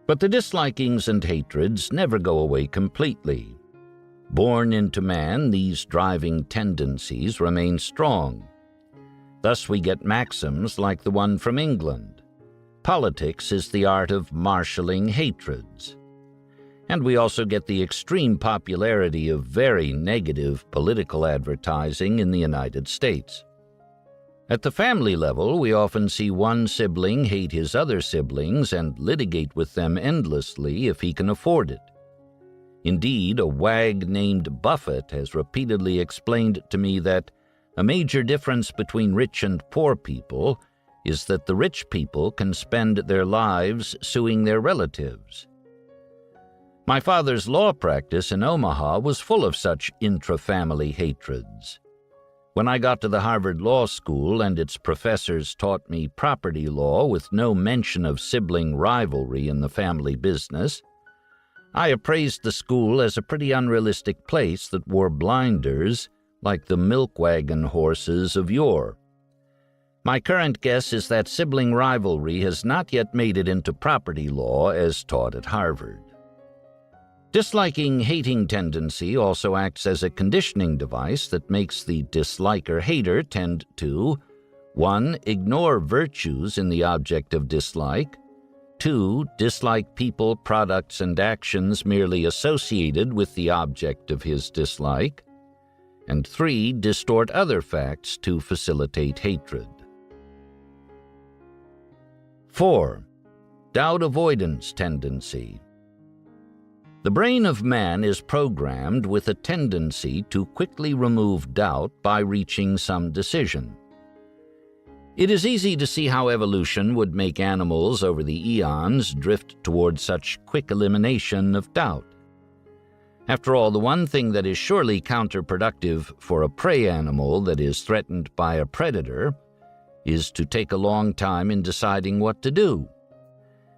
But the dislikings and hatreds never go away completely. Born into man, these driving tendencies remain strong. Thus we get maxims like the one from England: politics is the art of marshalling hatreds. And we also get the extreme popularity of very negative political advertising in the United States. At the family level, we often see one sibling hate his other siblings and litigate with them endlessly if he can afford it. Indeed, a wag named Buffett has repeatedly explained to me that a major difference between rich and poor people is that the rich people can spend their lives suing their relatives. My father's law practice in Omaha was full of such intra-family hatreds. When I got to the Harvard Law School and its professors taught me property law with no mention of sibling rivalry in the family business, I appraised the school as a pretty unrealistic place that wore blinders like the milk wagon horses of yore. My current guess is that sibling rivalry has not yet made it into property law as taught at Harvard. Disliking-hating tendency also acts as a conditioning device that makes the disliker-hater tend to 1. Ignore virtues in the object of dislike, 2. Dislike people, products, and actions merely associated with the object of his dislike, and 3. Distort other facts to facilitate hatred. 4. Doubt avoidance tendency. The brain of man is programmed with a tendency to quickly remove doubt by reaching some decision. It is easy to see how evolution would make animals over the eons drift toward such quick elimination of doubt. After all, the one thing that is surely counterproductive for a prey animal that is threatened by a predator is to take a long time in deciding what to do.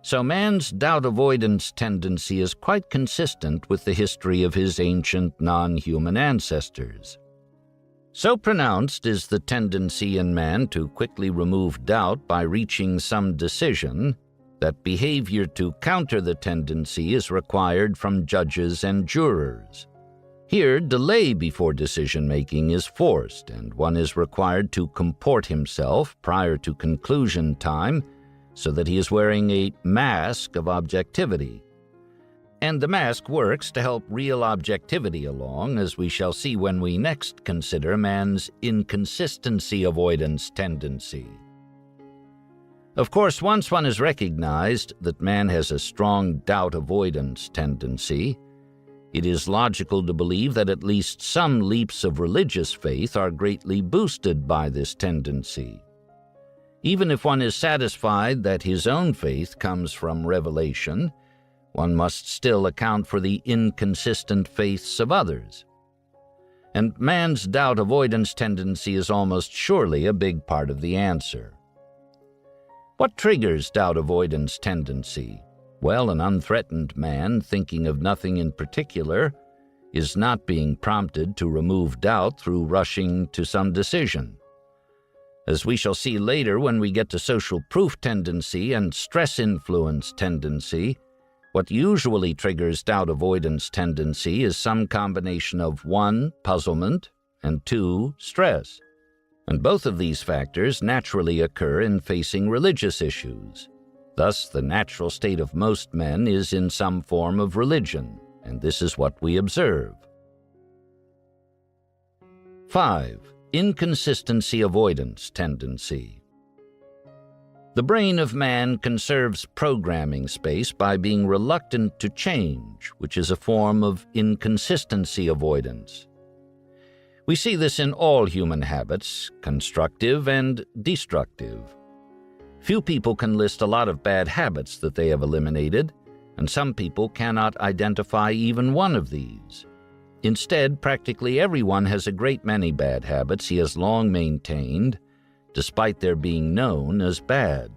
So man's doubt avoidance tendency is quite consistent with the history of his ancient non-human ancestors. So pronounced is the tendency in man to quickly remove doubt by reaching some decision that behavior to counter the tendency is required from judges and jurors. Here, delay before decision-making is forced, and one is required to comport himself prior to conclusion time so that he is wearing a mask of objectivity. And the mask works to help real objectivity along, as we shall see when we next consider man's inconsistency avoidance tendency. Of course, once one has recognized that man has a strong doubt avoidance tendency, it is logical to believe that at least some leaps of religious faith are greatly boosted by this tendency. Even if one is satisfied that his own faith comes from revelation, one must still account for the inconsistent faiths of others. And man's doubt avoidance tendency is almost surely a big part of the answer. What triggers doubt avoidance tendency? Well, an unthreatened man, thinking of nothing in particular, is not being prompted to remove doubt through rushing to some decision. As we shall see later when we get to social proof tendency and stress influence tendency, what usually triggers doubt avoidance tendency is some combination of 1. Puzzlement, and 2. Stress. And both of these factors naturally occur in facing religious issues. Thus, the natural state of most men is in some form of religion, and this is what we observe. 5. Inconsistency avoidance tendency. The brain of man conserves programming space by being reluctant to change, which is a form of inconsistency avoidance. We see this in all human habits, constructive and destructive. Few people can list a lot of bad habits that they have eliminated, and some people cannot identify even one of these. Instead, practically everyone has a great many bad habits he has long maintained, despite their being known as bad.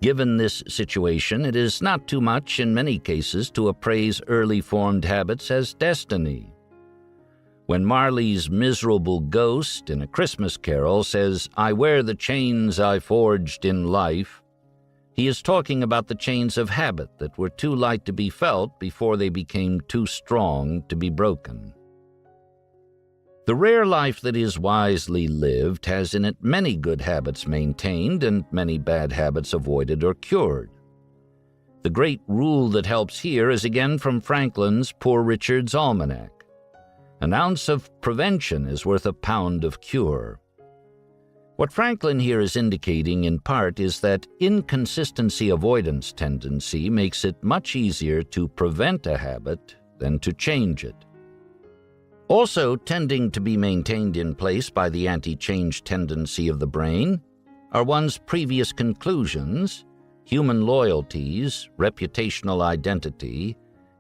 Given this situation, it is not too much in many cases to appraise early formed habits as destiny. When Marley's miserable ghost in A Christmas Carol says, "I wear the chains I forged in life," he is talking about the chains of habit that were too light to be felt before they became too strong to be broken. The rare life that is wisely lived has in it many good habits maintained and many bad habits avoided or cured. The great rule that helps here is again from Franklin's Poor Richard's Almanack. An ounce of prevention is worth a pound of cure. What Franklin here is indicating in part is that inconsistency avoidance tendency makes it much easier to prevent a habit than to change it. Also tending to be maintained in place by the anti-change tendency of the brain are one's previous conclusions, human loyalties, reputational identity,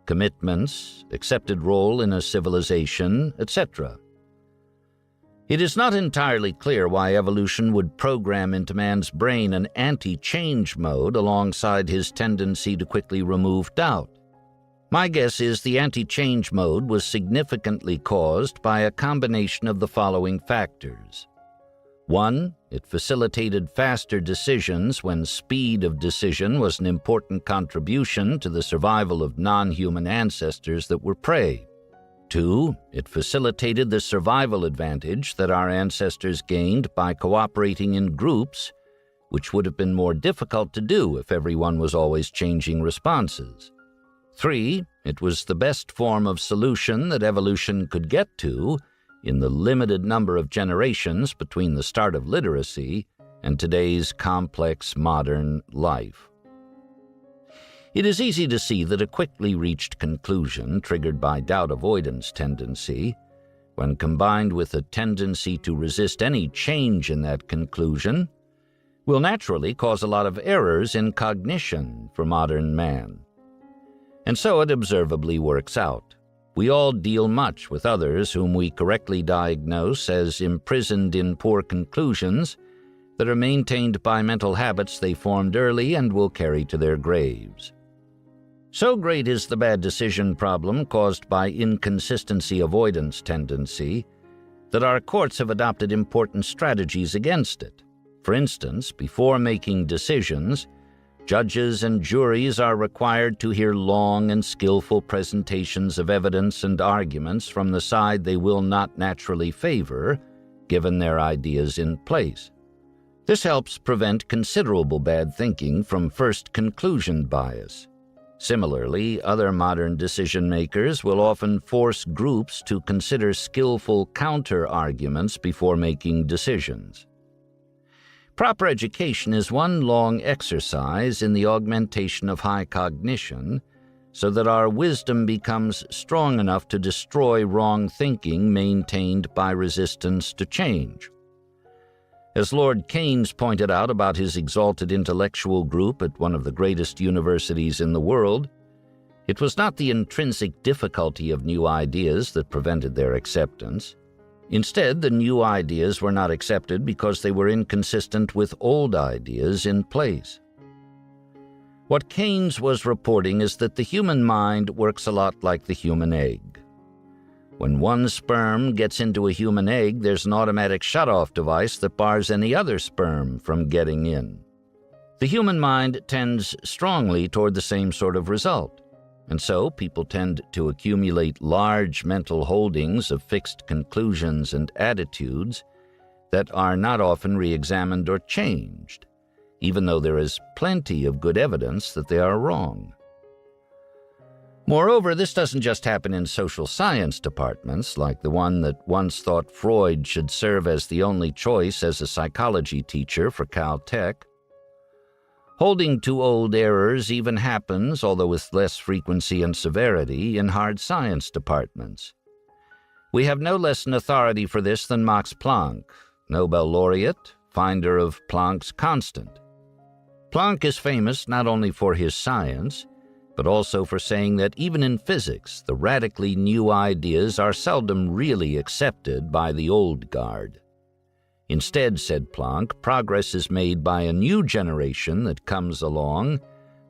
commitments, accepted role in a civilization, etc. It is not entirely clear why evolution would program into man's brain an anti-change mode alongside his tendency to quickly remove doubt. My guess is the anti-change mode was significantly caused by a combination of the following factors. 1. It facilitated faster decisions when speed of decision was an important contribution to the survival of non-human ancestors that were prey. 2, it facilitated the survival advantage that our ancestors gained by cooperating in groups, which would have been more difficult to do if everyone was always changing responses. 3, it was the best form of solution that evolution could get to in the limited number of generations between the start of literacy and today's complex modern life. It is easy to see that a quickly reached conclusion triggered by doubt avoidance tendency, when combined with a tendency to resist any change in that conclusion, will naturally cause a lot of errors in cognition for modern man. And so it observably works out. We all deal much with others whom we correctly diagnose as imprisoned in poor conclusions that are maintained by mental habits they formed early and will carry to their graves. So great is the bad decision problem caused by inconsistency avoidance tendency that our courts have adopted important strategies against it. For instance, before making decisions, judges and juries are required to hear long and skillful presentations of evidence and arguments from the side they will not naturally favor, given their ideas in place. This helps prevent considerable bad thinking from first conclusion bias. Similarly, other modern decision-makers will often force groups to consider skillful counter-arguments before making decisions. Proper education is one long exercise in the augmentation of high cognition, so that our wisdom becomes strong enough to destroy wrong thinking maintained by resistance to change. As Lord Keynes pointed out about his exalted intellectual group at one of the greatest universities in the world, it was not the intrinsic difficulty of new ideas that prevented their acceptance. Instead, the new ideas were not accepted because they were inconsistent with old ideas in place. What Keynes was reporting is that the human mind works a lot like the human egg. When one sperm gets into a human egg, there's an automatic shutoff device that bars any other sperm from getting in. The human mind tends strongly toward the same sort of result. And so people tend to accumulate large mental holdings of fixed conclusions and attitudes that are not often re-examined or changed, even though there is plenty of good evidence that they are wrong. Moreover, this doesn't just happen in social science departments, like the one that once thought Freud should serve as the only choice as a psychology teacher for Caltech. Holding to old errors even happens, although with less frequency and severity, in hard science departments. We have no less an authority for this than Max Planck, Nobel laureate, finder of Planck's constant. Planck is famous not only for his science, but also for saying that even in physics, the radically new ideas are seldom really accepted by the old guard. Instead, said Planck, progress is made by a new generation that comes along,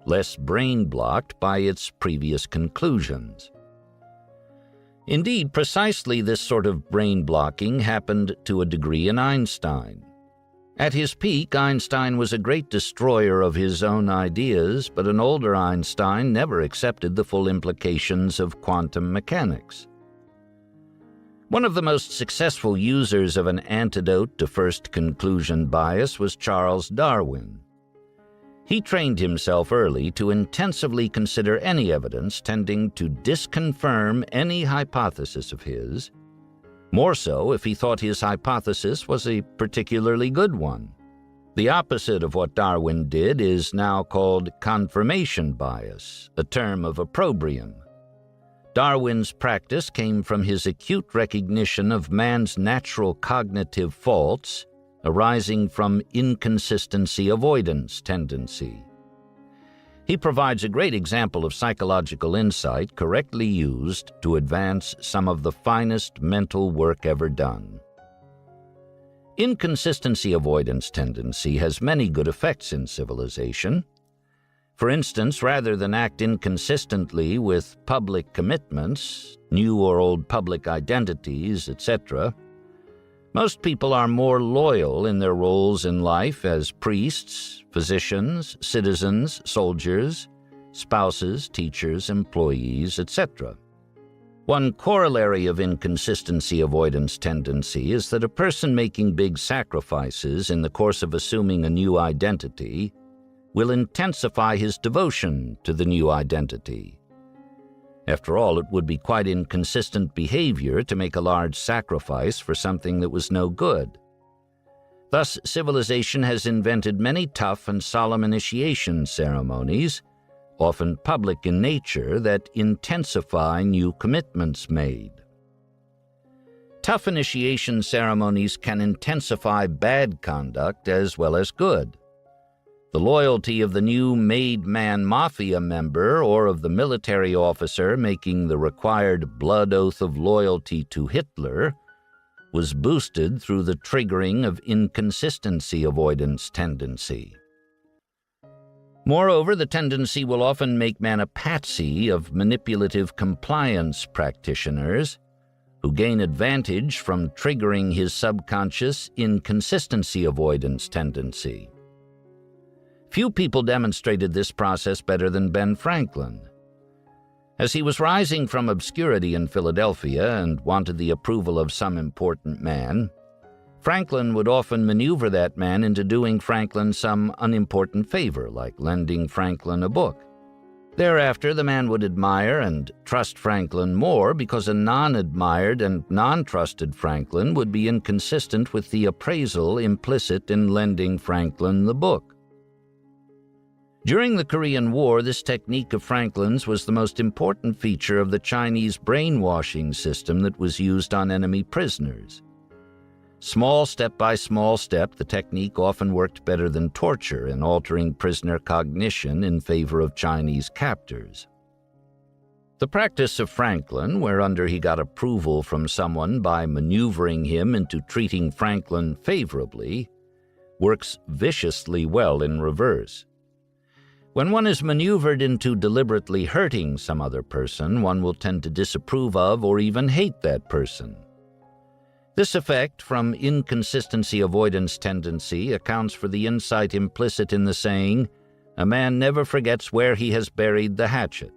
less brain-blocked by its previous conclusions. Indeed, precisely this sort of brain-blocking happened to a degree in Einstein. At his peak, Einstein was a great destroyer of his own ideas, but an older Einstein never accepted the full implications of quantum mechanics. One of the most successful users of an antidote to first conclusion bias was Charles Darwin. He trained himself early to intensively consider any evidence tending to disconfirm any hypothesis of his, more so if he thought his hypothesis was a particularly good one. The opposite of what Darwin did is now called confirmation bias, a term of opprobrium. Darwin's practice came from his acute recognition of man's natural cognitive faults arising from inconsistency avoidance tendency. He provides a great example of psychological insight correctly used to advance some of the finest mental work ever done. Inconsistency avoidance tendency has many good effects in civilization. For instance, rather than act inconsistently with public commitments, new or old public identities, etc., Most people are more loyal in their roles in life as priests, physicians, citizens, soldiers, spouses, teachers, employees, etc. One corollary of inconsistency avoidance tendency is that a person making big sacrifices in the course of assuming a new identity will intensify his devotion to the new identity. After all, it would be quite inconsistent behavior to make a large sacrifice for something that was no good. Thus, civilization has invented many tough and solemn initiation ceremonies, often public in nature, that intensify new commitments made. Tough initiation ceremonies can intensify bad conduct as well as good. The loyalty of the new made-man mafia member or of the military officer making the required blood oath of loyalty to Hitler was boosted through the triggering of inconsistency avoidance tendency. Moreover, the tendency will often make man a patsy of manipulative compliance practitioners who gain advantage from triggering his subconscious inconsistency avoidance tendency. Few people demonstrated this process better than Ben Franklin. As he was rising from obscurity in Philadelphia and wanted the approval of some important man, Franklin would often maneuver that man into doing Franklin some unimportant favor, like lending Franklin a book. Thereafter, the man would admire and trust Franklin more because a non-admired and non-trusted Franklin would be inconsistent with the appraisal implicit in lending Franklin the book. During the Korean War, this technique of Franklin's was the most important feature of the Chinese brainwashing system that was used on enemy prisoners. Small step by small step, the technique often worked better than torture in altering prisoner cognition in favor of Chinese captors. The practice of Franklin, whereunder he got approval from someone by maneuvering him into treating Franklin favorably, works viciously well in reverse. When one is maneuvered into deliberately hurting some other person, one will tend to disapprove of or even hate that person. This effect from inconsistency avoidance tendency accounts for the insight implicit in the saying, "A man never forgets where he has buried the hatchet."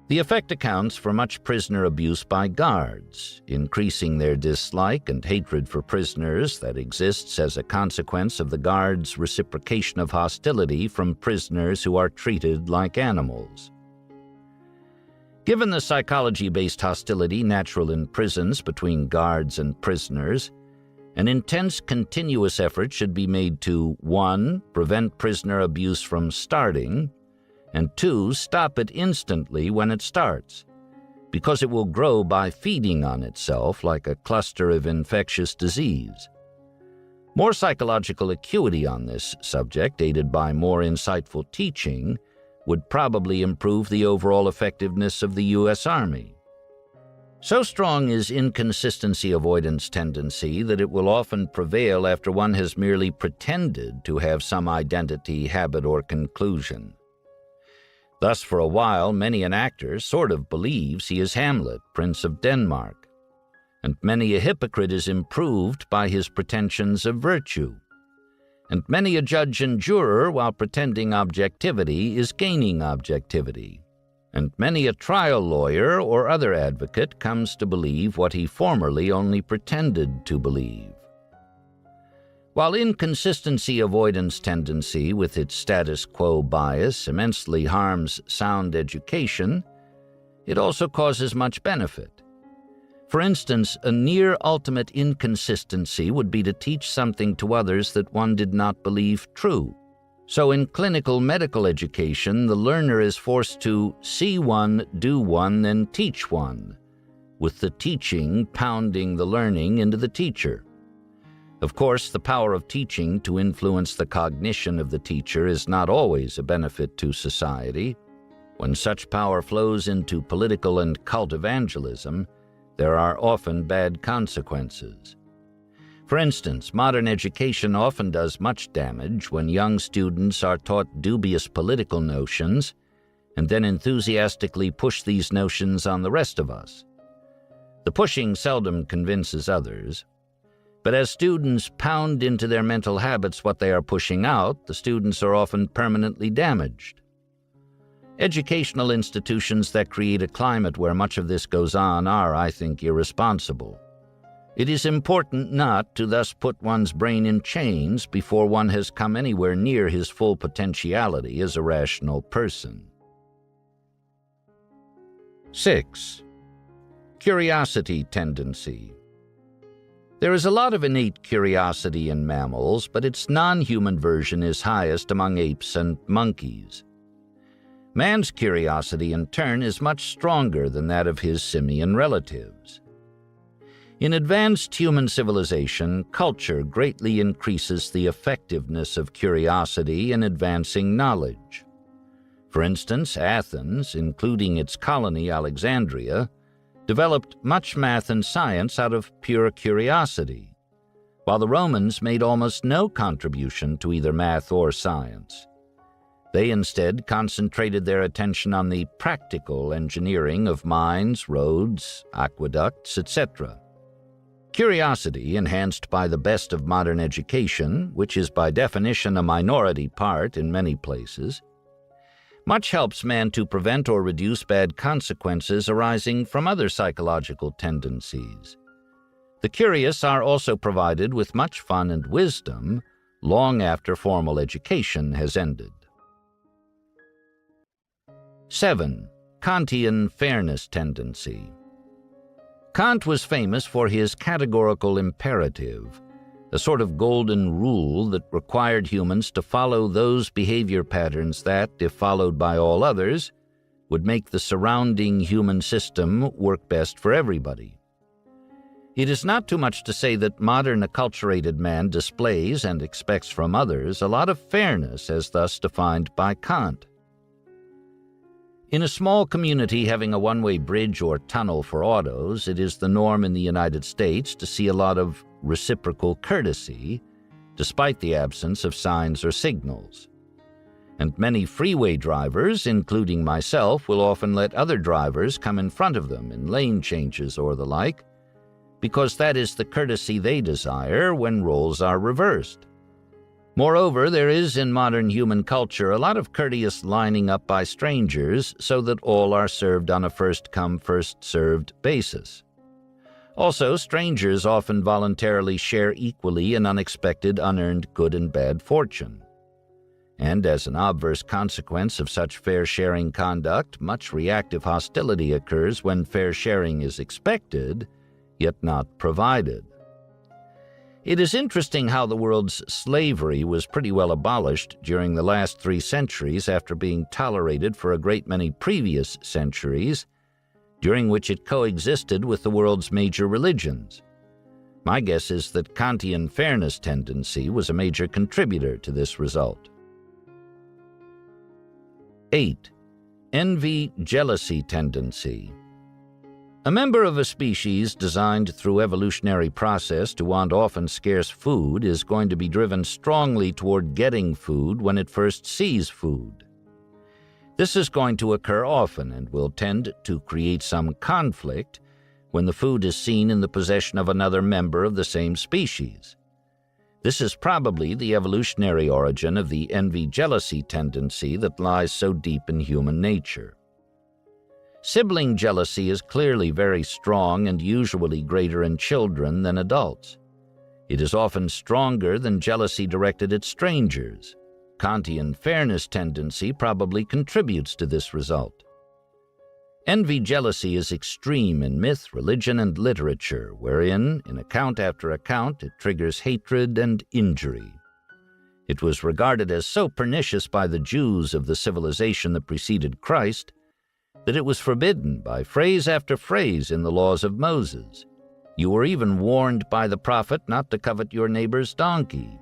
The effect accounts for much prisoner abuse by guards, increasing their dislike and hatred for prisoners that exists as a consequence of the guards' reciprocation of hostility from prisoners who are treated like animals. Given the psychology-based hostility natural in prisons between guards and prisoners, an intense, continuous effort should be made to 1. Prevent prisoner abuse from starting, and 2. Stop it instantly when it starts, because it will grow by feeding on itself like a cluster of infectious disease. More psychological acuity on this subject, aided by more insightful teaching, would probably improve the overall effectiveness of the U.S. Army. So strong is inconsistency avoidance tendency that it will often prevail after one has merely pretended to have some identity, habit, or conclusion. Thus, for a while, many an actor sort of believes he is Hamlet, Prince of Denmark, and many a hypocrite is improved by his pretensions of virtue. And many a judge and juror, while pretending objectivity, is gaining objectivity. And many a trial lawyer or other advocate comes to believe what he formerly only pretended to believe. While inconsistency avoidance tendency with its status quo bias immensely harms sound education, it also causes much benefit. For instance, a near ultimate inconsistency would be to teach something to others that one did not believe true. So in clinical medical education, the learner is forced to see one, do one, then teach one, with the teaching pounding the learning into the teacher. Of course, the power of teaching to influence the cognition of the teacher is not always a benefit to society. When such power flows into political and cult evangelism, there are often bad consequences. For instance, modern education often does much damage when young students are taught dubious political notions and then enthusiastically push these notions on the rest of us. The pushing seldom convinces others. But as students pound into their mental habits what they are pushing out, the students are often permanently damaged. Educational institutions that create a climate where much of this goes on are, I think, irresponsible. It is important not to thus put one's brain in chains before one has come anywhere near his full potentiality as a rational person. 6. Curiosity tendency. There is a lot of innate curiosity in mammals, but its non-human version is highest among apes and monkeys. Man's curiosity, in turn, is much stronger than that of his simian relatives. In advanced human civilization, culture greatly increases the effectiveness of curiosity in advancing knowledge. For instance, Athens, including its colony Alexandria, developed much math and science out of pure curiosity, while the Romans made almost no contribution to either math or science. They instead concentrated their attention on the practical engineering of mines, roads, aqueducts, etc. Curiosity, enhanced by the best of modern education, which is by definition a minority part in many places, much helps man to prevent or reduce bad consequences arising from other psychological tendencies. The curious are also provided with much fun and wisdom long after formal education has ended. 7. Kantian fairness tendency. Kant was famous for his categorical imperative, a sort of golden rule that required humans to follow those behavior patterns that, if followed by all others, would make the surrounding human system work best for everybody. It is not too much to say that modern acculturated man displays and expects from others a lot of fairness as thus defined by Kant. In a small community having a one-way bridge or tunnel for autos, it is the norm in the United States to see a lot of reciprocal courtesy, despite the absence of signs or signals. And many freeway drivers, including myself, will often let other drivers come in front of them in lane changes or the like, because that is the courtesy they desire when roles are reversed. Moreover, there is in modern human culture a lot of courteous lining up by strangers so that all are served on a first-come, first-served basis. Also, strangers often voluntarily share equally in unexpected, unearned good and bad fortune. And as an obverse consequence of such fair-sharing conduct, much reactive hostility occurs when fair sharing is expected, yet not provided. It is interesting how the world's slavery was pretty well abolished during the last 3 centuries after being tolerated for a great many previous centuries, during which it coexisted with the world's major religions. My guess is that Kantian fairness tendency was a major contributor to this result. 8. Envy-jealousy tendency. A member of a species designed through evolutionary process to want often scarce food is going to be driven strongly toward getting food when it first sees food. This is going to occur often and will tend to create some conflict when the food is seen in the possession of another member of the same species. This is probably the evolutionary origin of the envy-jealousy tendency that lies so deep in human nature. Sibling jealousy is clearly very strong and usually greater in children than adults. It is often stronger than jealousy directed at strangers. Kantian fairness tendency probably contributes to this result. Envy-jealousy is extreme in myth, religion, and literature, wherein, in account after account, it triggers hatred and injury. It was regarded as so pernicious by the Jews of the civilization that preceded Christ that it was forbidden by phrase after phrase in the laws of Moses. You were even warned by the prophet not to covet your neighbor's donkey.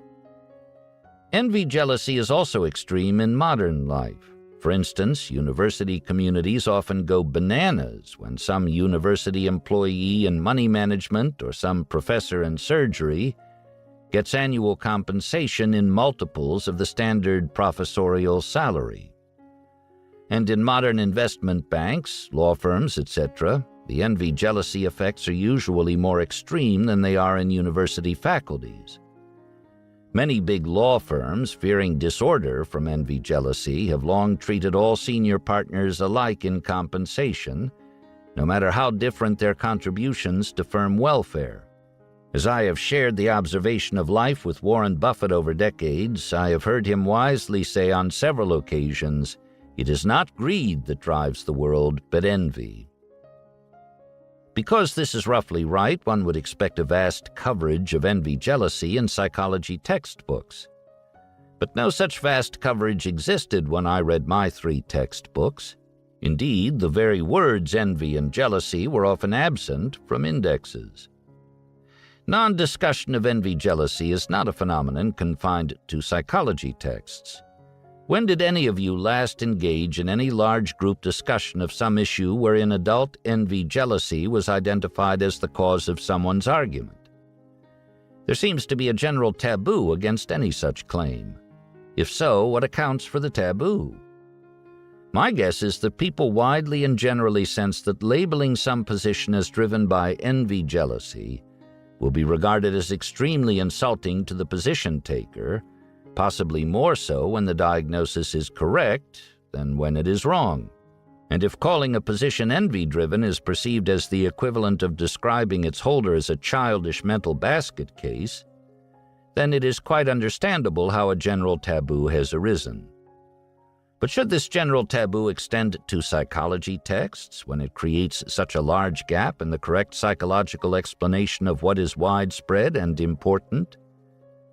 Envy-jealousy is also extreme in modern life. For instance, university communities often go bananas when some university employee in money management or some professor in surgery gets annual compensation in multiples of the standard professorial salary. And in modern investment banks, law firms, etc., the envy-jealousy effects are usually more extreme than they are in university faculties. Many big law firms, fearing disorder from envy-jealousy, have long treated all senior partners alike in compensation, no matter how different their contributions to firm welfare. As I have shared the observation of life with Warren Buffett over decades, I have heard him wisely say on several occasions, "It is not greed that drives the world, but envy." Because this is roughly right, one would expect a vast coverage of envy-jealousy in psychology textbooks. But no such vast coverage existed when I read my 3 textbooks. Indeed, the very words envy and jealousy were often absent from indexes. Non-discussion of envy-jealousy is not a phenomenon confined to psychology texts. When did any of you last engage in any large group discussion of some issue wherein adult envy-jealousy was identified as the cause of someone's argument? There seems to be a general taboo against any such claim. If so, what accounts for the taboo? My guess is that people widely and generally sense that labeling some position as driven by envy-jealousy will be regarded as extremely insulting to the position taker, possibly more so when the diagnosis is correct than when it is wrong. And if calling a position envy-driven is perceived as the equivalent of describing its holder as a childish mental basket case, then it is quite understandable how a general taboo has arisen. But should this general taboo extend to psychology texts when it creates such a large gap in the correct psychological explanation of what is widespread and important?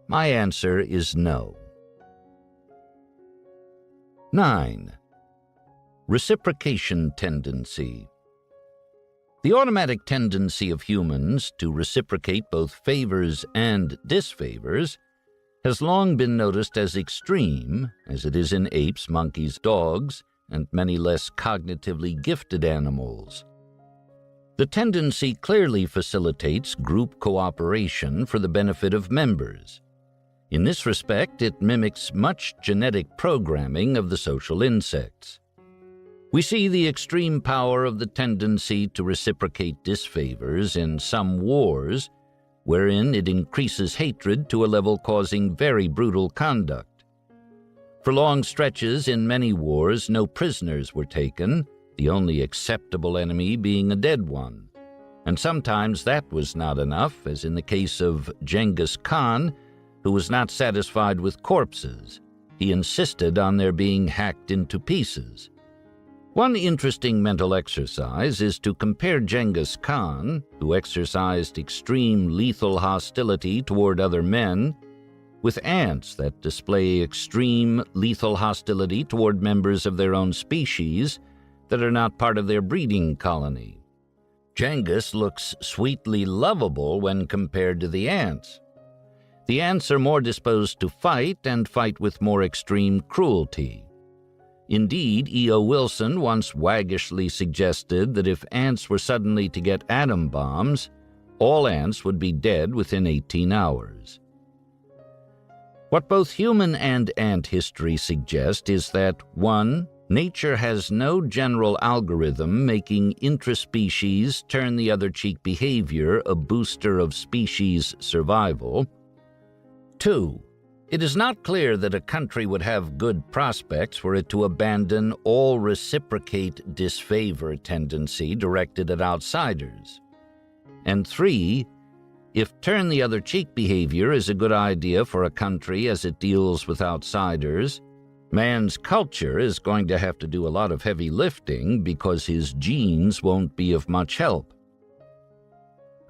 My answer is no. 9. Reciprocation tendency. The automatic tendency of humans to reciprocate both favors and disfavors has long been noticed as extreme, as it is in apes, monkeys, dogs, and many less cognitively gifted animals. The tendency clearly facilitates group cooperation for the benefit of members. In this respect, it mimics much genetic programming of the social insects. We see the extreme power of the tendency to reciprocate disfavors in some wars, wherein it increases hatred to a level causing very brutal conduct. For long stretches in many wars, no prisoners were taken, the only acceptable enemy being a dead one. And sometimes that was not enough, as in the case of Genghis Khan, who was not satisfied with corpses. He insisted on their being hacked into pieces. One interesting mental exercise is to compare Genghis Khan, who exercised extreme lethal hostility toward other men, with ants that display extreme lethal hostility toward members of their own species that are not part of their breeding colony. Genghis looks sweetly lovable when compared to the ants. The ants are more disposed to fight and fight with more extreme cruelty. Indeed, E.O. Wilson once waggishly suggested that if ants were suddenly to get atom bombs, all ants would be dead within 18 hours. What both human and ant history suggest is that 1. Nature has no general algorithm making intraspecies turn-the-other-cheek behavior a booster of species survival. 2. It is not clear that a country would have good prospects were it to abandon all reciprocate disfavor tendency directed at outsiders. And 3, if turn-the-other-cheek behavior is a good idea for a country as it deals with outsiders, man's culture is going to have to do a lot of heavy lifting because his genes won't be of much help.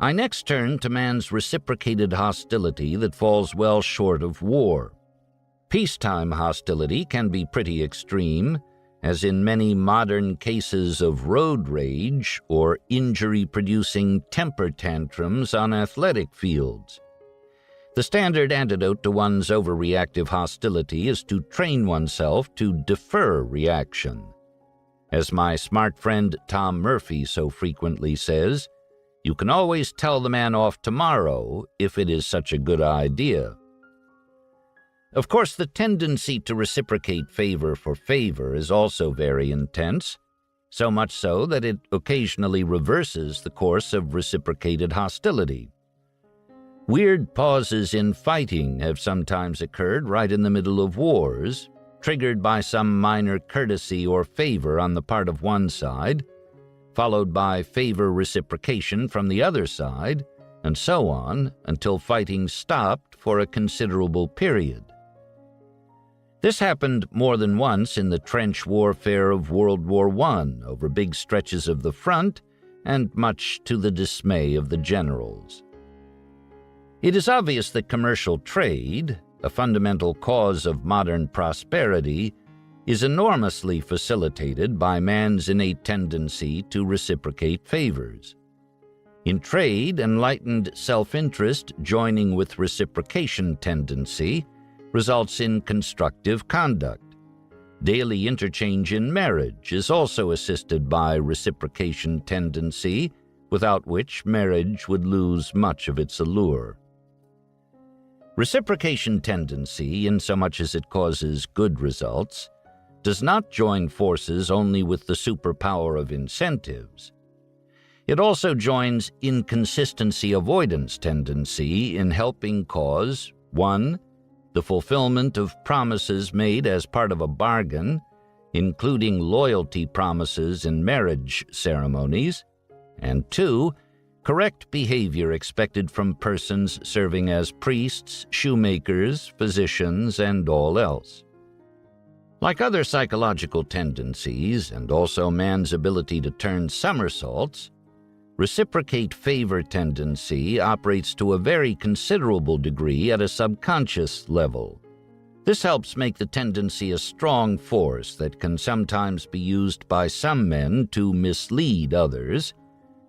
I next turn to man's reciprocated hostility that falls well short of war. Peacetime hostility can be pretty extreme, as in many modern cases of road rage or injury-producing temper tantrums on athletic fields. The standard antidote to one's overreactive hostility is to train oneself to defer reaction. As my smart friend Tom Murphy so frequently says, you can always tell the man off tomorrow if it is such a good idea. Of course, the tendency to reciprocate favor for favor is also very intense. so much so that it occasionally reverses the course of reciprocated hostility. Weird pauses in fighting have sometimes occurred right in the middle of wars, triggered by some minor courtesy or favor on the part of one side, followed by favor reciprocation from the other side, and so on until fighting stopped for a considerable period. This happened more than once in the trench warfare of World War I over big stretches of the front, and much to the dismay of the generals. It is obvious that commercial trade, a fundamental cause of modern prosperity, is enormously facilitated by man's innate tendency to reciprocate favors. In trade, enlightened self-interest joining with reciprocation tendency results in constructive conduct. Daily interchange in marriage is also assisted by reciprocation tendency, without which marriage would lose much of its allure. Reciprocation tendency, insomuch as it causes good results, does not join forces only with the superpower of incentives. It also joins inconsistency avoidance tendency in helping cause 1. The fulfillment of promises made as part of a bargain, including loyalty promises in marriage ceremonies, and 2. Correct behavior expected from persons serving as priests, shoemakers, physicians, and all else. Like other psychological tendencies, and also man's ability to turn somersaults, reciprocate favor tendency operates to a very considerable degree at a subconscious level. This helps make the tendency a strong force that can sometimes be used by some men to mislead others,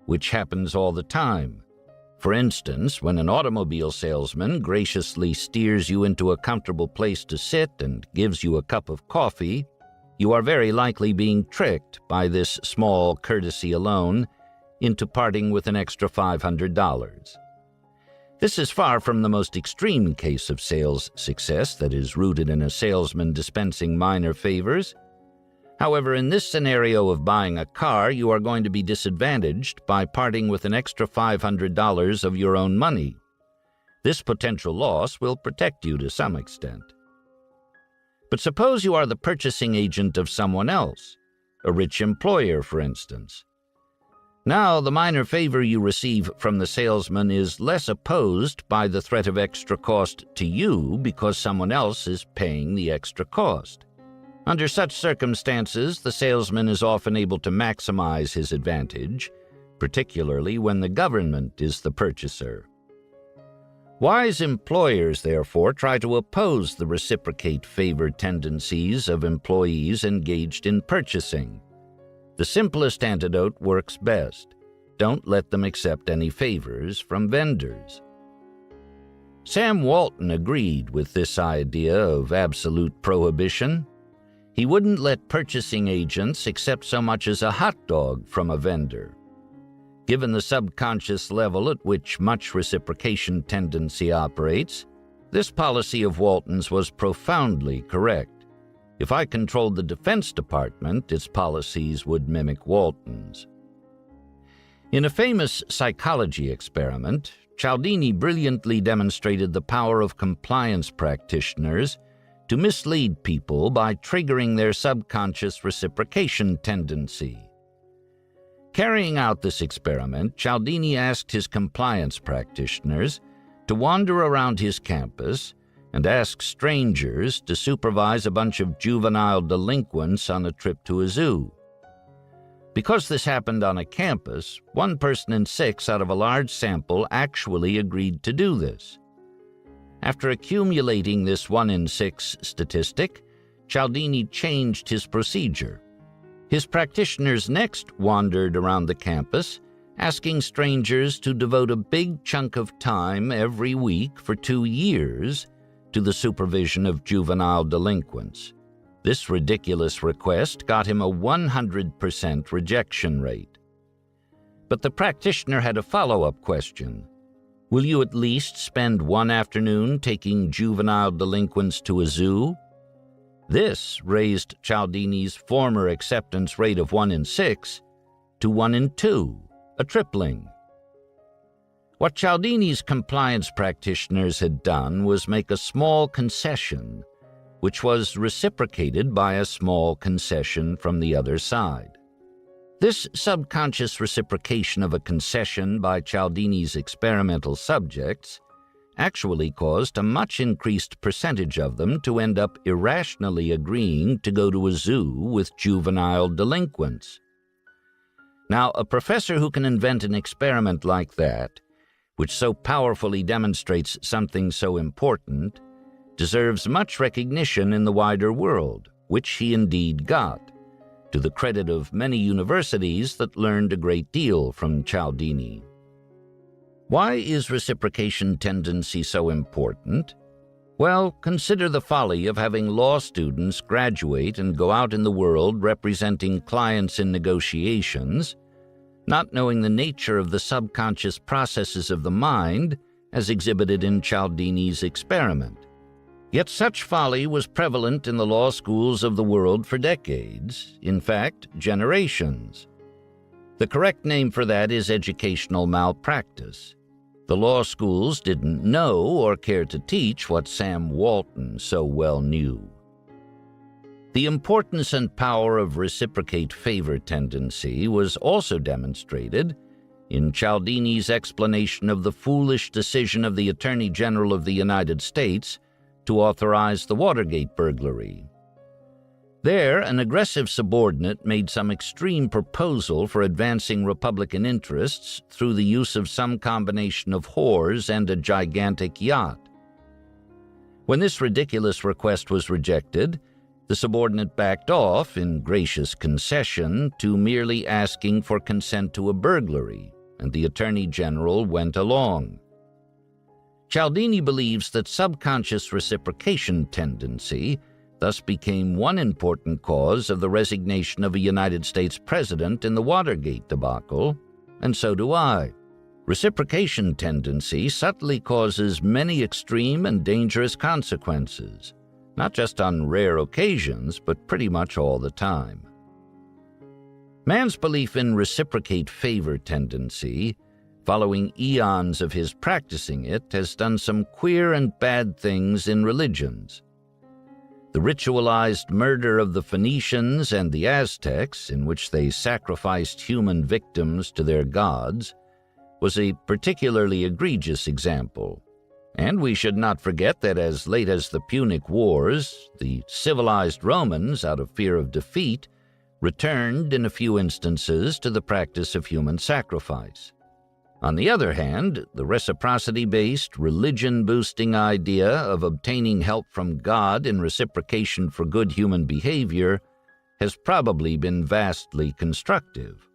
which happens all the time. For instance, when an automobile salesman graciously steers you into a comfortable place to sit and gives you a cup of coffee, you are very likely being tricked by this small courtesy alone into parting with an extra $500. This is far from the most extreme case of sales success that is rooted in a salesman dispensing minor favors. However, in this scenario of buying a car, you are going to be disadvantaged by parting with an extra $500 of your own money. This potential loss will protect you to some extent. But suppose you are the purchasing agent of someone else, a rich employer, for instance. Now, the minor favor you receive from the salesman is less opposed by the threat of extra cost to you because someone else is paying the extra cost. Under such circumstances, the salesman is often able to maximize his advantage, particularly when the government is the purchaser. Wise employers, therefore, try to oppose the reciprocate favor tendencies of employees engaged in purchasing. The simplest antidote works best. Don't let them accept any favors from vendors. Sam Walton agreed with this idea of absolute prohibition. He wouldn't let purchasing agents accept so much as a hot dog from a vendor. Given the subconscious level at which much reciprocation tendency operates, this policy of Walton's was profoundly correct. If I controlled the Defense Department, its policies would mimic Walton's. In a famous psychology experiment, Cialdini brilliantly demonstrated the power of compliance practitioners to mislead people by triggering their subconscious reciprocation tendency. Carrying out this experiment, Cialdini asked his compliance practitioners to wander around his campus and ask strangers to supervise a bunch of juvenile delinquents on a trip to a zoo. Because this happened on a campus, 1 person in 6 out of a large sample actually agreed to do this. After accumulating this 1 in 6 statistic, Cialdini changed his procedure. His practitioners next wandered around the campus, asking strangers to devote a big chunk of time every week for 2 years to the supervision of juvenile delinquents. This ridiculous request got him a 100% rejection rate. But the practitioner had a follow-up question. Will you at least spend 1 afternoon taking juvenile delinquents to a zoo? This raised Cialdini's former acceptance rate of 1 in 6 to 1 in 2, a tripling. What Cialdini's compliance practitioners had done was make a small concession, which was reciprocated by a small concession from the other side. This subconscious reciprocation of a concession by Cialdini's experimental subjects actually caused a much increased percentage of them to end up irrationally agreeing to go to a zoo with juvenile delinquents. Now, a professor who can invent an experiment like that, which so powerfully demonstrates something so important, deserves much recognition in the wider world, which he indeed got, to the credit of many universities that learned a great deal from Cialdini. Why is reciprocation tendency so important? Well, consider the folly of having law students graduate and go out in the world representing clients in negotiations, not knowing the nature of the subconscious processes of the mind as exhibited in Cialdini's experiment. Yet such folly was prevalent in the law schools of the world for decades, in fact, generations. The correct name for that is educational malpractice. The law schools didn't know or care to teach what Sam Walton so well knew. The importance and power of reciprocate favor tendency was also demonstrated in Cialdini's explanation of the foolish decision of the Attorney General of the United States to authorize the Watergate burglary. There, an aggressive subordinate made some extreme proposal for advancing Republican interests through the use of some combination of whores and a gigantic yacht. When this ridiculous request was rejected, the subordinate backed off in gracious concession to merely asking for consent to a burglary, and the Attorney General went along. Cialdini believes that subconscious reciprocation tendency thus became one important cause of the resignation of a United States president in the Watergate debacle, and so do I. Reciprocation tendency subtly causes many extreme and dangerous consequences, not just on rare occasions, but pretty much all the time. Man's belief in reciprocate favor tendency, following eons of his practicing it, has done some queer and bad things in religions. The ritualized murder of the Phoenicians and the Aztecs, in which they sacrificed human victims to their gods, was a particularly egregious example. And we should not forget that as late as the Punic Wars, the civilized Romans, out of fear of defeat, returned in a few instances to the practice of human sacrifice. On the other hand, the reciprocity-based, religion-boosting idea of obtaining help from God in reciprocation for good human behavior has probably been vastly constructive.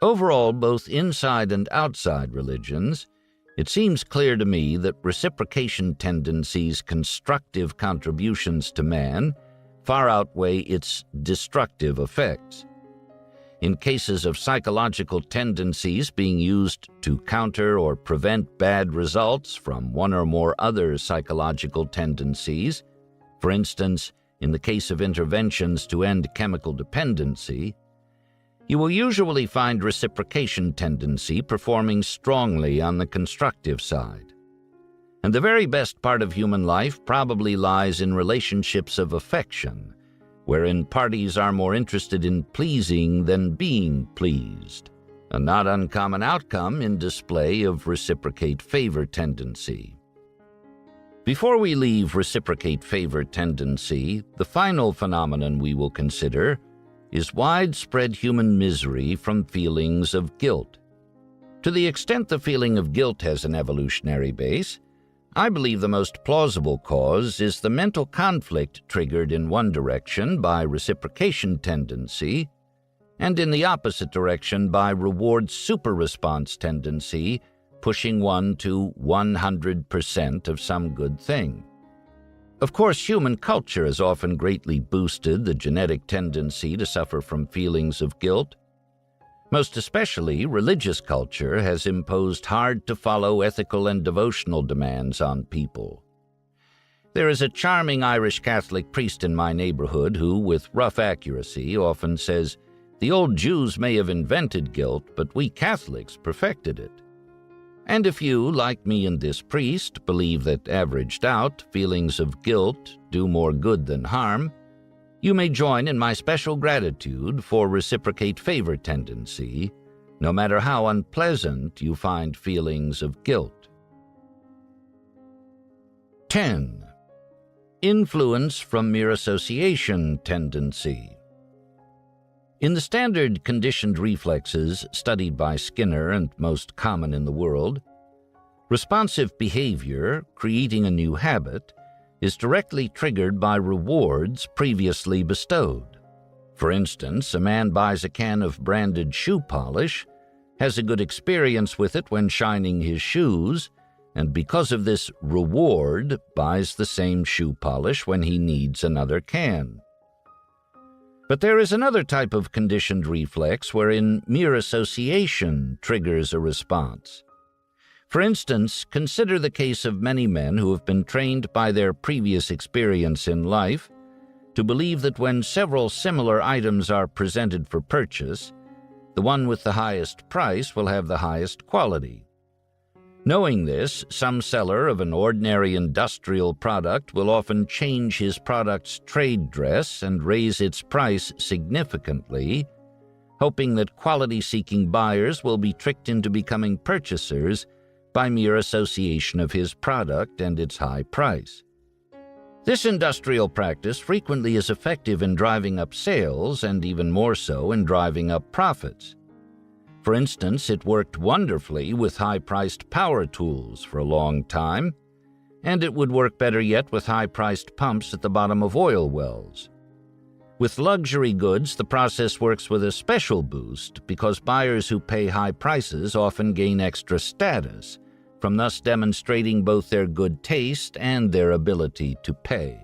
Overall, both inside and outside religions, it seems clear to me that reciprocation tendencies' constructive contributions to man far outweigh its destructive effects. In cases of psychological tendencies being used to counter or prevent bad results from one or more other psychological tendencies, for instance, in the case of interventions to end chemical dependency, you will usually find reciprocation tendency performing strongly on the constructive side. And the very best part of human life probably lies in relationships of affection, wherein parties are more interested in pleasing than being pleased, a not uncommon outcome in display of reciprocate favor tendency. Before we leave reciprocate favor tendency, the final phenomenon we will consider is widespread human misery from feelings of guilt. To the extent the feeling of guilt has an evolutionary base, I believe the most plausible cause is the mental conflict triggered in one direction by reciprocation tendency and in the opposite direction by reward super-response tendency, pushing one to 100% of some good thing. Of course, human culture has often greatly boosted the genetic tendency to suffer from feelings of guilt. Most especially, religious culture has imposed hard-to-follow ethical and devotional demands on people. There is a charming Irish Catholic priest in my neighborhood who, with rough accuracy, often says, "The old Jews may have invented guilt, but we Catholics perfected it." And if you, like me and this priest, believe that averaged out, feelings of guilt do more good than harm, you may join in my special gratitude for reciprocate favor tendency, no matter how unpleasant you find feelings of guilt. 10. Influence from mere association tendency. In the standard conditioned reflexes studied by Skinner and most common in the world, responsive behavior, creating a new habit, is directly triggered by rewards previously bestowed. For instance, a man buys a can of branded shoe polish, has a good experience with it when shining his shoes, and because of this reward, buys the same shoe polish when he needs another can. But there is another type of conditioned reflex wherein mere association triggers a response. For instance, consider the case of many men who have been trained by their previous experience in life to believe that when several similar items are presented for purchase, the one with the highest price will have the highest quality. Knowing this, some seller of an ordinary industrial product will often change his product's trade dress and raise its price significantly, hoping that quality-seeking buyers will be tricked into becoming purchasers by mere association of his product and its high price. This industrial practice frequently is effective in driving up sales and even more so in driving up profits. For instance, it worked wonderfully with high-priced power tools for a long time, and it would work better yet with high-priced pumps at the bottom of oil wells. With luxury goods, the process works with a special boost because buyers who pay high prices often gain extra status, from thus demonstrating both their good taste and their ability to pay.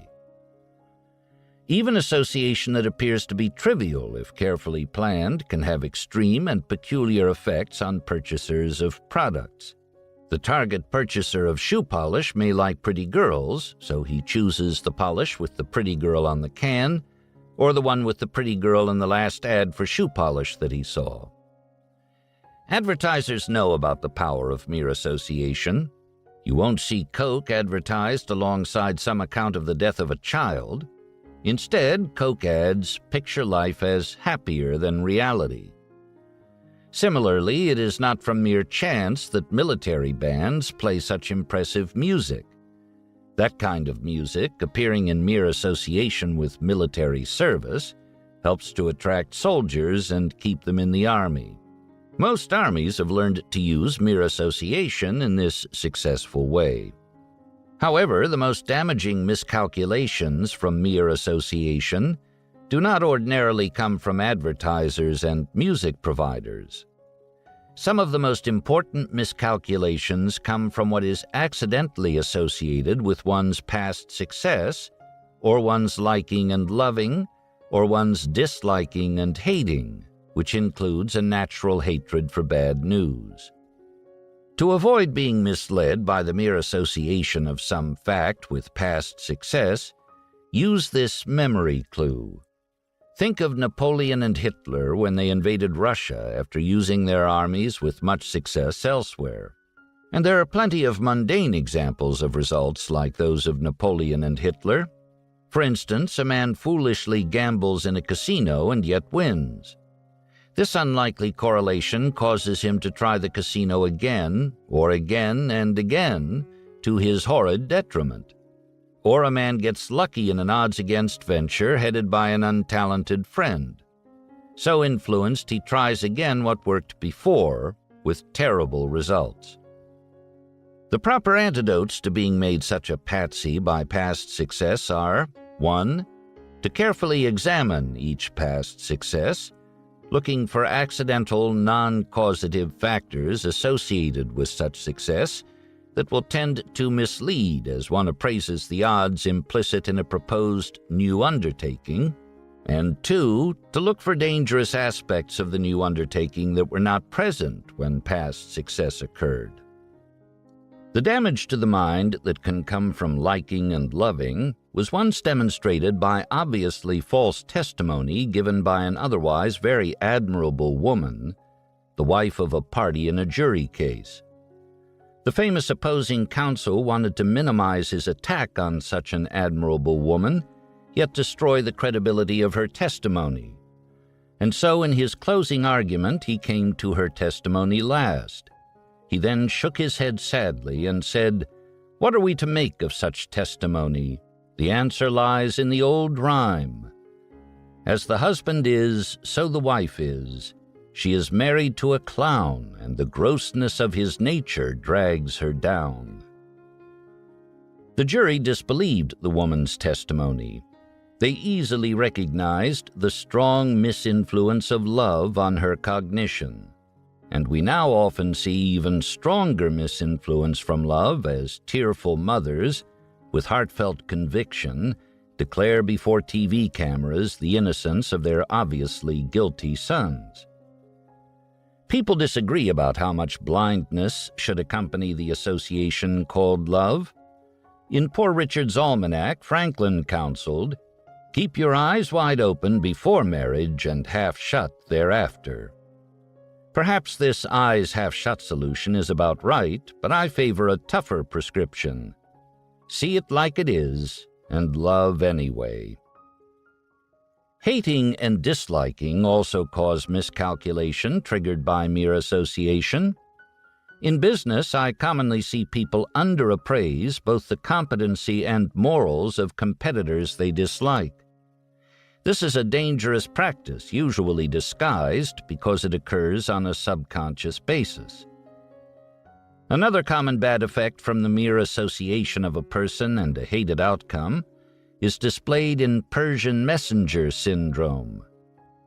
Even association that appears to be trivial, if carefully planned, can have extreme and peculiar effects on purchasers of products. The target purchaser of shoe polish may like pretty girls, so he chooses the polish with the pretty girl on the can, or the one with the pretty girl in the last ad for shoe polish that he saw. Advertisers know about the power of mere association. You won't see Coke advertised alongside some account of the death of a child. Instead, Coke ads picture life as happier than reality. Similarly, it is not from mere chance that military bands play such impressive music. That kind of music, appearing in mere association with military service, helps to attract soldiers and keep them in the army. Most armies have learned to use mere association in this successful way. However, the most damaging miscalculations from mere association do not ordinarily come from advertisers and music providers. Some of the most important miscalculations come from what is accidentally associated with one's past success, or one's liking and loving, or one's disliking and hating, which includes a natural hatred for bad news. To avoid being misled by the mere association of some fact with past success, use this memory clue. Think of Napoleon and Hitler when they invaded Russia after using their armies with much success elsewhere. And there are plenty of mundane examples of results like those of Napoleon and Hitler. For instance, a man foolishly gambles in a casino and yet wins. This unlikely correlation causes him to try the casino again, or again and again, to his horrid detriment. Or a man gets lucky in an odds-against venture headed by an untalented friend. So influenced, he tries again what worked before, with terrible results. The proper antidotes to being made such a patsy by past success are: 1. To carefully examine each past success, looking for accidental, non-causative factors associated with such success that will tend to mislead as one appraises the odds implicit in a proposed new undertaking, and 2, to look for dangerous aspects of the new undertaking that were not present when past success occurred. The damage to the mind that can come from liking and loving was once demonstrated by obviously false testimony given by an otherwise very admirable woman, the wife of a party in a jury case. The famous opposing counsel wanted to minimize his attack on such an admirable woman, yet destroy the credibility of her testimony. And so in his closing argument he came to her testimony last. He then shook his head sadly and said, "What are we to make of such testimony? The answer lies in the old rhyme. As the husband is, so the wife is. She is married to a clown, and the grossness of his nature drags her down." The jury disbelieved the woman's testimony. They easily recognized the strong misinfluence of love on her cognition. And we now often see even stronger misinfluence from love as tearful mothers, with heartfelt conviction, declare before TV cameras the innocence of their obviously guilty sons. People disagree about how much blindness should accompany the association called love. In Poor Richard's Almanack, Franklin counseled, "Keep your eyes wide open before marriage and half shut thereafter." Perhaps this eyes half shut solution is about right, but I favor a tougher prescription. See it like it is, and love anyway. Hating and disliking also cause miscalculation triggered by mere association. In business, I commonly see people underappraise both the competency and morals of competitors they dislike. This is a dangerous practice, usually disguised because it occurs on a subconscious basis. Another common bad effect from the mere association of a person and a hated outcome is displayed in Persian messenger syndrome.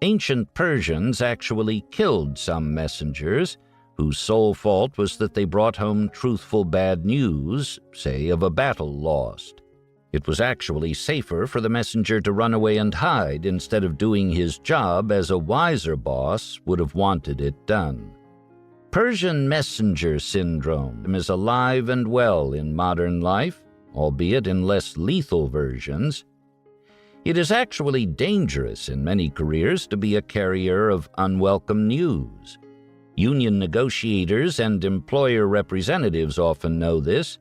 Ancient Persians actually killed some messengers whose sole fault was that they brought home truthful bad news, say of a battle lost. It was actually safer for the messenger to run away and hide instead of doing his job as a wiser boss would have wanted it done. Persian messenger syndrome is alive and well in modern life, albeit in less lethal versions. It is actually dangerous in many careers to be a carrier of unwelcome news. Union negotiators and employer representatives often know this,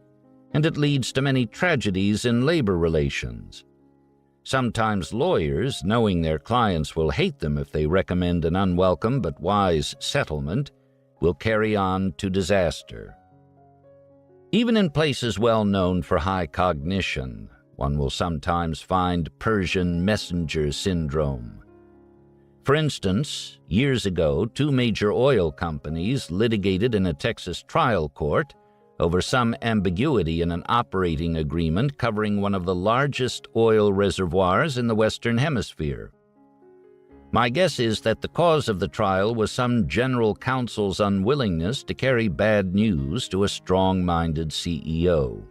and it leads to many tragedies in labor relations. Sometimes lawyers, knowing their clients will hate them if they recommend an unwelcome but wise settlement, will carry on to disaster. Even in places well known for high cognition, one will sometimes find Persian messenger syndrome. For instance, years ago, 2 major oil companies litigated in a Texas trial court over some ambiguity in an operating agreement covering one of the largest oil reservoirs in the Western Hemisphere. My guess is that the cause of the trial was some general counsel's unwillingness to carry bad news to a strong-minded CEO.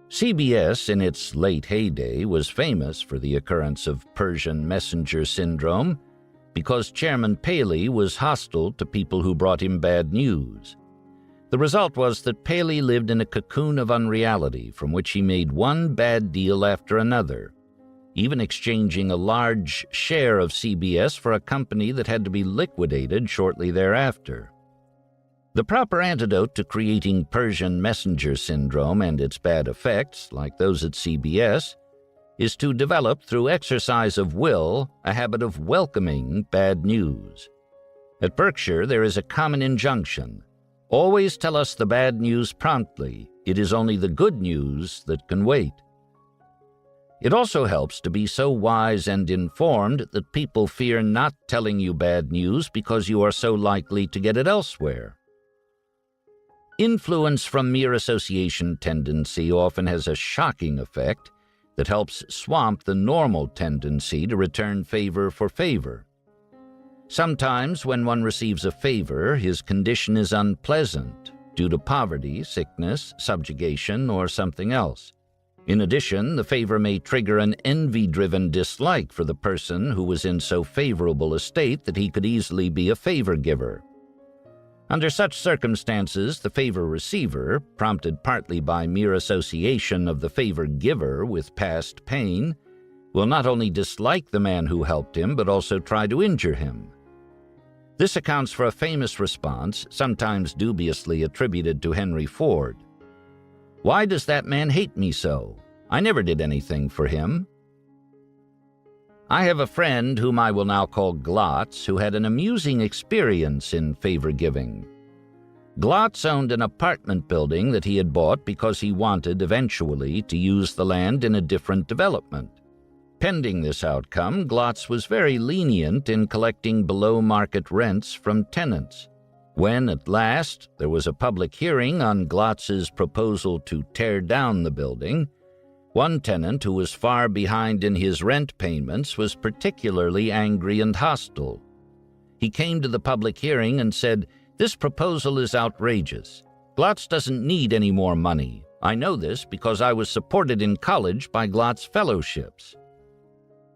CBS, in its late heyday, was famous for the occurrence of Persian messenger syndrome because Chairman Paley was hostile to people who brought him bad news. The result was that Paley lived in a cocoon of unreality from which he made one bad deal after another, even exchanging a large share of CBS for a company that had to be liquidated shortly thereafter. The proper antidote to creating Persian messenger syndrome and its bad effects, like those at CBS, is to develop through exercise of will a habit of welcoming bad news. At Berkshire, there is a common injunction: always tell us the bad news promptly. It is only the good news that can wait. It also helps to be so wise and informed that people fear not telling you bad news because you are so likely to get it elsewhere. Influence from mere association tendency often has a shocking effect that helps swamp the normal tendency to return favor for favor. Sometimes when one receives a favor, his condition is unpleasant due to poverty, sickness, subjugation, or something else. In addition, the favor may trigger an envy-driven dislike for the person who was in so favorable a state that he could easily be a favor giver. Under such circumstances, the favor receiver, prompted partly by mere association of the favor giver with past pain, will not only dislike the man who helped him, but also try to injure him. This accounts for a famous response, sometimes dubiously attributed to Henry Ford. "Why does that man hate me so? I never did anything for him." I have a friend whom I will now call Glotz, who had an amusing experience in favor-giving. Glotz owned an apartment building that he had bought because he wanted, eventually, to use the land in a different development. Pending this outcome, Glotz was very lenient in collecting below-market rents from tenants. When, at last, there was a public hearing on Glotz's proposal to tear down the building, one tenant who was far behind in his rent payments was particularly angry and hostile. He came to the public hearing and said, "This proposal is outrageous. Glotz doesn't need any more money. I know this because I was supported in college by Glotz fellowships."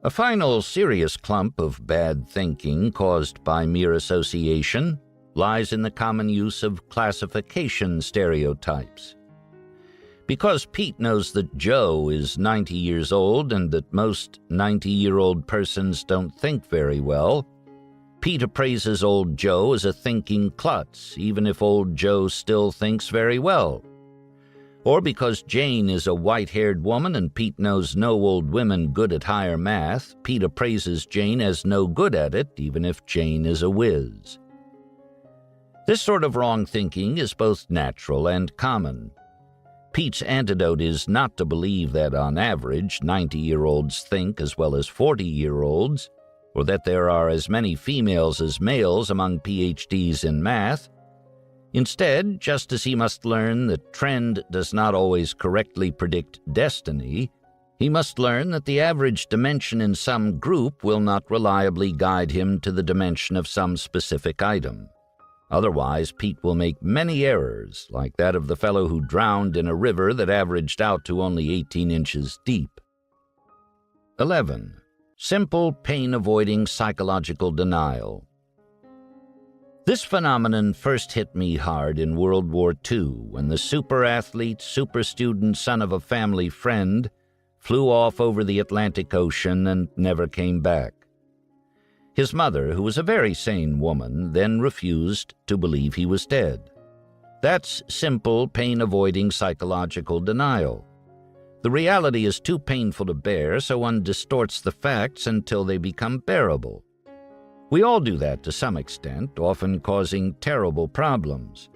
A final serious clump of bad thinking caused by mere association lies in the common use of classification stereotypes. Because Pete knows that Joe is 90 years old and that most 90-year-old persons don't think very well, Pete appraises old Joe as a thinking klutz, even if old Joe still thinks very well. Or because Jane is a white-haired woman and Pete knows no old women good at higher math, Pete appraises Jane as no good at it, even if Jane is a whiz. This sort of wrong thinking is both natural and common. Pete's antidote is not to believe that, on average, 90-year-olds think as well as 40-year-olds, or that there are as many females as males among PhDs in math. Instead, just as he must learn that trend does not always correctly predict destiny, he must learn that the average dimension in some group will not reliably guide him to the dimension of some specific item. Otherwise, Pete will make many errors, like that of the fellow who drowned in a river that averaged out to only 18 inches deep. 11. Simple pain-avoiding psychological denial. This phenomenon first hit me hard in World War II, when the super-athlete, super-student son of a family friend flew off over the Atlantic Ocean and never came back. His mother, who was a very sane woman, then refused to believe he was dead. That's simple, pain-avoiding psychological denial. The reality is too painful to bear, so one distorts the facts until they become bearable. We all do that to some extent, often causing terrible problems.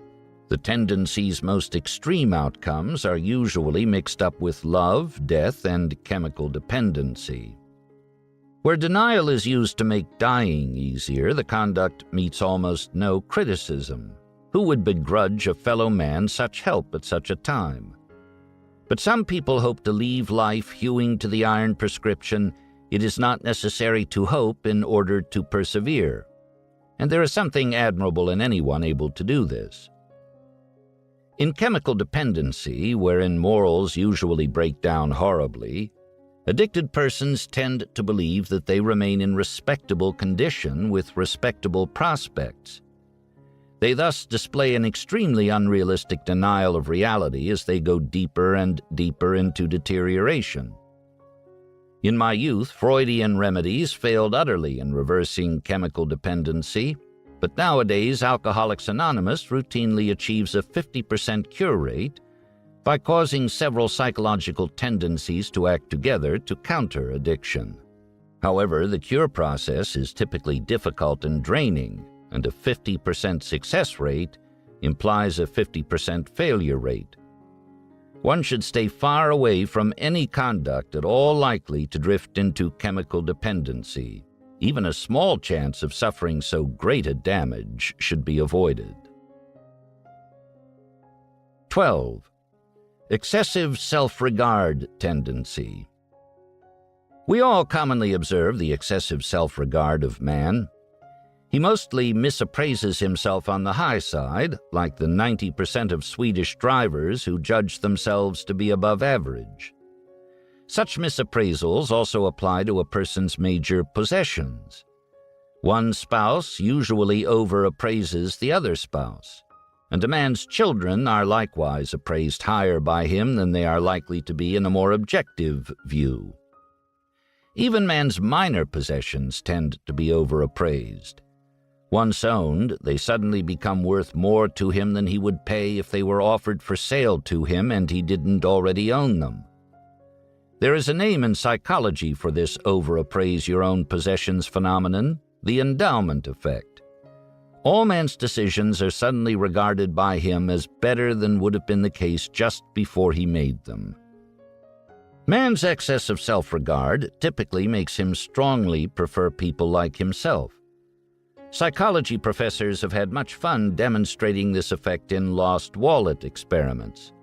The tendency's most extreme outcomes are usually mixed up with love, death, and chemical dependency. Where denial is used to make dying easier, the conduct meets almost no criticism. Who would begrudge a fellow man such help at such a time? But some people hope to leave life hewing to the iron prescription, "It is not necessary to hope in order to persevere." And there is something admirable in anyone able to do this. In chemical dependency, wherein morals usually break down horribly, addicted persons tend to believe that they remain in respectable condition with respectable prospects. They thus display an extremely unrealistic denial of reality as they go deeper and deeper into deterioration. In my youth, Freudian remedies failed utterly in reversing chemical dependency, but nowadays Alcoholics Anonymous routinely achieves a 50% cure rate by causing several psychological tendencies to act together to counter addiction. However, the cure process is typically difficult and draining, and a 50% success rate implies a 50% failure rate. One should stay far away from any conduct at all likely to drift into chemical dependency. Even a small chance of suffering so great a damage should be avoided. 12. Excessive self-regard tendency. We all commonly observe the excessive self-regard of man. He mostly misappraises himself on the high side, like the 90% of Swedish drivers who judge themselves to be above average. Such misappraisals also apply to a person's major possessions. One spouse usually overappraises the other spouse, and a man's children are likewise appraised higher by him than they are likely to be in a more objective view. Even man's minor possessions tend to be overappraised. Once owned, they suddenly become worth more to him than he would pay if they were offered for sale to him and he didn't already own them. There is a name in psychology for this overappraise your own possessions phenomenon: the endowment effect. All man's decisions are suddenly regarded by him as better than would have been the case just before he made them. Man's excess of self-regard typically makes him strongly prefer people like himself. Psychology professors have had much fun demonstrating this effect in lost wallet experiments.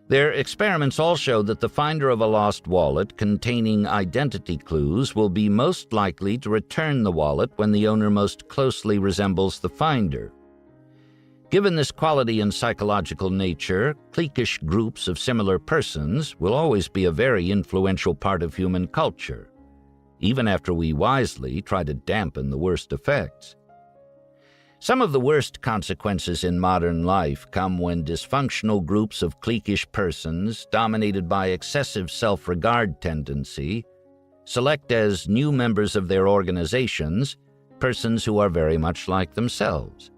Their experiments all show that the finder of a lost wallet containing identity clues will be most likely to return the wallet when the owner most closely resembles the finder. Given this quality and psychological nature, cliquish groups of similar persons will always be a very influential part of human culture, even after we wisely try to dampen the worst effects. Some of the worst consequences in modern life come when dysfunctional groups of cliquish persons, dominated by excessive self-regard tendency, select as new members of their organizations persons who are very much like themselves.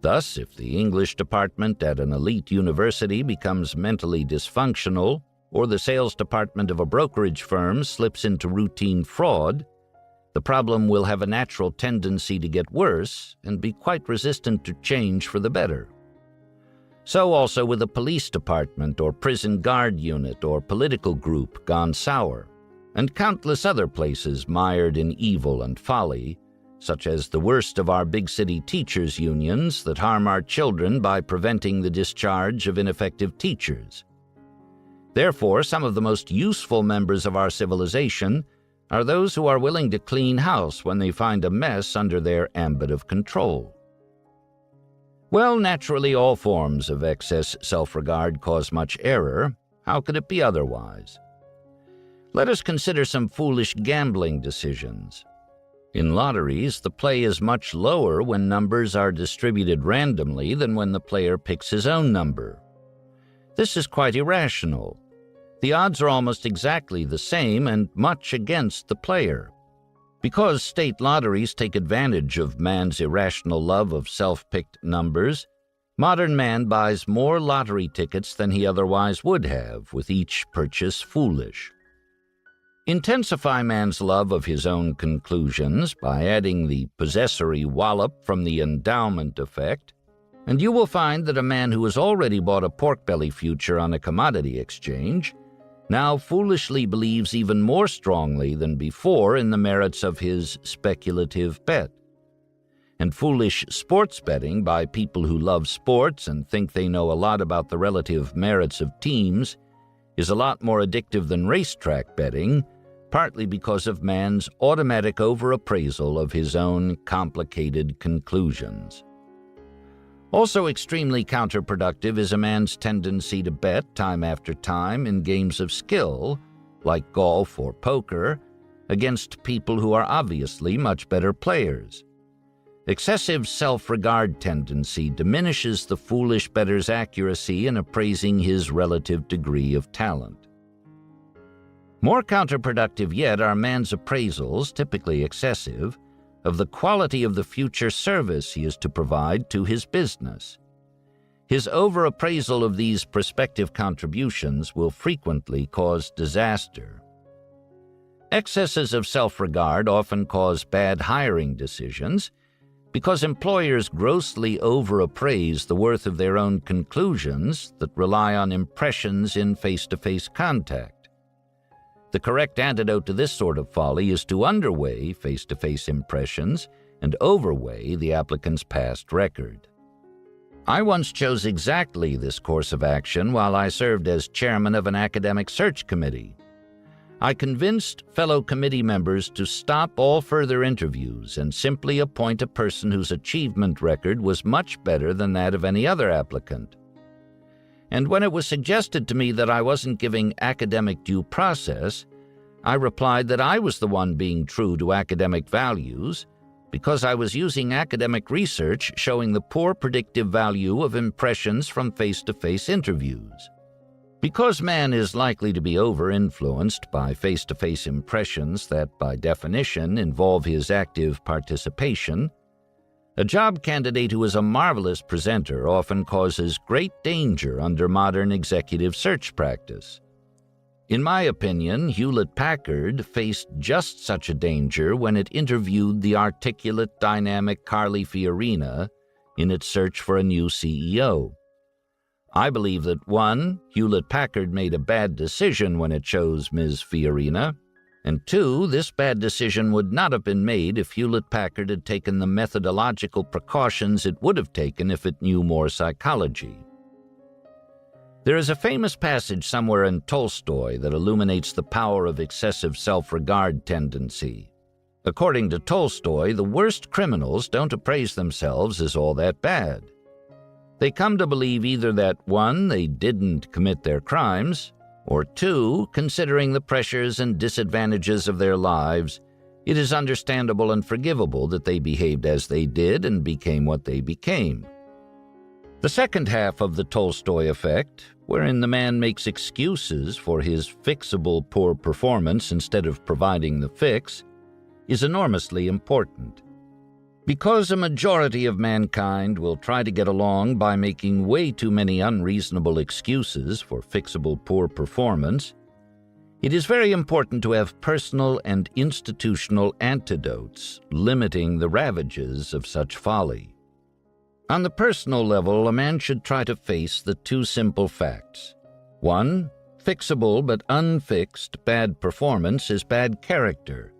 Thus, if the English department at an elite university becomes mentally dysfunctional, or the sales department of a brokerage firm slips into routine fraud, the problem will have a natural tendency to get worse and be quite resistant to change for the better. So also with a police department or prison guard unit or political group gone sour, and countless other places mired in evil and folly, such as the worst of our big city teachers' unions that harm our children by preventing the discharge of ineffective teachers. Therefore, some of the most useful members of our civilization are those who are willing to clean house when they find a mess under their ambit of control. Well, naturally, all forms of excess self-regard cause much error. How could it be otherwise? Let us consider some foolish gambling decisions. In lotteries, the play is much lower when numbers are distributed randomly than when the player picks his own number. This is quite irrational. The odds are almost exactly the same and much against the player. Because state lotteries take advantage of man's irrational love of self-picked numbers, modern man buys more lottery tickets than he otherwise would have, with each purchase foolish. Intensify man's love of his own conclusions by adding the possessory wallop from the endowment effect, and you will find that a man who has already bought a pork belly future on a commodity exchange now foolishly believes even more strongly than before in the merits of his speculative bet. And foolish sports betting by people who love sports and think they know a lot about the relative merits of teams is a lot more addictive than racetrack betting, partly because of man's automatic overappraisal of his own complicated conclusions. Also extremely counterproductive is a man's tendency to bet time after time in games of skill, like golf or poker, against people who are obviously much better players. Excessive self-regard tendency diminishes the foolish bettor's accuracy in appraising his relative degree of talent. More counterproductive yet are man's appraisals, typically excessive, of the quality of the future service he is to provide to his business. His overappraisal of these prospective contributions will frequently cause disaster. Excesses of self-regard often cause bad hiring decisions because employers grossly overappraise the worth of their own conclusions that rely on impressions in face-to-face contact. The correct antidote to this sort of folly is to underweigh face-to-face impressions and overweigh the applicant's past record. I once chose exactly this course of action while I served as chairman of an academic search committee. I convinced fellow committee members to stop all further interviews and simply appoint a person whose achievement record was much better than that of any other applicant. And when it was suggested to me that I wasn't giving academic due process, I replied that I was the one being true to academic values, because I was using academic research showing the poor predictive value of impressions from face-to-face interviews. Because man is likely to be over-influenced by face-to-face impressions that, by definition, involve his active participation, a job candidate who is a marvelous presenter often causes great danger under modern executive search practice. In my opinion, Hewlett-Packard faced just such a danger when it interviewed the articulate, dynamic Carly Fiorina in its search for a new CEO. I believe that 1, Hewlett-Packard made a bad decision when it chose Ms. Fiorina, and 2, this bad decision would not have been made if Hewlett-Packard had taken the methodological precautions it would have taken if it knew more psychology. There is a famous passage somewhere in Tolstoy that illuminates the power of excessive self-regard tendency. According to Tolstoy, the worst criminals don't appraise themselves as all that bad. They come to believe either that 1, they didn't commit their crimes, or 2, considering the pressures and disadvantages of their lives, it is understandable and forgivable that they behaved as they did and became what they became. The second half of the Tolstoy effect, wherein the man makes excuses for his fixable poor performance instead of providing the fix, is enormously important. Because a majority of mankind will try to get along by making way too many unreasonable excuses for fixable poor performance, it is very important to have personal and institutional antidotes limiting the ravages of such folly. On the personal level, a man should try to face the 2 simple facts. 1, fixable but unfixed bad performance is bad character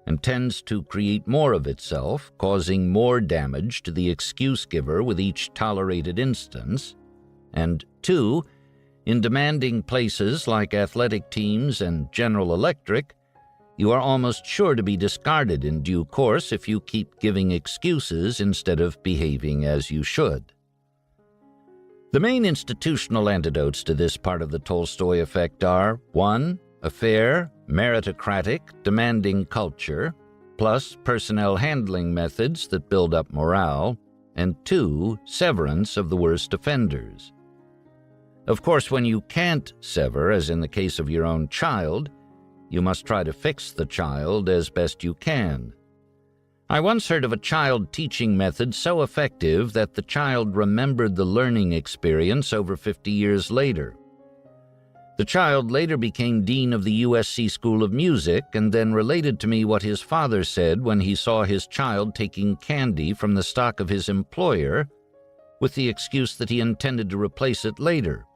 and tends to create more of itself, causing more damage to the excuse giver with each tolerated instance. And 2, in demanding places like athletic teams and General Electric, you are almost sure to be discarded in due course if you keep giving excuses instead of behaving as you should. The main institutional antidotes to this part of the Tolstoy effect are 1, a fair, meritocratic, demanding culture, plus personnel handling methods that build up morale, and 2, severance of the worst offenders. Of course, when you can't sever, as in the case of your own child, you must try to fix the child as best you can. I once heard of a child teaching method so effective that the child remembered the learning experience over 50 years later. The child later became dean of the USC School of Music and then related to me what his father said when he saw his child taking candy from the stock of his employer with the excuse that he intended to replace it later.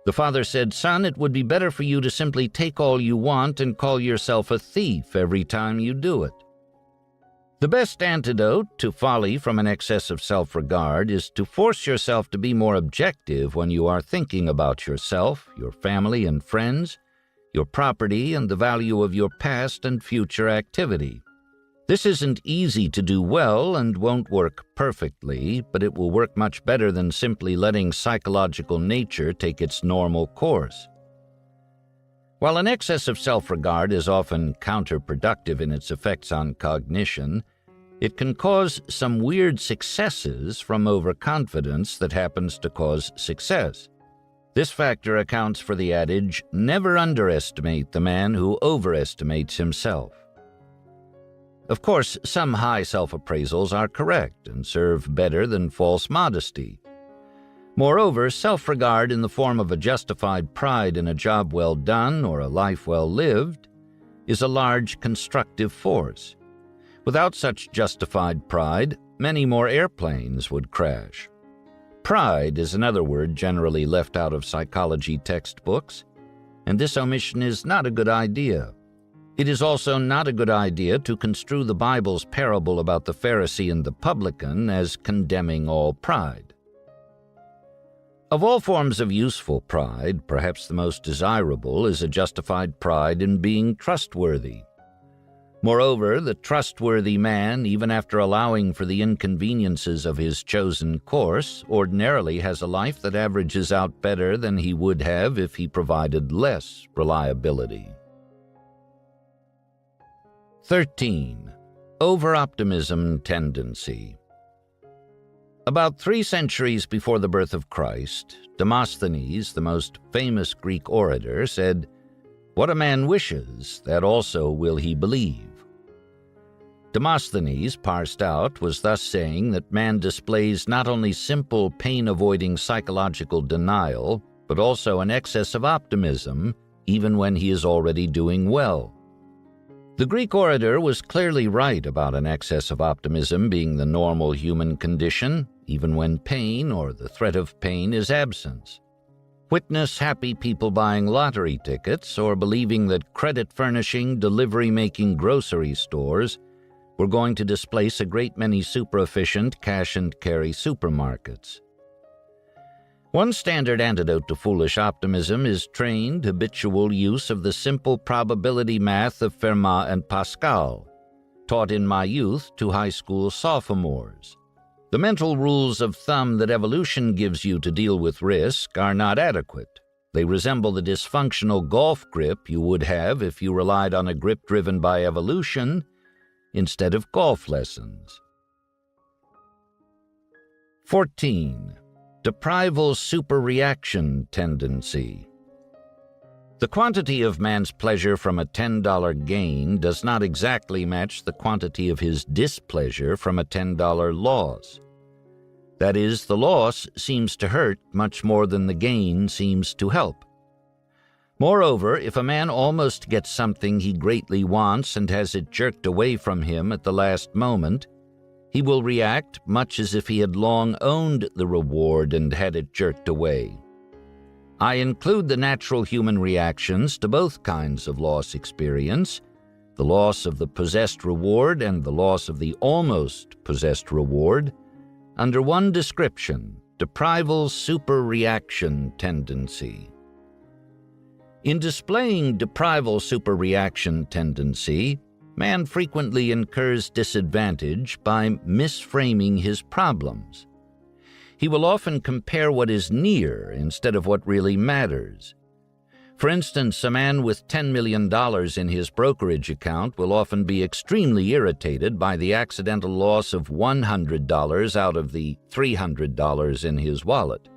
The father said, "Son, it would be better for you to simply take all you want and call yourself a thief every time you do it." The best antidote to folly from an excess of self-regard is to force yourself to be more objective when you are thinking about yourself, your family and friends, your property, and the value of your past and future activity. This isn't easy to do well and won't work perfectly, but it will work much better than simply letting psychological nature take its normal course. While an excess of self-regard is often counterproductive in its effects on cognition, it can cause some weird successes from overconfidence that happens to cause success. This factor accounts for the adage, "Never underestimate the man who overestimates himself." Of course, some high self-appraisals are correct and serve better than false modesty. Moreover, self-regard in the form of a justified pride in a job well done or a life well lived is a large constructive force. Without such justified pride, many more airplanes would crash. Pride is another word generally left out of psychology textbooks, and this omission is not a good idea. It is also not a good idea to construe the Bible's parable about the Pharisee and the publican as condemning all pride. Of all forms of useful pride, perhaps the most desirable is a justified pride in being trustworthy. Moreover, the trustworthy man, even after allowing for the inconveniences of his chosen course, ordinarily has a life that averages out better than he would have if he provided less reliability. 13. Over-optimism tendency. About 3 centuries before the birth of Christ, Demosthenes, the most famous Greek orator, said, "What a man wishes, that also will he believe." Demosthenes, parsed out, was thus saying that man displays not only simple pain-avoiding psychological denial, but also an excess of optimism, even when he is already doing well. The Greek orator was clearly right about an excess of optimism being the normal human condition, even when pain or the threat of pain is absent. Witness happy people buying lottery tickets or believing that credit-furnishing, delivery-making grocery stores were going to displace a great many super-efficient cash-and-carry supermarkets. One standard antidote to foolish optimism is trained, habitual use of the simple probability math of Fermat and Pascal, taught in my youth to high school sophomores. The mental rules of thumb that evolution gives you to deal with risk are not adequate. They resemble the dysfunctional golf grip you would have if you relied on a grip driven by evolution instead of golf lessons. 14. Deprival superreaction tendency. The quantity of man's pleasure from a $10 gain does not exactly match the quantity of his displeasure from a $10 loss. That is, the loss seems to hurt much more than the gain seems to help. Moreover, if a man almost gets something he greatly wants and has it jerked away from him at the last moment, he will react much as if he had long owned the reward and had it jerked away. I include the natural human reactions to both kinds of loss experience, the loss of the possessed reward and the loss of the almost possessed reward, under one description: deprival superreaction tendency. In displaying deprival superreaction tendency, man frequently incurs disadvantage by misframing his problems. He will often compare what is near instead of what really matters. For instance, a man with $10 million in his brokerage account will often be extremely irritated by the accidental loss of $100 out of the $300 in his wallet.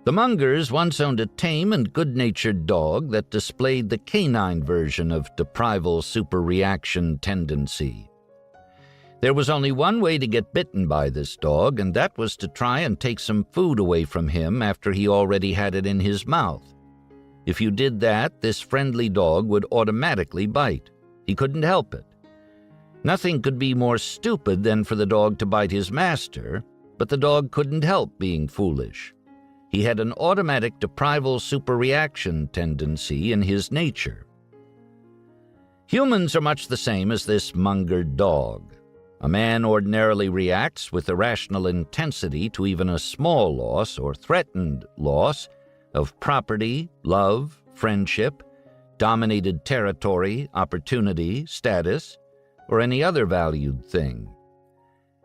The Mungers once owned a tame and good-natured dog that displayed the canine version of deprival superreaction tendency. There was only one way to get bitten by this dog, and that was to try and take some food away from him after he already had it in his mouth. If you did that, this friendly dog would automatically bite. He couldn't help it. Nothing could be more stupid than for the dog to bite his master, but the dog couldn't help being foolish. He had an automatic deprival superreaction tendency in his nature. Humans are much the same as this Munger dog. A man ordinarily reacts with irrational intensity to even a small loss or threatened loss of property, love, friendship, dominated territory, opportunity, status, or any other valued thing.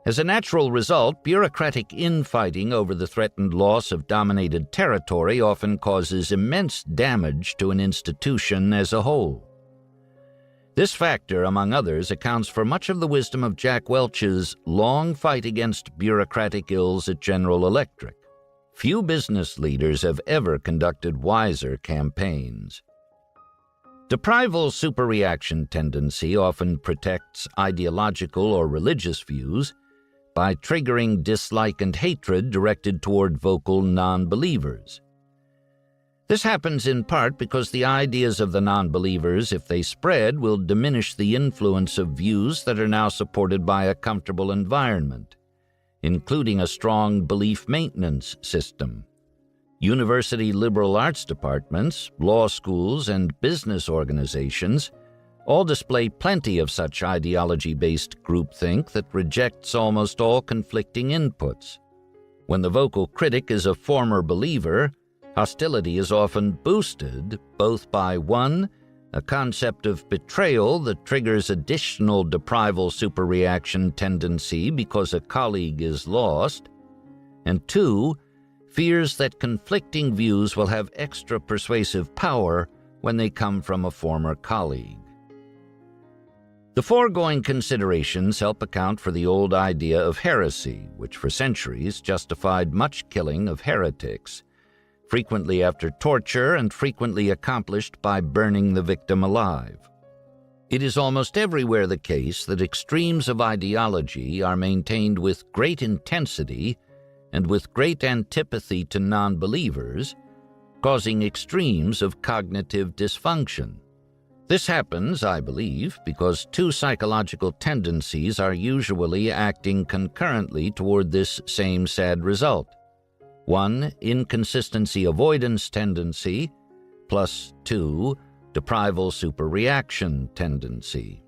As a natural result, bureaucratic infighting over the threatened loss of dominated territory often causes immense damage to an institution as a whole. This factor, among others, accounts for much of the wisdom of Jack Welch's long fight against bureaucratic ills at General Electric. Few business leaders have ever conducted wiser campaigns. Deprival superreaction tendency often protects ideological or religious views by triggering dislike and hatred directed toward vocal non-believers. This happens in part because the ideas of the non-believers, if they spread, will diminish the influence of views that are now supported by a comfortable environment, including a strong belief maintenance system. University liberal arts departments, law schools, and business organizations all display plenty of such ideology-based groupthink that rejects almost all conflicting inputs. When the vocal critic is a former believer, hostility is often boosted both by 1, a concept of betrayal that triggers additional deprival superreaction tendency because a colleague is lost, and 2, fears that conflicting views will have extra persuasive power when they come from a former colleague. The foregoing considerations help account for the old idea of heresy, which for centuries justified much killing of heretics, frequently after torture and frequently accomplished by burning the victim alive. It is almost everywhere the case that extremes of ideology are maintained with great intensity and with great antipathy to non-believers, causing extremes of cognitive dysfunction. This happens, I believe, because two psychological tendencies are usually acting concurrently toward this same sad result. One, inconsistency avoidance tendency, plus two, deprival superreaction tendency.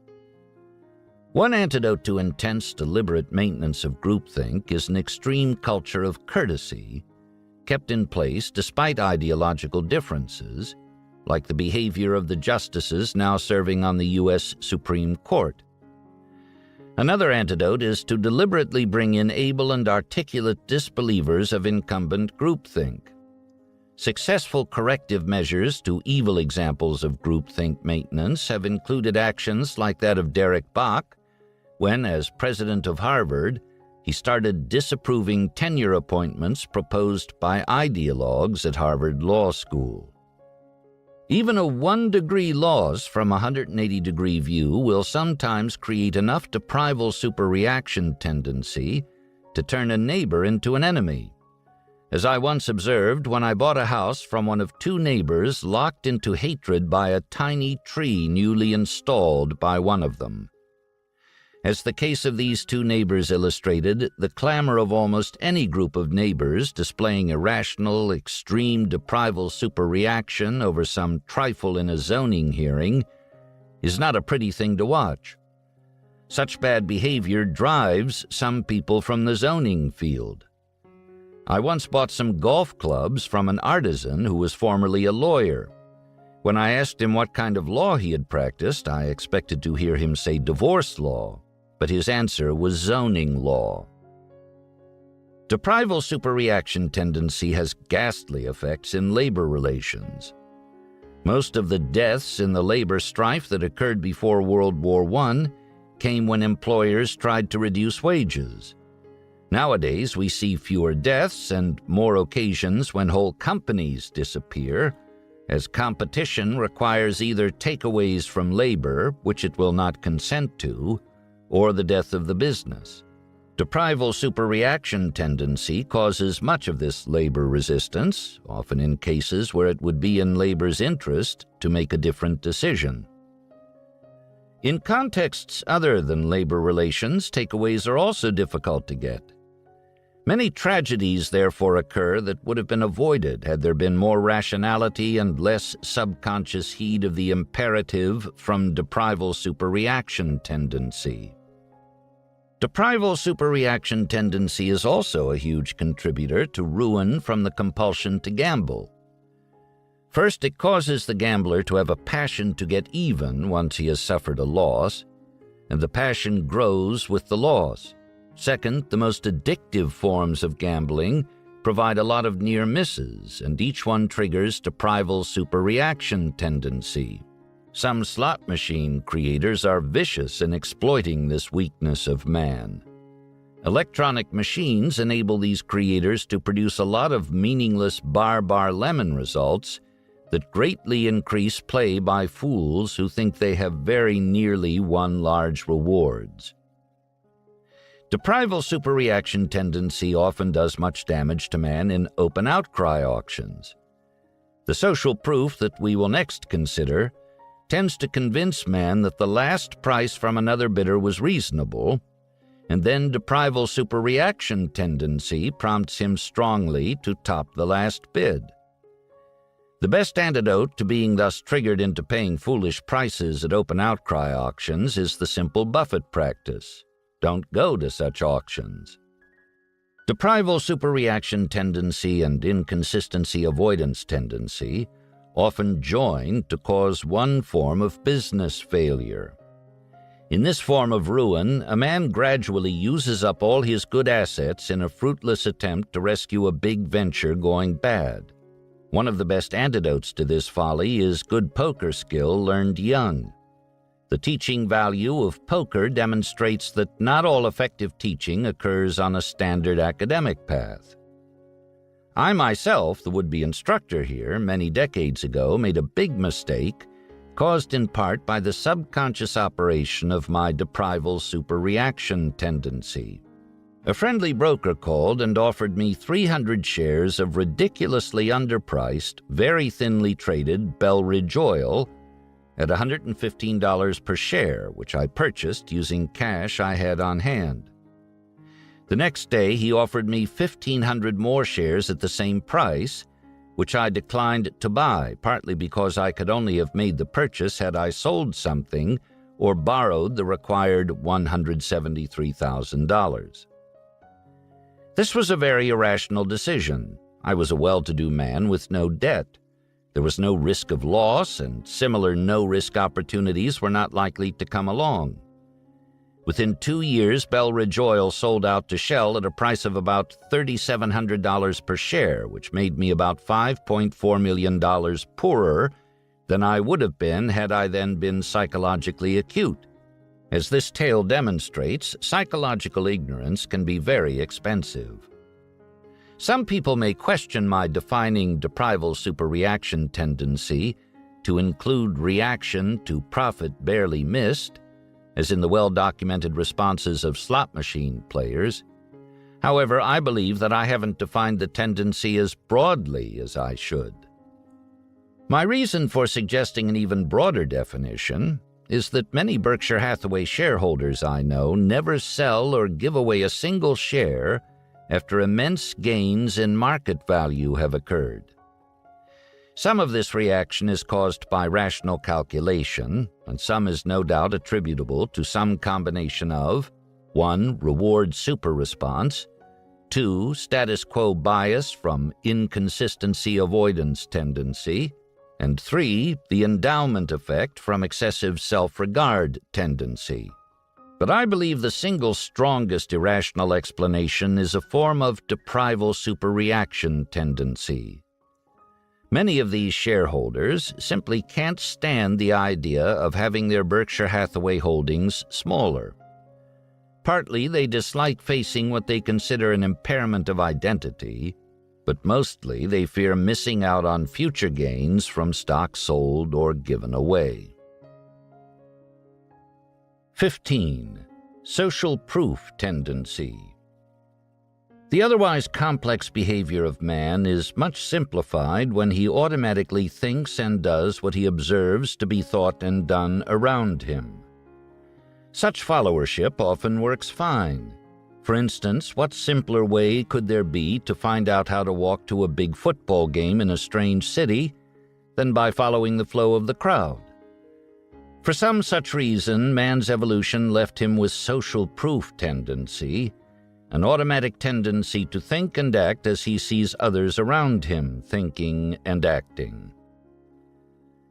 One antidote to intense, deliberate maintenance of groupthink is an extreme culture of courtesy, kept in place despite ideological differences, like the behavior of the justices now serving on the U.S. Supreme Court. Another antidote is to deliberately bring in able and articulate disbelievers of incumbent groupthink. Successful corrective measures to evil examples of groupthink maintenance have included actions like that of Derek Bach, when, as president of Harvard, he started disapproving tenure appointments proposed by ideologues at Harvard Law School. Even a 1-degree loss from a 180-degree view will sometimes create enough deprival superreaction tendency to turn a neighbor into an enemy. As I once observed when I bought a house from one of two neighbors locked into hatred by a tiny tree newly installed by one of them. As the case of these two neighbors illustrated, the clamor of almost any group of neighbors displaying irrational, extreme deprival superreaction over some trifle in a zoning hearing is not a pretty thing to watch. Such bad behavior drives some people from the zoning field. I once bought some golf clubs from an artisan who was formerly a lawyer. When I asked him what kind of law he had practiced, I expected to hear him say divorce law, but his answer was zoning law. Deprival superreaction tendency has ghastly effects in labor relations. Most of the deaths in the labor strife that occurred before World War I came when employers tried to reduce wages. Nowadays, we see fewer deaths and more occasions when whole companies disappear, as competition requires either takeaways from labor, which it will not consent to, or the death of the business. Deprival superreaction tendency causes much of this labor resistance, often in cases where it would be in labor's interest to make a different decision. In contexts other than labor relations, takeaways are also difficult to get. Many tragedies therefore occur that would have been avoided had there been more rationality and less subconscious heed of the imperative from deprival superreaction tendency. Deprival superreaction tendency is also a huge contributor to ruin from the compulsion to gamble. First, it causes the gambler to have a passion to get even once he has suffered a loss, and the passion grows with the loss. Second, the most addictive forms of gambling provide a lot of near misses, and each one triggers deprival superreaction tendency. Some slot machine creators are vicious in exploiting this weakness of man. Electronic machines enable these creators to produce a lot of meaningless bar-lemon results that greatly increase play by fools who think they have very nearly won large rewards. Deprival superreaction tendency often does much damage to man in open outcry auctions. The social proof that we will next consider tends to convince man that the last price from another bidder was reasonable, and then deprival superreaction tendency prompts him strongly to top the last bid. The best antidote to being thus triggered into paying foolish prices at open outcry auctions is the simple Buffett practice. Don't go to such auctions. Deprival superreaction tendency and inconsistency avoidance tendency often join to cause one form of business failure. In this form of ruin, a man gradually uses up all his good assets in a fruitless attempt to rescue a big venture going bad. One of the best antidotes to this folly is good poker skill learned young. The teaching value of poker demonstrates that not all effective teaching occurs on a standard academic path. I myself, the would-be instructor here, many decades ago, made a big mistake, caused in part by the subconscious operation of my deprival superreaction tendency. A friendly broker called and offered me 300 shares of ridiculously underpriced, very thinly traded Belridge oil at $115 per share, which I purchased using cash I had on hand. The next day, he offered me 1,500 more shares at the same price, which I declined to buy, partly because I could only have made the purchase had I sold something or borrowed the required $173,000. This was a very irrational decision. I was a well-to-do man with no debt. There was no risk of loss, and similar no-risk opportunities were not likely to come along. Within 2 years, Belridge oil sold out to Shell at a price of about $3,700 per share, which made me about $5.4 million poorer than I would have been had I then been psychologically acute. As this tale demonstrates, psychological ignorance can be very expensive. Some people may question my defining deprival superreaction tendency to include reaction to profit barely missed, as in the well-documented responses of slot machine players. However, I believe that I haven't defined the tendency as broadly as I should. My reason for suggesting an even broader definition is that many Berkshire Hathaway shareholders I know never sell or give away a single share after immense gains in market value have occurred. Some of this reaction is caused by rational calculation, and some is no doubt attributable to some combination of 1. Reward super response, 2. Status quo bias from inconsistency avoidance tendency, and 3. The endowment effect from excessive self-regard tendency. But I believe the single strongest irrational explanation is a form of deprival superreaction tendency. Many of these shareholders simply can't stand the idea of having their Berkshire Hathaway holdings smaller. Partly they dislike facing what they consider an impairment of identity, but mostly they fear missing out on future gains from stock sold or given away. 15. Social proof tendency. The otherwise complex behavior of man is much simplified when he automatically thinks and does what he observes to be thought and done around him. Such followership often works fine. For instance, what simpler way could there be to find out how to walk to a big football game in a strange city than by following the flow of the crowd? For some such reason, man's evolution left him with social proof tendency, an automatic tendency to think and act as he sees others around him thinking and acting.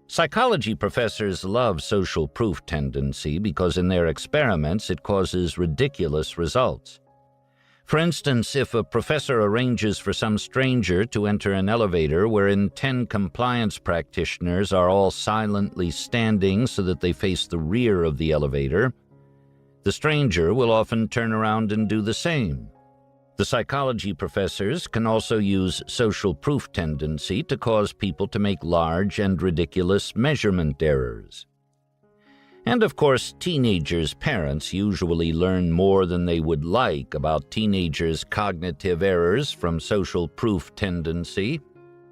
Psychology professors love social proof tendency because in their experiments it causes ridiculous results. For instance, if a professor arranges for some stranger to enter an elevator wherein 10 compliance practitioners are all silently standing so that they face the rear of the elevator, the stranger will often turn around and do the same. The psychology professors can also use social proof tendency to cause people to make large and ridiculous measurement errors. And of course, teenagers' parents usually learn more than they would like about teenagers' cognitive errors from social proof tendency.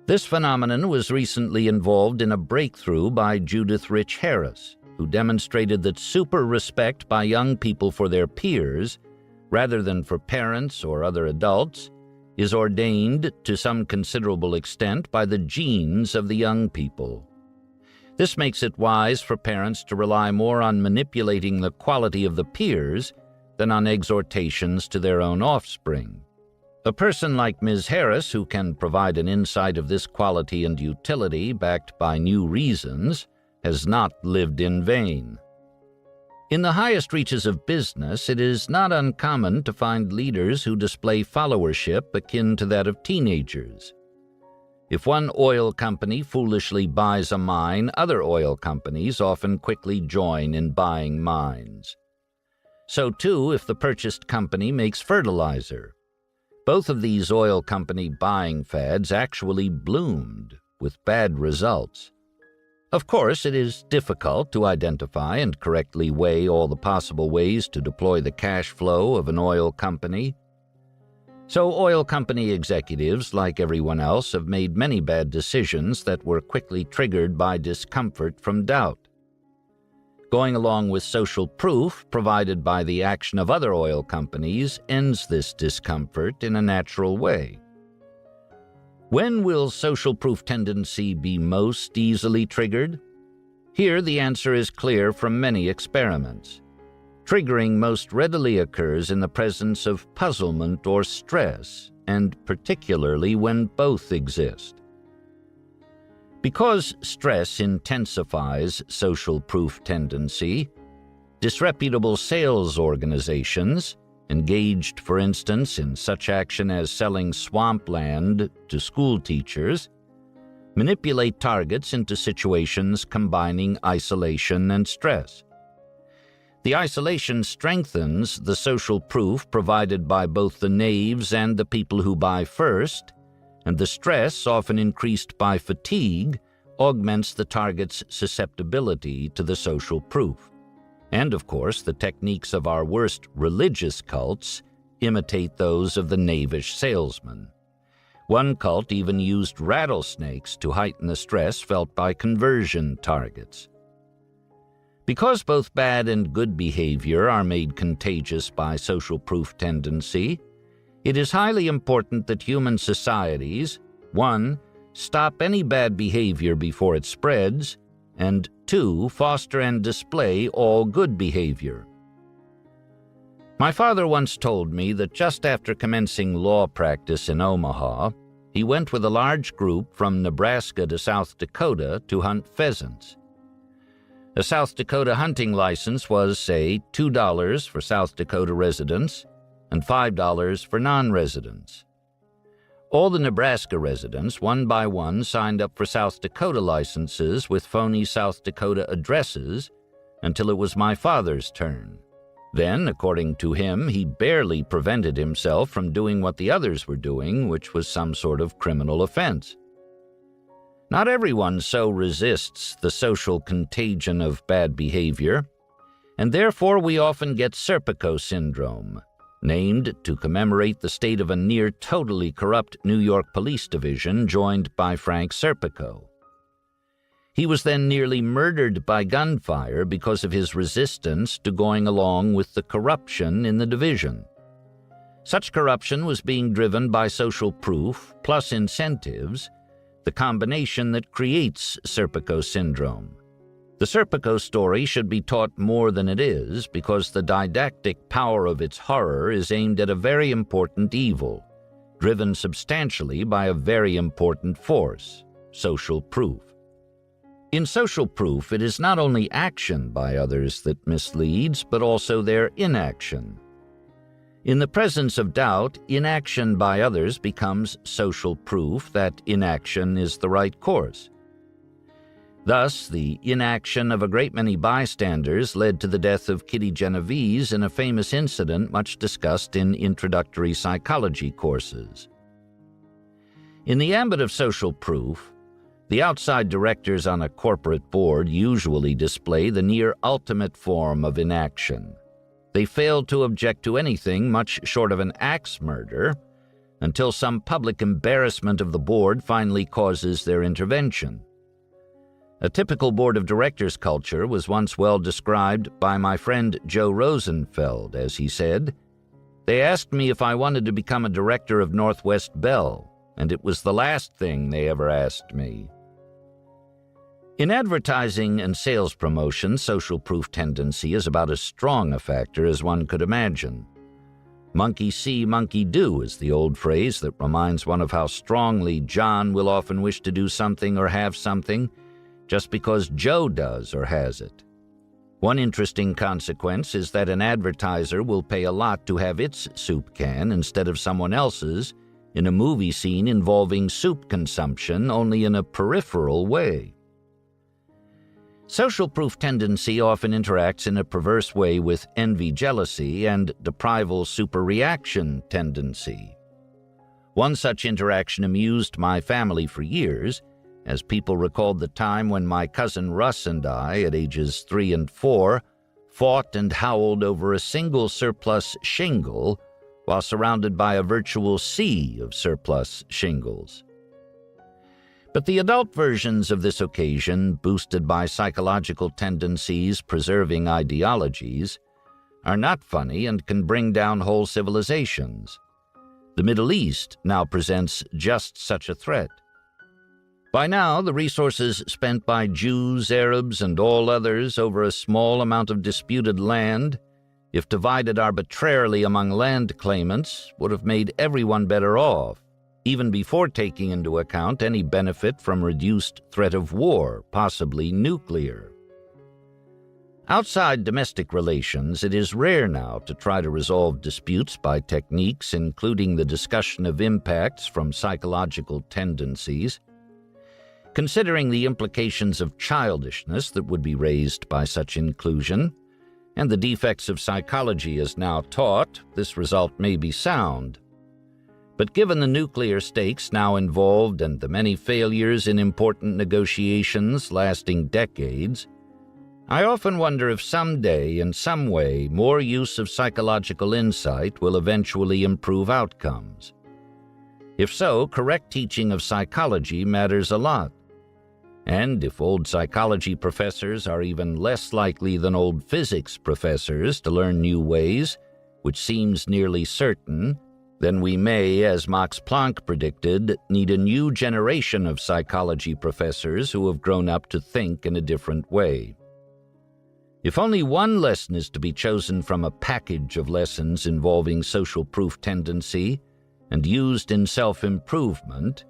This phenomenon was recently involved in a breakthrough by Judith Rich Harris, who demonstrated that super respect by young people for their peers, rather than for parents or other adults, is ordained to some considerable extent by the genes of the young people. This makes it wise for parents to rely more on manipulating the quality of the peers than on exhortations to their own offspring. A person like Ms. Harris, who can provide an insight of this quality and utility backed by new reasons, has not lived in vain. In the highest reaches of business, it is not uncommon to find leaders who display followership akin to that of teenagers. If one oil company foolishly buys a mine, other oil companies often quickly join in buying mines. So too if the purchased company makes fertilizer. Both of these oil company buying fads actually bloomed, with bad results. Of course, it is difficult to identify and correctly weigh all the possible ways to deploy the cash flow of an oil company. So oil company executives, like everyone else, have made many bad decisions that were quickly triggered by discomfort from doubt. Going along with social proof provided by the action of other oil companies ends this discomfort in a natural way. When will social proof tendency be most easily triggered? Here the answer is clear from many experiments. Triggering most readily occurs in the presence of puzzlement or stress, and particularly when both exist. Because stress intensifies social proof tendency, disreputable sales organizations, engaged, for instance, in such action as selling swampland to school teachers, manipulate targets into situations combining isolation and stress. The isolation strengthens the social proof provided by both the knaves and the people who buy first, and the stress, often increased by fatigue, augments the target's susceptibility to the social proof. And, of course, the techniques of our worst religious cults imitate those of the knavish salesman. One cult even used rattlesnakes to heighten the stress felt by conversion targets. Because both bad and good behavior are made contagious by social proof tendency, it is highly important that human societies, 1. Stop any bad behavior before it spreads, and 2. Foster and display all good behavior. My father once told me that just after commencing law practice in Omaha, he went with a large group from Nebraska to South Dakota to hunt pheasants. A South Dakota hunting license was, say, $2 for South Dakota residents and $5 for non-residents. All the Nebraska residents, one by one, signed up for South Dakota licenses with phony South Dakota addresses until it was my father's turn. Then, according to him, he barely prevented himself from doing what the others were doing, which was some sort of criminal offense. Not everyone so resists the social contagion of bad behavior, and therefore we often get Serpico syndrome, named to commemorate the state of a near-totally corrupt New York police division joined by Frank Serpico. He was then nearly murdered by gunfire because of his resistance to going along with the corruption in the division. Such corruption was being driven by social proof plus incentives, the combination that creates Serpico syndrome. The Serpico story should be taught more than it is because the didactic power of its horror is aimed at a very important evil, driven substantially by a very important force, social proof. In social proof, it is not only action by others that misleads, but also their inaction. In the presence of doubt, inaction by others becomes social proof that inaction is the right course. Thus, the inaction of a great many bystanders led to the death of Kitty Genovese in a famous incident much discussed in introductory psychology courses. In the ambit of social proof, the outside directors on a corporate board usually display the near ultimate form of inaction. They fail to object to anything much short of an axe murder until some public embarrassment of the board finally causes their intervention. A typical board of directors culture was once well described by my friend Joe Rosenfeld, as he said, "They asked me if I wanted to become a director of Northwest Bell, and it was the last thing they ever asked me." In advertising and sales promotion, social proof tendency is about as strong a factor as one could imagine. Monkey see, monkey do is the old phrase that reminds one of how strongly John will often wish to do something or have something just because Joe does or has it. One interesting consequence is that an advertiser will pay a lot to have its soup can instead of someone else's in a movie scene involving soup consumption, only in a peripheral way. Social proof tendency often interacts in a perverse way with envy-jealousy and deprival superreaction tendency. One such interaction amused my family for years, as people recalled the time when my cousin Russ and I, at ages 3 and 4, fought and howled over a single surplus shingle while surrounded by a virtual sea of surplus shingles. But the adult versions of this occasion, boosted by psychological tendencies preserving ideologies, are not funny and can bring down whole civilizations. The Middle East now presents just such a threat. By now, the resources spent by Jews, Arabs, and all others over a small amount of disputed land, if divided arbitrarily among land claimants, would have made everyone better off, even before taking into account any benefit from reduced threat of war, possibly nuclear. Outside domestic relations, it is rare now to try to resolve disputes by techniques including the discussion of impacts from psychological tendencies. Considering the implications of childishness that would be raised by such inclusion, and the defects of psychology as now taught, this result may be sound. But given the nuclear stakes now involved and the many failures in important negotiations lasting decades, I often wonder if someday, in some way, more use of psychological insight will eventually improve outcomes. If so, correct teaching of psychology matters a lot. And if old psychology professors are even less likely than old physics professors to learn new ways, which seems nearly certain, then we may, as Max Planck predicted, need a new generation of psychology professors who have grown up to think in a different way. If only one lesson is to be chosen from a package of lessons involving social proof tendency and used in self-improvement,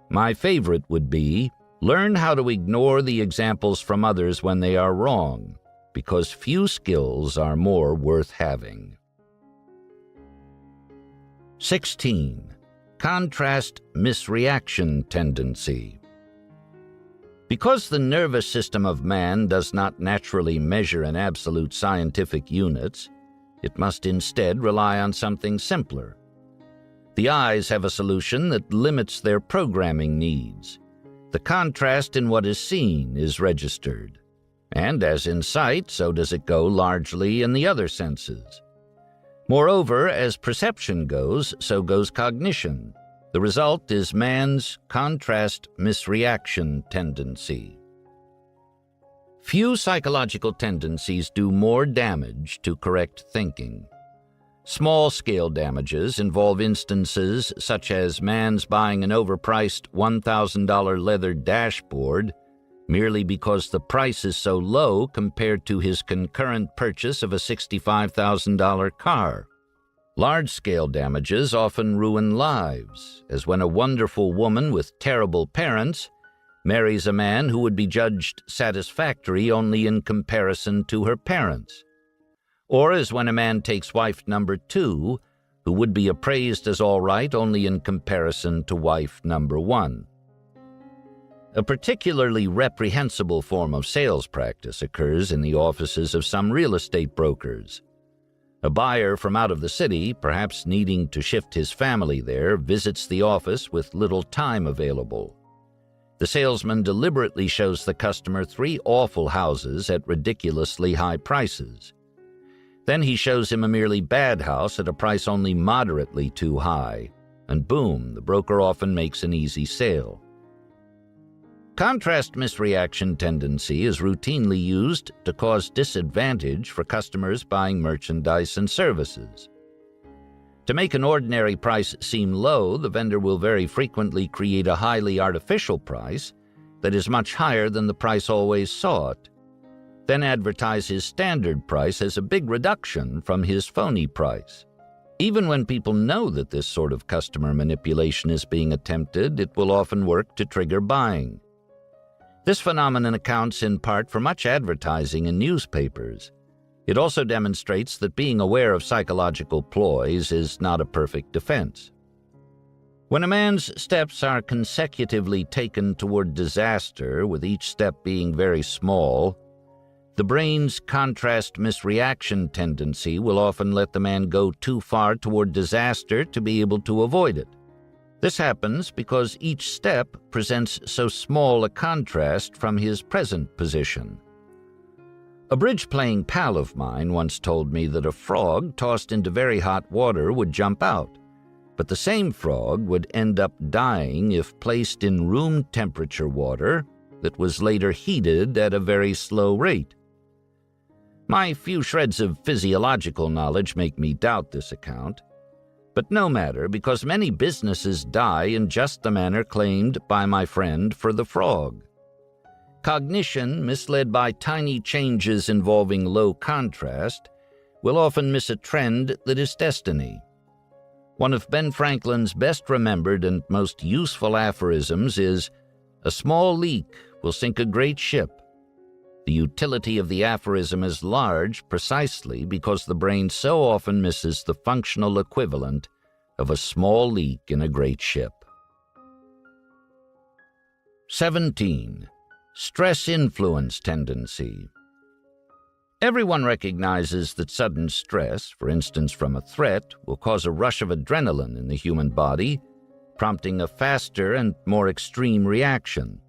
my favorite would be, learn how to ignore the examples from others when they are wrong, because few skills are more worth having. 16. Contrast misreaction tendency. Because the nervous system of man does not naturally measure in absolute scientific units, it must instead rely on something simpler. The eyes have a solution that limits their programming needs. The contrast in what is seen is registered. And as in sight, so does it go largely in the other senses. Moreover, as perception goes, so goes cognition. The result is man's contrast misreaction tendency. Few psychological tendencies do more damage to correct thinking. Small-scale damages involve instances such as man's buying an overpriced $1,000 leather dashboard merely because the price is so low compared to his concurrent purchase of a $65,000 car. Large-scale damages often ruin lives, as when a wonderful woman with terrible parents marries a man who would be judged satisfactory only in comparison to her parents. Or as when a man takes wife number 2, who would be appraised as all right only in comparison to wife number 1. A particularly reprehensible form of sales practice occurs in the offices of some real estate brokers. A buyer from out of the city, perhaps needing to shift his family there, visits the office with little time available. The salesman deliberately shows the customer 3 awful houses at ridiculously high prices. Then he shows him a merely bad house at a price only moderately too high, and boom, the broker often makes an easy sale. Contrast misreaction tendency is routinely used to cause disadvantage for customers buying merchandise and services. To make an ordinary price seem low, the vendor will very frequently create a highly artificial price that is much higher than the price always sought, then advertise his standard price as a big reduction from his phony price. Even when people know that this sort of customer manipulation is being attempted, it will often work to trigger buying. This phenomenon accounts in part for much advertising in newspapers. It also demonstrates that being aware of psychological ploys is not a perfect defense. When a man's steps are consecutively taken toward disaster, with each step being very small, the brain's contrast misreaction tendency will often let the man go too far toward disaster to be able to avoid it. This happens because each step presents so small a contrast from his present position. A bridge-playing pal of mine once told me that a frog tossed into very hot water would jump out, but the same frog would end up dying if placed in room-temperature water that was later heated at a very slow rate. My few shreds of physiological knowledge make me doubt this account, but no matter, because many businesses die in just the manner claimed by my friend for the frog. Cognition, misled by tiny changes involving low contrast, will often miss a trend that is destiny. One of Ben Franklin's best remembered and most useful aphorisms is, "A small leak will sink a great ship." The utility of the aphorism is large precisely because the brain so often misses the functional equivalent of a small leak in a great ship. 17. Stress influence tendency. Everyone recognizes that sudden stress, for instance from a threat, will cause a rush of adrenaline in the human body, prompting a faster and more extreme reaction.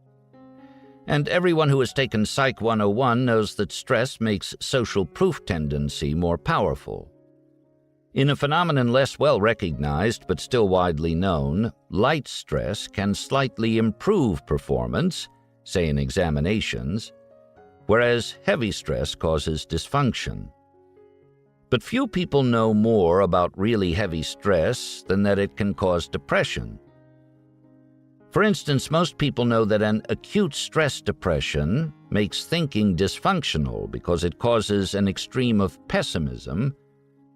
And everyone who has taken Psych 101 knows that stress makes social proof tendency more powerful. In a phenomenon less well recognized but still widely known, light stress can slightly improve performance, say in examinations, whereas heavy stress causes dysfunction. But few people know more about really heavy stress than that it can cause depression. For instance, most people know that an acute stress depression makes thinking dysfunctional because it causes an extreme of pessimism,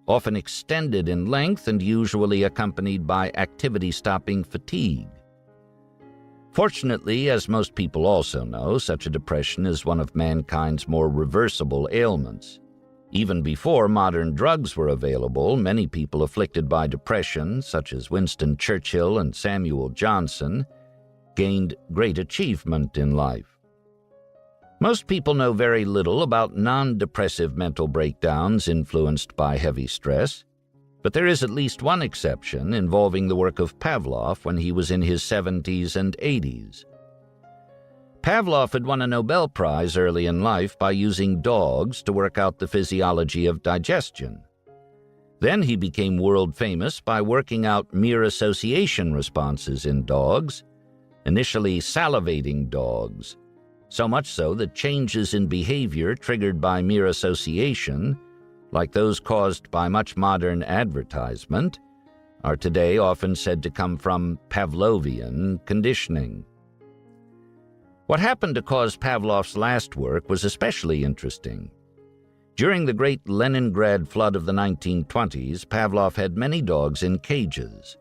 often extended in length and usually accompanied by activity-stopping fatigue. Fortunately, as most people also know, such a depression is one of mankind's more reversible ailments. Even before modern drugs were available, many people afflicted by depression, such as Winston Churchill and Samuel Johnson, gained great achievement in life. Most people know very little about non-depressive mental breakdowns influenced by heavy stress, but there is at least one exception involving the work of Pavlov when he was in his 70s and 80s. Pavlov had won a Nobel Prize early in life by using dogs to work out the physiology of digestion. Then he became world famous by working out mere association responses in dogs, initially salivating dogs, so much so that changes in behavior triggered by mere association, like those caused by much modern advertisement, are today often said to come from Pavlovian conditioning. What happened to cause Pavlov's last work was especially interesting. During the great Leningrad flood of the 1920s, Pavlov had many dogs in cages.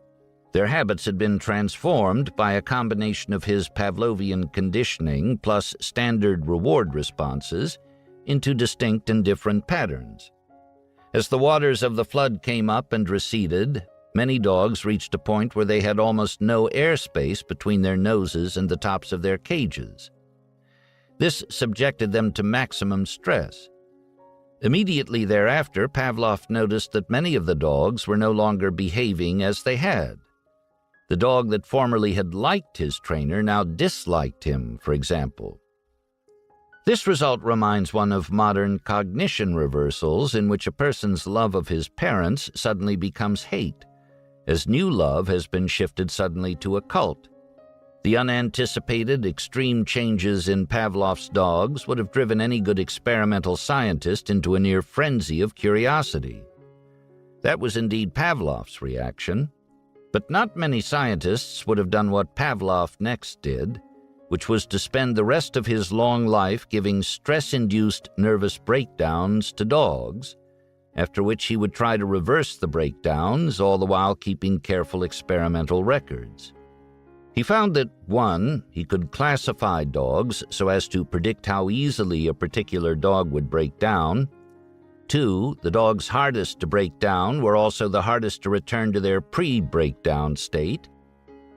Their habits had been transformed by a combination of his Pavlovian conditioning plus standard reward responses into distinct and different patterns. As the waters of the flood came up and receded, many dogs reached a point where they had almost no airspace between their noses and the tops of their cages. This subjected them to maximum stress. Immediately thereafter, Pavlov noticed that many of the dogs were no longer behaving as they had. The dog that formerly had liked his trainer now disliked him, for example. This result reminds one of modern cognition reversals in which a person's love of his parents suddenly becomes hate, as new love has been shifted suddenly to a cult. The unanticipated, extreme changes in Pavlov's dogs would have driven any good experimental scientist into a near frenzy of curiosity. That was indeed Pavlov's reaction, but not many scientists would have done what Pavlov next did, which was to spend the rest of his long life giving stress-induced nervous breakdowns to dogs, after which he would try to reverse the breakdowns, all the while keeping careful experimental records. He found that 1. He could classify dogs so as to predict how easily a particular dog would break down. 2. The dogs hardest to break down were also the hardest to return to their pre-breakdown state.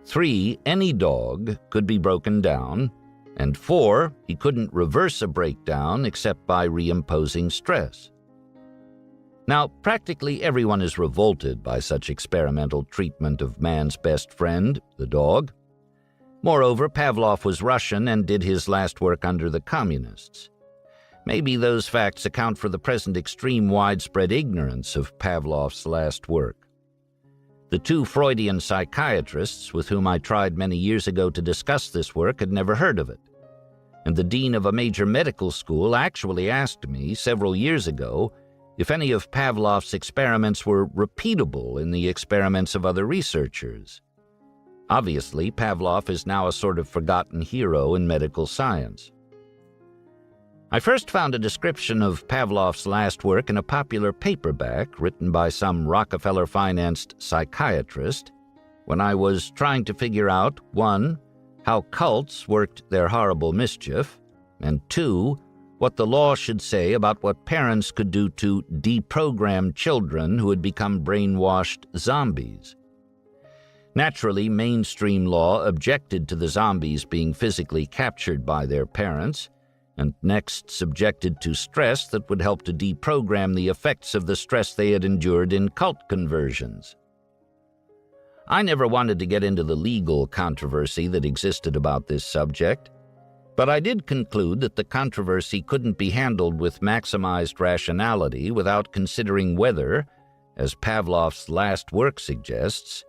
3, any dog could be broken down, and 4, he couldn't reverse a breakdown except by reimposing stress. Now, practically everyone is revolted by such experimental treatment of man's best friend, the dog. Moreover, Pavlov was Russian and did his last work under the communists. Maybe those facts account for the present extreme widespread ignorance of Pavlov's last work. The 2 Freudian psychiatrists with whom I tried many years ago to discuss this work had never heard of it. And the dean of a major medical school actually asked me several years ago if any of Pavlov's experiments were repeatable in the experiments of other researchers. Obviously, Pavlov is now a sort of forgotten hero in medical science. I first found a description of Pavlov's last work in a popular paperback written by some Rockefeller-financed psychiatrist when I was trying to figure out, 1, how cults worked their horrible mischief, and 2, what the law should say about what parents could do to deprogram children who had become brainwashed zombies. Naturally, mainstream law objected to the zombies being physically captured by their parents, and next subjected to stress that would help to deprogram the effects of the stress they had endured in cult conversions. I never wanted to get into the legal controversy that existed about this subject, but I did conclude that the controversy couldn't be handled with maximized rationality without considering whether, as Pavlov's last work suggests,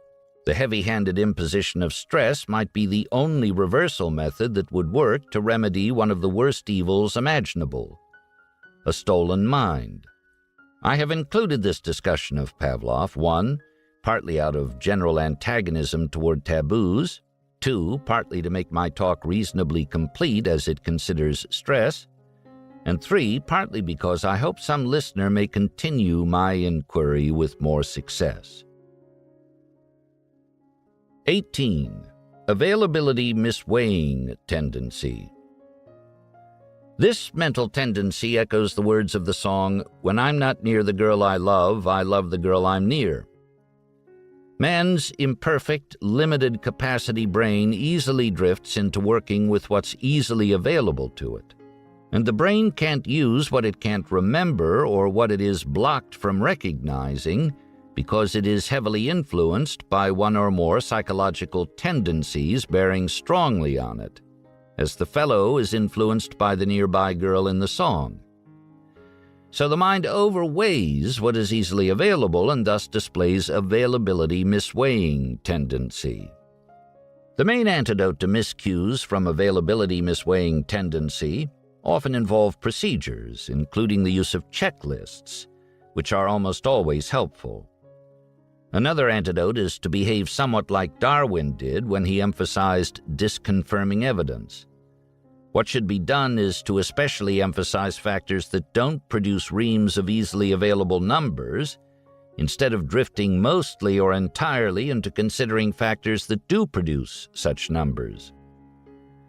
the heavy-handed imposition of stress might be the only reversal method that would work to remedy one of the worst evils imaginable, a stolen mind. I have included this discussion of Pavlov, 1, partly out of general antagonism toward taboos, 2, partly to make my talk reasonably complete as it considers stress, and 3, partly because I hope some listener may continue my inquiry with more success. 18. Availability misweighing tendency. This mental tendency echoes the words of the song, "When I'm not near the girl I love the girl I'm near." Man's imperfect, limited capacity brain easily drifts into working with what's easily available to it. And the brain can't use what it can't remember or what it is blocked from recognizing because it is heavily influenced by one or more psychological tendencies bearing strongly on it, as the fellow is influenced by the nearby girl in the song. So the mind overweighs what is easily available and thus displays availability misweighing tendency. The main antidote to miscues from availability misweighing tendency often involve procedures, including the use of checklists, which are almost always helpful. Another antidote is to behave somewhat like Darwin did when he emphasized disconfirming evidence. What should be done is to especially emphasize factors that don't produce reams of easily available numbers, instead of drifting mostly or entirely into considering factors that do produce such numbers.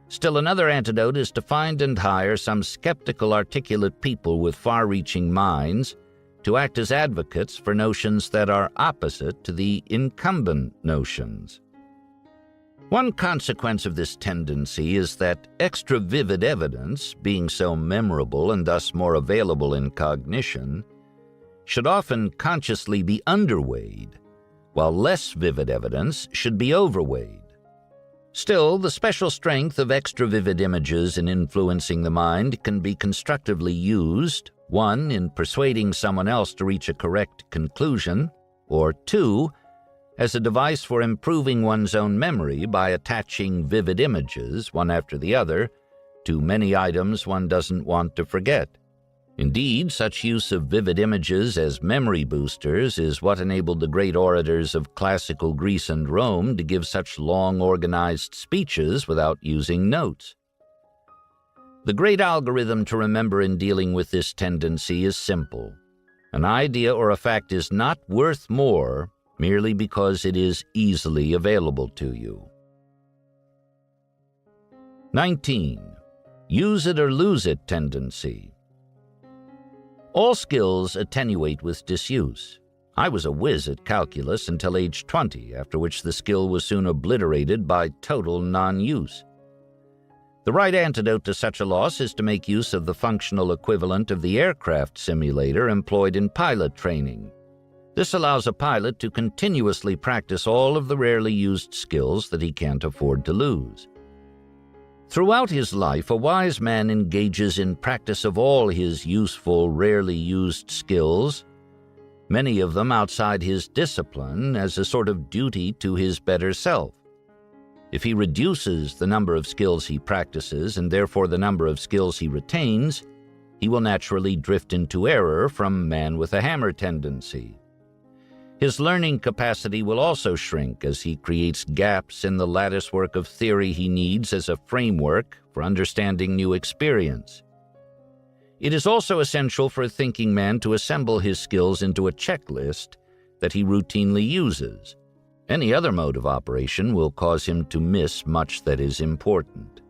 Still another antidote is to find and hire some skeptical, articulate people with far-reaching minds to act as advocates for notions that are opposite to the incumbent notions. One consequence of this tendency is that extra vivid evidence, being so memorable and thus more available in cognition, should often consciously be underweighed, while less vivid evidence should be overweighed. Still, the special strength of extra vivid images in influencing the mind can be constructively used, 1, in persuading someone else to reach a correct conclusion, or 2, as a device for improving one's own memory by attaching vivid images, one after the other, to many items one doesn't want to forget. Indeed, such use of vivid images as memory boosters is what enabled the great orators of classical Greece and Rome to give such long, organized speeches without using notes. The great algorithm to remember in dealing with this tendency is simple. An idea or a fact is not worth more merely because it is easily available to you. 19. Use it or lose it tendency. All skills attenuate with disuse. I was a whiz at calculus until age 20, after which the skill was soon obliterated by total non-use. The right antidote to such a loss is to make use of the functional equivalent of the aircraft simulator employed in pilot training. This allows a pilot to continuously practice all of the rarely used skills that he can't afford to lose. Throughout his life, a wise man engages in practice of all his useful, rarely used skills, many of them outside his discipline, as a sort of duty to his better self. If he reduces the number of skills he practices, and therefore the number of skills he retains, he will naturally drift into error from man with a hammer tendency. His learning capacity will also shrink as he creates gaps in the latticework of theory he needs as a framework for understanding new experience. It is also essential for a thinking man to assemble his skills into a checklist that he routinely uses. Any other mode of operation will cause him to miss much that is important.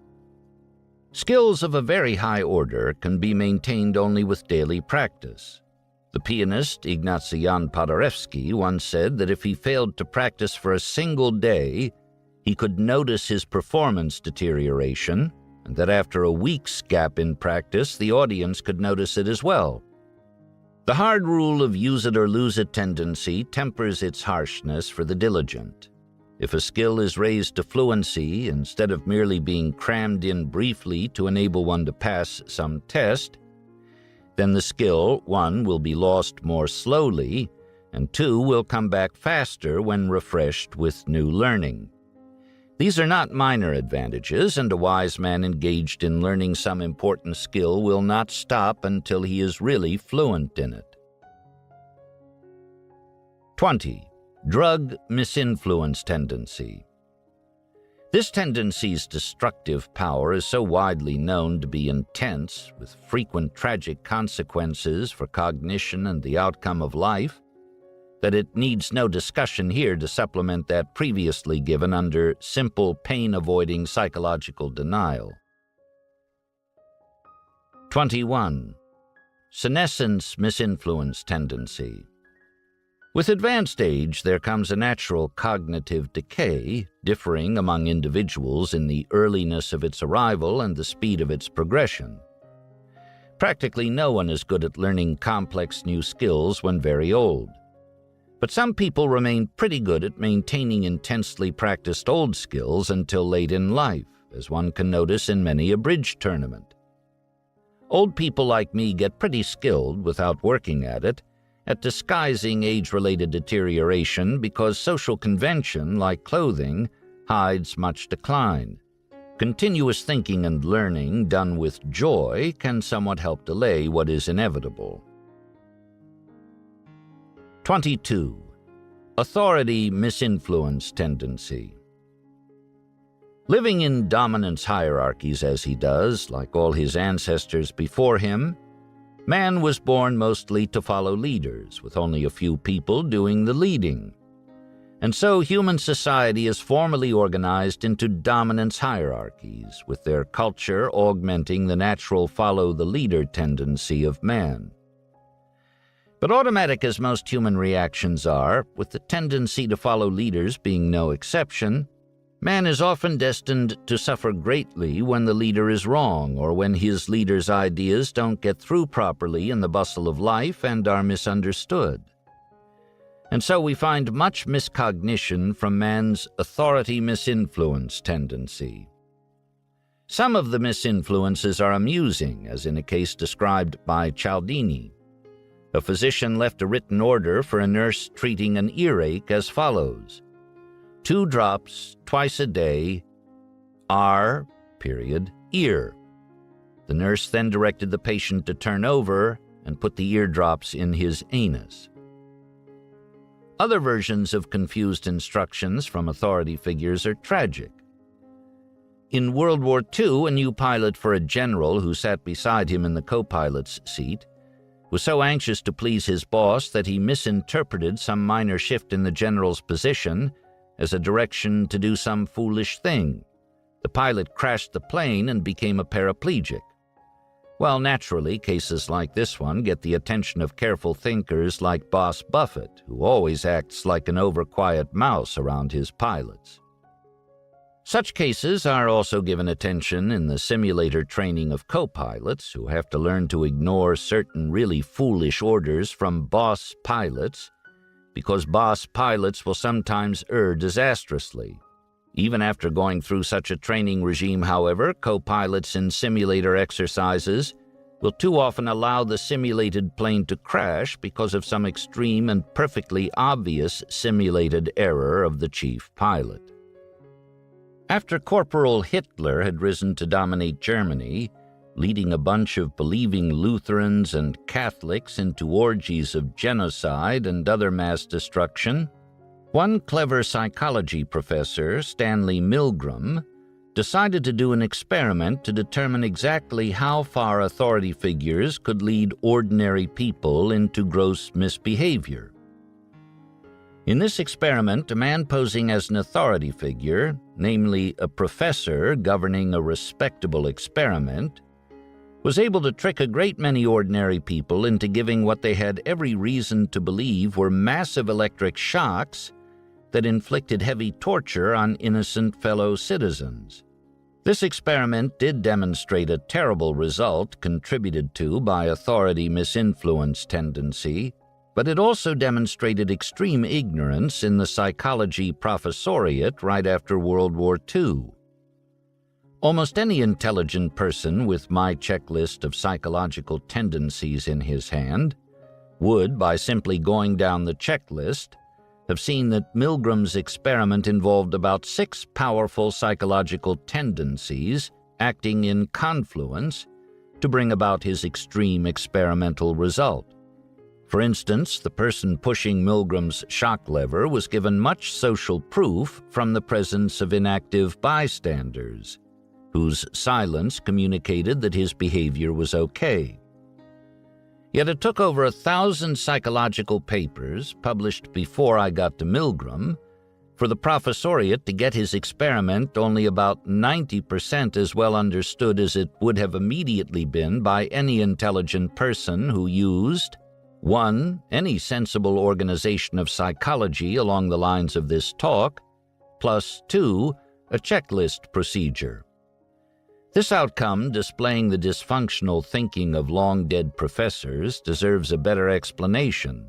Skills of a very high order can be maintained only with daily practice. The pianist Ignacy Jan Paderewski once said that if he failed to practice for a single day, he could notice his performance deterioration, and that after a week's gap in practice, the audience could notice it as well. The hard rule of use it or lose it tendency tempers its harshness for the diligent. If a skill is raised to fluency, instead of merely being crammed in briefly to enable one to pass some test, then the skill, 1, will be lost more slowly, and 2, will come back faster when refreshed with new learning. These are not minor advantages, and a wise man engaged in learning some important skill will not stop until he is really fluent in it. 20. Drug misinfluence tendency. This tendency's destructive power is so widely known to be intense, with frequent tragic consequences for cognition and the outcome of life, that it needs no discussion here to supplement that previously given under simple pain-avoiding psychological denial. 21. Senescence misinfluence tendency. With advanced age, there comes a natural cognitive decay, differing among individuals in the earliness of its arrival and the speed of its progression. Practically no one is good at learning complex new skills when very old. But some people remain pretty good at maintaining intensely practiced old skills until late in life, as one can notice in many a bridge tournament. Old people like me get pretty skilled, without working at disguising age-related deterioration because social convention, like clothing, hides much decline. Continuous thinking and learning done with joy can somewhat help delay what is inevitable. 22. Authority misinfluence tendency. Living in dominance hierarchies as he does, like all his ancestors before him, man was born mostly to follow leaders, with only a few people doing the leading. And so human society is formally organized into dominance hierarchies, with their culture augmenting the natural follow-the-leader tendency of man. But automatic as most human reactions are, with the tendency to follow leaders being no exception, man is often destined to suffer greatly when the leader is wrong, or when his leader's ideas don't get through properly in the bustle of life and are misunderstood. And so we find much miscognition from man's authority misinfluence tendency. Some of the misinfluences are amusing, as in a case described by Cialdini. A physician left a written order for a nurse treating an earache as follows: 2 drops twice a day, R, ear. The nurse then directed the patient to turn over and put the eardrops in his anus. Other versions of confused instructions from authority figures are tragic. In World War II, a new pilot for a general who sat beside him in the co-pilot's seat was so anxious to please his boss that he misinterpreted some minor shift in the general's position as a direction to do some foolish thing. The pilot crashed the plane and became a paraplegic. While naturally, cases like this one get the attention of careful thinkers like Boss Buffett, who always acts like an overquiet mouse around his pilots. Such cases are also given attention in the simulator training of co-pilots who have to learn to ignore certain really foolish orders from boss pilots, because boss pilots will sometimes err disastrously. Even after going through such a training regime, however, co-pilots in simulator exercises will too often allow the simulated plane to crash because of some extreme and perfectly obvious simulated error of the chief pilot. After Corporal Hitler had risen to dominate Germany, leading a bunch of believing Lutherans and Catholics into orgies of genocide and other mass destruction, one clever psychology professor, Stanley Milgram, decided to do an experiment to determine exactly how far authority figures could lead ordinary people into gross misbehavior. In this experiment, a man posing as an authority figure, namely a professor governing a respectable experiment, was able to trick a great many ordinary people into giving what they had every reason to believe were massive electric shocks that inflicted heavy torture on innocent fellow citizens. This experiment did demonstrate a terrible result contributed to by authority misinfluence tendency, but it also demonstrated extreme ignorance in the psychology professoriate right after World War II. Almost any intelligent person with my checklist of psychological tendencies in his hand would, by simply going down the checklist, have seen that Milgram's experiment involved about 6 powerful psychological tendencies acting in confluence to bring about his extreme experimental result. For instance, the person pushing Milgram's shock lever was given much social proof from the presence of inactive bystanders, whose silence communicated that his behavior was okay. Yet it took over 1,000 psychological papers, published before I got to Milgram, for the professoriate to get his experiment only about 90% as well understood as it would have immediately been by any intelligent person who used 1. Any sensible organization of psychology along the lines of this talk, plus 2. A checklist procedure. This outcome, displaying the dysfunctional thinking of long-dead professors, deserves a better explanation.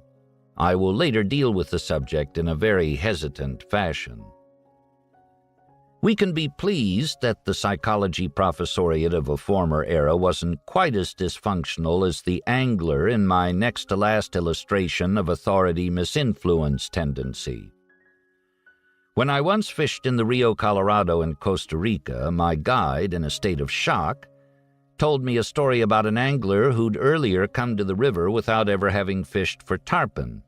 I will later deal with the subject in a very hesitant fashion. We can be pleased that the psychology professoriate of a former era wasn't quite as dysfunctional as the angler in my next-to-last illustration of authority misinfluence tendency. When I once fished in the Rio Colorado in Costa Rica, my guide, in a state of shock, told me a story about an angler who'd earlier come to the river without ever having fished for tarpon.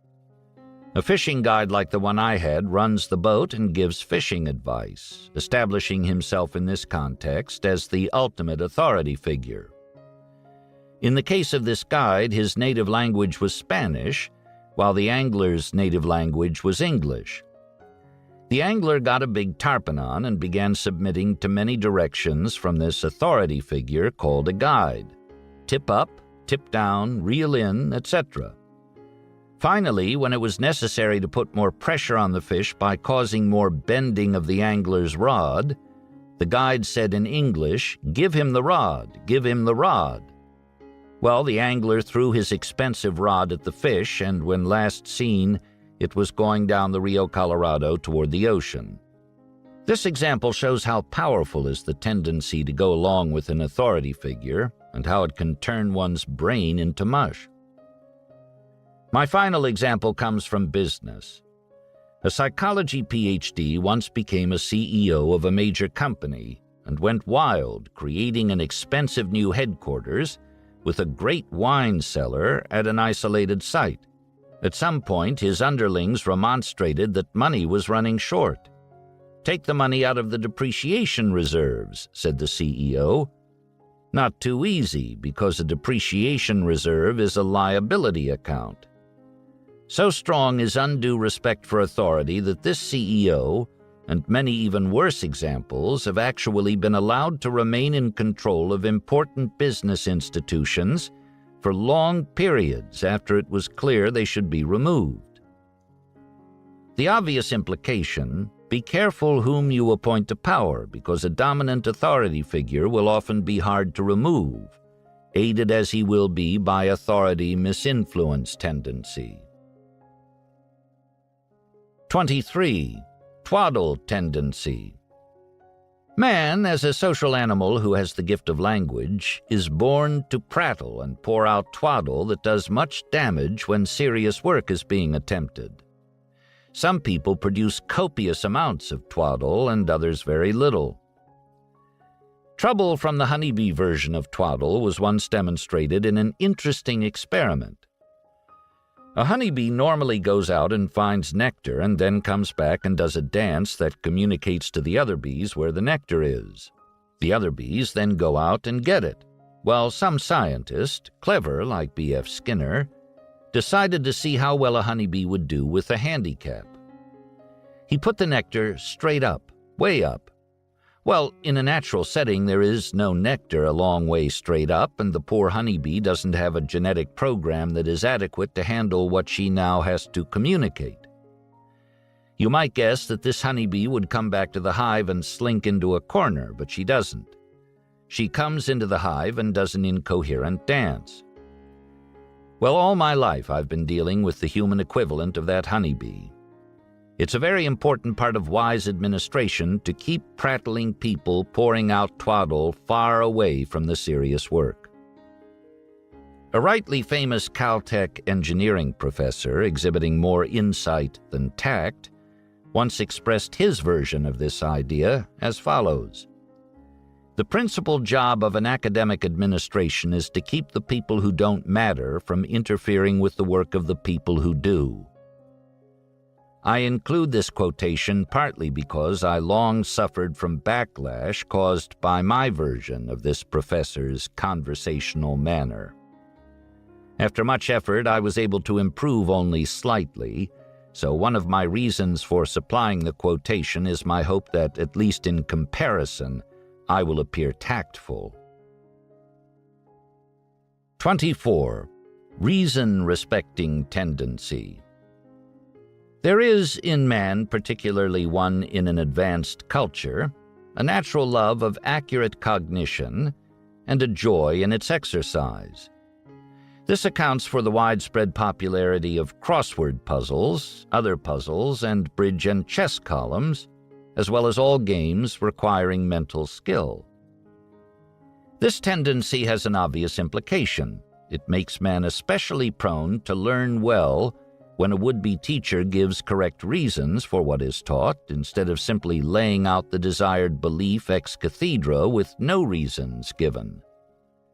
A fishing guide like the one I had runs the boat and gives fishing advice, establishing himself in this context as the ultimate authority figure. In the case of this guide, his native language was Spanish, while the angler's native language was English. The angler got a big tarpon on and began submitting to many directions from this authority figure called a guide: tip up, tip down, reel in, etc. Finally, when it was necessary to put more pressure on the fish by causing more bending of the angler's rod, the guide said in English, "Give him the rod, give him the rod." Well, the angler threw his expensive rod at the fish, and when last seen, it was going down the Rio Colorado toward the ocean. This example shows how powerful is the tendency to go along with an authority figure and how it can turn one's brain into mush. My final example comes from business. A psychology PhD once became a CEO of a major company and went wild, creating an expensive new headquarters with a great wine cellar at an isolated site. At some point, his underlings remonstrated that money was running short. "Take the money out of the depreciation reserves," said the CEO. Not too easy, because a depreciation reserve is a liability account. So strong is undue respect for authority that this CEO, and many even worse examples have actually been allowed to remain in control of important business institutions for long periods after it was clear they should be removed. The obvious implication: be careful whom you appoint to power, because a dominant authority figure will often be hard to remove, aided as he will be by authority misinfluence tendency. 23. Twaddle tendency. Man, as a social animal who has the gift of language, is born to prattle and pour out twaddle that does much damage when serious work is being attempted. Some people produce copious amounts of twaddle and others very little. Trouble from the honeybee version of twaddle was once demonstrated in an interesting experiment. A honeybee normally goes out and finds nectar and then comes back and does a dance that communicates to the other bees where the nectar is. The other bees then go out and get it. Well, some scientist, clever like B.F. Skinner, decided to see how well a honeybee would do with a handicap. He put the nectar straight up, way up. Well, in a natural setting, there is no nectar a long way straight up, and the poor honeybee doesn't have a genetic program that is adequate to handle what she now has to communicate. You might guess that this honeybee would come back to the hive and slink into a corner, but she doesn't. She comes into the hive and does an incoherent dance. Well, all my life I've been dealing with the human equivalent of that honeybee. It's a very important part of wise administration to keep prattling people pouring out twaddle far away from the serious work. A rightly famous Caltech engineering professor, exhibiting more insight than tact, once expressed his version of this idea as follows: "The principal job of an academic administration is to keep the people who don't matter from interfering with the work of the people who do." I include this quotation partly because I long suffered from backlash caused by my version of this professor's conversational manner. After much effort, I was able to improve only slightly, so one of my reasons for supplying the quotation is my hope that, at least in comparison, I will appear tactful. 24. Reason-respecting tendency. There is in man, particularly one in an advanced culture, a natural love of accurate cognition and a joy in its exercise. This accounts for the widespread popularity of crossword puzzles, other puzzles, and bridge and chess columns, as well as all games requiring mental skill. This tendency has an obvious implication. It makes man especially prone to learn well when a would-be teacher gives correct reasons for what is taught, instead of simply laying out the desired belief ex cathedra with no reasons given.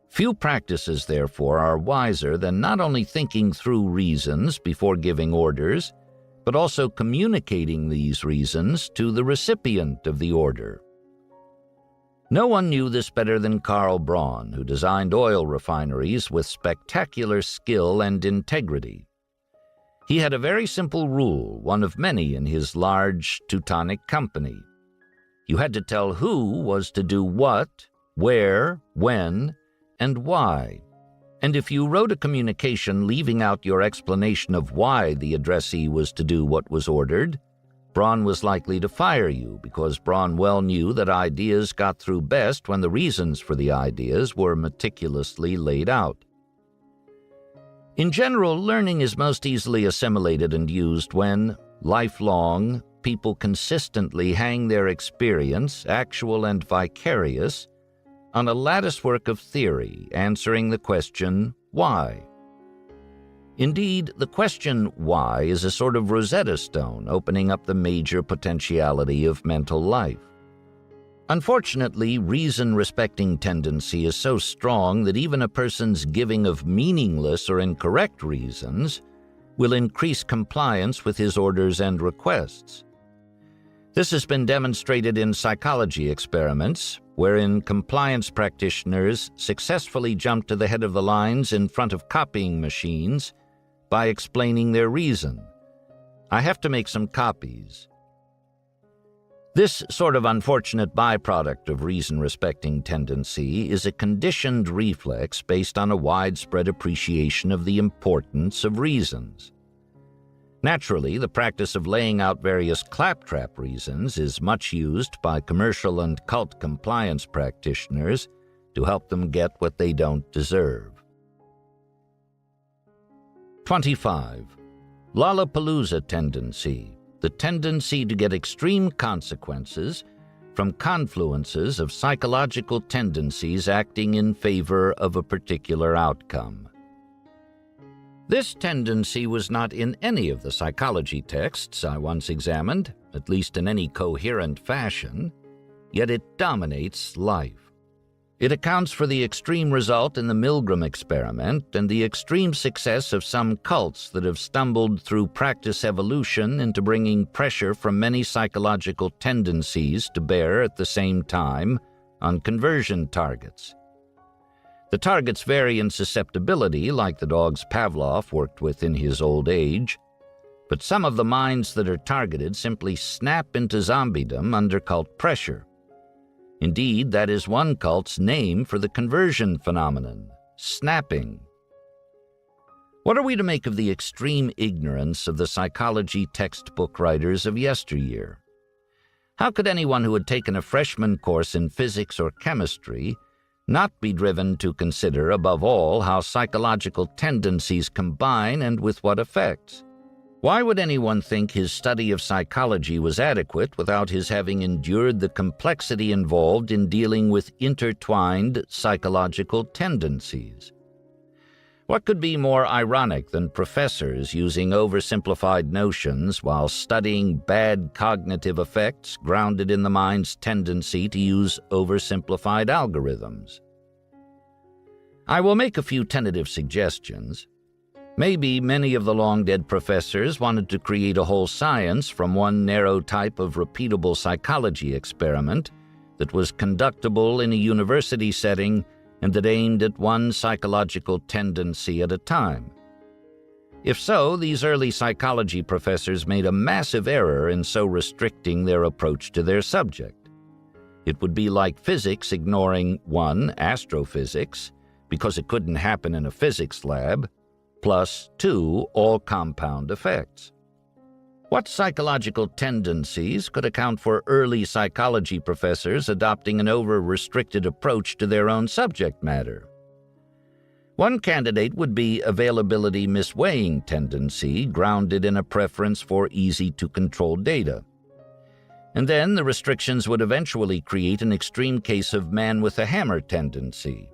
Few practices, therefore, are wiser than not only thinking through reasons before giving orders, but also communicating these reasons to the recipient of the order. No one knew this better than Karl Braun, who designed oil refineries with spectacular skill and integrity. He had a very simple rule, one of many in his large Teutonic company. You had to tell who was to do what, where, when, and why. And if you wrote a communication leaving out your explanation of why the addressee was to do what was ordered, Braun was likely to fire you, because Braun well knew that ideas got through best when the reasons for the ideas were meticulously laid out. In general, learning is most easily assimilated and used when, lifelong, people consistently hang their experience, actual and vicarious, on a latticework of theory, answering the question, why? Indeed, the question why is a sort of Rosetta Stone opening up the major potentiality of mental life. Unfortunately, reason-respecting tendency is so strong that even a person's giving of meaningless or incorrect reasons will increase compliance with his orders and requests. This has been demonstrated in psychology experiments, wherein compliance practitioners successfully jump to the head of the lines in front of copying machines by explaining their reason. I have to make some copies. This sort of unfortunate byproduct of reason-respecting tendency is a conditioned reflex based on a widespread appreciation of the importance of reasons. Naturally, the practice of laying out various claptrap reasons is much used by commercial and cult compliance practitioners to help them get what they don't deserve. 25. Lollapalooza tendency. The tendency to get extreme consequences from confluences of psychological tendencies acting in favor of a particular outcome. This tendency was not in any of the psychology texts I once examined, at least in any coherent fashion, yet it dominates life. It accounts for the extreme result in the Milgram experiment and the extreme success of some cults that have stumbled through practice evolution into bringing pressure from many psychological tendencies to bear at the same time on conversion targets. The targets vary in susceptibility, like the dogs Pavlov worked with in his old age, but some of the minds that are targeted simply snap into zombiedom under cult pressure. Indeed, that is one cult's name for the conversion phenomenon, snapping. What are we to make of the extreme ignorance of the psychology textbook writers of yesteryear? How could anyone who had taken a freshman course in physics or chemistry not be driven to consider, above all, how psychological tendencies combine and with what effects? Why would anyone think his study of psychology was adequate without his having endured the complexity involved in dealing with intertwined psychological tendencies? What could be more ironic than professors using oversimplified notions while studying bad cognitive effects grounded in the mind's tendency to use oversimplified algorithms? I will make a few tentative suggestions. Maybe many of the long-dead professors wanted to create a whole science from one narrow type of repeatable psychology experiment that was conductible in a university setting and that aimed at one psychological tendency at a time. If so, these early psychology professors made a massive error in so restricting their approach to their subject. It would be like physics ignoring 1. Astrophysics, because it couldn't happen in a physics lab, plus 2. All compound effects. What psychological tendencies could account for early psychology professors adopting an over-restricted approach to their own subject matter? One candidate would be availability misweighing tendency, grounded in a preference for easy-to-control data. And then the restrictions would eventually create an extreme case of man-with-a-hammer tendency.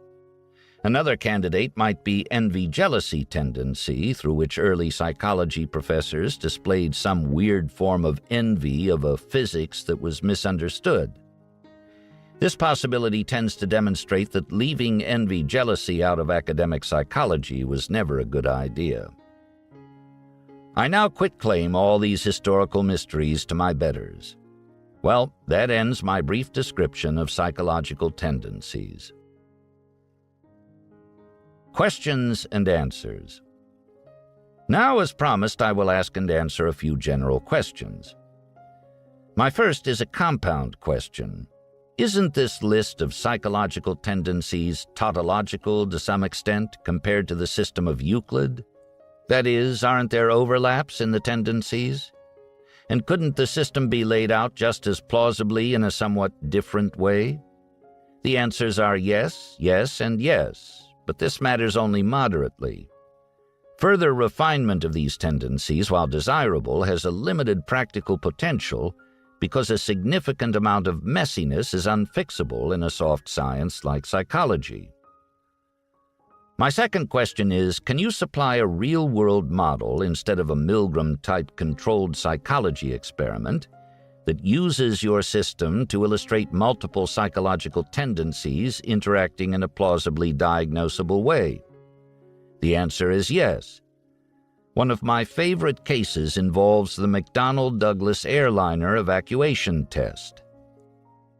Another candidate might be envy-jealousy tendency, through which early psychology professors displayed some weird form of envy of a physics that was misunderstood. This possibility tends to demonstrate that leaving envy-jealousy out of academic psychology was never a good idea. I now quitclaim all these historical mysteries to my betters. Well, that ends my brief description of psychological tendencies. Questions and answers. Now, as promised, I will ask and answer a few general questions. My first is a compound question. Isn't this list of psychological tendencies tautological to some extent compared to the system of Euclid? That is, aren't there overlaps in the tendencies? And couldn't the system be laid out just as plausibly in a somewhat different way? The answers are yes, yes, and yes. But this matters only moderately. Further refinement of these tendencies, while desirable, has a limited practical potential because a significant amount of messiness is unfixable in a soft science like psychology. My second question is, can you supply a real-world model instead of a Milgram-type controlled psychology experiment that uses your system to illustrate multiple psychological tendencies interacting in a plausibly diagnosable way? The answer is yes. One of my favorite cases involves the McDonnell Douglas airliner evacuation test.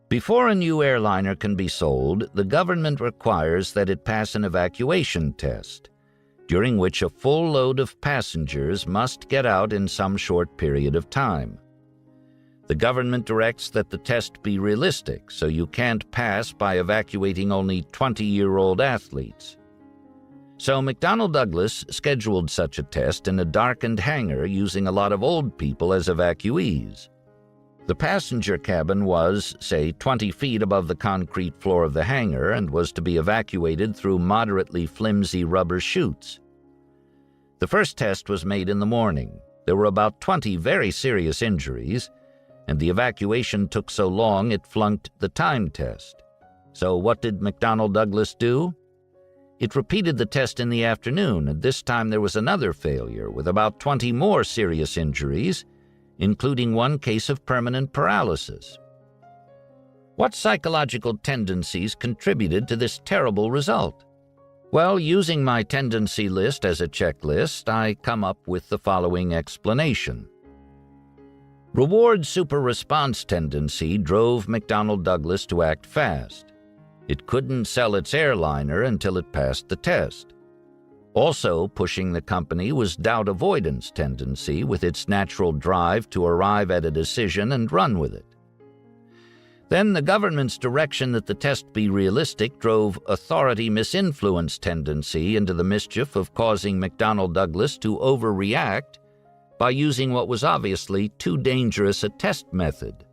Before a new airliner can be sold, the government requires that it pass an evacuation test, during which a full load of passengers must get out in some short period of time. The government directs that the test be realistic, so you can't pass by evacuating only 20-year-old athletes. So McDonnell Douglas scheduled such a test in a darkened hangar using a lot of old people as evacuees. The passenger cabin was, say, 20 feet above the concrete floor of the hangar and was to be evacuated through moderately flimsy rubber chutes. The first test was made in the morning. There were about 20 very serious injuries, and the evacuation took so long it flunked the time test. So what did McDonnell Douglas do? It repeated the test in the afternoon, and this time there was another failure with about 20 more serious injuries, including one case of permanent paralysis. What psychological tendencies contributed to this terrible result? Well, using my tendency list as a checklist, I come up with the following explanation. Reward super-response tendency drove McDonnell Douglas to act fast. It couldn't sell its airliner until it passed the test. Also pushing the company was doubt avoidance tendency with its natural drive to arrive at a decision and run with it. Then the government's direction that the test be realistic drove authority misinfluence tendency into the mischief of causing McDonnell Douglas to overreact by using what was obviously too dangerous a test method.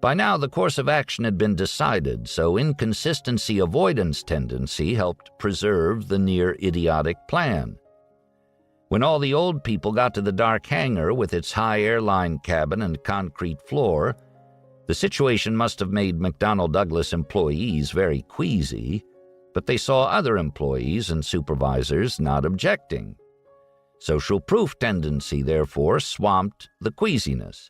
By now, the course of action had been decided, so inconsistency avoidance tendency helped preserve the near-idiotic plan. When all the old people got to the dark hangar with its high airline cabin and concrete floor, the situation must have made McDonnell Douglas employees very queasy, but they saw other employees and supervisors not objecting. Social proof tendency, therefore, swamped the queasiness.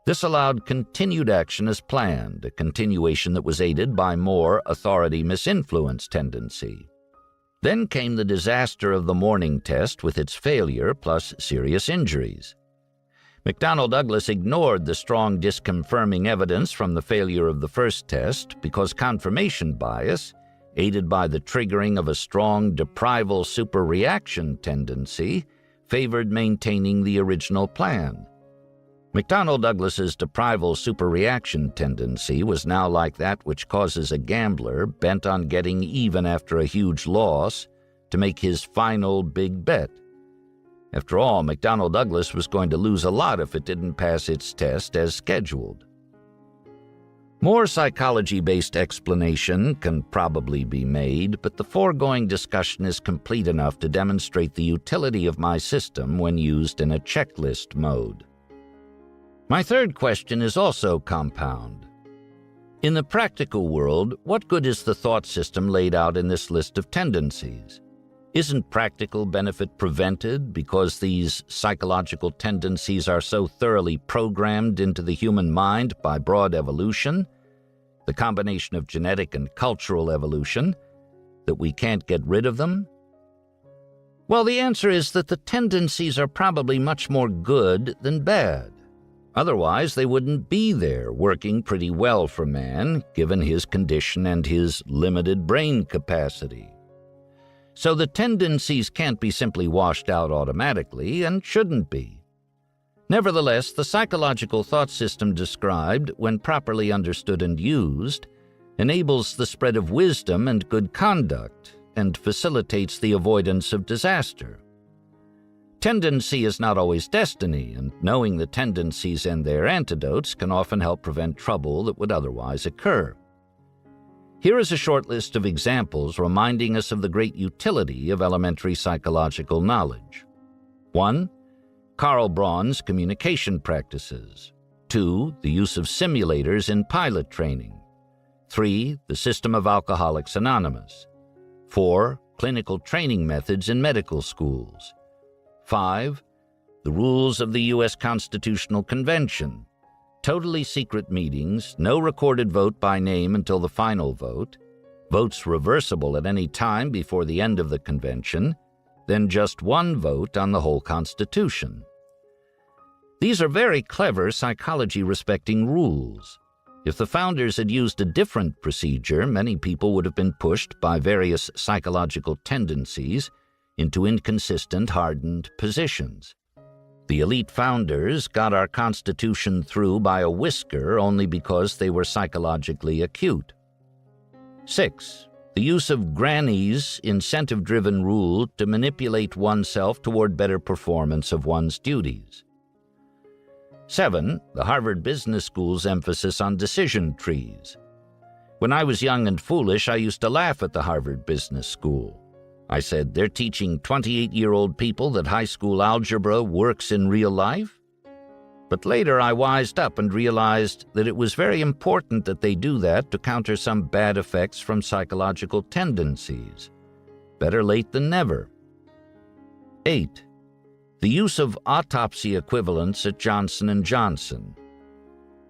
This allowed continued action as planned, a continuation that was aided by more authority misinfluence tendency. Then came the disaster of the morning test with its failure plus serious injuries. McDonnell Douglas ignored the strong disconfirming evidence from the failure of the first test because confirmation bias, aided by the triggering of a strong deprival superreaction tendency, favored maintaining the original plan. McDonnell Douglas's deprival superreaction tendency was now like that which causes a gambler bent on getting even after a huge loss to make his final big bet. After all, McDonnell Douglas was going to lose a lot if it didn't pass its test as scheduled. More psychology-based explanation can probably be made, but the foregoing discussion is complete enough to demonstrate the utility of my system when used in a checklist mode. My third question is also compound. In the practical world, what good is the thought system laid out in this list of tendencies? Isn't practical benefit prevented because these psychological tendencies are so thoroughly programmed into the human mind by broad evolution, the combination of genetic and cultural evolution, that we can't get rid of them? Well, the answer is that the tendencies are probably much more good than bad. Otherwise, they wouldn't be there, working pretty well for man, given his condition and his limited brain capacity. So the tendencies can't be simply washed out automatically, and shouldn't be. Nevertheless, the psychological thought system described, when properly understood and used, enables the spread of wisdom and good conduct, and facilitates the avoidance of disaster. Tendency is not always destiny, and knowing the tendencies and their antidotes can often help prevent trouble that would otherwise occur. Here is a short list of examples reminding us of the great utility of elementary psychological knowledge. 1. Karl Braun's communication practices. 2. The use of simulators in pilot training. 3. The system of Alcoholics Anonymous. 4. Clinical training methods in medical schools. 5. The rules of the U.S. Constitutional Convention. Totally secret meetings, no recorded vote by name until the final vote, votes reversible at any time before the end of the convention, then just one vote on the whole Constitution. These are very clever psychology-respecting rules. If the founders had used a different procedure, many people would have been pushed by various psychological tendencies into inconsistent, hardened positions. The elite founders got our Constitution through by a whisker only because they were psychologically acute. 6. The use of Granny's incentive-driven rule to manipulate oneself toward better performance of one's duties. 7. The Harvard Business School's emphasis on decision trees. When I was young and foolish, I used to laugh at the Harvard Business School. I said, they're teaching 28-year-old people that high school algebra works in real life? But later I wised up and realized that it was very important that they do that to counter some bad effects from psychological tendencies. Better late than never. 8. The use of autopsy equivalents at Johnson & Johnson.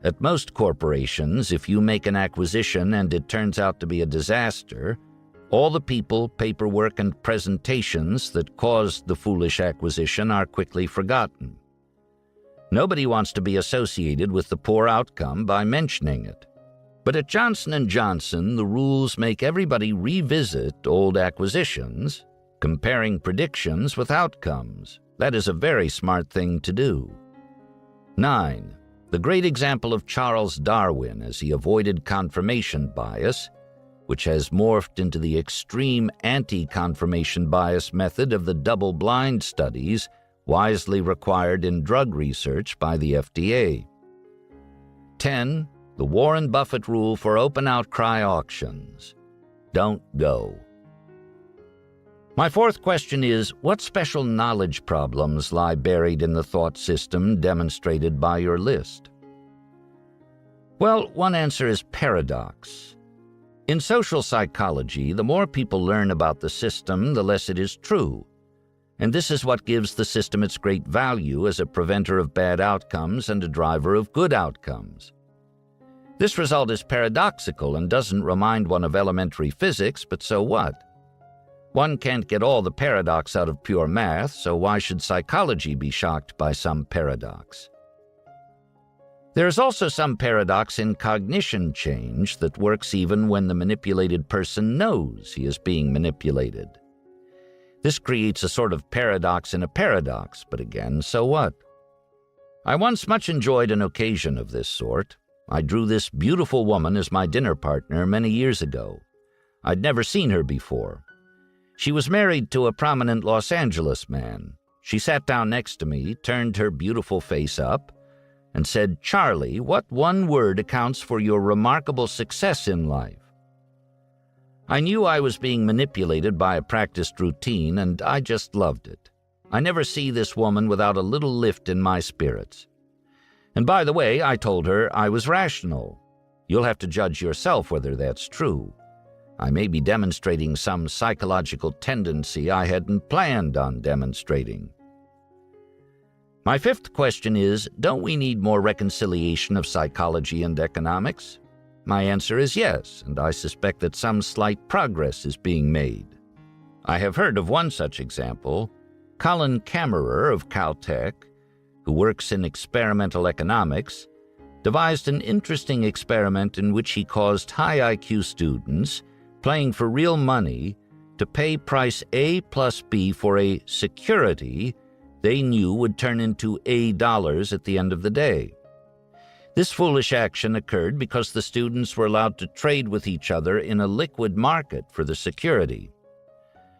At most corporations, if you make an acquisition and it turns out to be a disaster, all the people, paperwork, and presentations that caused the foolish acquisition are quickly forgotten. Nobody wants to be associated with the poor outcome by mentioning it. But at Johnson & Johnson, the rules make everybody revisit old acquisitions, comparing predictions with outcomes. That is a very smart thing to do. 9. The great example of Charles Darwin as he avoided confirmation bias, which has morphed into the extreme anti-confirmation bias method of the double-blind studies wisely required in drug research by the FDA. 10. The Warren Buffett rule for open outcry auctions. Don't go. My fourth question is, what special knowledge problems lie buried in the thought system demonstrated by your list? Well, one answer is paradox. In social psychology, the more people learn about the system, the less it is true. And this is what gives the system its great value as a preventer of bad outcomes and a driver of good outcomes. This result is paradoxical and doesn't remind one of elementary physics, but so what? One can't get all the paradox out of pure math, so why should psychology be shocked by some paradox? There is also some paradox in cognition change that works even when the manipulated person knows he is being manipulated. This creates a sort of paradox in a paradox, but again, so what? I once much enjoyed an occasion of this sort. I drew this beautiful woman as my dinner partner many years ago. I'd never seen her before. She was married to a prominent Los Angeles man. She sat down next to me, turned her beautiful face up, and said, "Charlie, what one word accounts for your remarkable success in life?" I knew I was being manipulated by a practiced routine, and I just loved it. I never see this woman without a little lift in my spirits. And by the way, I told her I was rational. You'll have to judge yourself whether that's true. I may be demonstrating some psychological tendency I hadn't planned on demonstrating. My fifth question is, don't we need more reconciliation of psychology and economics? My answer is yes, and I suspect that some slight progress is being made. I have heard of one such example. Colin Kammerer of Caltech, who works in experimental economics, devised an interesting experiment in which he caused high IQ students, playing for real money, to pay price A plus B for a security they knew would turn into $A at the end of the day. This foolish action occurred because the students were allowed to trade with each other in a liquid market for the security.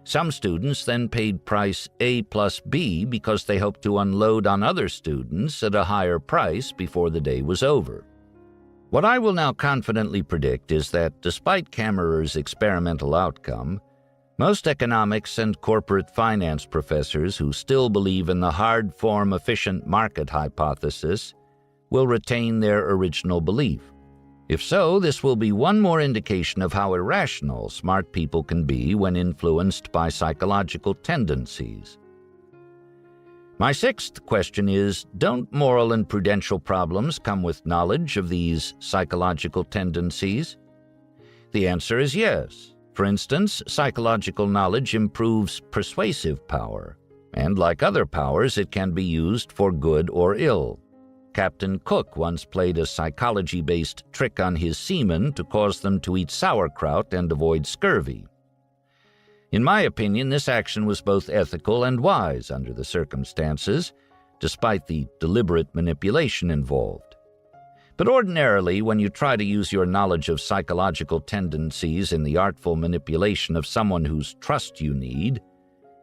Some students then paid price A plus B because they hoped to unload on other students at a higher price before the day was over. What I will now confidently predict is that, despite Kammerer's experimental outcome, most economics and corporate finance professors who still believe in the hard-form efficient market hypothesis will retain their original belief. If so, this will be one more indication of how irrational smart people can be when influenced by psychological tendencies. My sixth question is, don't moral and prudential problems come with knowledge of these psychological tendencies? The answer is yes. For instance, psychological knowledge improves persuasive power, and like other powers, it can be used for good or ill. Captain Cook once played a psychology-based trick on his seamen to cause them to eat sauerkraut and avoid scurvy. In my opinion, this action was both ethical and wise under the circumstances, despite the deliberate manipulation involved. But ordinarily, when you try to use your knowledge of psychological tendencies in the artful manipulation of someone whose trust you need,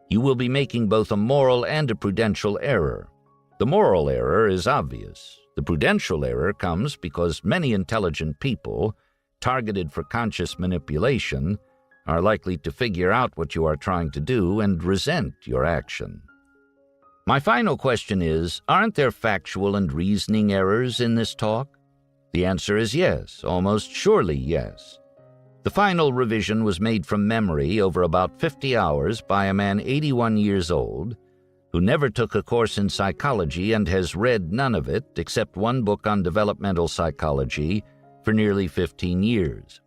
you will be making both a moral and a prudential error. The moral error is obvious. The prudential error comes because many intelligent people, targeted for conscious manipulation, are likely to figure out what you are trying to do and resent your action. My final question is, aren't there factual and reasoning errors in this talk? The answer is yes, almost surely yes. The final revision was made from memory over about 50 hours by a man 81 years old, who never took a course in psychology and has read none of it except one book on developmental psychology for nearly 15 years.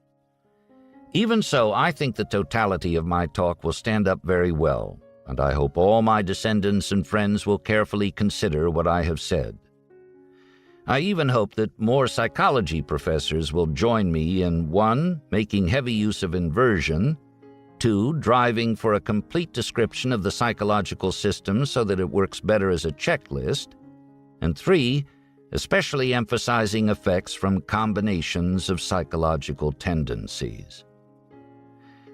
Even so, I think the totality of my talk will stand up very well, and I hope all my descendants and friends will carefully consider what I have said. I even hope that more psychology professors will join me in 1. Making heavy use of inversion, 2. Driving for a complete description of the psychological system so that it works better as a checklist, and 3. Especially emphasizing effects from combinations of psychological tendencies.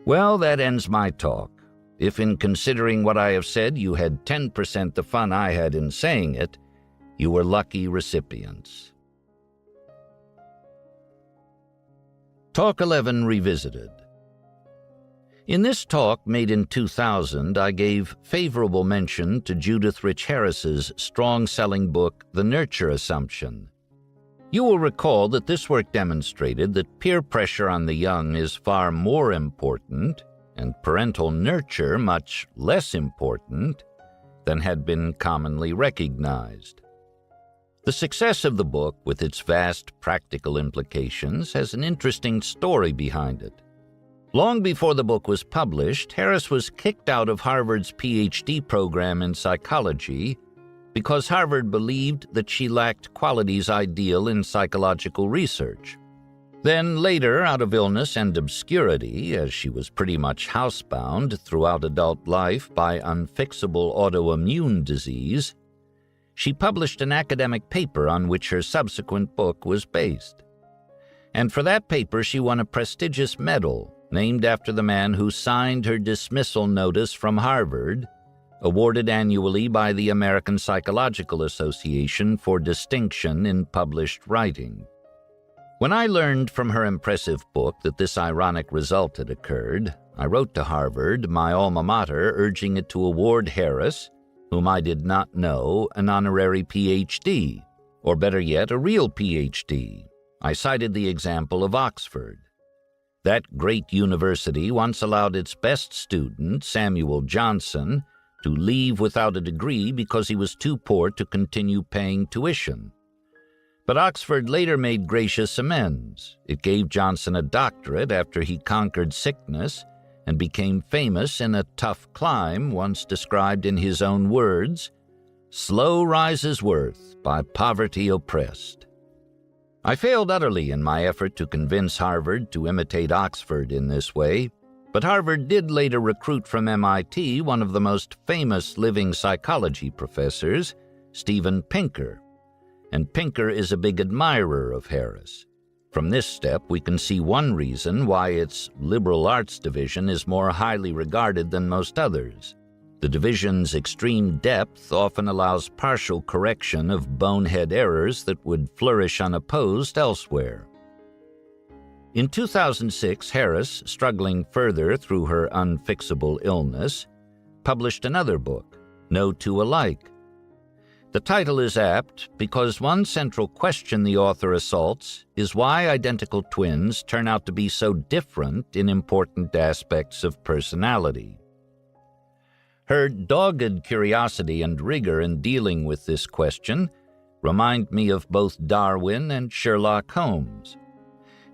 Well, that ends my talk. If in considering what I have said you had 10% the fun I had in saying it, you were lucky recipients. Talk 11 Revisited. In this talk, made in 2000, I gave favorable mention to Judith Rich Harris's strong-selling book, The Nurture Assumption. You will recall that this work demonstrated that peer pressure on the young is far more important, and parental nurture much less important, than had been commonly recognized. The success of the book, with its vast practical implications, has an interesting story behind it. Long before the book was published, Harris was kicked out of Harvard's PhD program in psychology because Harvard believed that she lacked qualities ideal in psychological research. Then later, out of illness and obscurity, as she was pretty much housebound throughout adult life by unfixable autoimmune disease, she published an academic paper on which her subsequent book was based. And for that paper, she won a prestigious medal named after the man who signed her dismissal notice from Harvard, awarded annually by the American Psychological Association for distinction in published writing. When I learned from her impressive book that this ironic result had occurred, I wrote to Harvard, my alma mater, urging it to award Harris, whom I did not know, an honorary PhD, or better yet, a real PhD. I cited the example of Oxford. That great university once allowed its best student, Samuel Johnson, to leave without a degree because he was too poor to continue paying tuition. But Oxford later made gracious amends. It gave Johnson a doctorate after he conquered sickness and became famous in a tough climb once described in his own words, "Slow rises worth by poverty oppressed." I failed utterly in my effort to convince Harvard to imitate Oxford in this way, but Harvard did later recruit from MIT one of the most famous living psychology professors, Steven Pinker, and Pinker is a big admirer of Harris. From this step, we can see one reason why its liberal arts division is more highly regarded than most others. The division's extreme depth often allows partial correction of bonehead errors that would flourish unopposed elsewhere. In 2006, Harris, struggling further through her unfixable illness, published another book, No Two Alike. The title is apt because one central question the author assaults is why identical twins turn out to be so different in important aspects of personality. Her dogged curiosity and rigor in dealing with this question remind me of both Darwin and Sherlock Holmes.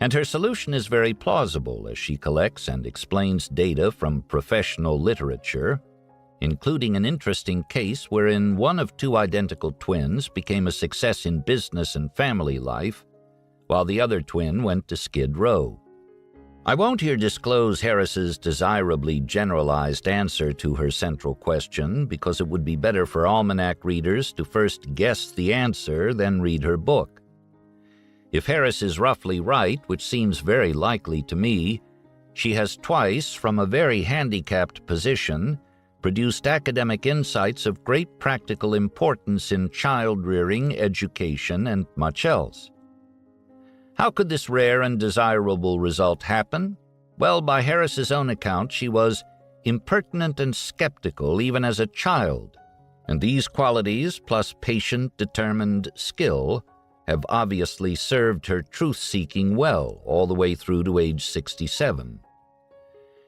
And her solution is very plausible as she collects and explains data from professional literature, including an interesting case wherein one of two identical twins became a success in business and family life, while the other twin went to Skid Row. I won't here disclose Harris's desirably generalized answer to her central question, because it would be better for Almanack readers to first guess the answer than read her book. If Harris is roughly right, which seems very likely to me, she has twice, from a very handicapped position, produced academic insights of great practical importance in child-rearing, education, and much else. How could this rare and desirable result happen? Well, by Harris's own account, she was impertinent and skeptical even as a child, and these qualities, plus patient, determined skill, have obviously served her truth-seeking well all the way through to age 67.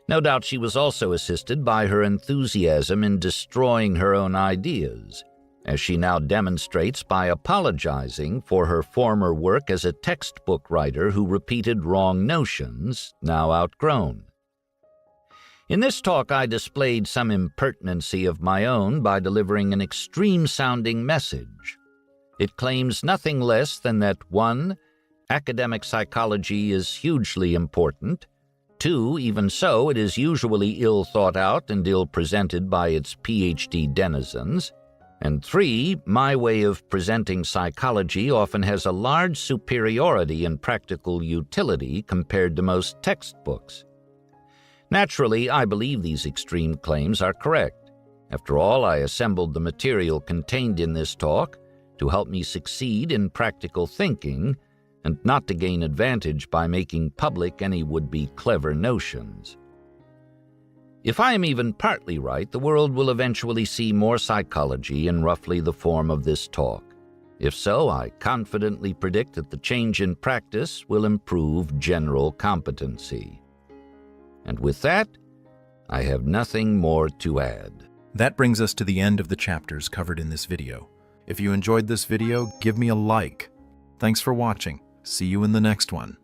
No doubt she was also assisted by her enthusiasm in destroying her own ideas, as she now demonstrates by apologizing for her former work as a textbook writer who repeated wrong notions, now outgrown. In this talk, I displayed some impertinency of my own by delivering an extreme-sounding message. It claims nothing less than that 1. Academic psychology is hugely important. 2. Even so, it is usually ill thought out and ill presented by its PhD denizens. And 3. My way of presenting psychology often has a large superiority in practical utility compared to most textbooks. Naturally, I believe these extreme claims are correct. After all, I assembled the material contained in this talk to help me succeed in practical thinking, and not to gain advantage by making public any would-be clever notions. If I am even partly right, the world will eventually see more psychology in roughly the form of this talk. If so, I confidently predict that the change in practice will improve general competency. And with that, I have nothing more to add. That brings us to the end of the chapters covered in this video. If you enjoyed this video, give me a like. Thanks for watching. See you in the next one.